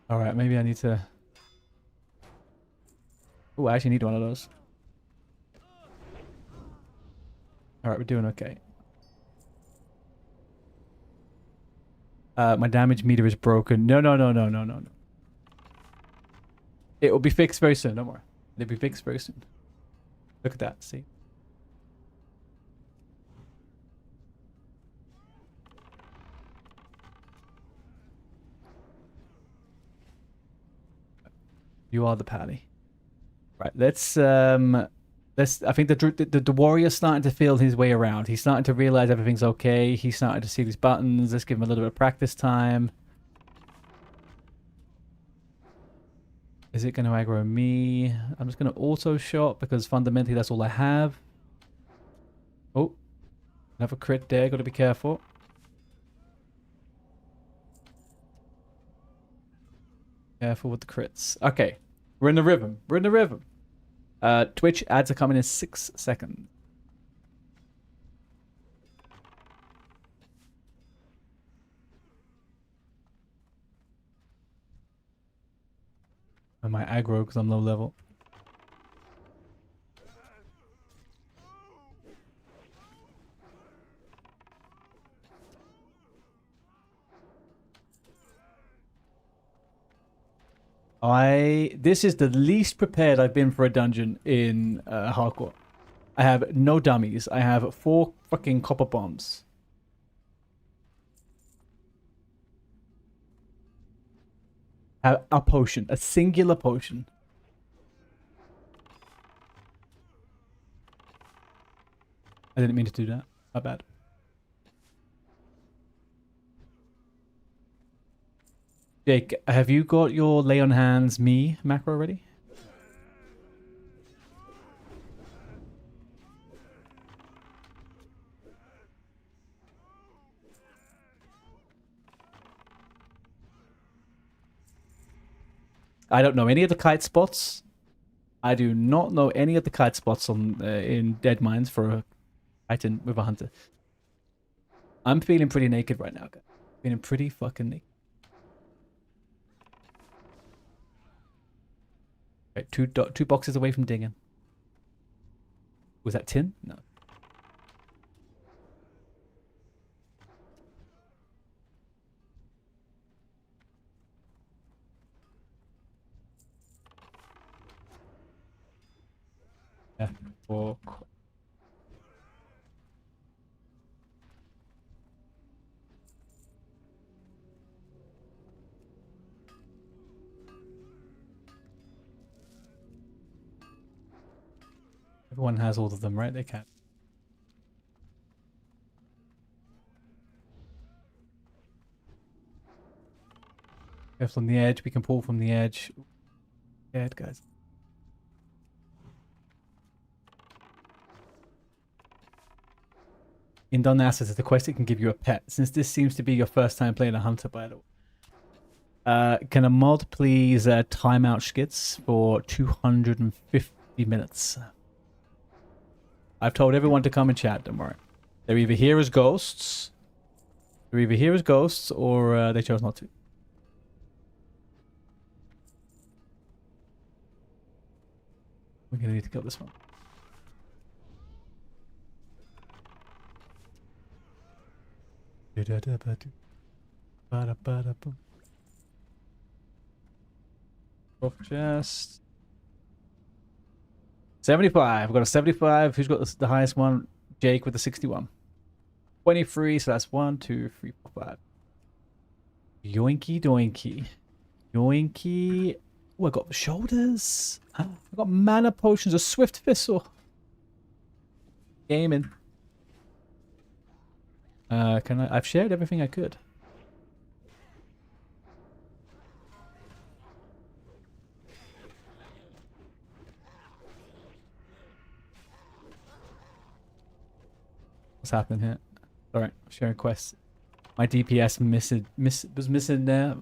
all right, maybe I need to. Oh, I actually need one of those. All right, we're doing okay. My damage meter is broken. No. It will be fixed very soon. Don't worry. It'll be fixed very soon. Look at that. See. You are the pally. Right. Let's. I think the warrior's starting to feel his way around. He's starting to realize everything's okay. He's starting to see these buttons. Let's give him a little bit of practice time. Is it going to aggro me? I'm just going to auto shot because fundamentally that's all I have. Oh, another crit there. Got to be careful. Careful with the crits. Okay, we're in the rhythm. We're in the rhythm. Twitch ads are coming in 6 seconds. I might aggro because I'm low level. This is the least prepared I've been for a dungeon in hardcore. I have no dummies. I have 4 fucking copper bombs. I have a potion, a singular potion. I didn't mean to do that. My bad. Jake, have you got your lay on hands me macro ready? I don't know any of the kite spots. I do not know any of the kite spots on in Dead Mines for a Titan with a hunter. I'm feeling pretty naked right now, guys. Feeling pretty fucking naked. Okay, two boxes away from dinging. Was that tin? No. Yeah. Everyone has all of them, right? They can. Careful on the edge. We can pull from the edge. Scared, guys. In Donassus is the quest it can give you a pet. Since this seems to be your first time playing a hunter, by the way. Can a mod please time out skits for 250 minutes? I've told everyone to come and chat, don't worry. They're either here as ghosts. They're either here as ghosts or they chose not to. We're gonna need to kill this one. Off chest. 75. I've got a 75. Who's got the highest one? Jake with the 61. 23. So that's 1, 2, 3, 4, 5. Yoinky doinky. Yoinky. Oh, I got the shoulders. I've got mana potions, a swift thistle. Gaming. Can I? I've shared everything I could. What's happening here? Sorry, sharing quests. My DPS was missing there.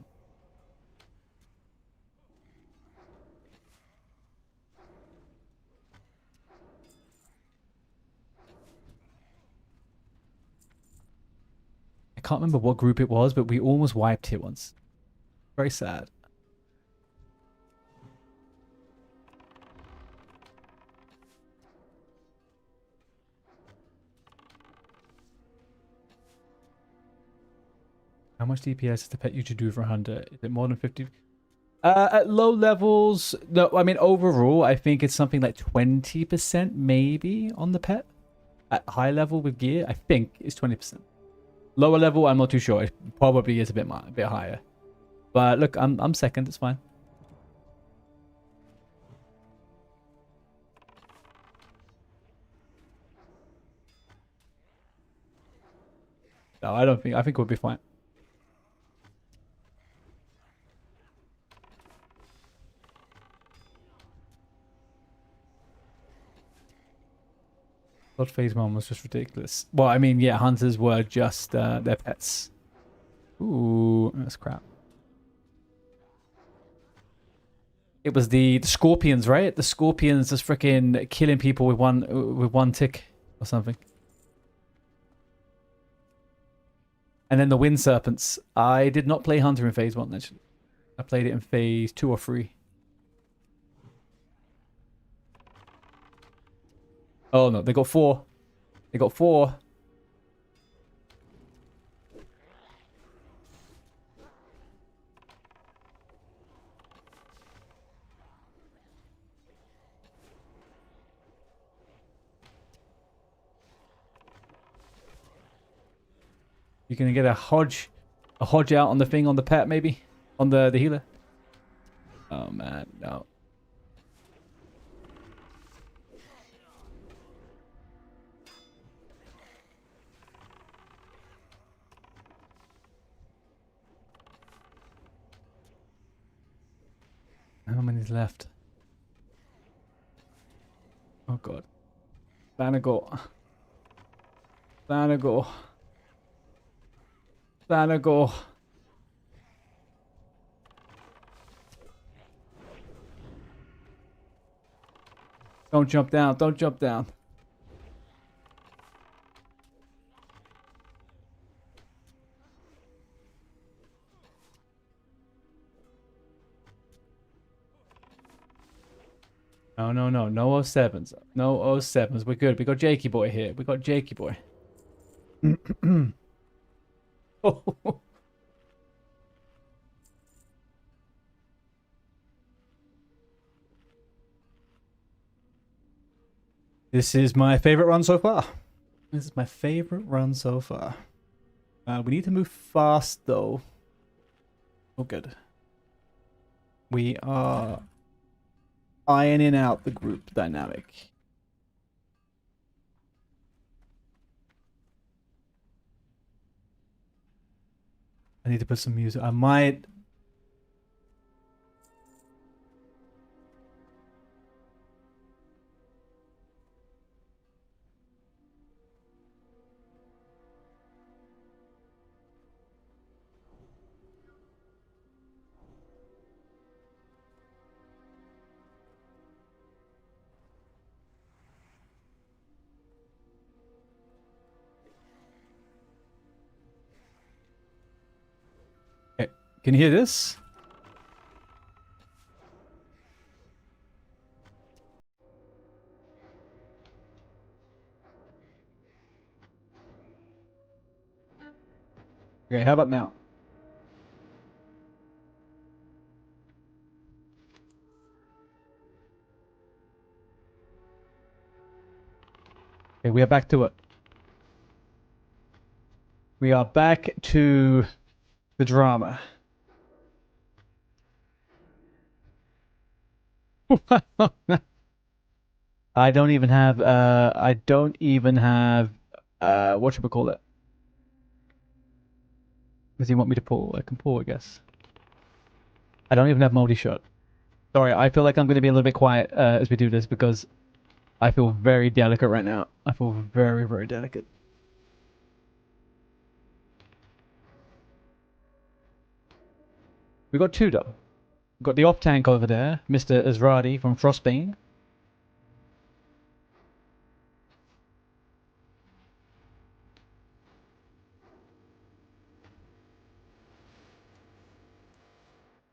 I can't remember what group it was, but we almost wiped it once. Very sad. How much DPS is the pet you should do for a hunter? Is it more than 50? At low levels, no, I mean, overall, I think it's something like 20% maybe on the pet. At high level with gear, I think it's 20%. Lower level, I'm not too sure. It probably is a bit higher. But look, I'm second. It's fine. No, I don't think. I think we'll be fine. Thought phase 1 was just ridiculous. Well, I mean, yeah, hunters were just their pets. Ooh, that's crap. It was the scorpions, right? The scorpions just freaking killing people with one tick or something. And then the wind serpents. I did not play hunter in phase 1 actually. I played it in phase 2 or 3. Oh no, they got 4. They got 4. You're gonna get a hodge out on the thing on the pet maybe? On the healer? Oh man, no. How many's left? Oh god. Thanagar. Thanagar. Thanagar. Don't jump down. Don't jump down. No, no, no. No 07s. No 07s. We're good. We got Jakey boy here. We got Jakey boy. This is my favorite run so far. This is my favorite run so far. We need to move fast though. Oh, good. We are ironing out the group dynamic. I need to put some music. I might. Can you hear this? Okay, how about now? Okay, we are back to it. We are back to the drama. I don't even have what should we call it? Does he want me to pull? I can pull, I guess. I don't even have multi-shot. Sorry, I feel like I'm going to be a little bit quiet as we do this because I feel very delicate right now. I feel very, very delicate. We got two though. We got the off tank over there, Mr. Azradi from Frostbane.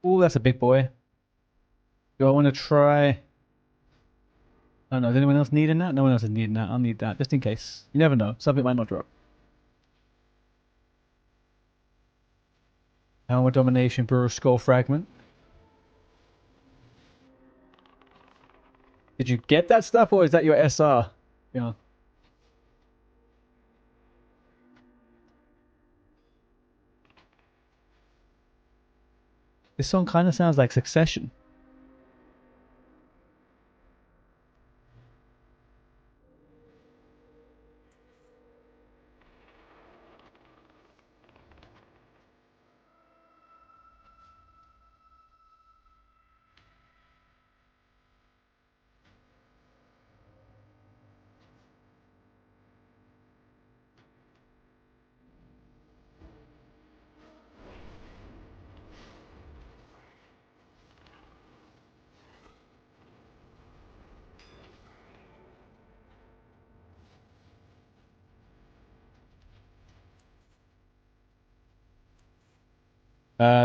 Ooh, that's a big boy. Do I want to try? I don't know. Is anyone else needing that? No one else is needing that. I'll need that just in case. You never know. Something might not drop. Power domination, Brewer skull fragment. Did you get that stuff, or is that your SR? Yeah. This song kind of sounds like Succession.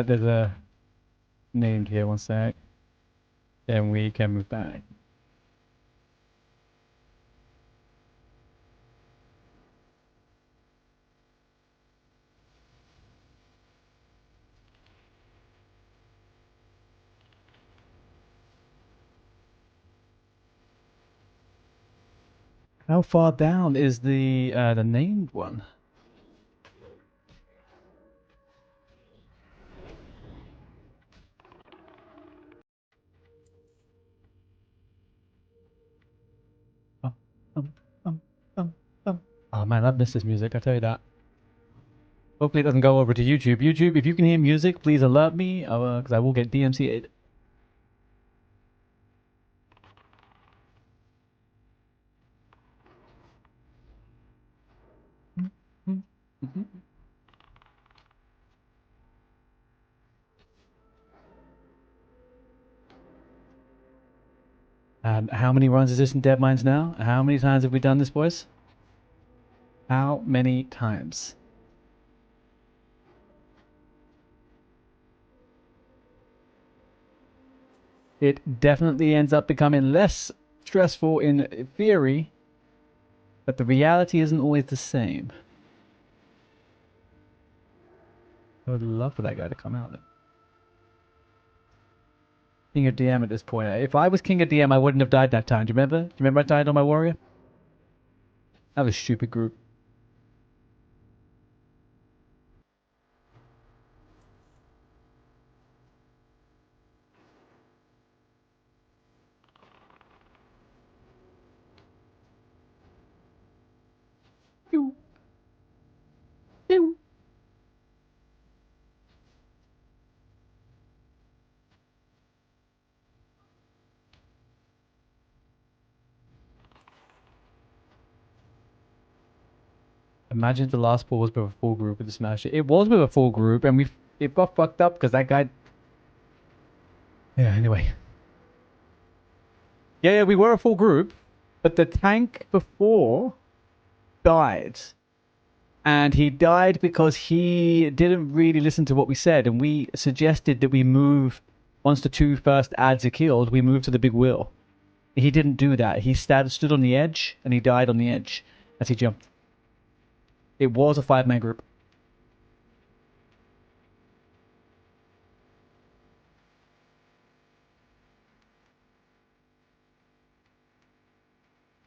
There's a named here, one sec. Then we can move back. How far down is the named one? Um, um, um, Oh man, I've missed this music, I tell you that. Hopefully it doesn't go over to YouTube. YouTube, if you can hear music, please alert me, because I will get DMCA'd. How many runs is this in Dead Mines now? How many times have we done this, boys? How many times? It definitely ends up becoming less stressful in theory, but the reality isn't always the same. I would love for that guy to come out. King of DM at this point. If I was King of DM, I wouldn't have died that time. Do you remember? Do you remember I died on my warrior? That was a stupid group. Pew. Pew. Imagine the last ball was with a full group with the smash. It was with a full group, and it got fucked up because that guy. Yeah. Anyway. Yeah, we were a full group, but the tank before died, and he died because he didn't really listen to what we said, and we suggested that we move once the two first ads are killed. We move to the big wheel. He didn't do that. He stood on the edge, and he died on the edge as he jumped. It was a 5-man group.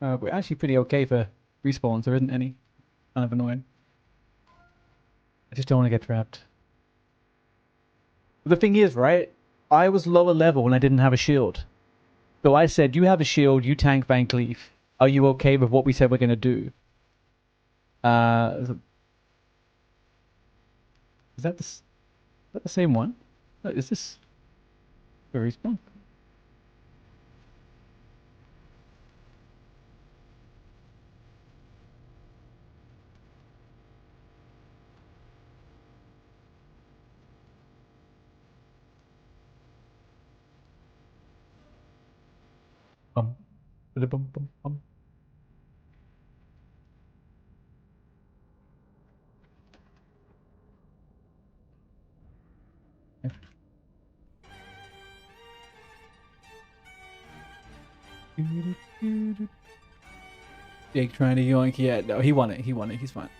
We're actually pretty okay for respawns. There isn't any. Kind of annoying. I just don't want to get trapped. The thing is, right? I was lower level and I didn't have a shield. So I said, you have a shield, you tank Van Cleef. Are you okay with what we said we're going to do? Is that the same one? No, is this a respawn? Bum, bum, bum, bum. Jake trying to yoink. Yeah, no, he won it. He won it. He's fine.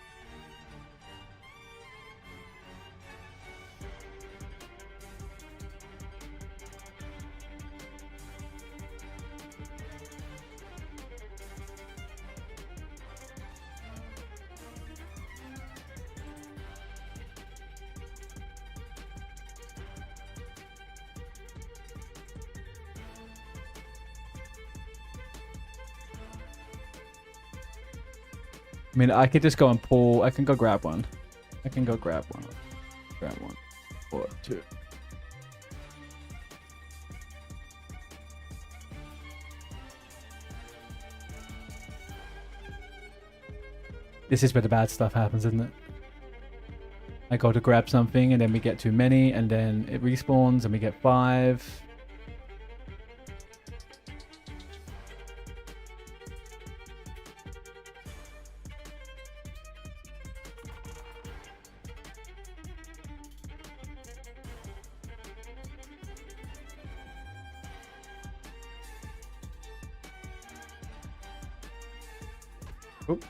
I mean, I could just go and pull. I can go grab one. I can go grab one. Grab one. Or two. This is where the bad stuff happens, isn't it? I go to grab something and then we get too many and then it respawns and we get 5. Oop.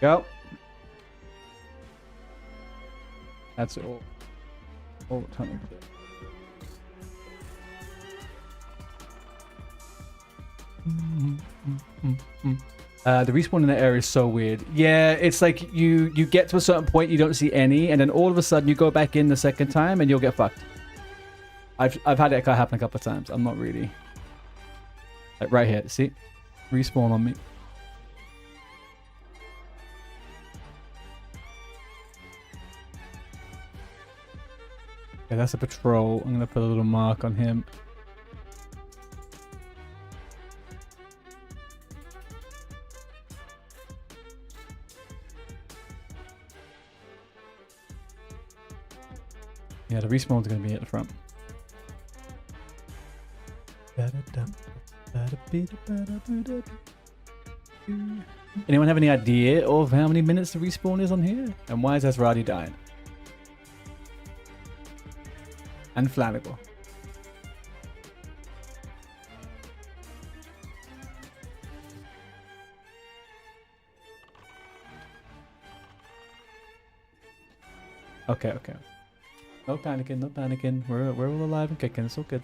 Go. That's all. Oh, ton of it. The respawn in that area is so weird. Yeah, it's like you get to a certain point, you don't see any, and then all of a sudden you go back in the second time and you'll get fucked. I've had it happen a couple of times. I'm not really like right here. See, respawn on me. Okay, that's a patrol. I'm gonna put a little mark on him. Yeah, the respawn's gonna be at the front. Anyone have any idea of how many minutes the respawn is on here? And why is Azradi dying? And Flanagan. Okay, okay. No panicking, no panicking. We're all alive and kicking. It's all good.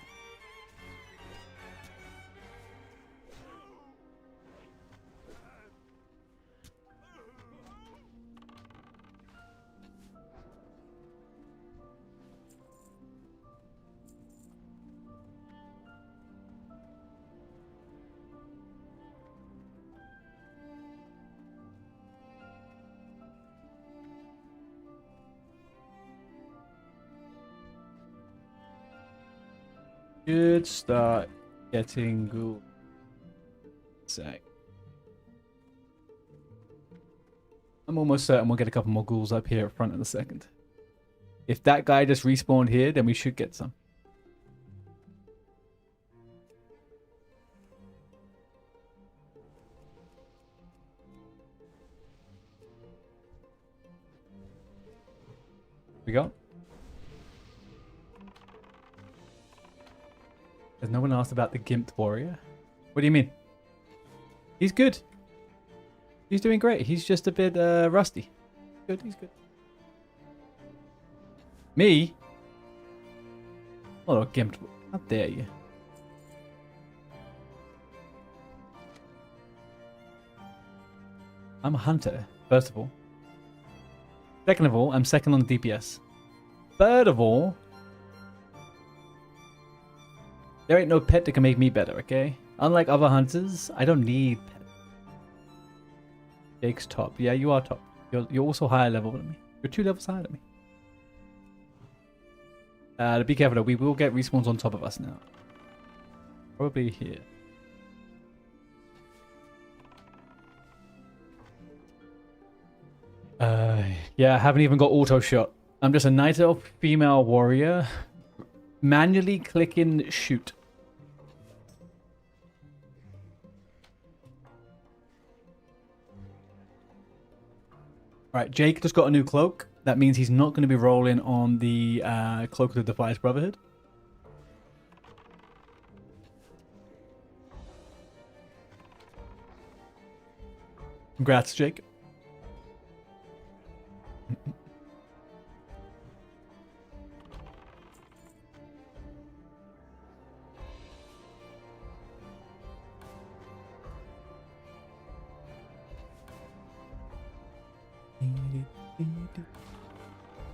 Should start getting ghoul. Sec. I'm almost certain we'll get a couple more ghouls up here at front in a second. If that guy just respawned here, then we should get some. We go. Has no one asked about the gimped warrior? What do you mean? He's good. He's doing great. He's just a bit rusty. Good, he's good. Me? Oh, gimped. How dare you? I'm a hunter, first of all. Second of all, I'm second on DPS. Third of all, there ain't no pet that can make me better, okay? Unlike other hunters, I don't need pet. Jake's top. Yeah, you are top. You're also higher level than me. You're 2 levels higher than me. To be careful though, we will get respawns on top of us now. Probably here. Yeah, I haven't even got auto shot. I'm just a night elf female warrior. Manually clicking shoot. Alright, Jake just got a new cloak. That means he's not going to be rolling on the Cloak of the Defiance Brotherhood. Congrats, Jake.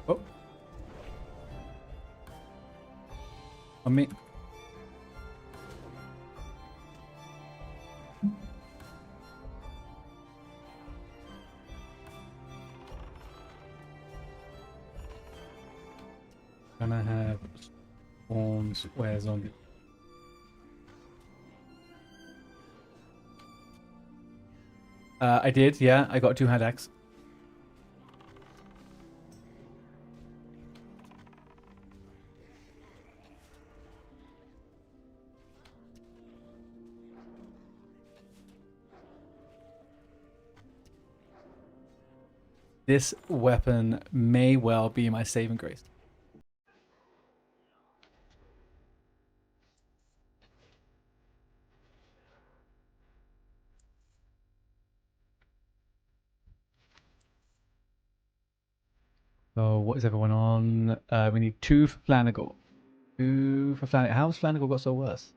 Oh. On me. Can I have spawns? Where's on it? I did, yeah. I got a 2-hand axe. This weapon may well be my saving grace. So what is everyone on? We need 2 for Flanagan. 2 for Flanagan. How's Flanagan got so worse?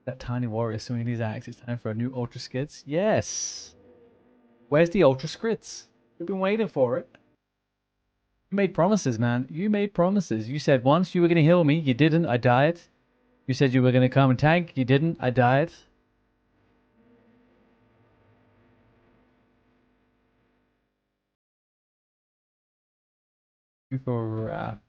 That tiny warrior swinging his axe. It's time for a new Ultra Skids. Yes! Where's the Ultra Skids? We've been waiting for it. You made promises, man. You made promises. You said once you were going to heal me. You didn't. I died. You said you were going to come and tank. You didn't. I died. For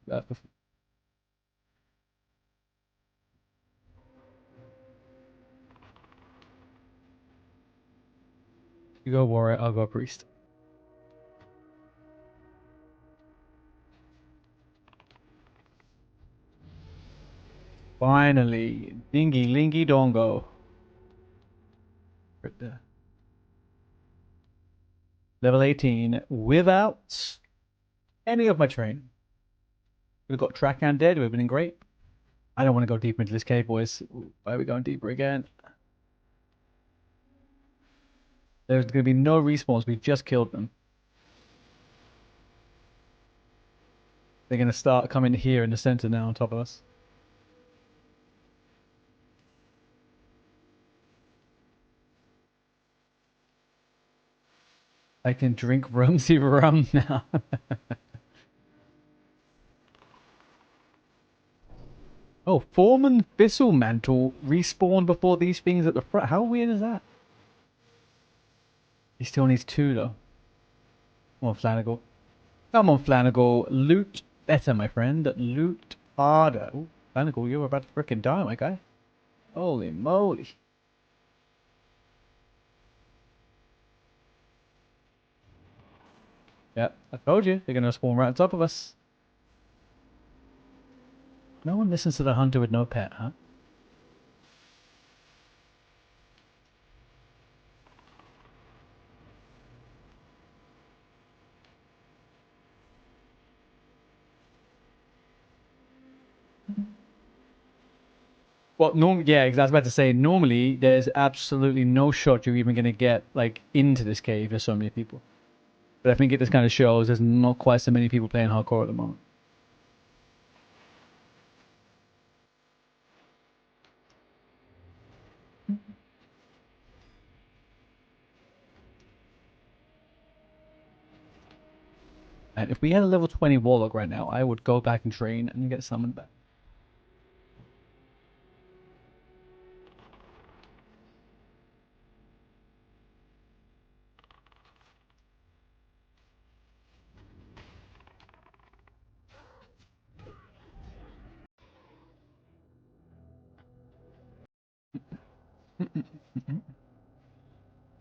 you go warrior, I'll go priest. Finally, dingy lingy dongo. Right there. Level 18 without any of my training. We've got track and dead. We've been great. I don't want to go deeper into this cave, boys. Why are we going deeper again? There's going to be no respawns. We just killed them. They're going to start coming here in the center now on top of us. I can drink Rumsey rum now. Oh, Foreman Thistle Mantle respawned before these things at the front. How weird is that? He still needs 2 though. Come on, Flanagan. Come on, Flanagan. Loot better, my friend. Loot harder. Ooh, Flanagan, you're about to frickin' die, my guy. Holy moly. Yep, I told you. They're gonna spawn right on top of us. No one listens to the hunter with no pet, huh? Well, yeah, I was about to say, normally there's absolutely no shot you're even going to get, like, into this cave. There's so many people. But I think it just kind of shows there's not quite so many people playing hardcore at the moment. And if we had a level 20 Warlock right now, I would go back and train and get summoned back.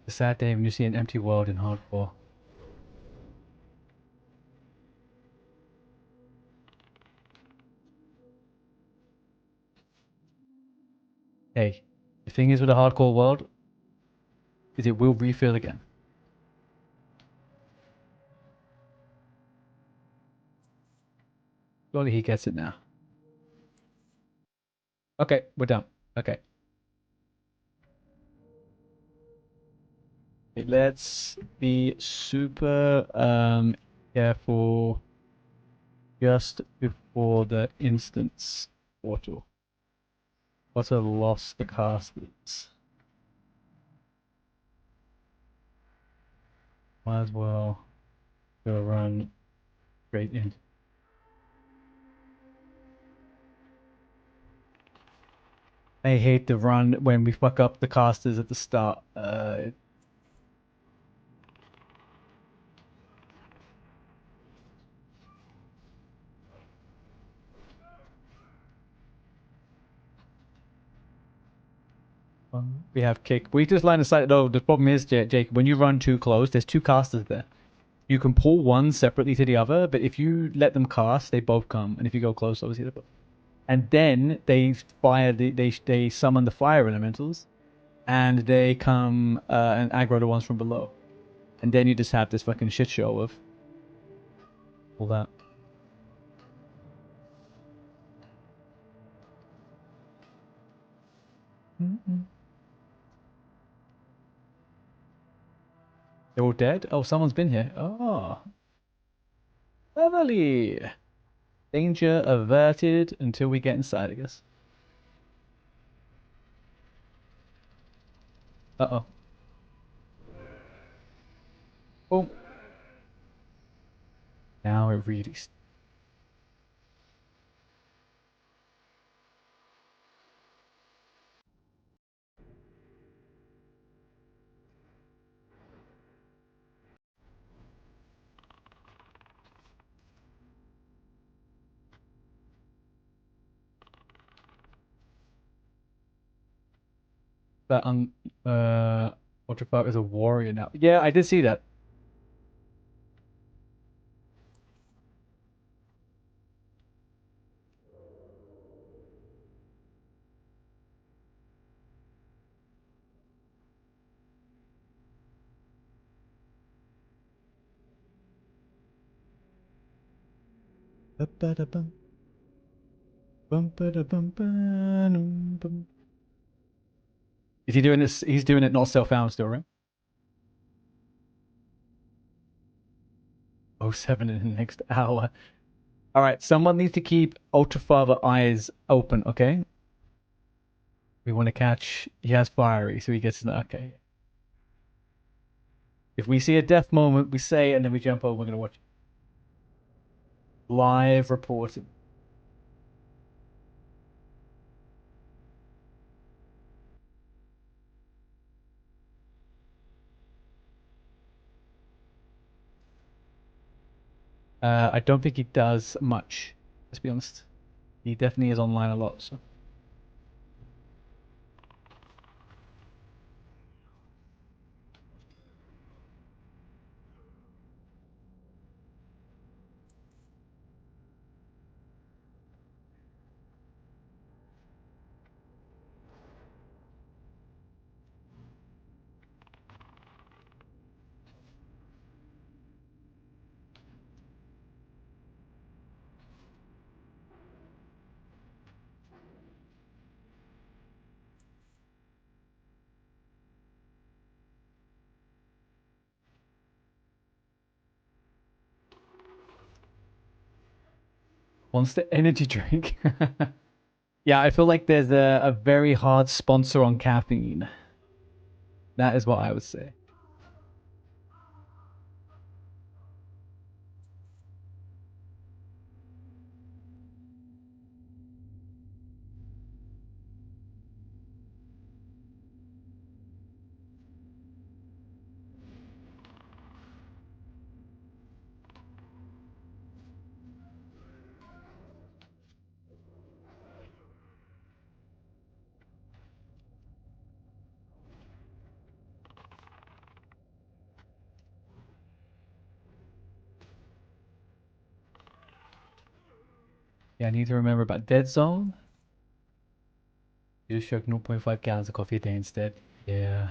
The sad day when you see an empty world in hardcore. Hey, the thing is with a hardcore world is it will refill again. Surely he gets it now. Okay, we're done. Okay. Okay, let's be super careful just before the instance portal. What a loss the casters. Might as well go run straight in. I hate the run when we fuck up the casters at the start. We have kick. We just line of sight. No, the problem is, Jake, when you run too close, there's two casters there. You can pull one separately to the other, but if you let them cast, they both come. And if you go close, obviously they both. And then they fire. They summon the fire elementals, and they come and aggro the ones from below. And then you just have this fucking shit show of all that. They're all dead? Oh, someone's been here. Oh. Lovely. Danger averted until we get inside, I guess. Uh-oh. Oh. Now it really... That what the fuck is a warrior now? Yeah, I did see that. Ba-ba-da-bum. Bum-ba-da-bum-ba-dum-bum. Is he doing this? He's doing it not self-found still, right? 07 in the next hour. Alright, someone needs to keep Ultra Father eyes open, okay? We want to catch... He has fiery, so he gets... Okay. If we see a death moment, we say, and then we jump over, we're going to watch it. Live reporting. I don't think he does much, let's be honest. He definitely is online a lot, so... Wants the energy drink. Yeah, I feel like there's a very hard sponsor on caffeine. That is what I would say. I need to remember about Dead Zone. You just chug 0.5 gallons of coffee a day instead. Yeah.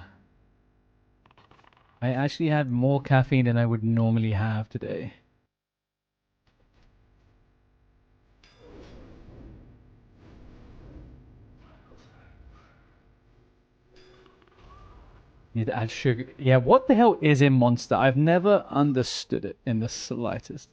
I actually had more caffeine than I would normally have today. Need to add sugar. Yeah, what the hell is in Monster? I've never understood it in the slightest.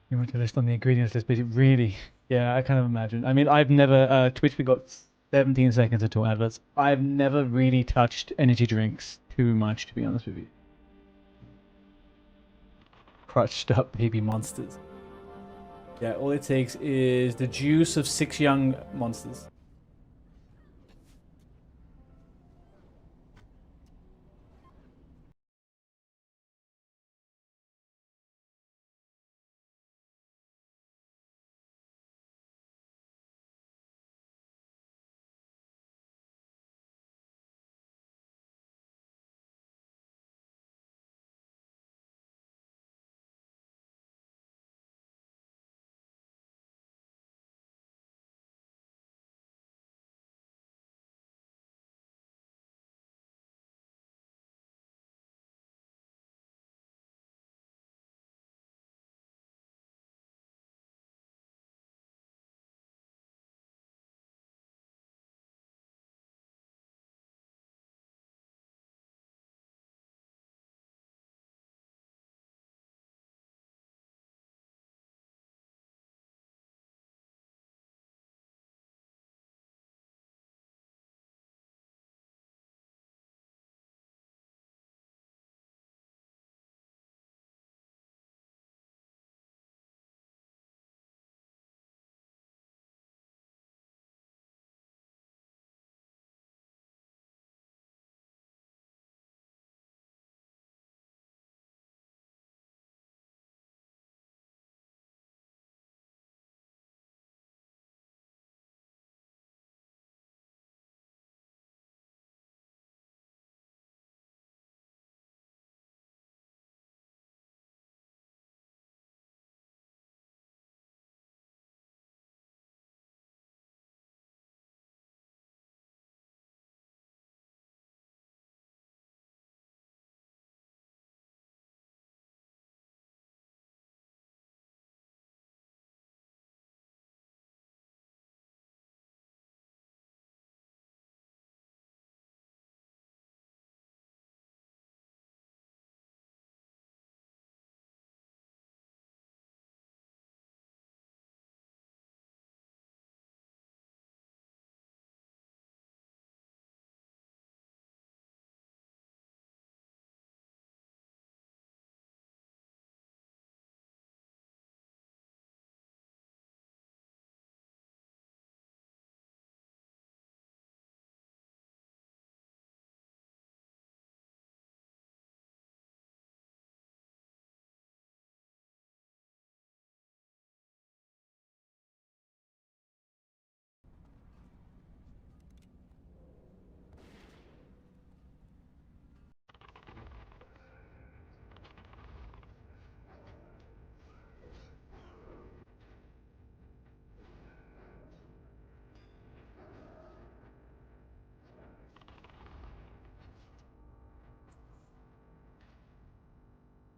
You want to list on the ingredients list, but really, yeah, I kind of imagine. I mean, I've never, Twitch, we got 17 seconds until adverts. I've never really touched energy drinks too much, to be honest with you. Crushed up baby monsters. Yeah, all it takes is the juice of 6 young monsters.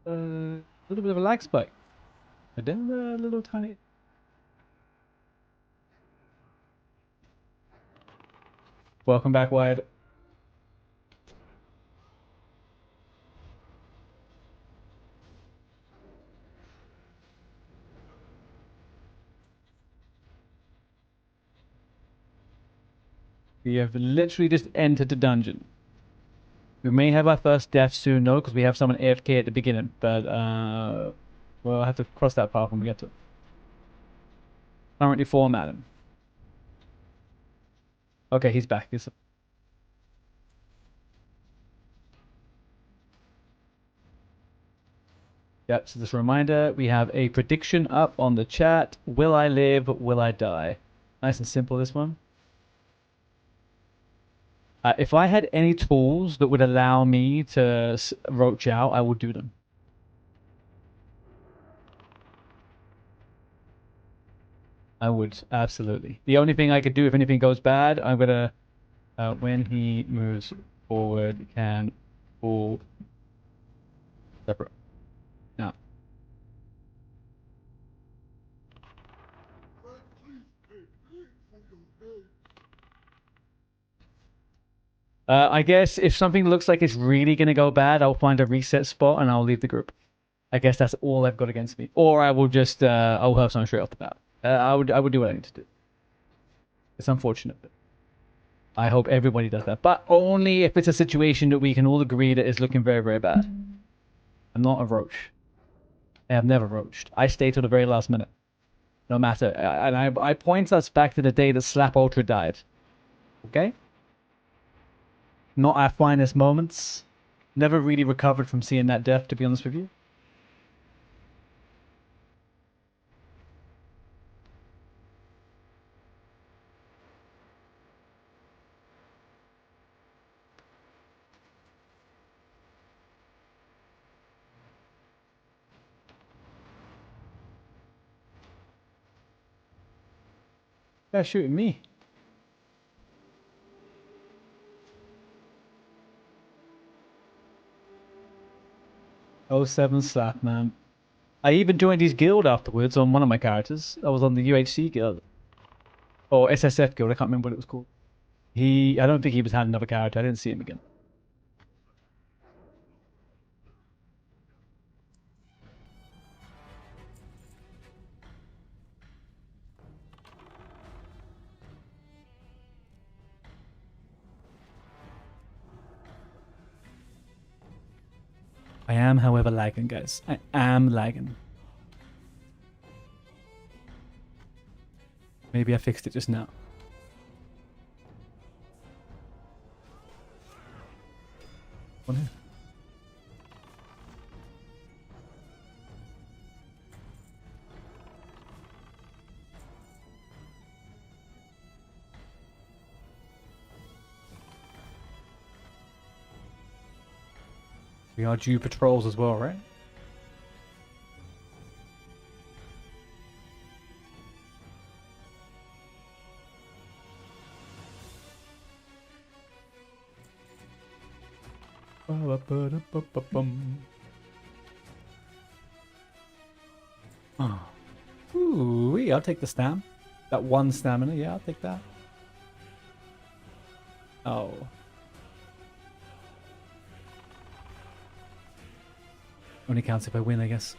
A little bit of a lag spike. And then a little tiny... Welcome back, Wyatt. We have literally just entered the dungeon. We may have our first death soon, though, because we have someone AFK at the beginning, but we'll have to cross that path when we get to it. Currently formatting. Okay, he's back. Yep, so just a reminder, we have a prediction up on the chat. Will I live? Will I die? Nice and simple, this one. If I had any tools that would allow me to roach out, I would do them. I would, absolutely. The only thing I could do if anything goes bad, I'm gonna, when he moves forward, can pull separate. Now. I guess if something looks like it's really gonna go bad, I'll find a reset spot and I'll leave the group. I guess that's all I've got against me. Or I will just, I'll have something straight off the bat. I would do what I need to do. It's unfortunate, but I hope everybody does that. But only if it's a situation that we can all agree that is looking very, very bad. I'm not a roach. I have never roached. I stay till the very last minute. No matter. And I point us back to the day that Slap Ultra died. Okay? Not our finest moments. Never really recovered from seeing that death, to be honest with you. They're shooting me. Oh, 07 Slap, man. I even joined his guild afterwards on one of my characters. I was on the UHC guild. Or SSF guild, I can't remember what it was called. I don't think he was had another character. I didn't see him again. I am, however, lagging, guys. I am lagging. Maybe I fixed it just now. One here. We are due patrols as well, right? Oh. Ooh, I'll take the stam. That one stamina, yeah, I'll take that. Oh. Only counts if I win, I guess.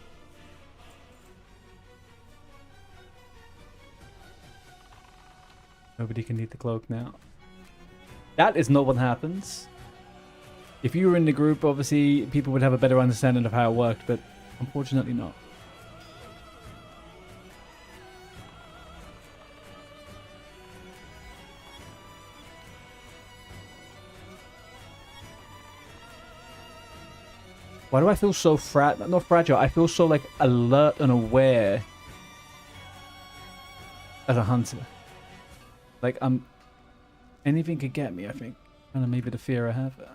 Nobody can need the cloak now. That is not what happens. If you were in the group, obviously, people would have a better understanding of how it worked, but unfortunately not. Why do I feel so not fragile? I feel so like alert and aware as a hunter. Like anything could get me, I think. Kind of maybe the fear I have there.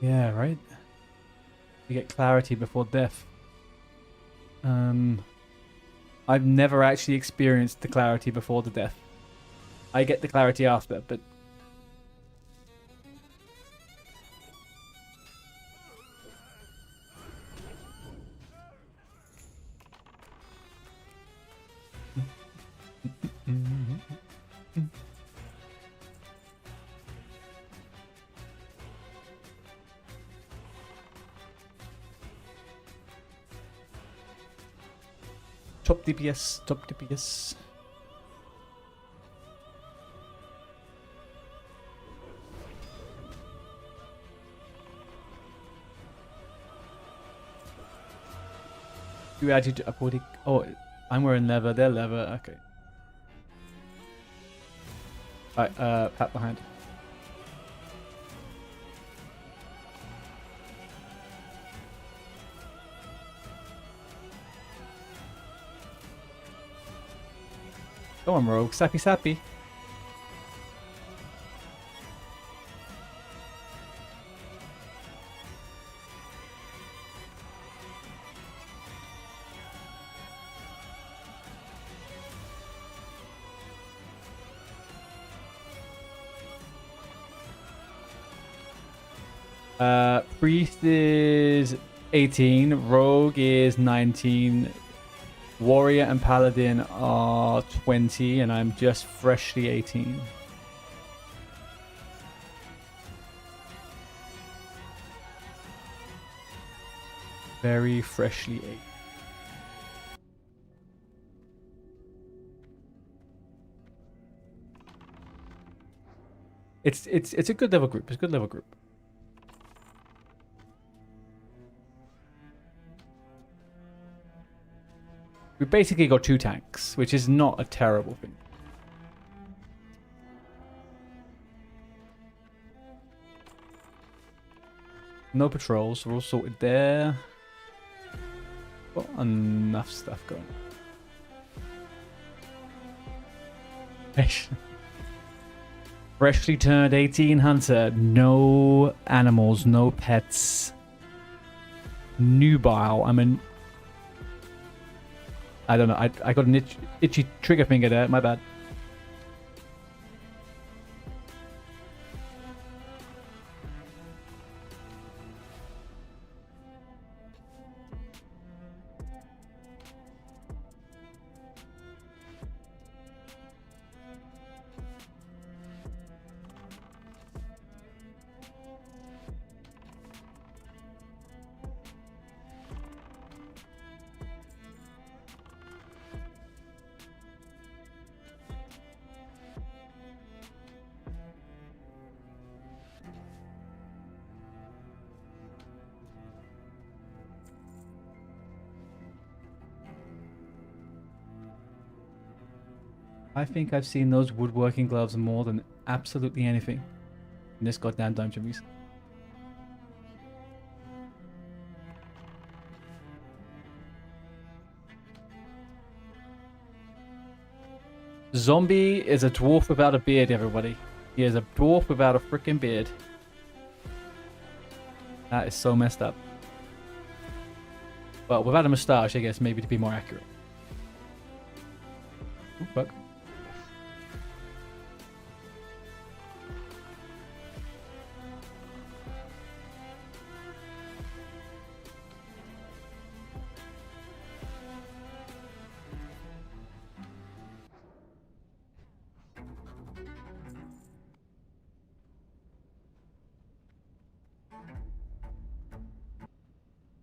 Yeah, right? You get clarity before death. I've never actually experienced the clarity before the death. I get the clarity after, but... Top DPS, top DPS. You add you to upward. Oh, I'm wearing leather. They're leather. Okay. Alright, pat behind. Go on, Rogue. Sappy sappy. Priest is 18, Rogue is 19, Warrior and Paladin are 20, and I'm just freshly 18. Very freshly 8. It's a good level group. It's a good level group. We basically got 2 tanks, which is not a terrible thing. No patrols, we're all sorted there. Got enough stuff going. Freshly turned 18 hunter. No animals, no pets. Nubile. I don't know. I got an itchy trigger finger there. My bad. I think I've seen those woodworking gloves more than absolutely anything in this goddamn dungeon recently. Zombie is a dwarf without a beard, everybody. He is a dwarf without a freaking beard. That is so messed up. Well, without a moustache, I guess, maybe to be more accurate. Ooh, fuck.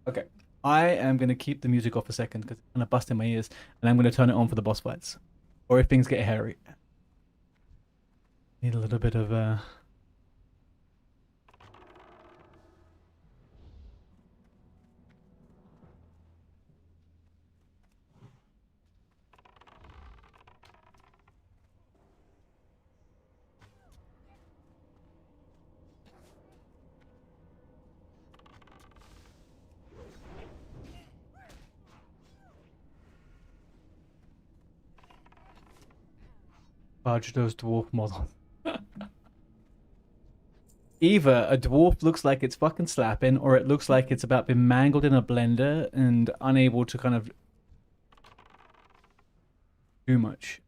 Okay, I am going to keep the music off a second because it's kind of busting my ears, and I'm going to turn it on for the boss fights. Or if things get hairy. Need a little bit of fudge those dwarf models. Either a dwarf looks like it's fucking slapping, or it looks like it's about being mangled in a blender and unable to kind of do much.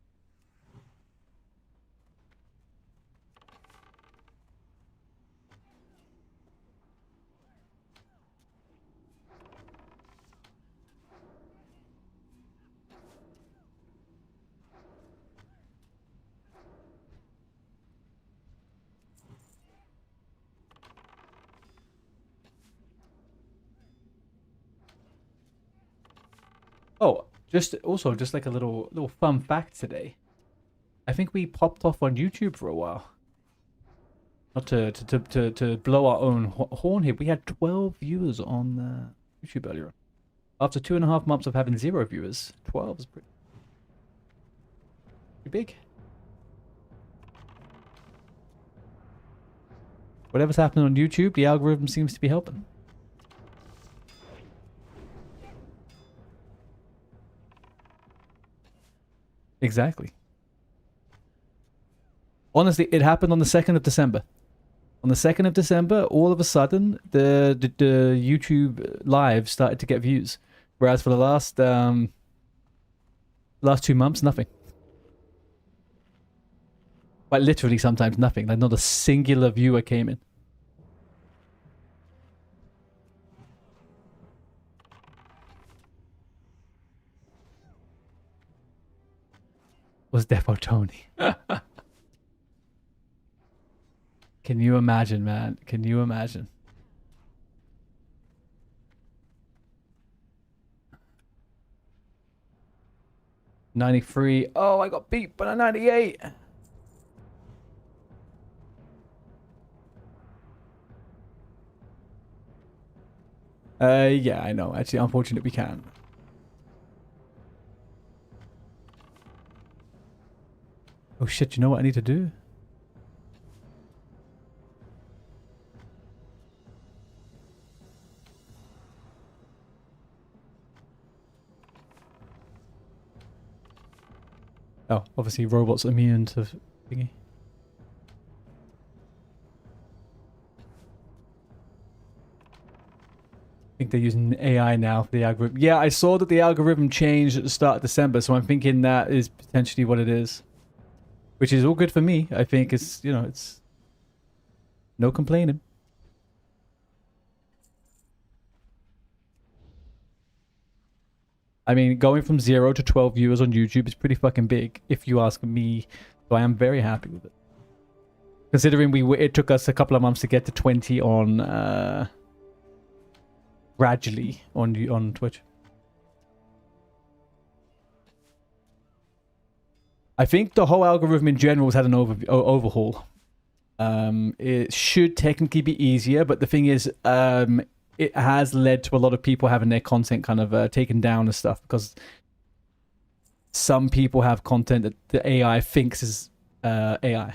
Oh, just like a little fun fact today. I think we popped off on YouTube for a while. Not to blow our own horn here. We had 12 viewers on YouTube earlier. After 2.5 months of having 0 viewers, 12 is pretty big. Whatever's happening on YouTube, the algorithm seems to be helping. Exactly. Honestly, it happened on the 2nd of December. On the 2nd of December, all of a sudden, the YouTube live started to get views. Whereas for the last 2 months, nothing. Like literally sometimes nothing. Like not a singular viewer came in. Was Defo Tony. Can you imagine, man? Can you imagine? $93. Oh, I got beat by a 98. Yeah, I know. Actually, unfortunate we can't. Oh shit, you know what I need to do? Oh, obviously robots immune to thingy. I think they're using AI now for the algorithm. Yeah, I saw that the algorithm changed at the start of December, so I'm thinking that is potentially what it is. Which is all good for me. I think it's, you know, it's no complaining. I mean, going from 0 to 12 viewers on YouTube is pretty fucking big, if you ask me. So I am very happy with it. Considering it took us a couple of months to get to 20 on gradually on Twitch. I think the whole algorithm in general has had an overhaul. It should technically be easier, but the thing is, it has led to a lot of people having their content kind of taken down and stuff, because some people have content that the AI thinks is AI.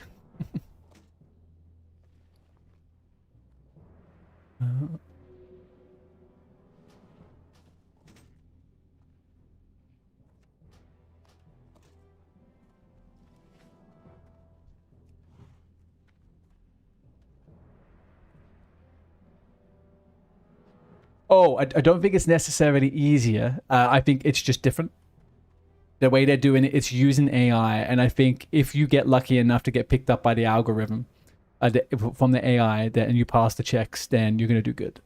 Oh, I don't think it's necessarily easier. I think it's just different. The way they're doing it, it's using AI, and I think if you get lucky enough to get picked up by the algorithm from the AI, and you pass the checks, then you're gonna do good.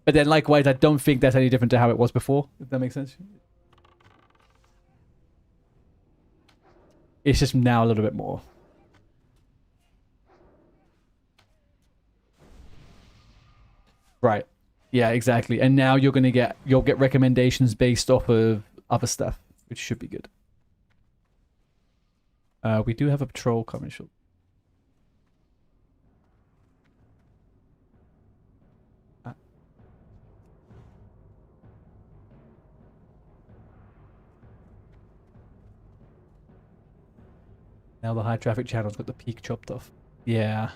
But then, likewise, I don't think that's any different to how it was before. If that makes sense. It's just now a little bit more. Right. Yeah, exactly. And now you'll get recommendations based off of other stuff, which should be good. We do have a patrol coming short. Now the high traffic channel's got the peak chopped off. Yeah.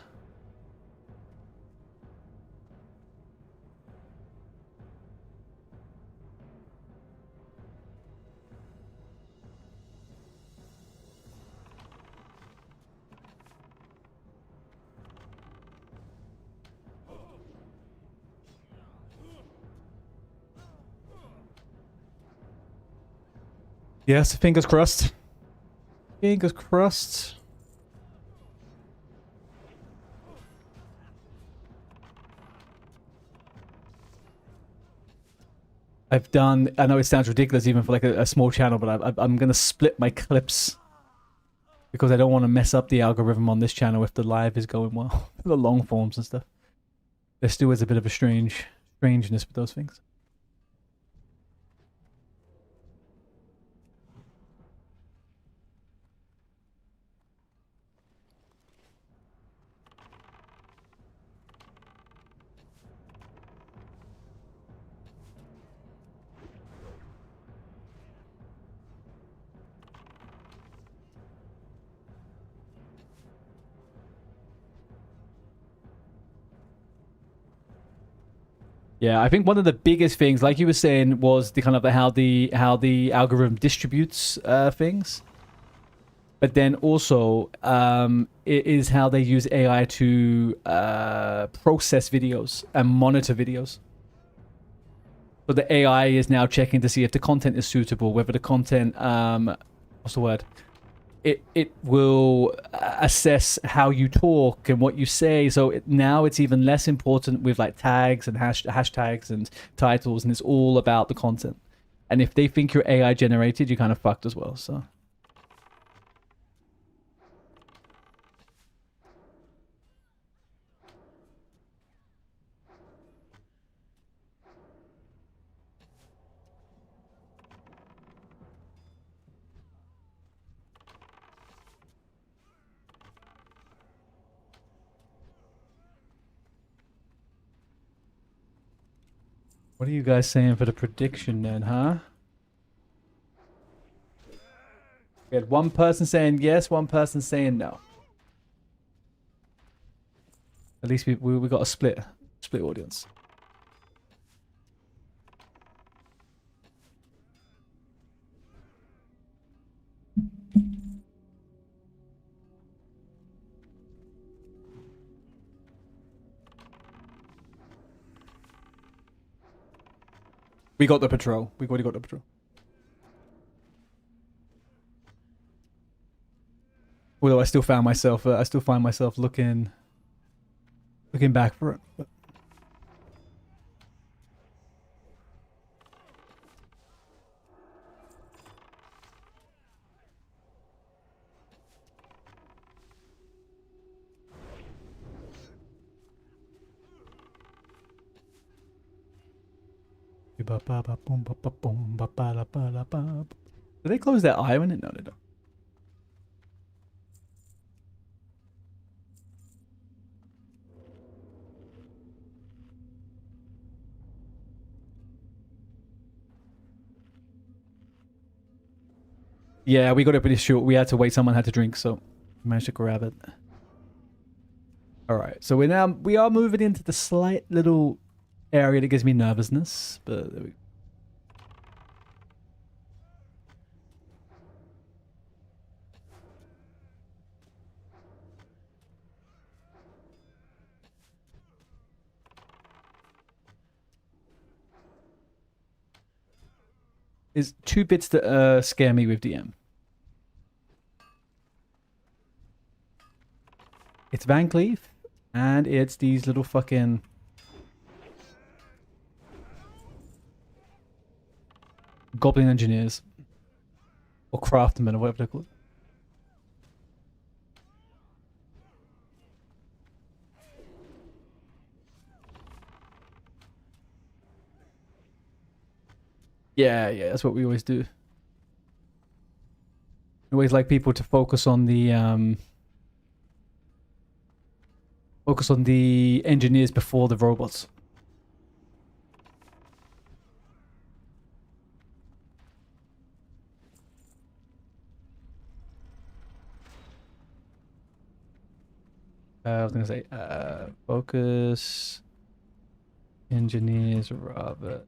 Yes, fingers crossed. Fingers crossed. I've done, I know it sounds ridiculous even for like a small channel, but I'm going to split my clips because I don't want to mess up the algorithm on this channel if the live is going well. The long forms and stuff. There still is a bit of a strangeness with those things. Yeah, I think one of the biggest things, like you were saying, was the kind of how the algorithm distributes things. But then also, it is how they use AI to process videos and monitor videos. So the AI is now checking to see if the content is suitable, whether the content, what's the word? It will assess how you talk and what you say. So now it's even less important with like tags and hashtags and titles, and it's all about the content. And if they think you're AI generated, you're kind of fucked as well. So. What are you guys saying for the prediction then, huh? We had one person saying yes, one person saying no. At least we got a split audience. We got the patrol. We already got the patrol. Although I still find myself looking back for it. But. Did they close their eye when it? No, they don't. Yeah, we got it pretty short. We had to wait. Someone had to drink, so we managed to grab it. All right, so we are moving into the slight little area that gives me nervousness, but there we go. There's 2 bits that scare me with DM. It's Van Cleef, and it's these little fucking goblin engineers. Or craftsmen, or whatever they're called. Yeah, that's what we always do. We always like people to focus on the engineers before the robots. I was gonna say focus engineers rather.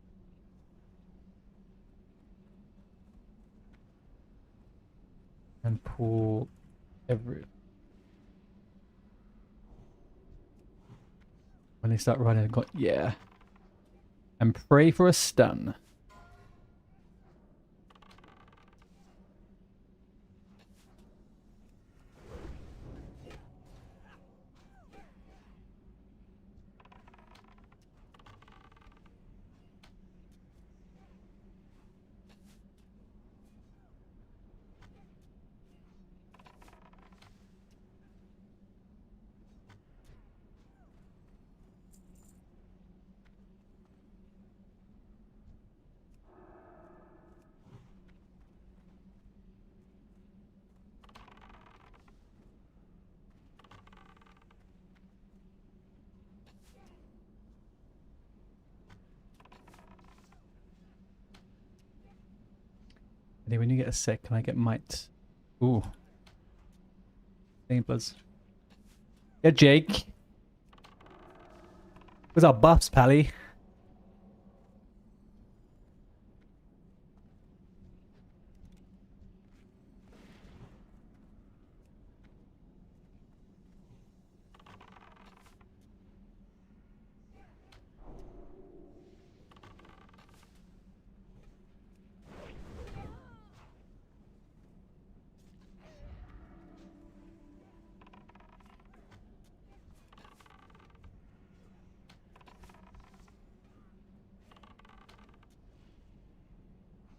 And pull every when they start running. Yeah, and pray for a stun. Anyway, when you get a sec, can I get might? Ooh. Samplers. Yeah, Jake. Where's our buffs, Pally?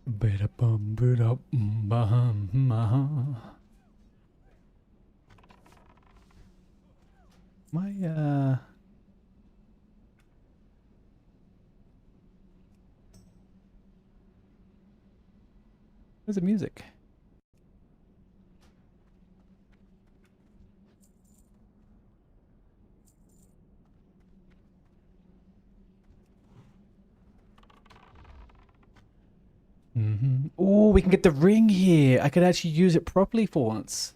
Bum, bum, bum. My where's the music? Oh, we can get the ring here. I could actually use it properly for once.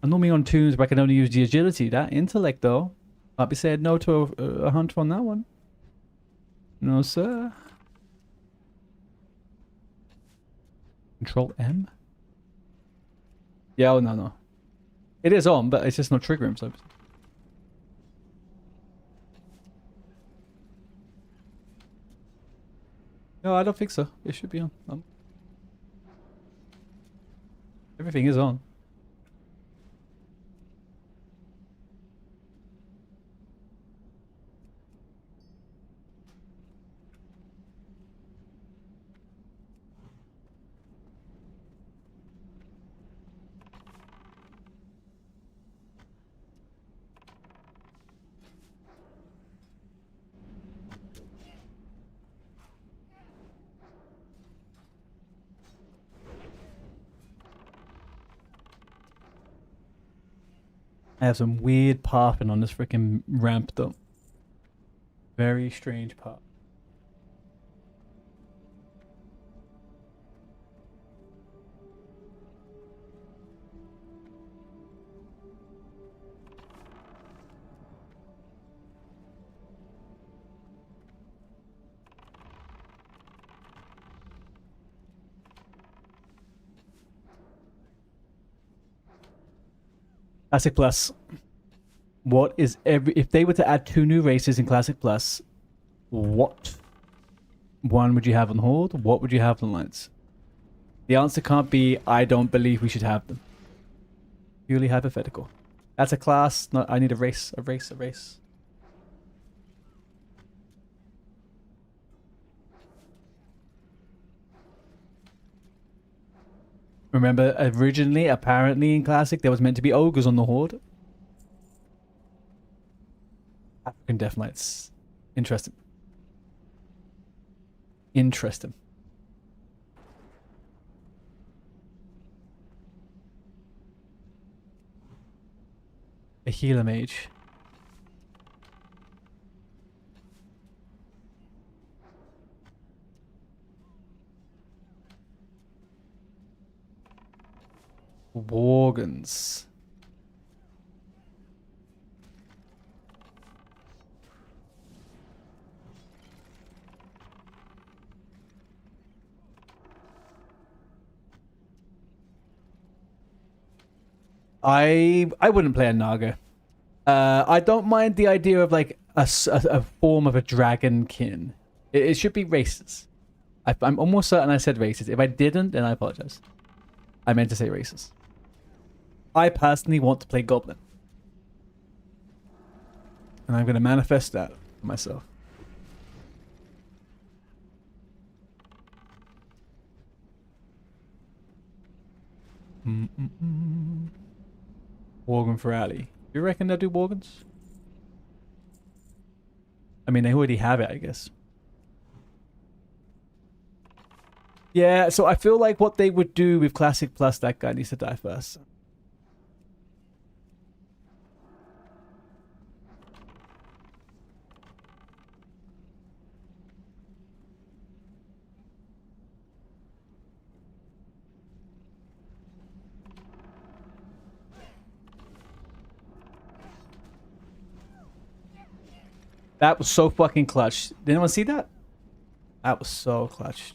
I'm normally on tunes where I can only use the agility. That intellect, though. Might be said no to a hunter on that one. No, sir. Control M? Yeah, oh, no. It is on, but it's just not triggering, so... No, I don't think so. It should be on. Everything is on. I have some weird pathing on this freaking ramp though. Very strange path. Classic Plus. What is if they were to add 2 new races in Classic Plus, what one would you have on Horde? What would you have on Alliance? The answer can't be I don't believe we should have them. Purely hypothetical. That's a class. No, I need a race. A race. Remember, originally, apparently in Classic, there was meant to be ogres on the Horde. African Death Knights. Interesting. Interesting. A healer mage. Worgens. I wouldn't play a Naga. I don't mind the idea of like a form of a dragonkin. It should be races. I'm almost certain I said races. If I didn't, then I apologize. I meant to say races. I personally want to play Goblin. And I'm going to manifest that for myself. Worgen for Ali. You reckon they'll do Worgens? I mean, they already have it, I guess. Yeah, so I feel like what they would do with Classic Plus, that guy needs to die first. That was so fucking clutch. Did anyone see that? That was so clutch.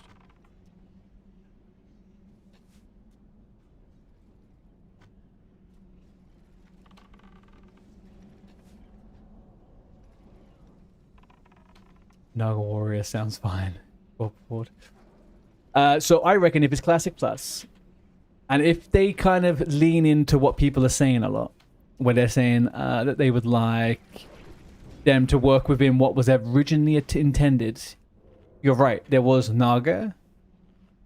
Naga Warrior sounds fine. Go forward. So I reckon if it's Classic Plus, and if they kind of lean into what people are saying a lot, where they're saying that they would like them to work within what was originally intended. You're right. There was Naga,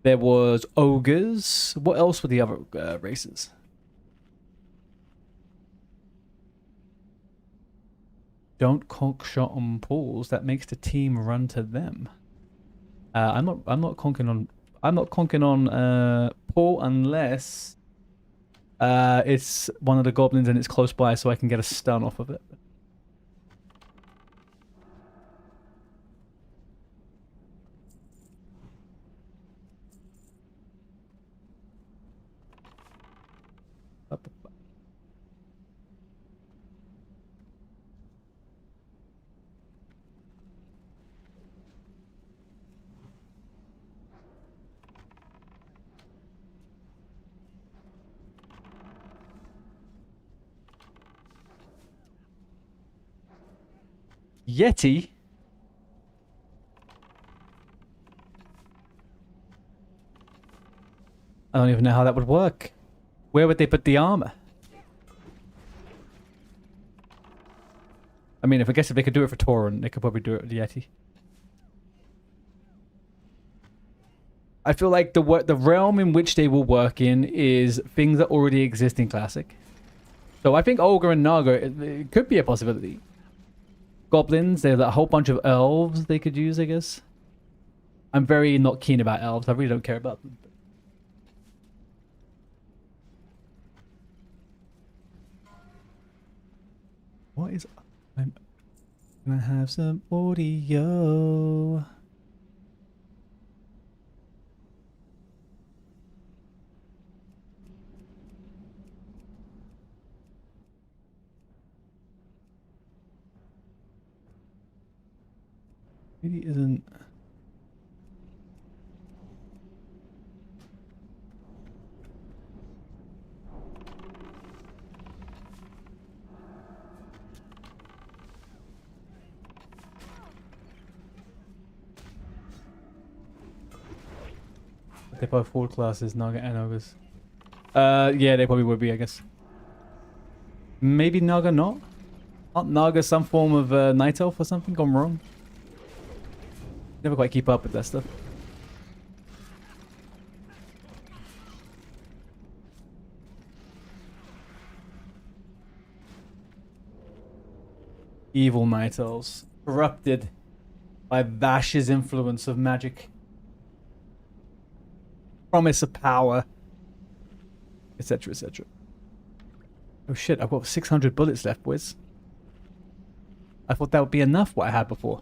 There was ogres. What else were the other races? Don't conk shot on pools. That makes the team run to them. I'm not conking on pool unless it's one of the goblins and it's close by, so I can get a stun off of it. Yeti? I don't even know how that would work. Where would they put the armor? I mean, I guess if they could do it for Tauren, they could probably do it with the Yeti. I feel like the realm in which they will work in is things that already exist in Classic. So I think Ogre and Naga, it could be a possibility. Goblins, there's a whole bunch of elves they could use, I guess. I'm very not keen about elves. I really don't care about them. What is... I'm gonna have some audio. Maybe isn't... They're both forward classes, Naga and Ogres. Yeah, they probably would be, I guess. Maybe Naga not? Aren't Naga some form of night elf or something gone wrong? Never quite keep up with that stuff. Evil night elves. Corrupted by Vash's influence of magic. Promise of power. Etc, etc. Oh shit, I've got 600 bullets left, boys. I thought that would be enough, what I had before.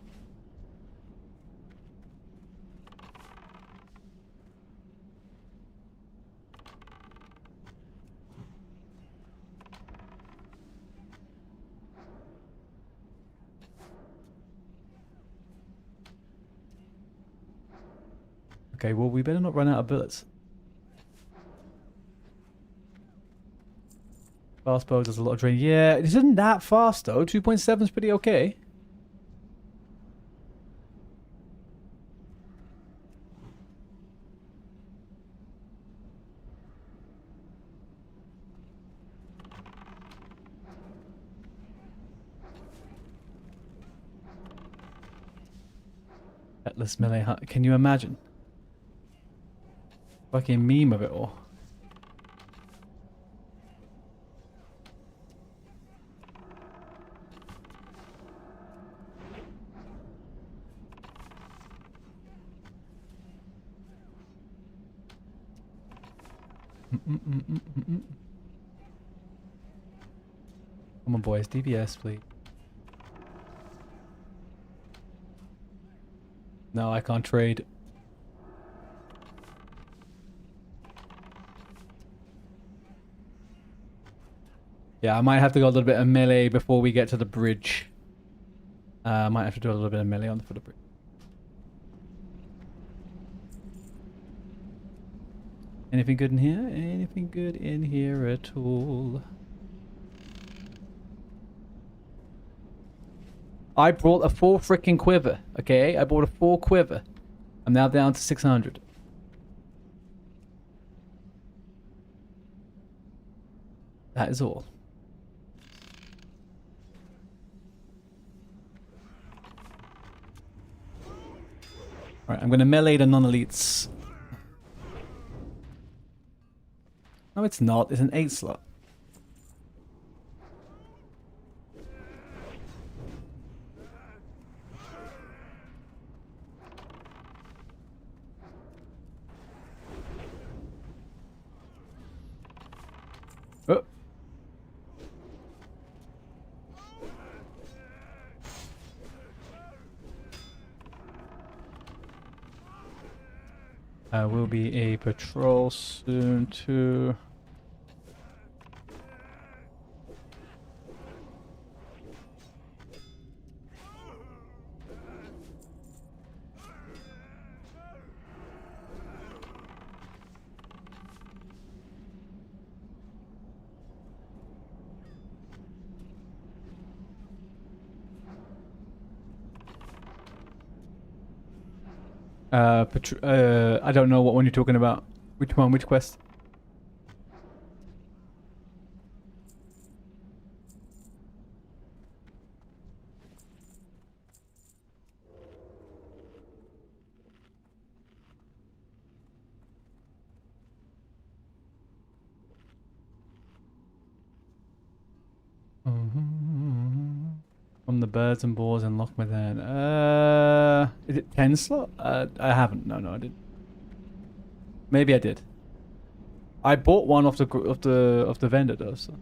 Okay, well, we better not run out of bullets. Fast bow does a lot of drain. Yeah, it isn't that fast, though. 2.7 is pretty okay. Atlas melee hunt. Can you imagine? Fucking meme of it all. Come on, boys. DBS, please. No, I can't trade. Yeah, I might have to go a little bit of melee before we get to the bridge. I might have to do a little bit of melee for the bridge. Anything good in here? Anything good in here at all? I brought a 4 freaking quiver, okay? I bought a 4 quiver. I'm now down to 600. That is all. Alright, I'm going to melee the non-elites. No, it's not. It's an 8 slot. Oh. Will be a patrol soon too. I don't know what one you're talking about. Which one? Which quest? From the birds and boars and Lochmathan. Is it 10 slot? I haven't. No, I didn't. Maybe I did. I bought one off the vendor though. So.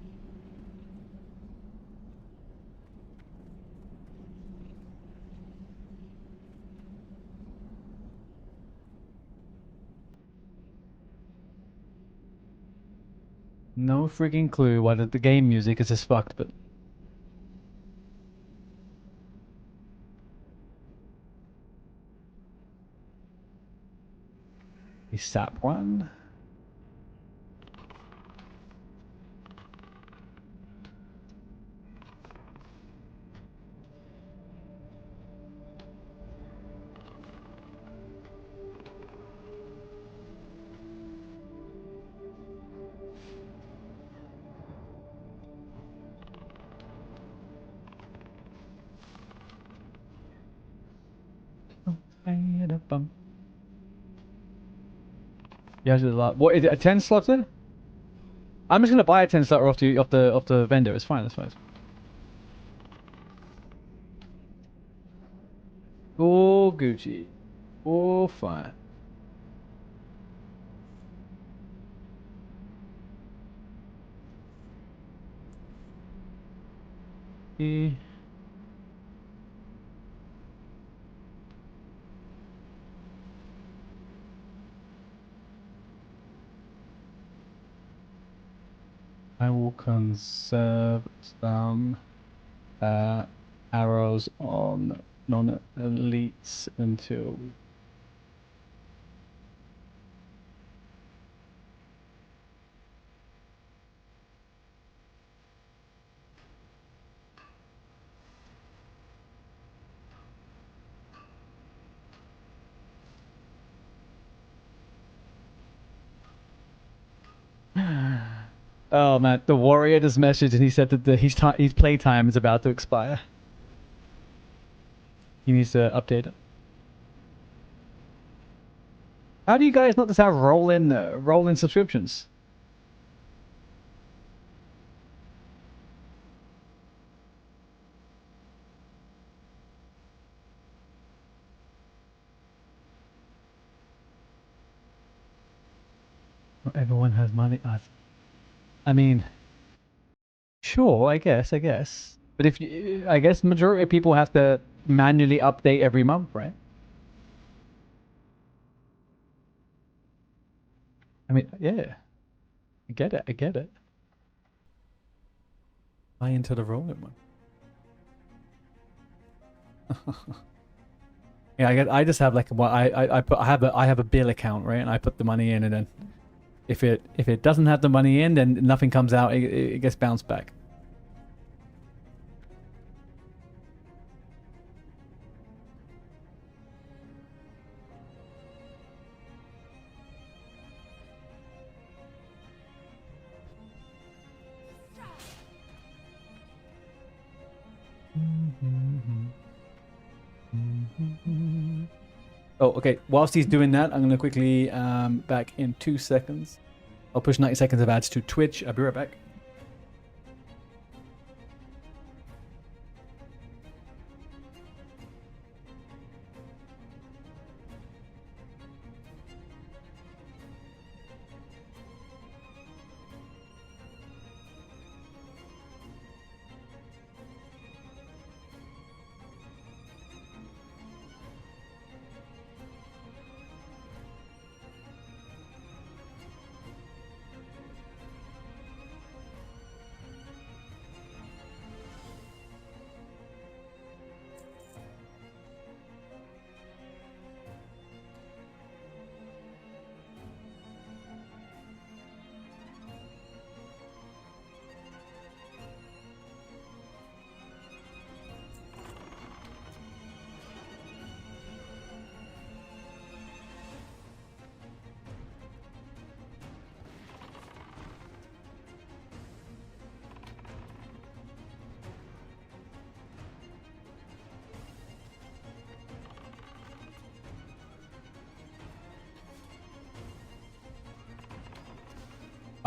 No freaking clue why the game music is just fucked, but. The sap one. Yeah, a lot. What is it? A 10 slot there? I'm just gonna buy a 10 slot off the vendor. It's fine. That's fine. Oh, Gucci. Oh, fine. I will conserve some arrows on non-elites until. Oh man, the warrior just messaged and he said that his playtime is about to expire. He needs to update it. How do you guys not just have roll-in subscriptions? Not everyone has money. I mean, sure, I guess. But if you, I guess majority of people have to manually update every month, right? I mean, yeah. I get it. Buy into the rolling one. Yeah, I just have like I have a bill account, right? And I put the money in, and then if it doesn't have the money in, then nothing comes out. It gets bounced back. Oh, okay. Whilst he's doing that, I'm gonna quickly back in 2 seconds. I'll push 90 seconds of ads to Twitch. I'll be right back.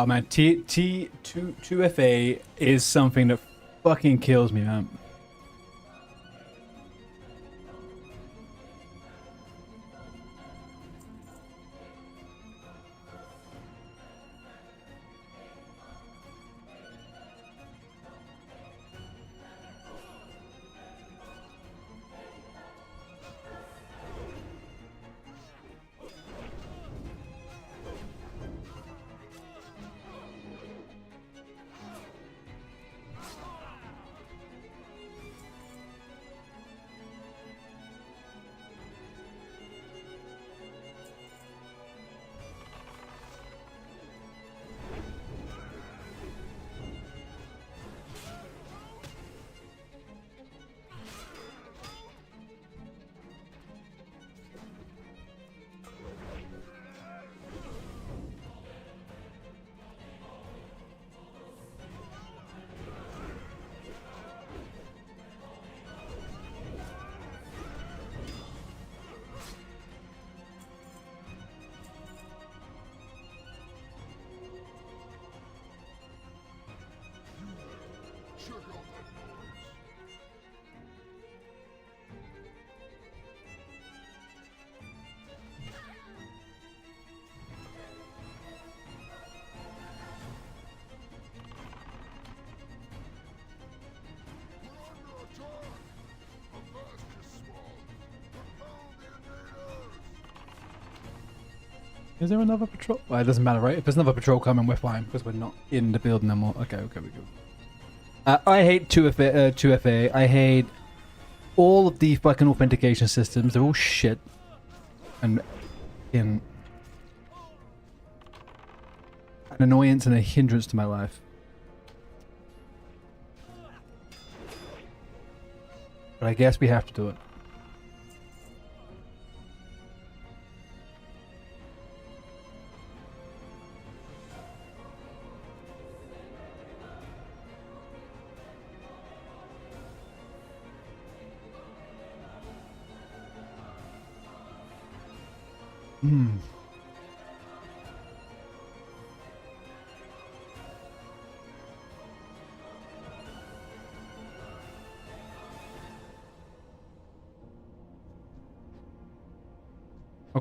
Oh man, T2FA is something that fucking kills me, man. Is there another patrol? Well, it doesn't matter, right? If there's another patrol coming, we're fine because we're not in the building anymore. Okay, we go. I hate 2FA. I hate all of the fucking authentication systems. They're all shit. And in an annoyance and a hindrance to my life. But I guess we have to do it.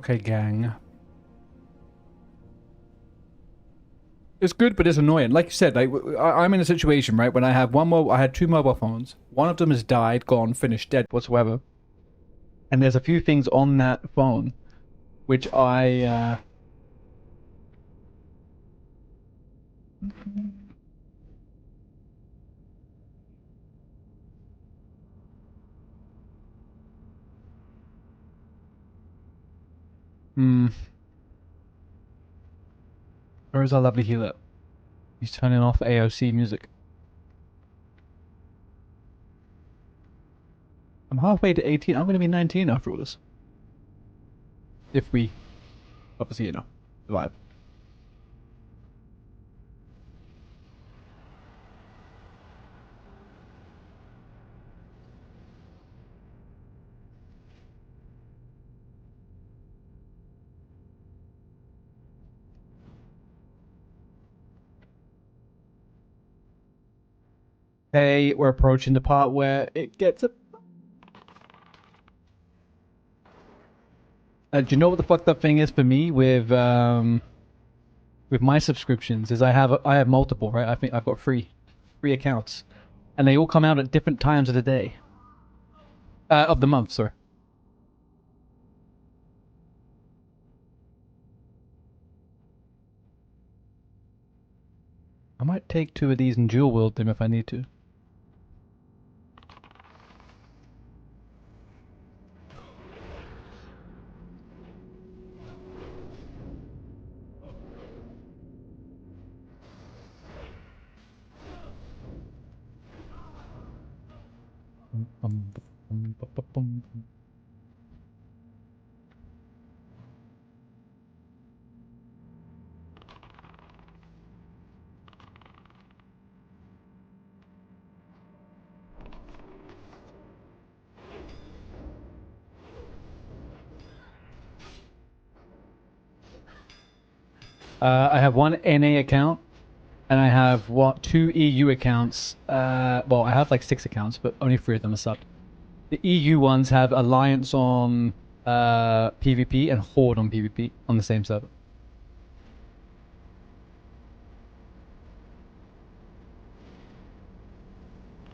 Okay, gang. It's good, but it's annoying. Like you said, like I'm in a situation, right, when I have I had two mobile phones. One of them has died, gone, finished, dead whatsoever. And there's a few things on that phone which I Where is our lovely healer? He's turning off AOC music. I'm halfway to 18. I'm going to be 19 after all this. If we, obviously, you know, survive. Hey, we're approaching the part where it gets a... do you know what the fucked up thing is for me with my subscriptions? Is I have multiple, right? I think I've got three accounts, and they all come out at different times of the day, of the month. Sorry. I might take 2 of these and dual wield them if I need to. I have one NA account, and I have 2 EU accounts. Well, I have like 6 accounts, but only 3 of them are subbed. The EU ones have Alliance on PvP and Horde on PvP on the same server.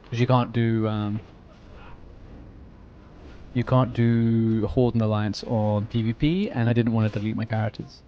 Because you can't do Horde and Alliance on PvP, and I didn't want to delete my characters.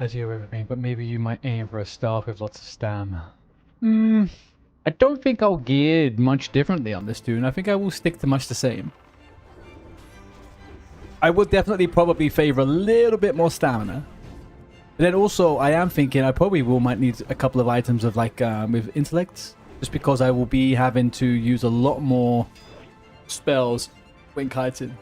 I do everything, but maybe you might aim for a staff with lots of stamina. I don't think I'll gear much differently on this tune. I think I will stick to much the same. I would definitely probably favor a little bit more stamina. But then also, I am thinking I probably might need a couple of items of like with intellect, just because I will be having to use a lot more spells when kiting.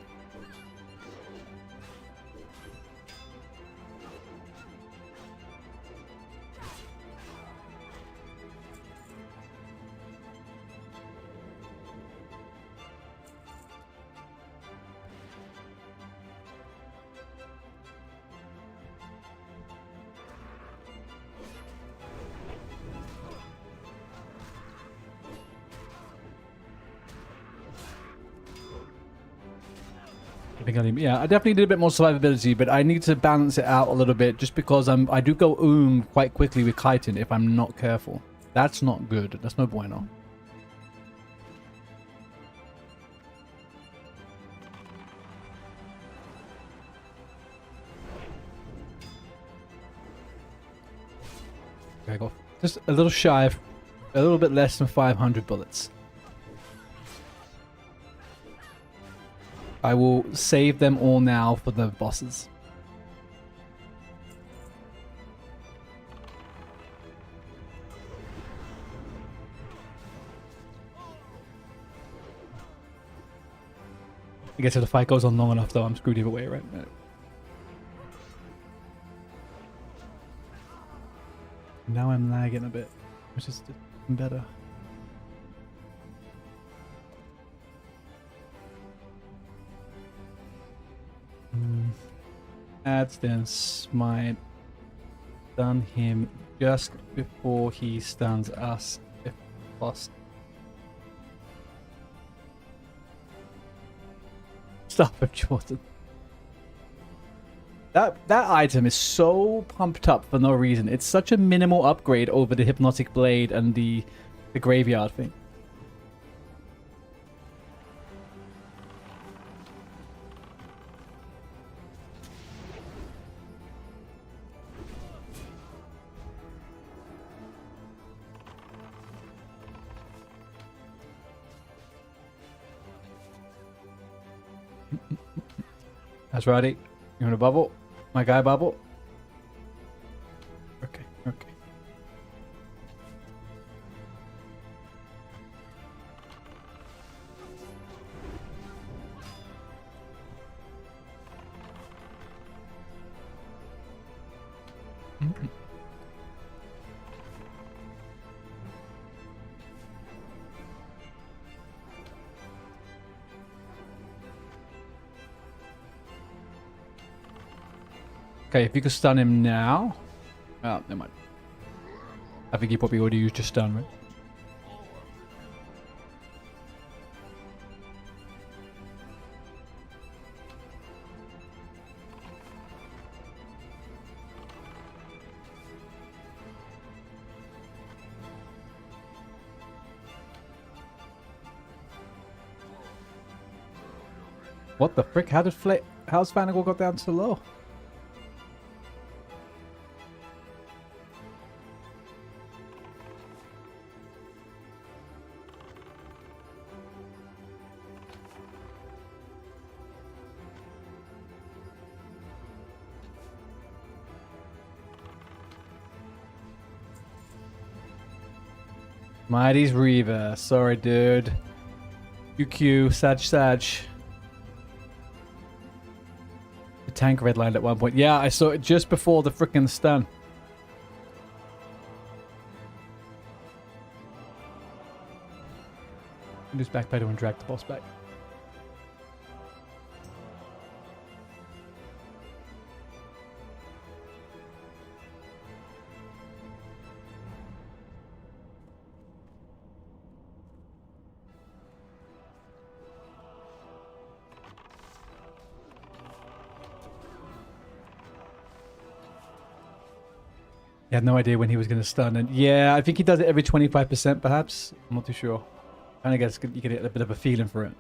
Yeah, I definitely need a bit more survivability, but I need to balance it out a little bit just because I do go quite quickly with kiting if I'm not careful. That's not good. That's no bueno. Okay, I got just a little shy of, a little bit less than 500 bullets. I will save them all now for the bosses. I guess if the fight goes on long enough though, I'm screwed either way, right? Now I'm lagging a bit, which is better. Adstance Smite. Stun him just before he stuns us, if possible. Stop it, Jordan. That item is so pumped up for no reason. It's such a minimal upgrade over the Hypnotic Blade and the Graveyard thing. That's righty. You want a bubble? My guy bubble? Okay, okay. Okay, if you could stun him now. Oh, never mind. I think he probably already used your stun, right? What the frick? How's Vanagal got down so low? Mighty's Reaver. Sorry, dude. QQ, Sag. The tank redlined at one point. Yeah, I saw it just before the frickin' stun. Use backpedal and drag the boss back. He had no idea when he was going to stun, and yeah, I think he does it every 25%, perhaps. I'm not too sure. I guess you get a bit of a feeling for it.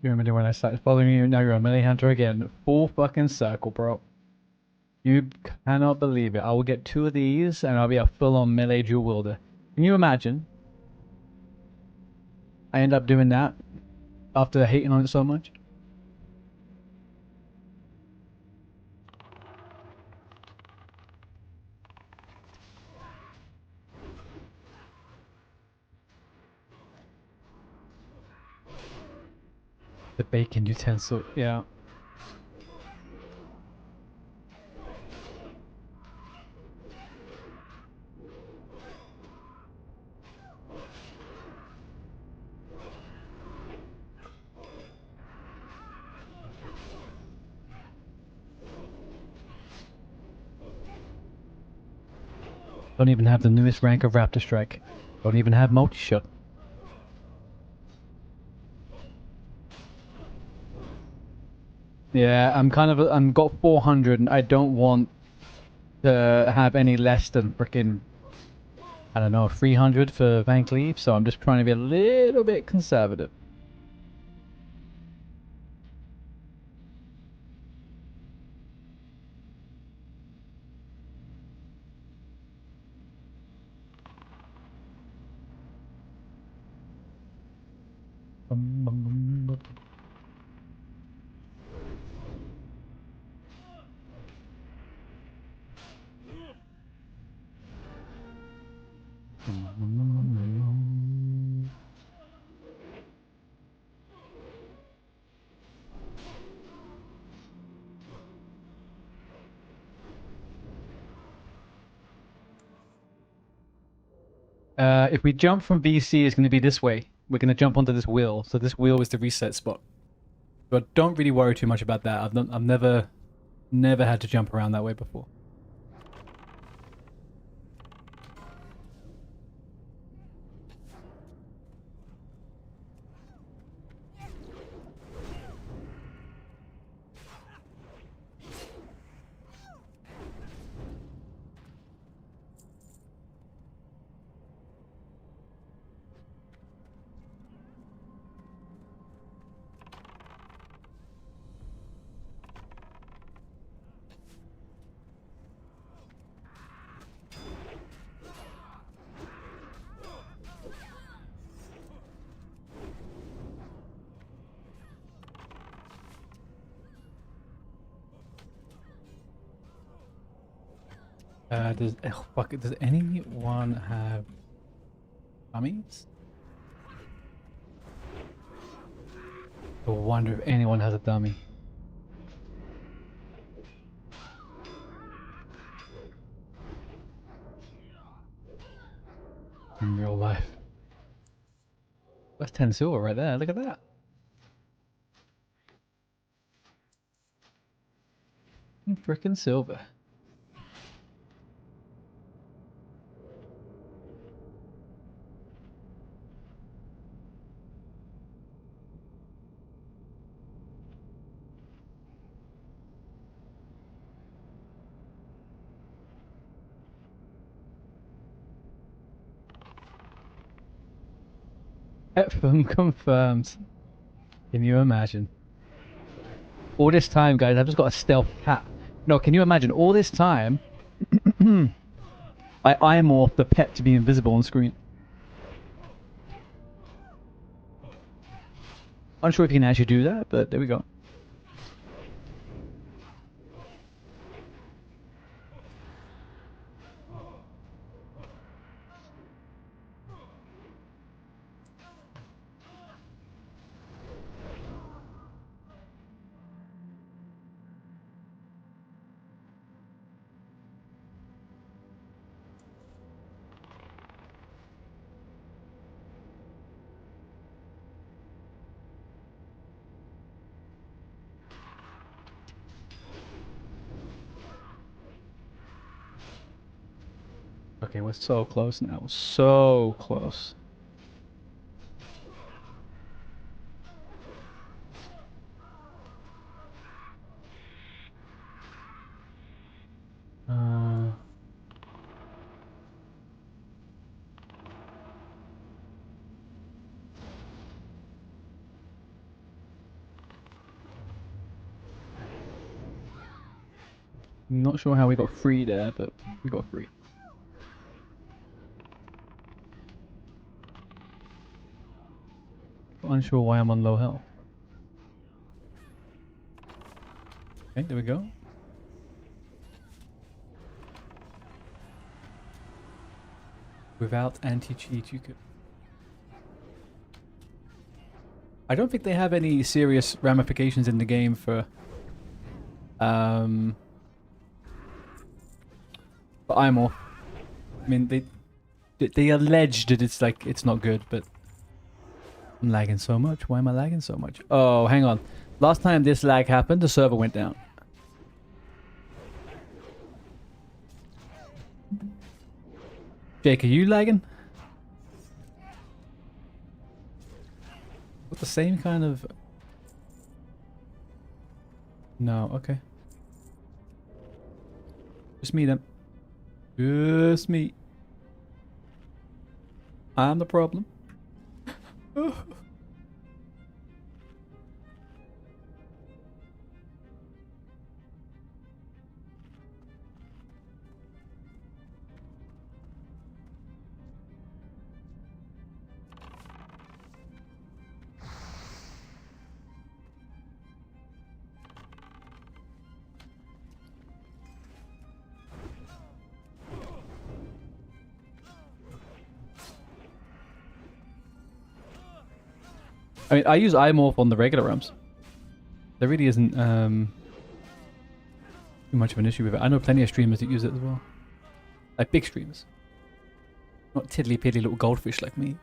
You remember when I started following you? Now you're a melee hunter again. Full fucking circle, bro. You cannot believe it. I will get 2 of these and I'll be a full-on melee dual wielder. Can you imagine? I end up doing that after hating on it so much. The bacon utensil, yeah. Don't even have the newest rank of Raptor Strike. Don't even have multi-shot. Yeah, I'm got 400 and I don't want to have any less than frickin', I don't know, 300 for Van Cleave, so I'm just trying to be a little bit conservative. If we jump from VC, it's going to be this way. We're going to jump onto this wheel. So this wheel is the reset spot. But don't really worry too much about that. I've never had to jump around that way before. Does oh, fuck it, does anyone have dummies? I wonder if anyone has a dummy. In real life. That's 10 silver right there, look at that. Frickin' silver. FM confirmed. Can you imagine? All this time, guys, I've just got a stealth cat. No, can you imagine? All this time, I morphed the pet to be invisible on screen. Unsure if you can actually do that, but there we go. Okay, we're so close now. So close. Not sure how we got free there, but we got free. Unsure why I'm on low health. Okay, there we go. Without anti-cheat, you could... I don't think they have any serious ramifications in the game for... for IMOR. I mean, they allege that it's like, it's not good, but... I'm lagging so much. Why am I lagging so much? Oh, hang on. Last time this lag happened, the server went down. Jake, are you lagging? With the same kind of... No, okay. Just me then. Just me. I'm the problem. I mean, I use iMorph on the regular realms. There really isn't too much of an issue with it. I know plenty of streamers that use it as well. Like big streamers. Not tiddly-piddly little goldfish like me.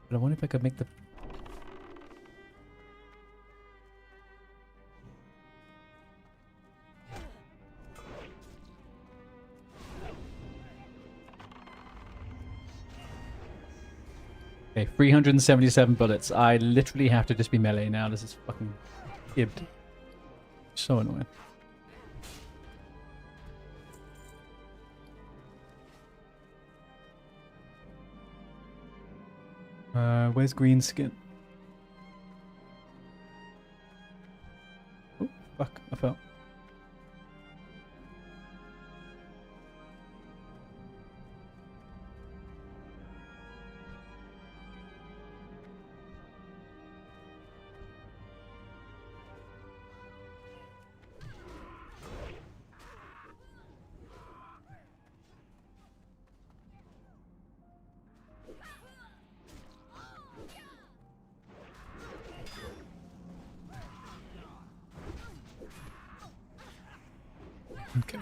But I wonder if I could make the... Okay, 377 bullets. I literally have to just be melee now. This is fucking gibbed. So annoying. Where's green skin? Oh, fuck. I fell. Okay.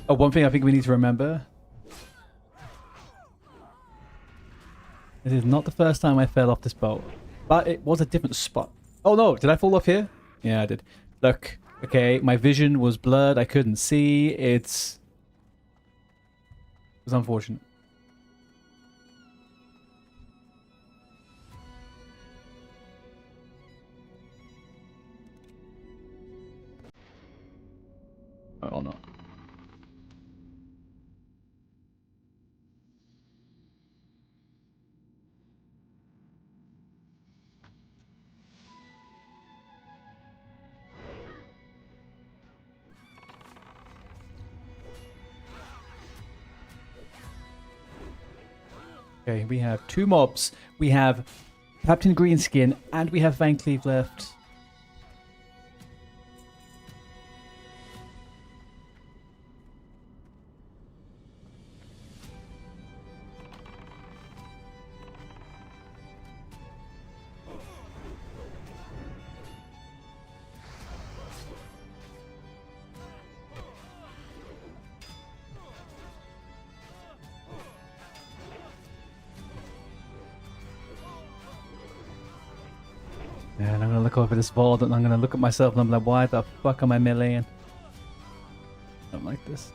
Oh, one thing I think we need to remember. It is not the first time I fell off this boat, but it was a different spot. Oh no, did I fall off here? Yeah, I did. Look, okay, my vision was blurred. I couldn't see. It was unfortunate. Oh no. Okay, we have two mobs. We have Captain Greenskin and we have Van Cleave left. And I'm gonna look over this vault and I'm gonna look at myself and I'm like, why the fuck am I meleeing? I don't like this.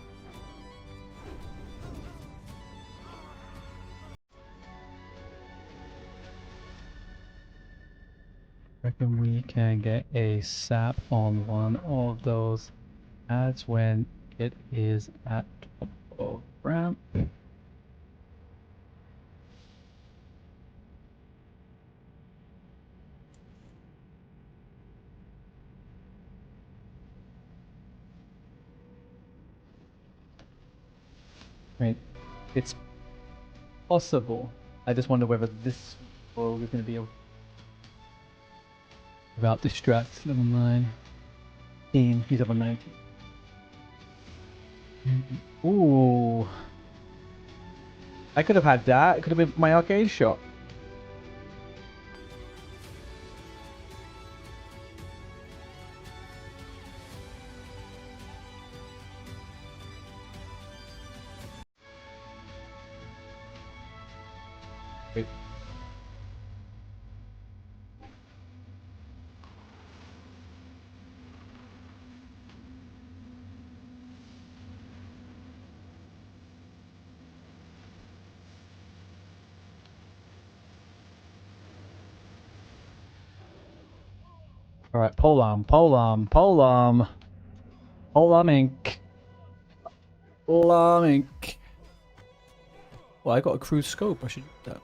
Reckon we can get a sap on one of those ads when it is at top of ramp. Right, it's possible. I just wonder whether this world is going to be a without distract. Level 9. He's level 19. Ooh, I could have had that. It could have been my arcade shot. Wait. All right, polearm, polearm ink. Polearm ink. Well, I got a cruise scope. I should do that.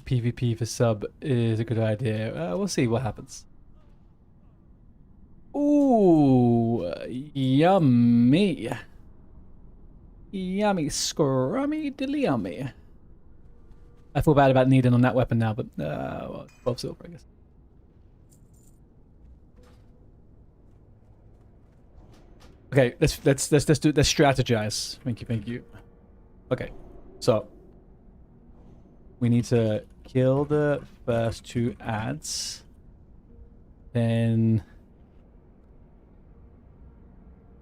PvP for sub is a good idea. We'll see what happens. Ooh, yummy. Yummy, scrummy, dilly yummy. I feel bad about needing on that weapon now, but well, 12 silver, I guess. Okay, let's strategize. Thank you. Okay, so we need to kill the first two ads, then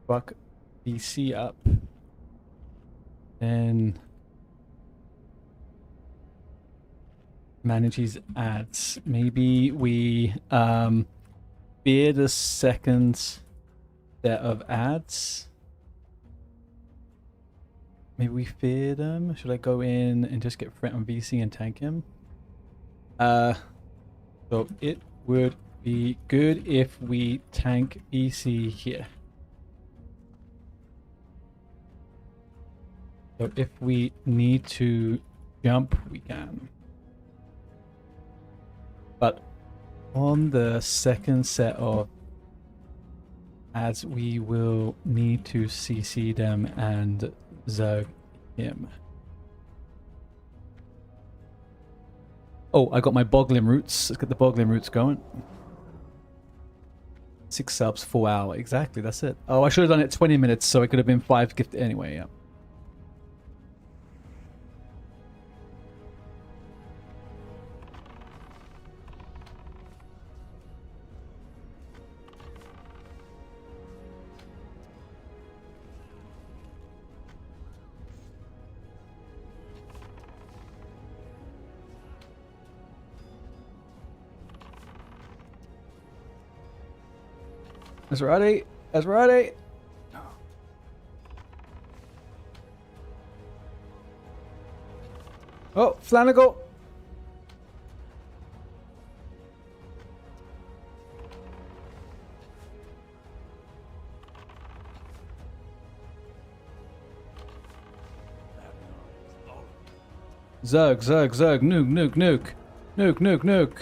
fuck BC up, then manage his ads. Maybe we fear the second set of ads. Maybe we fear them. Should I go in and just get threat on VC and tank him? So it would be good if we tank VC here. So if we need to jump, we can. But on the second set of ads, we will need to CC them and Zerg him. Oh, I got my boggling roots. Let's get the boggling roots going. 6 subs, 4 hour. Exactly, that's it. Oh, I should have done it 20 minutes, so it could have been 5 gift anyway, yeah. That's ready. That's ready. Oh, Flanagan. Zerg, Zerg, Zerg, nuke, nuke, nuke. Nuke, nuke, nuke.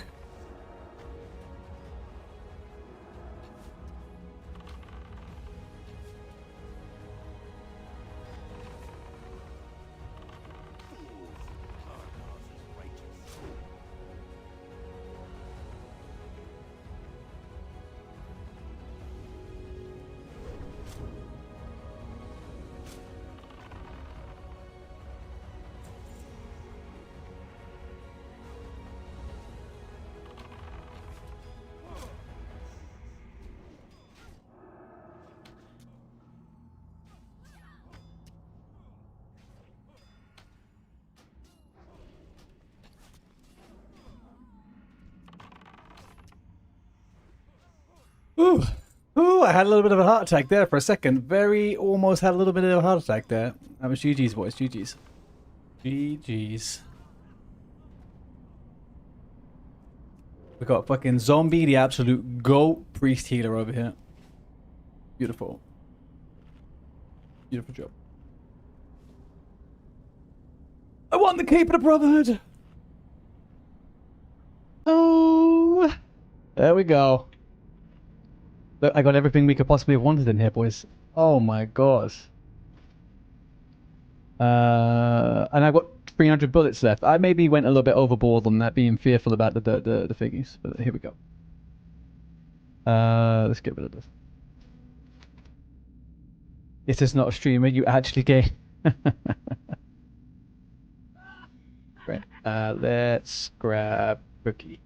Ooh. Ooh, I had a little bit of a heart attack there for a second. Very almost had a little bit of a heart attack there. That was GG's, boys. GG's. GG's. We got fucking Zombie, the absolute GOAT priest healer over here. Beautiful. Beautiful job. I won the Cape of the Brotherhood! Oh! There we go. Look, I got everything we could possibly have wanted in here, boys. Oh my god. And I've got 300 bullets left. I maybe went a little bit overboard on that, being fearful about the thingies. But here we go. Let's get rid of this. This is not a streamer, you actually gay. Right. Let's grab Cookie.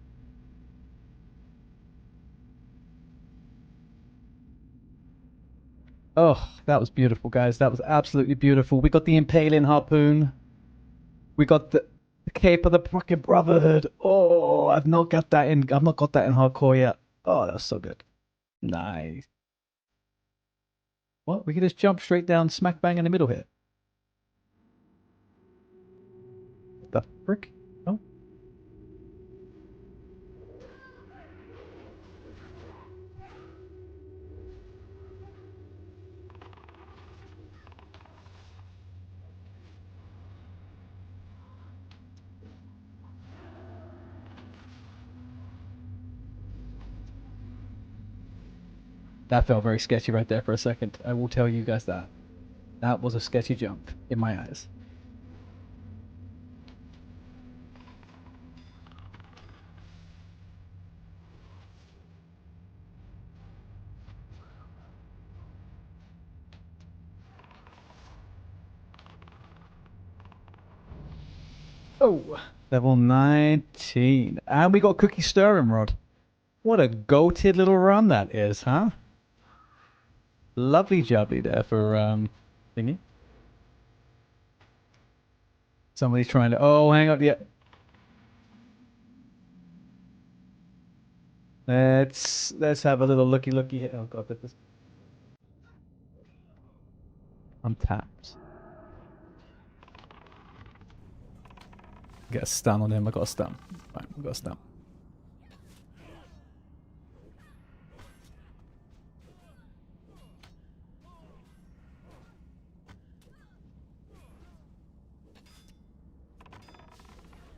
Oh, that was beautiful, guys. That was absolutely beautiful. We got the Impaling Harpoon. We got the Cape of the fucking Brotherhood. Oh, I've not got that in hardcore yet. Oh, that's so good. Nice. What? We can just jump straight down smack bang in the middle here. The frick? Oh. That felt very sketchy right there for a second. I will tell you guys that. That was a sketchy jump in my eyes. Oh, level 19. And we got Cookie Stirring Rod. What a goated little run that is, huh? Lovely jubbly there for thingy. Somebody's trying to. Oh, hang on, yeah. Let's have a little looky here. Oh god, this. I'm tapped. Get a stun on him. I got a stun. Right, I got a stun.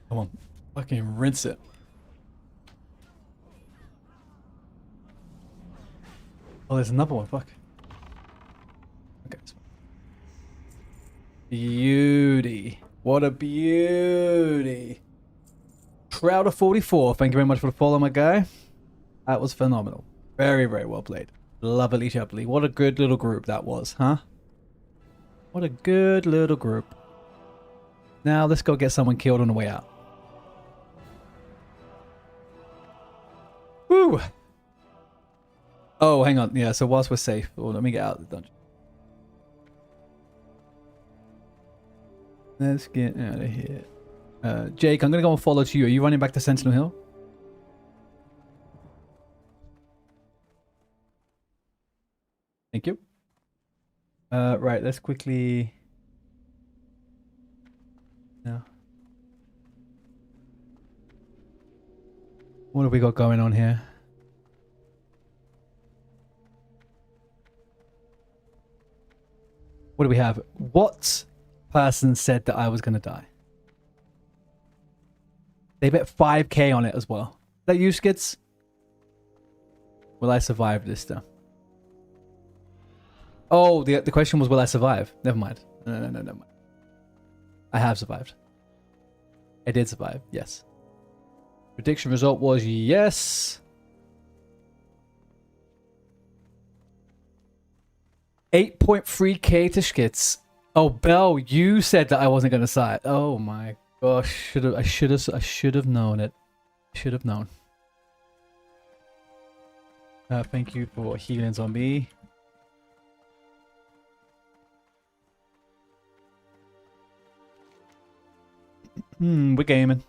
Come on, fucking rinse it. Oh, there's another one. Fuck. Okay. Beauty. What a beauty. Crowder44, thank you very much for the follow, my guy. That was phenomenal. Very, very well played. Lovely jubbly. What a good little group that was, huh? What a good little group. Now let's go get someone killed on the way out. Woo! Oh, hang on. Yeah, so whilst we're safe, let me get out of the dungeon. Let's get out of here. Jake, I'm going to go and follow to you. Are you running back to Sentinel Hill? Thank you. Right, let's quickly... No. What have we got going on here? What do we have? What person said that I was going to die? They bet 5k on it as well. Is that you, Skids? Will I survive this stuff? Oh, the question was, will I survive? Never mind. No, never mind. I have survived. I did survive, yes. Prediction result was yes. 8.3k to Skits. Oh, Bell, you said that I wasn't going to side. Oh my gosh, I should have known it. Should have known. Thank you for healings on me. We're gaming.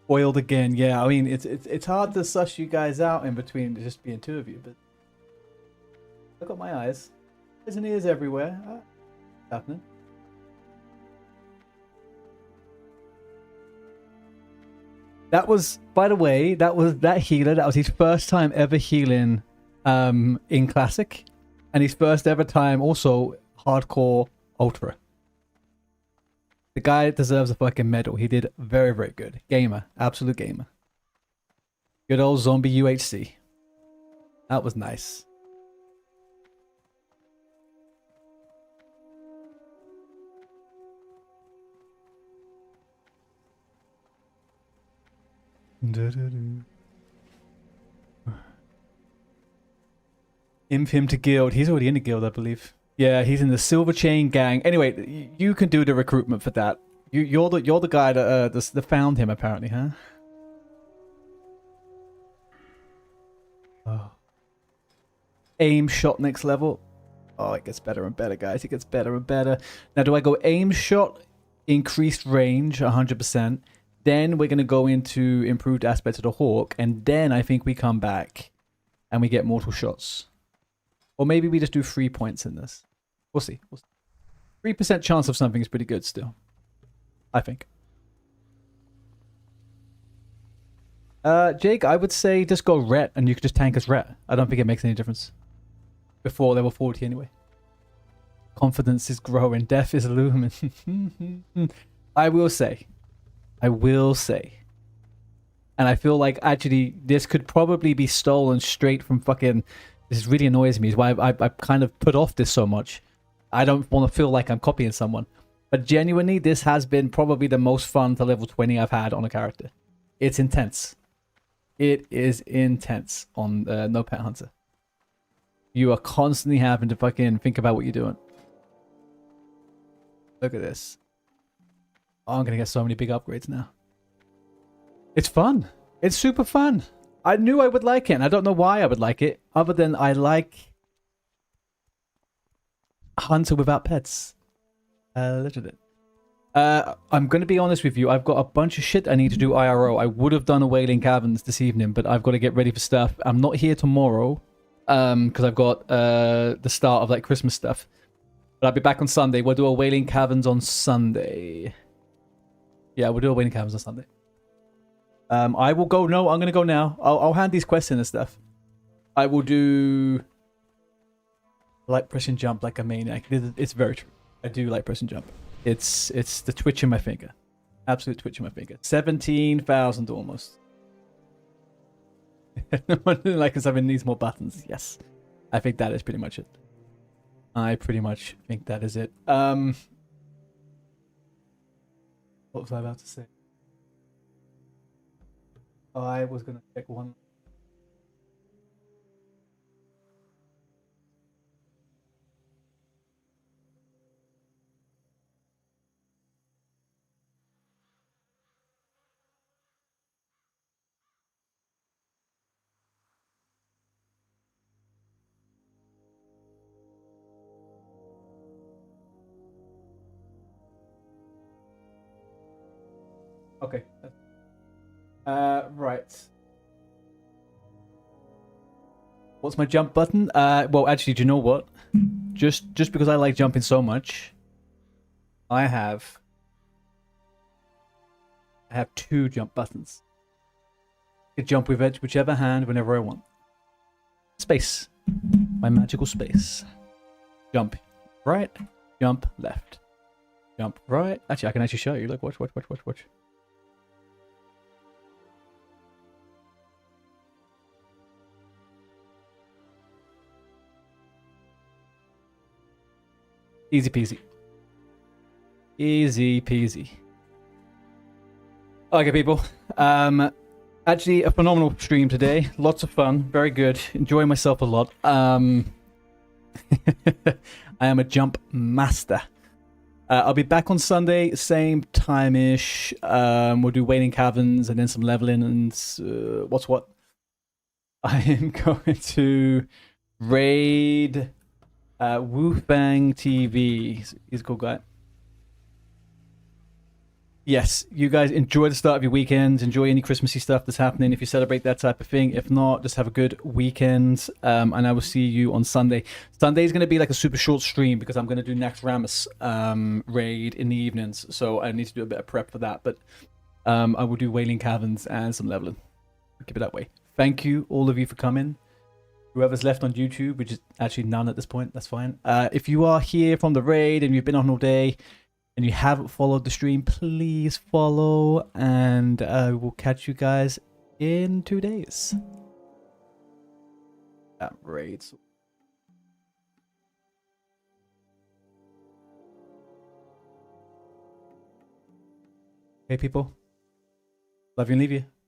Oiled again. Yeah, I mean it's hard to suss you guys out in between just being two of you, but look at my eyes. There's an ears everywhere. Happening. That was, by the way, that healer. That was his first time ever healing in Classic, and his first ever time also hardcore Ultra. The guy deserves a fucking medal. He did very, very good. Gamer. Absolute gamer. Good old zombie UHC. That was nice. Imp him to guild. He's already in the guild, I believe. Yeah, he's in the Silver Chain Gang. Anyway, you can do the recruitment for that. You're the guy that found him, apparently, huh? Oh. Aim shot next level. Oh, it gets better and better, guys. It gets better and better. Now, do I go aim shot, increased range, 100%? Then we're going to go into improved aspect of the Hawk, and then I think we come back and we get mortal shots. Or maybe we just do 3 points in this. We'll see. 3% chance of something is pretty good still, I think. Jake, I would say just go Ret, and you could just tank as Ret. I don't think it makes any difference. Before level 40 anyway. Confidence is growing. Death is looming. I will say, and I feel like actually this could probably be stolen straight from fucking... This really annoys me. Is why I kind of put off this so much. I don't want to feel like I'm copying someone. But genuinely, this has been probably the most fun to level 20 I've had on a character. It's intense. It is intense on No Pet Hunter. You are constantly having to fucking think about what you're doing. Look at this. Oh, I'm going to get so many big upgrades now. It's fun. It's super fun. I knew I would like it, and I don't know why I would like it, other than I like Hunter without pets. Literally. I'm going to be honest with you. I've got a bunch of shit I need to do IRO. I would have done a Wailing Caverns this evening, but I've got to get ready for stuff. I'm not here tomorrow, because I've got the start of like Christmas stuff. But I'll be back on Sunday. We'll do a Wailing Caverns on Sunday. Yeah, we'll do a Wailing Caverns on Sunday. I will go. No, I'm going to go now. I'll hand these questions and stuff. I will do like press and jump like a maniac. It's very true. I do like press and jump. It's the twitch in my finger. Absolute twitch in my finger. 17,000 almost. Like something needs more buttons. Yes. I think that is pretty much it. I pretty much think that is it. What was I about to say? I was gonna check one. Okay. Right. What's my jump button? Well, actually, do you know what? Just because I like jumping so much, I have two jump buttons. I can jump with whichever hand whenever I want. Space. My magical space. Jump right, jump left. Jump right. Actually, I can actually show you. Like, watch. Easy peasy. Easy peasy. Okay, people. Actually, a phenomenal stream today. Lots of fun. Very good. Enjoying myself a lot. I am a jump master. I'll be back on Sunday, same time-ish. We'll do Waiting Caverns and then some leveling and what's what. I am going to raid Wu Fang TV. He's a cool guy. Yes, you guys enjoy the start of your weekend. Enjoy any Christmassy stuff that's happening if you celebrate that type of thing. If not, just have a good weekend. And I will see you on Sunday. Sunday is going to be like a super short stream because I'm going to do Nax Ramus raid in the evenings. So I need to do a bit of prep for that. But I will do Wailing Caverns and some leveling. I'll keep it that way. Thank you, all of you, for coming. Whoever's left on YouTube, which is actually none at this point, that's fine. If you are here from the raid and you've been on all day, and you haven't followed the stream, please follow, and we'll catch you guys in 2 days. That raids. Okay, people. Love you and leave you.